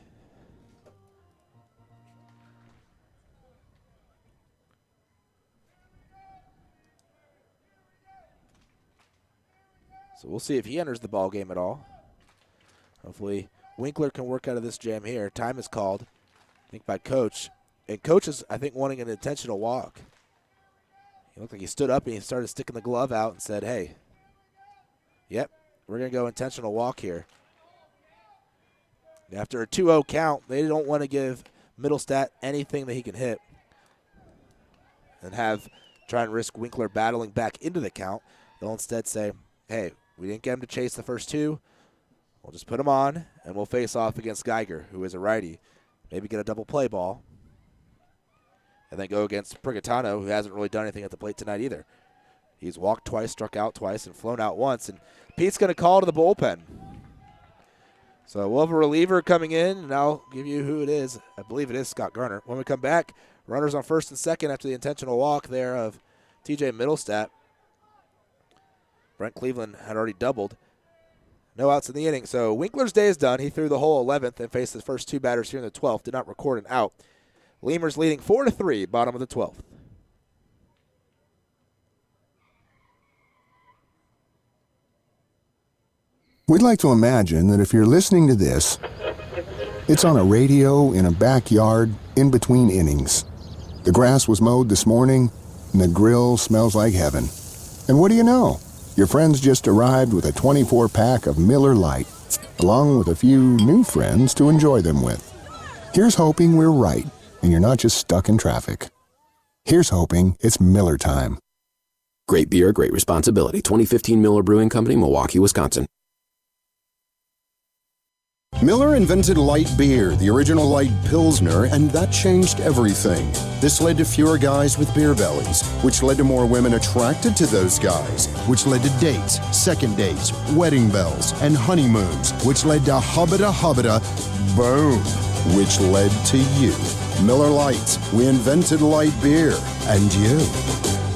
So we'll see if he enters the ball game at all. Hopefully Winkler can work out of this jam here. Time is called, I think, by Coach. And Coach is, I think, wanting an intentional walk. He looked like he stood up and he started sticking the glove out and said, hey, yep, we're going to go intentional walk here. After a 2-0 count, they don't want to give Middlestat anything that he can hit and try and risk Winkler battling back into the count. They'll instead say, hey, we didn't get him to chase the first 2. We'll just put him on, and we'll face off against Geiger, who is a righty. Maybe get a double play ball. And then go against Prigatano, who hasn't really done anything at the plate tonight either. He's walked twice, struck out twice, and flown out once. And Pete's going to call to the bullpen. So we'll have a reliever coming in, and I'll give you who it is. I believe it is Scott Garner. When we come back, runners on first and second after the intentional walk there of TJ Middlestat. Brent Cleveland had already doubled. No outs in the inning, so Winkler's day is done. He threw the whole 11th and faced his first two batters here in the 12th. Did not record an out. Lemurs leading 4-3, bottom of the 12th. We'd like to imagine that if you're listening to this, it's on a radio in a backyard in between innings. The grass was mowed this morning, and the grill smells like heaven. And what do you know? Your friends just arrived with a 24-pack of Miller Lite, along with a few new friends to enjoy them with. Here's hoping we're right, and you're not just stuck in traffic. Here's hoping it's Miller time. Great beer, great responsibility. 2015 Miller Brewing Company, Milwaukee, Wisconsin. Miller invented light beer, the original light Pilsner, and that changed everything. This led to fewer guys with beer bellies, which led to more women attracted to those guys, which led to dates, second dates, wedding bells, and honeymoons, which led to hubbada, boom, which led to you. Miller Lite, we invented light beer, and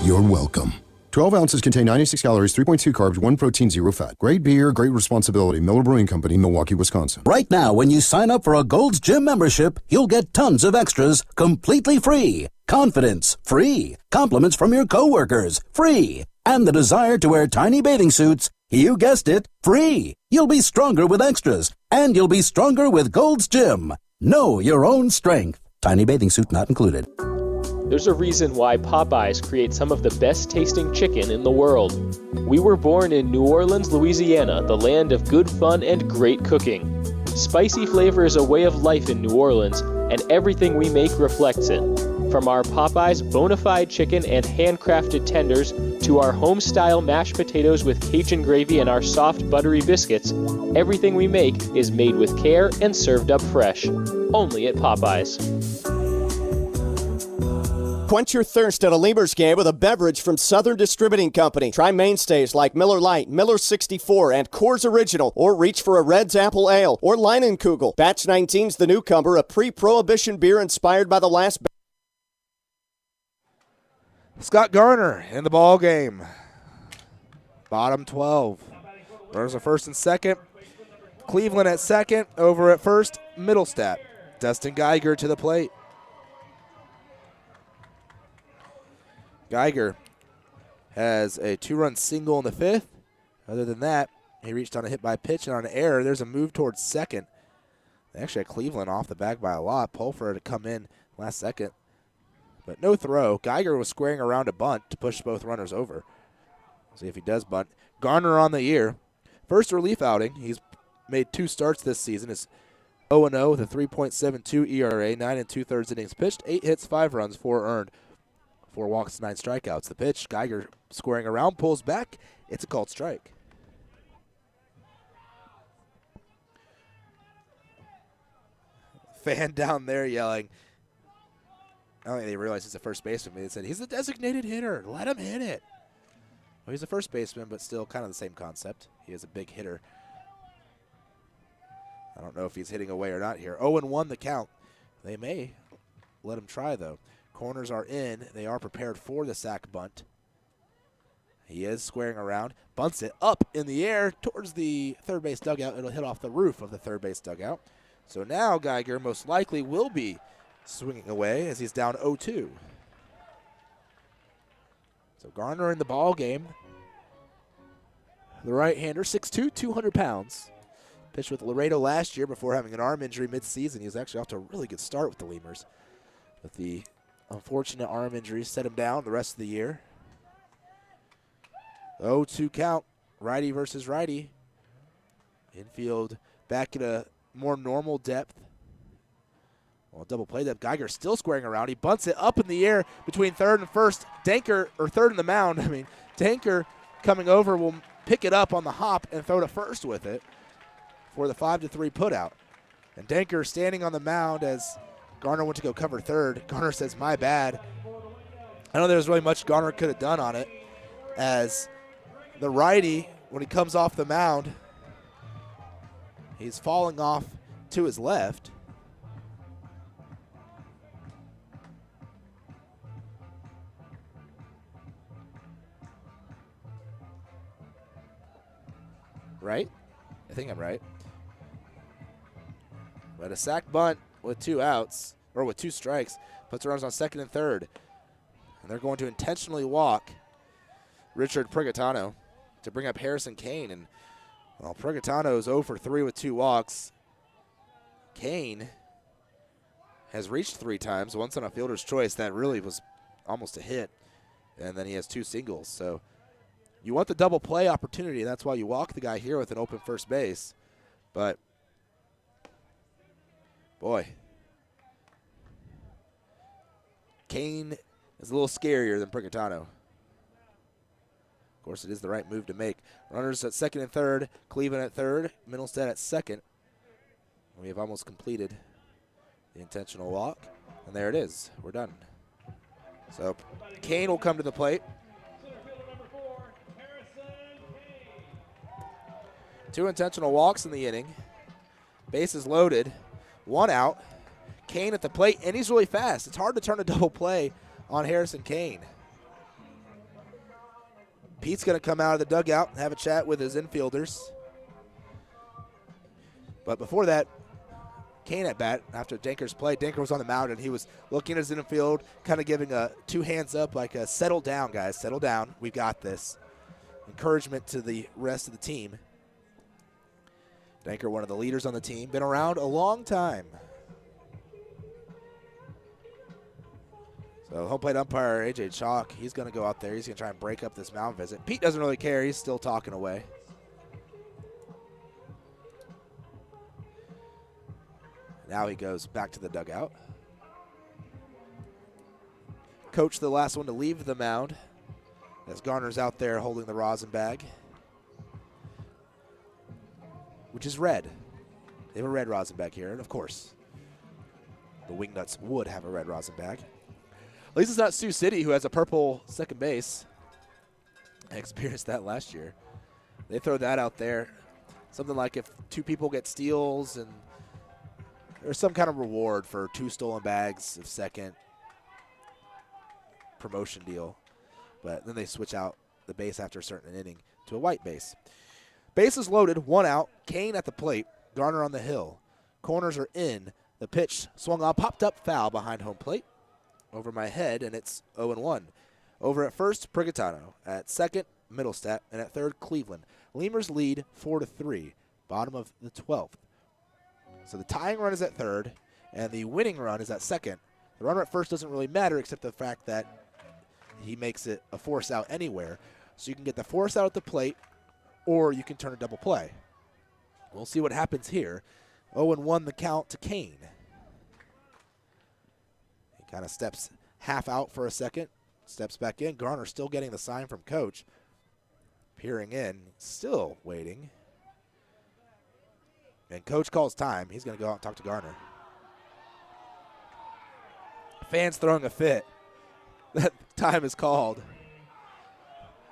you're welcome. 12 ounces contain 96 calories, 3.2 carbs, 1 protein, 0 fat. Great beer, great responsibility. Miller Brewing Company, Milwaukee, Wisconsin. Right now, when you sign up for a Gold's Gym membership, you'll get tons of extras completely free. Confidence, free. Compliments from your coworkers, free. And the desire to wear tiny bathing suits, you guessed it, free. You'll be stronger with extras, and you'll be stronger with Gold's Gym. Know your own strength. Tiny bathing suit not included. There's a reason why Popeyes creates some of the best tasting chicken in the world. We were born in New Orleans, Louisiana, the land of good fun and great cooking. Spicy flavor is a way of life in New Orleans, and everything we make reflects it. From our Popeyes bona fide chicken and handcrafted tenders to our home-style mashed potatoes with Cajun gravy and our soft, buttery biscuits, everything we make is made with care and served up fresh. Only at Popeyes. Quench your thirst at a Lemurs game with a beverage from Southern Distributing Company. Try mainstays like Miller Lite, Miller 64, and Coors Original, or reach for a Red's Apple Ale or Leinenkugel. Batch 19's the newcomer, a pre-prohibition beer inspired by the last. Scott Garner in the ball game. Bottom 12. Runners are first and second. Cleveland at second. Over at first, Middlestat. Dustin Geiger to the plate. Geiger has a 2-run single in the fifth. Other than that, he reached on a hit by pitch and on an error. There's a move towards second. They actually had Cleveland off the bag by a lot. Pulfer to come in last second. But no throw. Geiger was squaring around a bunt to push both runners over. See if he does bunt. Garner on the year. First relief outing. He's made 2 starts this season. It's 0-0 with a 3.72 ERA, 9 2/3 innings pitched, 8 hits, 5 runs, 4 earned. 4 walks, 9 strikeouts. The pitch, Geiger squaring around, pulls back. It's a called strike. Fan down there yelling. I don't think they realize he's a first baseman. They said, he's a designated hitter. Let him hit it. Well, he's a first baseman, but still kind of the same concept. He is a big hitter. I don't know if he's hitting away or not here. 0-1 the count. They may let him try, though. Corners are in. They are prepared for the sack bunt. He is squaring around. Bunts it up in the air towards the third base dugout. It'll hit off the roof of the third base dugout. So now Geiger most likely will be swinging away as he's down 0-2. So Garner in the ball game. The right-hander, 6'2", 200 pounds. Pitched with Laredo last year before having an arm injury mid-season. He was actually off to a really good start with the Lemurs. But the unfortunate arm injury set him down the rest of the year. 0-2 count, righty versus righty. Infield back at a more normal depth. Well, double play depth. Geiger still squaring around. He bunts it up in the air between third and first. Danker, or third in the mound. Danker coming over will pick it up on the hop and throw to first with it for the 5-3 putout. And Danker standing on the mound as Garner went to go cover third. Garner says, my bad. I don't know there's really much Garner could have done on it, as the righty, when he comes off the mound, he's falling off to his left. right? I think I'm right. But a sack bunt with 2 outs, or with 2 strikes, puts runners on second and third. And they're going to intentionally walk Richard Prigatano to bring up Harrison Kane. And, well, Prigatano is 0 for 3 with 2 walks. Kane has reached 3 times, once on a fielder's choice. That really was almost a hit. And then he has 2 singles. So you want the double play opportunity, and that's why you walk the guy here with an open first base. But, boy, Kane is a little scarier than Prigatano. Of course, it is the right move to make. Runners at second and third, Cleveland at third, Middlestead at second. We have almost completed the intentional walk, and there it is. We're done. So Kane will come to the plate. 2 intentional walks in the inning. Bases loaded. 1 out. Kane at the plate, and he's really fast. It's hard to turn a double play on Harrison Kane. Pete's going to come out of the dugout and have a chat with his infielders. But before that, Kane at bat after Danker's play. Danker was on the mound, and he was looking at his infield, kind of giving a 2 hands up, like a settle down, guys, settle down. We've got this. Encouragement to the rest of the team. Danker, one of the leaders on the team, been around a long time. So home plate umpire A.J. Chalk, he's going to go out there. He's going to try and break up this mound visit. Pete doesn't really care. He's still talking away. Now he goes back to the dugout. Coach, the last one to leave the mound, as Garner's out there holding the rosin bag, which is red. They have a red rosin bag here, and of course, the Wingnuts would have a red rosin bag. At least it's not Sioux City, who has a purple second base. I experienced that last year. They throw that out there. Something like if 2 people get steals, and there's some kind of reward for 2 stolen bags of second. Promotion deal. But then they switch out the base after a certain inning to a white base. Bases loaded, 1 out. Kane at the plate. Garner on the hill. Corners are in. The pitch swung on, popped up foul behind home plate. Over my head, and it's 0-1. Over at first, Prigatano. At second, Middlestead. And at third, Cleveland. Lemurs lead 4-3, bottom of the 12th. So the tying run is at third, and the winning run is at second. The runner at first doesn't really matter, except the fact that he makes it a force out anywhere. So you can get the force out at the plate, or you can turn a double play. We'll see what happens here. 0-1 the count to Kane. Kind of steps half out for a second, steps back in. Garner still getting the sign from Coach. Peering in, still waiting. And Coach calls time. He's going to go out and talk to Garner. Fans throwing a fit. That time is called.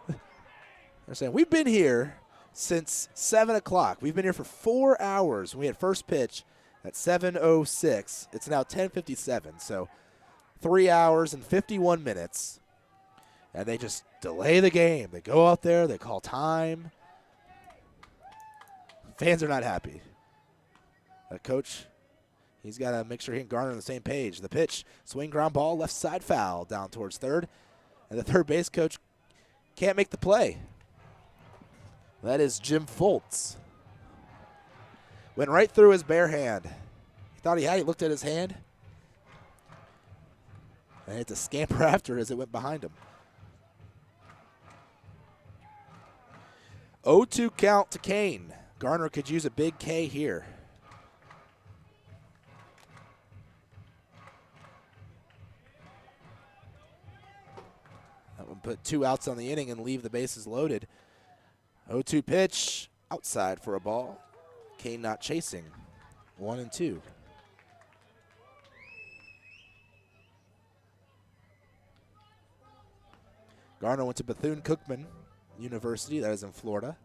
They're saying, we've been here since 7 o'clock. We've been here for 4 hours. We had first pitch at 7:06. It's now 10:57, so 3 hours and 51 minutes, and they just delay the game. They go out there, they call time. Fans are not happy. Coach, he's got to make sure he and Garner are on the same page. The pitch, swing, ground ball, left side foul down towards third, and the third base coach can't make the play. That is Jim Foltz. Went right through his bare hand. He thought he had it, looked at his hand, and had to scamper after it as it went behind him. 0-2 count to Kane. Garner could use a big K here. That would put 2 outs on the inning and leave the bases loaded. 0-2 pitch, outside for a ball. Kane not chasing. 1-2. Garner went to Bethune-Cookman University, that is in Florida.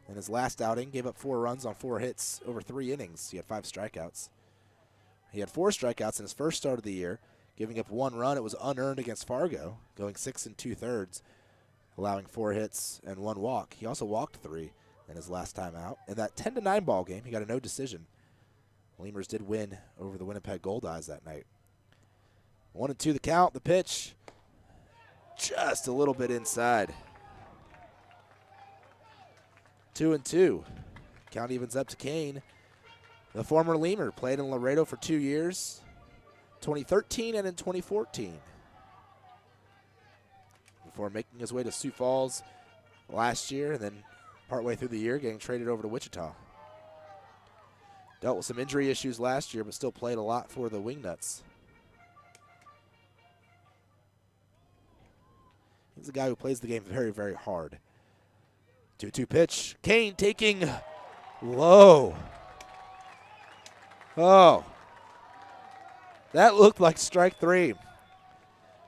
In his last outing, gave up 4 runs on 4 hits over 3 innings. He had 5 strikeouts. He had 4 strikeouts in his first start of the year, giving up 1 run. It was unearned against Fargo, going 6 2/3, allowing 4 hits and 1 walk. He also walked 3 in his last time out. In that 10-9 ball game, he got a no decision. Lemurs did win over the Winnipeg Goldeyes that night. 1-2 the count, the pitch, just a little bit inside. 2-2. Count evens up to Kane. The former Lemur played in Laredo for 2 years, 2013 and in 2014, before making his way to Sioux Falls last year and then partway through the year getting traded over to Wichita. Dealt with some injury issues last year, but still played a lot for the Wingnuts. He's a guy who plays the game very, very hard. 2-2 pitch. Kane taking low. Oh. That looked like strike 3.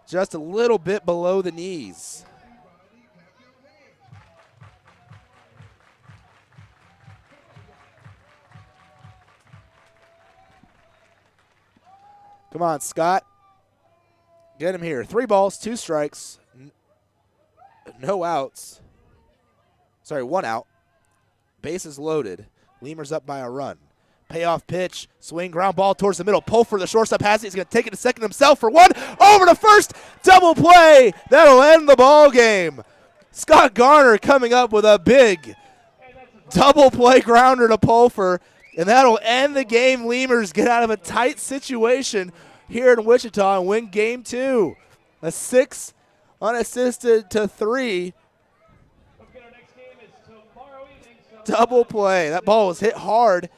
Just a little bit below the knees. Come on, Scott. Get him here. 3 balls, 2 strikes, no outs. Sorry, 1 out. Bases loaded. Lemurs up by a run. Payoff pitch, swing, ground ball towards the middle. Pulfer, the shortstop, has it. He's going to take it to second himself for 1. Over to first. Double play. That'll end the ball game. Scott Garner coming up with a big double play grounder to Pulfer, and that'll end the game. Lemurs get out of a tight situation here in Wichita and win game 2. A 6 unassisted to 3. Double play. That ball was hit hard,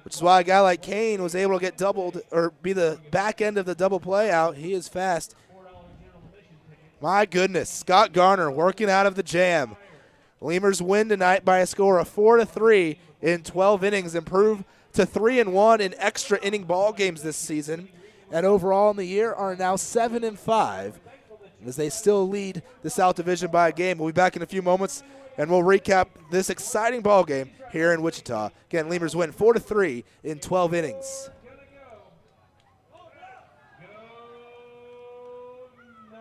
which is why a guy like Kane was able to get doubled or be the back end of the double play out. He is fast. My goodness, Scott Garner working out of the jam. Lemurs win tonight by a score of 4-3 in 12 innings, improve to 3-1 in extra inning ball games this season, and overall in the year are now 7-5 as they still lead the South Division by a game. We'll be back in a few moments, and we'll recap this exciting ball game here in Wichita. Again, Lemurs win 4-3 in 12 innings.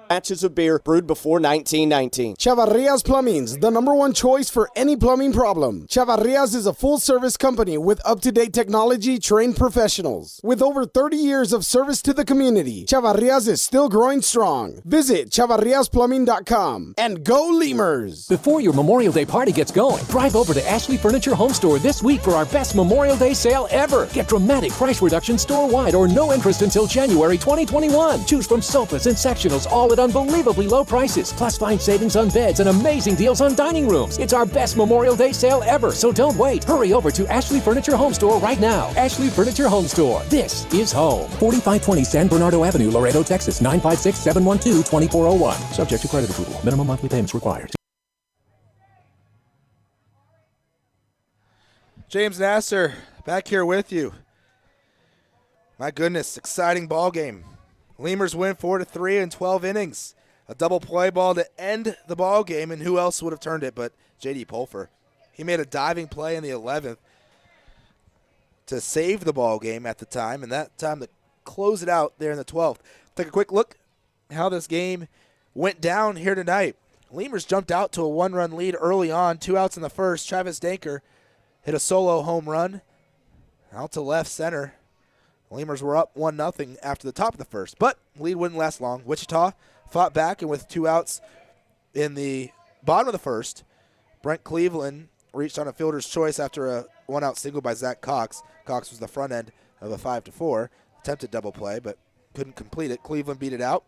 Batches of beer brewed before 1919. Chavarrias Plumbing's the #1 choice for any plumbing problem. Chavarrias is a full-service company with up-to-date technology, trained professionals. With over 30 years of service to the community, Chavarrias is still growing strong. Visit chavarriasplumbing.com and go Lemurs! Before your Memorial Day party gets going, drive over to Ashley Furniture Home Store this week for our best Memorial Day sale ever. Get dramatic price reductions store-wide or no interest until January 2021. Choose from sofas and sectionals, all at unbelievably low prices. Plus find savings on beds and amazing deals on dining rooms. It's our best Memorial Day sale ever, so don't wait. Hurry over to Ashley Furniture Home Store right now. Ashley Furniture Home Store. This is home. 4520 San Bernardo Avenue, Laredo, Texas, 956-712-2401. Subject to credit approval. Minimum monthly payments required. James Nasser back here with you. My goodness, exciting ball game. Lemurs win 4-3 in 12 innings. A double play ball to end the ball game, and who else would have turned it but J.D. Pulfer. He made a diving play in the 11th to save the ball game at the time, and that time to close it out there in the 12th. Take a quick look how this game went down here tonight. Lemurs jumped out to a 1-run lead early on, 2 outs in the first. Travis Danker hit a solo home run out to left center. Lemurs were up 1-0 after the top of the first, but lead wouldn't last long. Wichita fought back, and with 2 outs in the bottom of the first, Brent Cleveland reached on a fielder's choice after a 1-out single by Zach Cox. Cox was the front end of a 5-4, attempted double play, but couldn't complete it. Cleveland beat it out.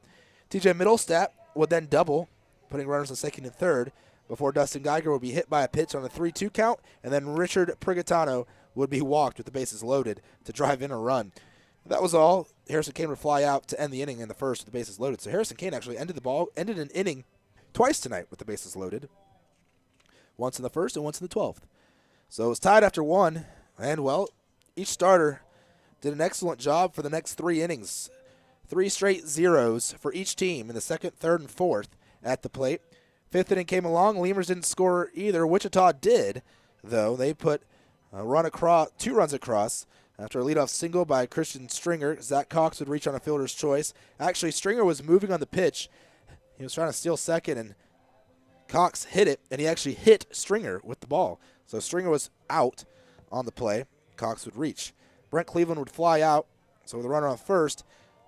TJ Middlestat would then double, putting runners on second and third, before Dustin Geiger would be hit by a pitch on a 3-2 count, and then Richard Prigatano would be walked with the bases loaded to drive in a run. That was all. Harrison Kane would fly out to end the inning in the first with the bases loaded. So Harrison Kane actually ended an inning twice tonight with the bases loaded. Once in the first and once in the 12th. So it was tied after 1, and well, each starter did an excellent job for the next 3 innings. 3 straight zeros for each team in the second, third, and fourth at the plate. 5th inning came along. Lemurs didn't score either. Wichita did, though. They put 2 runs across After a leadoff single by Christian Stringer, Zach Cox would reach on a fielder's choice. Actually, Stringer was moving on the pitch. He was trying to steal second, and Cox hit it, and he actually hit Stringer with the ball. So Stringer was out on the play. Cox would reach. Brent Cleveland would fly out. So with a runner on first,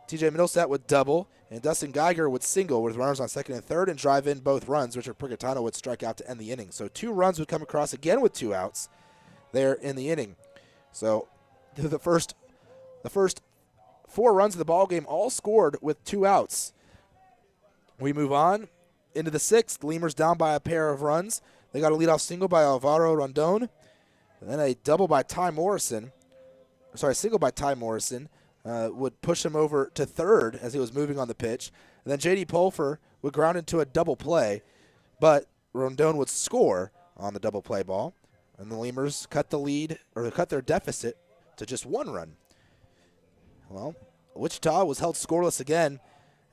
TJ Middlestat would double, and Dustin Geiger would single with runners on second and third and drive in both runs. Richard Prigitano would strike out to end the inning. So 2 runs would come across again with 2 outs there in the inning. So the first 4 runs of the ball game all scored with 2 outs. We move on into the 6th. Lemurs down by a pair of runs. They got a leadoff single by Alvaro Rondon, and then a double by Ty Morrison. Sorry, single by Ty Morrison would push him over to third as he was moving on the pitch. And then J.D. Pulfer would ground into a double play, but Rondon would score on the double play ball, and the Lemurs cut their deficit to just 1 run. Well, Wichita was held scoreless again.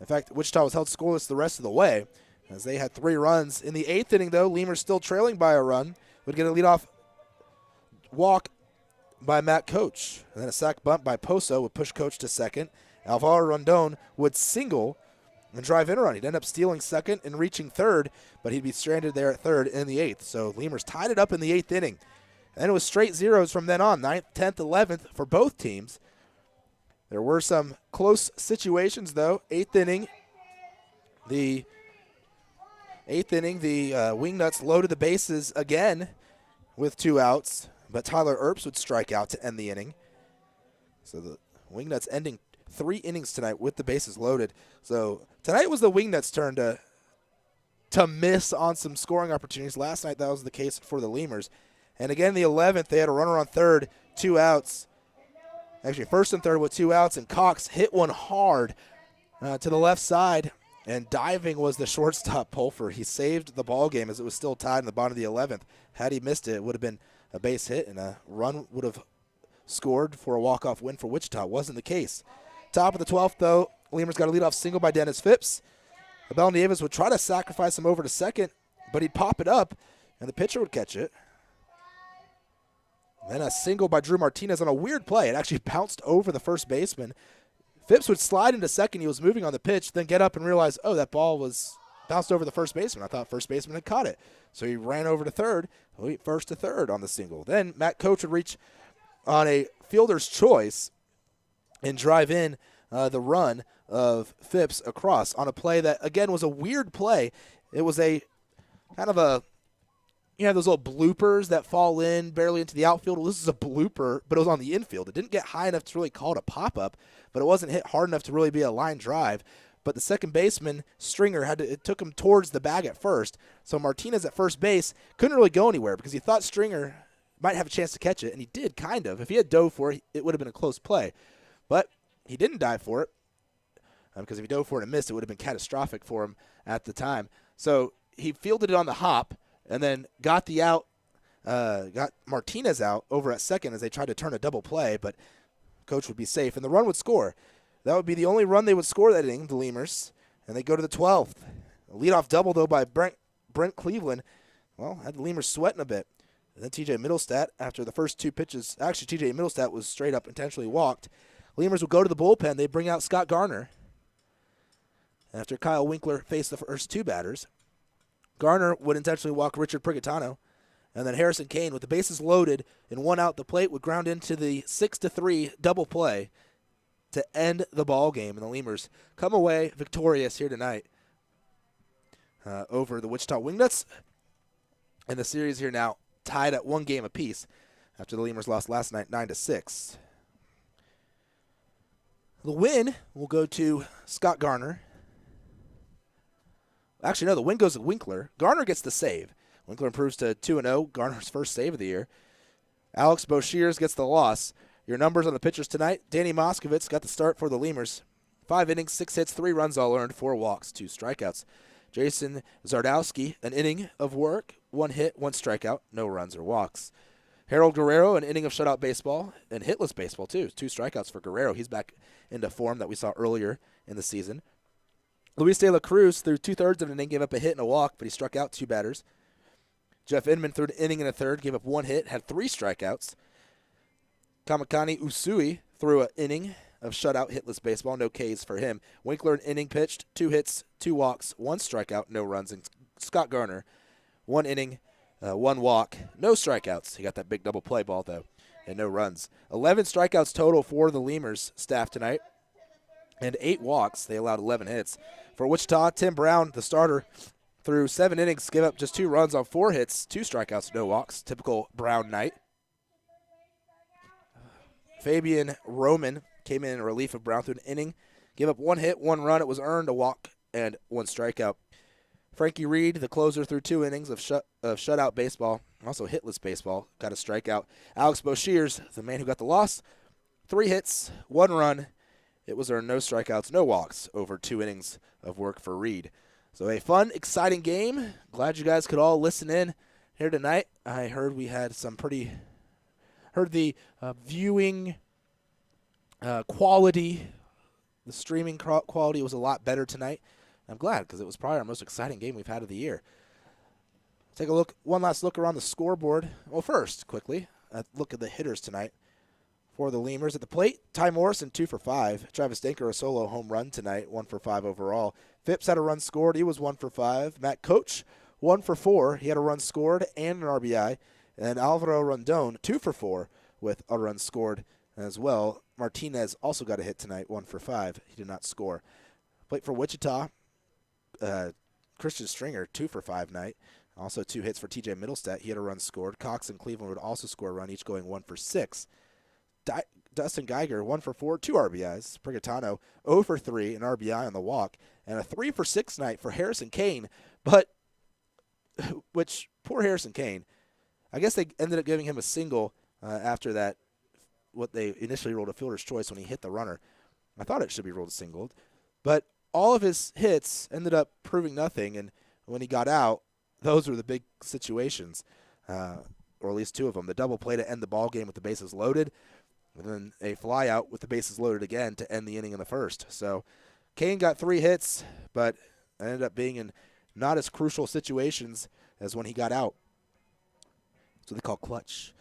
In fact, Wichita was held scoreless the rest of the way, as they had 3 runs. In the 8th inning, though, Lemurs still trailing by a run, would get a leadoff walk by Matt Coach. And then a sac bunt by Poso would push Coach to second. Alvaro Rondon would single and drive in a run. He'd end up stealing second and reaching third, but he'd be stranded there at third in the 8th. So Lemurs tied it up in the 8th inning. And it was straight zeros from then on, 9th, 10th, 11th for both teams. There were some close situations, though. 8th inning, the Wingnuts loaded the bases again with 2 outs, but Tyler Earps would strike out to end the inning. So the Wingnuts ending 3 innings tonight with the bases loaded. So tonight was the Wingnuts' turn to miss on some scoring opportunities. Last night that was the case for the Lemurs. And again, the 11th, they had a runner on third, 2 outs. Actually, first and third with 2 outs, and Cox hit one hard to the left side, and diving was the shortstop Pulfer. He saved the ball game as it was still tied in the bottom of the 11th. Had he missed it, it would have been a base hit, and a run would have scored for a walk-off win for Wichita. Wasn't the case. Top of the 12th, though, Lemurs got a leadoff single by Dennis Phipps. Abel Nieves would try to sacrifice him over to second, but he'd pop it up, and the pitcher would catch it. Then a single by Drew Martinez on a weird play. It actually bounced over the first baseman. Phipps would slide into second. He was moving on the pitch, then get up and realize, oh, that ball was bounced over the first baseman. I thought first baseman had caught it. So he ran over to third, first to third on the single. Then Matt Coach would reach on a fielder's choice and drive in the run of Phipps across on a play that, again, was a weird play. It was a kind of a, those little bloopers that fall in barely into the outfield. Well, this is a blooper, but it was on the infield. It didn't get high enough to really call it a pop-up, but it wasn't hit hard enough to really be a line drive. But the second baseman, Stringer, it took him towards the bag at first. So Martinez at first base couldn't really go anywhere because he thought Stringer might have a chance to catch it, and he did kind of. If he had dove for it, it would have been a close play. But he didn't dive for it because if he dove for it and missed, it would have been catastrophic for him at the time. So he fielded it on the hop, and then got Martinez out over at second as they tried to turn a double play, but Coach would be safe, and the run would score. That would be the only run they would score that inning, the Lemurs, and they go to the 12th. A leadoff double, though, by Brent Cleveland, had the Lemurs sweating a bit. And then TJ Middlestat, after the first 2 pitches, actually TJ Middlestat was straight up intentionally walked. Lemurs would go to the bullpen. They bring out Scott Garner. After Kyle Winkler faced the first 2 batters, Garner would intentionally walk Richard Prigitano, and then Harrison Kane, with the bases loaded and 1 out the plate, would ground into the 6-3 double play to end the ball game. And the Lemurs come away victorious here tonight over the Wichita Wingnuts. And the series here now tied at 1 game apiece after the Lemurs lost last night 9-6. The win will go to Scott Garner. Actually, no, the win goes to Winkler. Garner gets the save. Winkler improves to 2-0, Garner's first save of the year. Alex Boshiers gets the loss. Your numbers on the pitchers tonight: Danny Moskovitz got the start for the Lemurs. 5 innings, 6 hits, 3 runs all earned, 4 walks, 2 strikeouts. Jason Zardowski, an inning of work, 1 hit, 1 strikeout, no runs or walks. Harold Guerrero, an inning of shutout baseball and hitless baseball, too. 2 strikeouts for Guerrero. He's back into form that we saw earlier in the season. Luis de la Cruz, through 2/3 of an inning, gave up a hit and a walk, but he struck out 2 batters. Jeff Inman threw an inning and a third, gave up 1 hit, had 3 strikeouts. Kamakani Usui threw an inning of shutout hitless baseball, no Ks for him. Winkler an inning pitched, 2 hits, 2 walks, 1 strikeout, no runs. And Scott Garner, 1 inning, 1 walk, no strikeouts. He got that big double play ball, though, and no runs. 11 strikeouts total for the Lemurs staff tonight, and 8 walks. They allowed 11 hits. For Wichita, Tim Brown, the starter, threw 7 innings, gave up just 2 runs on 4 hits, 2 strikeouts, no walks. Typical Brown night. Fabian Roman came in relief of Brown through an inning, gave up 1 hit, 1 run. It was earned, a walk, and 1 strikeout. Frankie Reed, the closer, threw 2 innings of shutout baseball, also hitless baseball, got a strikeout. Alex Boshiers, the man who got the loss, 3 hits, 1 run. It was earned, no strikeouts, no walks, over 2 innings of work for Reed. So a fun, exciting game. Glad you guys could all listen in here tonight. I heard we had the viewing quality, the streaming quality was a lot better tonight. I'm glad, because it was probably our most exciting game we've had of the year. Take a look, one last look around the scoreboard. Well, first, quickly, a look at the hitters tonight for the Lemurs. At the plate, Ty Morrison, 2 for 5. Travis Dinker, a solo home run tonight, 1 for 5 overall. Phipps had a run scored. He was 1 for 5. Matt Coach, 1 for 4. He had a run scored and an RBI. And Alvaro Rondon, 2 for 4 with a run scored as well. Martinez also got a hit tonight, 1 for 5. He did not score. Plate for Wichita, Christian Stringer, 2 for 5 night. Also 2 hits for TJ Middlestat. He had a run scored. Cox and Cleveland would also score a run, each going 1 for 6. Dustin Geiger, 1 for 4, 2 RBIs. Prigatano, 0 for 3, an RBI on the walk. And a 3 for 6 night for Harrison Kane. But, which, poor Harrison Kane, I guess they ended up giving him a single after that, what they initially ruled a fielder's choice when he hit the runner. I thought it should be ruled a single. But all of his hits ended up proving nothing, and when he got out, those were the big situations, or at least 2 of them. The double play to end the ball game with the bases loaded, and then a fly out with the bases loaded again to end the inning in the first. So Kane got 3 hits, but ended up being in not as crucial situations as when he got out. That's what they call clutch.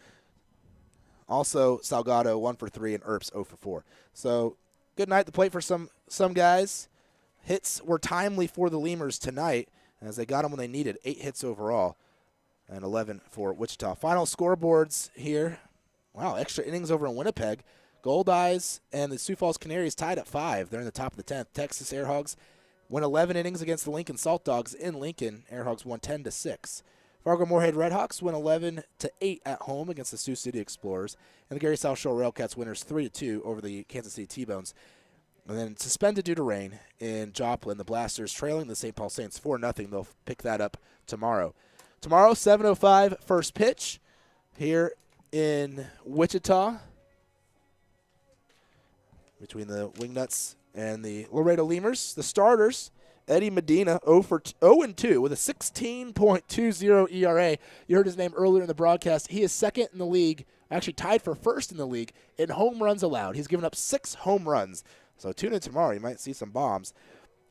Also, Salgado, 1 for 3, and Earps, 0 for 4. So good night at the plate for some guys. Hits were timely for the Lemurs tonight, as they got them when they needed. 8 hits overall and 11 for Wichita. Final scoreboards here. Wow, extra innings over in Winnipeg. Gold Eyes and the Sioux Falls Canaries tied at 5. They're in the top of the 10th. Texas Airhogs won 11 innings against the Lincoln Salt Dogs in Lincoln. Airhogs won 10-6. Fargo-Moorhead Redhawks win 11-8 at home against the Sioux City Explorers. And the Gary South Shore Railcats winners 3-2 over the Kansas City T-Bones. And then suspended due to rain in Joplin. The Blasters trailing the St. Paul Saints 4-0. They'll pick that up tomorrow. Tomorrow, 7:05 first pitch here in Wichita between the Wingnuts and the Laredo Lemurs. The starters, Eddie Medina, 0-2 with a 16.20 ERA. You heard his name earlier in the broadcast. He is second in the league, actually tied for first in the league in home runs allowed. He's given up 6 home runs. So tune in tomorrow. You might see some bombs.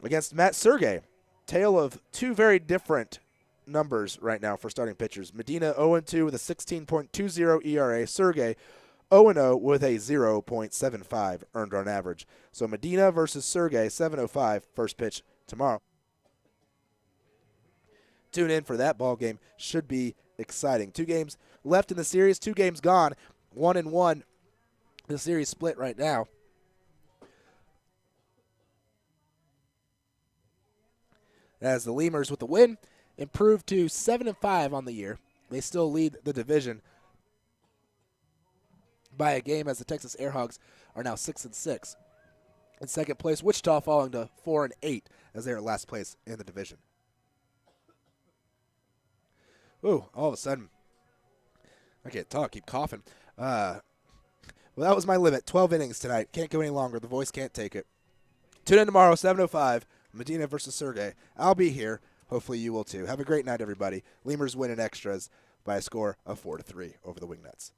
Against Matt Sergey, tale of 2 very different numbers right now for starting pitchers. Medina 0-2 with a 16.20 ERA. Sergey 0-0 with a 0.75 earned run average. So Medina versus Sergey, 7:05 first pitch tomorrow. Tune in for that ball game. Should be exciting. 2 games left in the series. 2 games gone. 1-1. The series split right now. As the Lemurs, with the win, improved to 7-5 on the year. They still lead the division by a game, as the Texas Airhogs are now 6-6. In second place, Wichita falling to 4-8 as they are last place in the division. Ooh, all of a sudden, I can't talk, keep coughing. Well, that was my limit, 12 innings tonight. Can't go any longer. The voice can't take it. Tune in tomorrow, 7:05, Medina versus Sergey. I'll be here. Hopefully you will too. Have a great night, everybody. Lemurs win in extras by a score of 4-3 over the Wingnuts.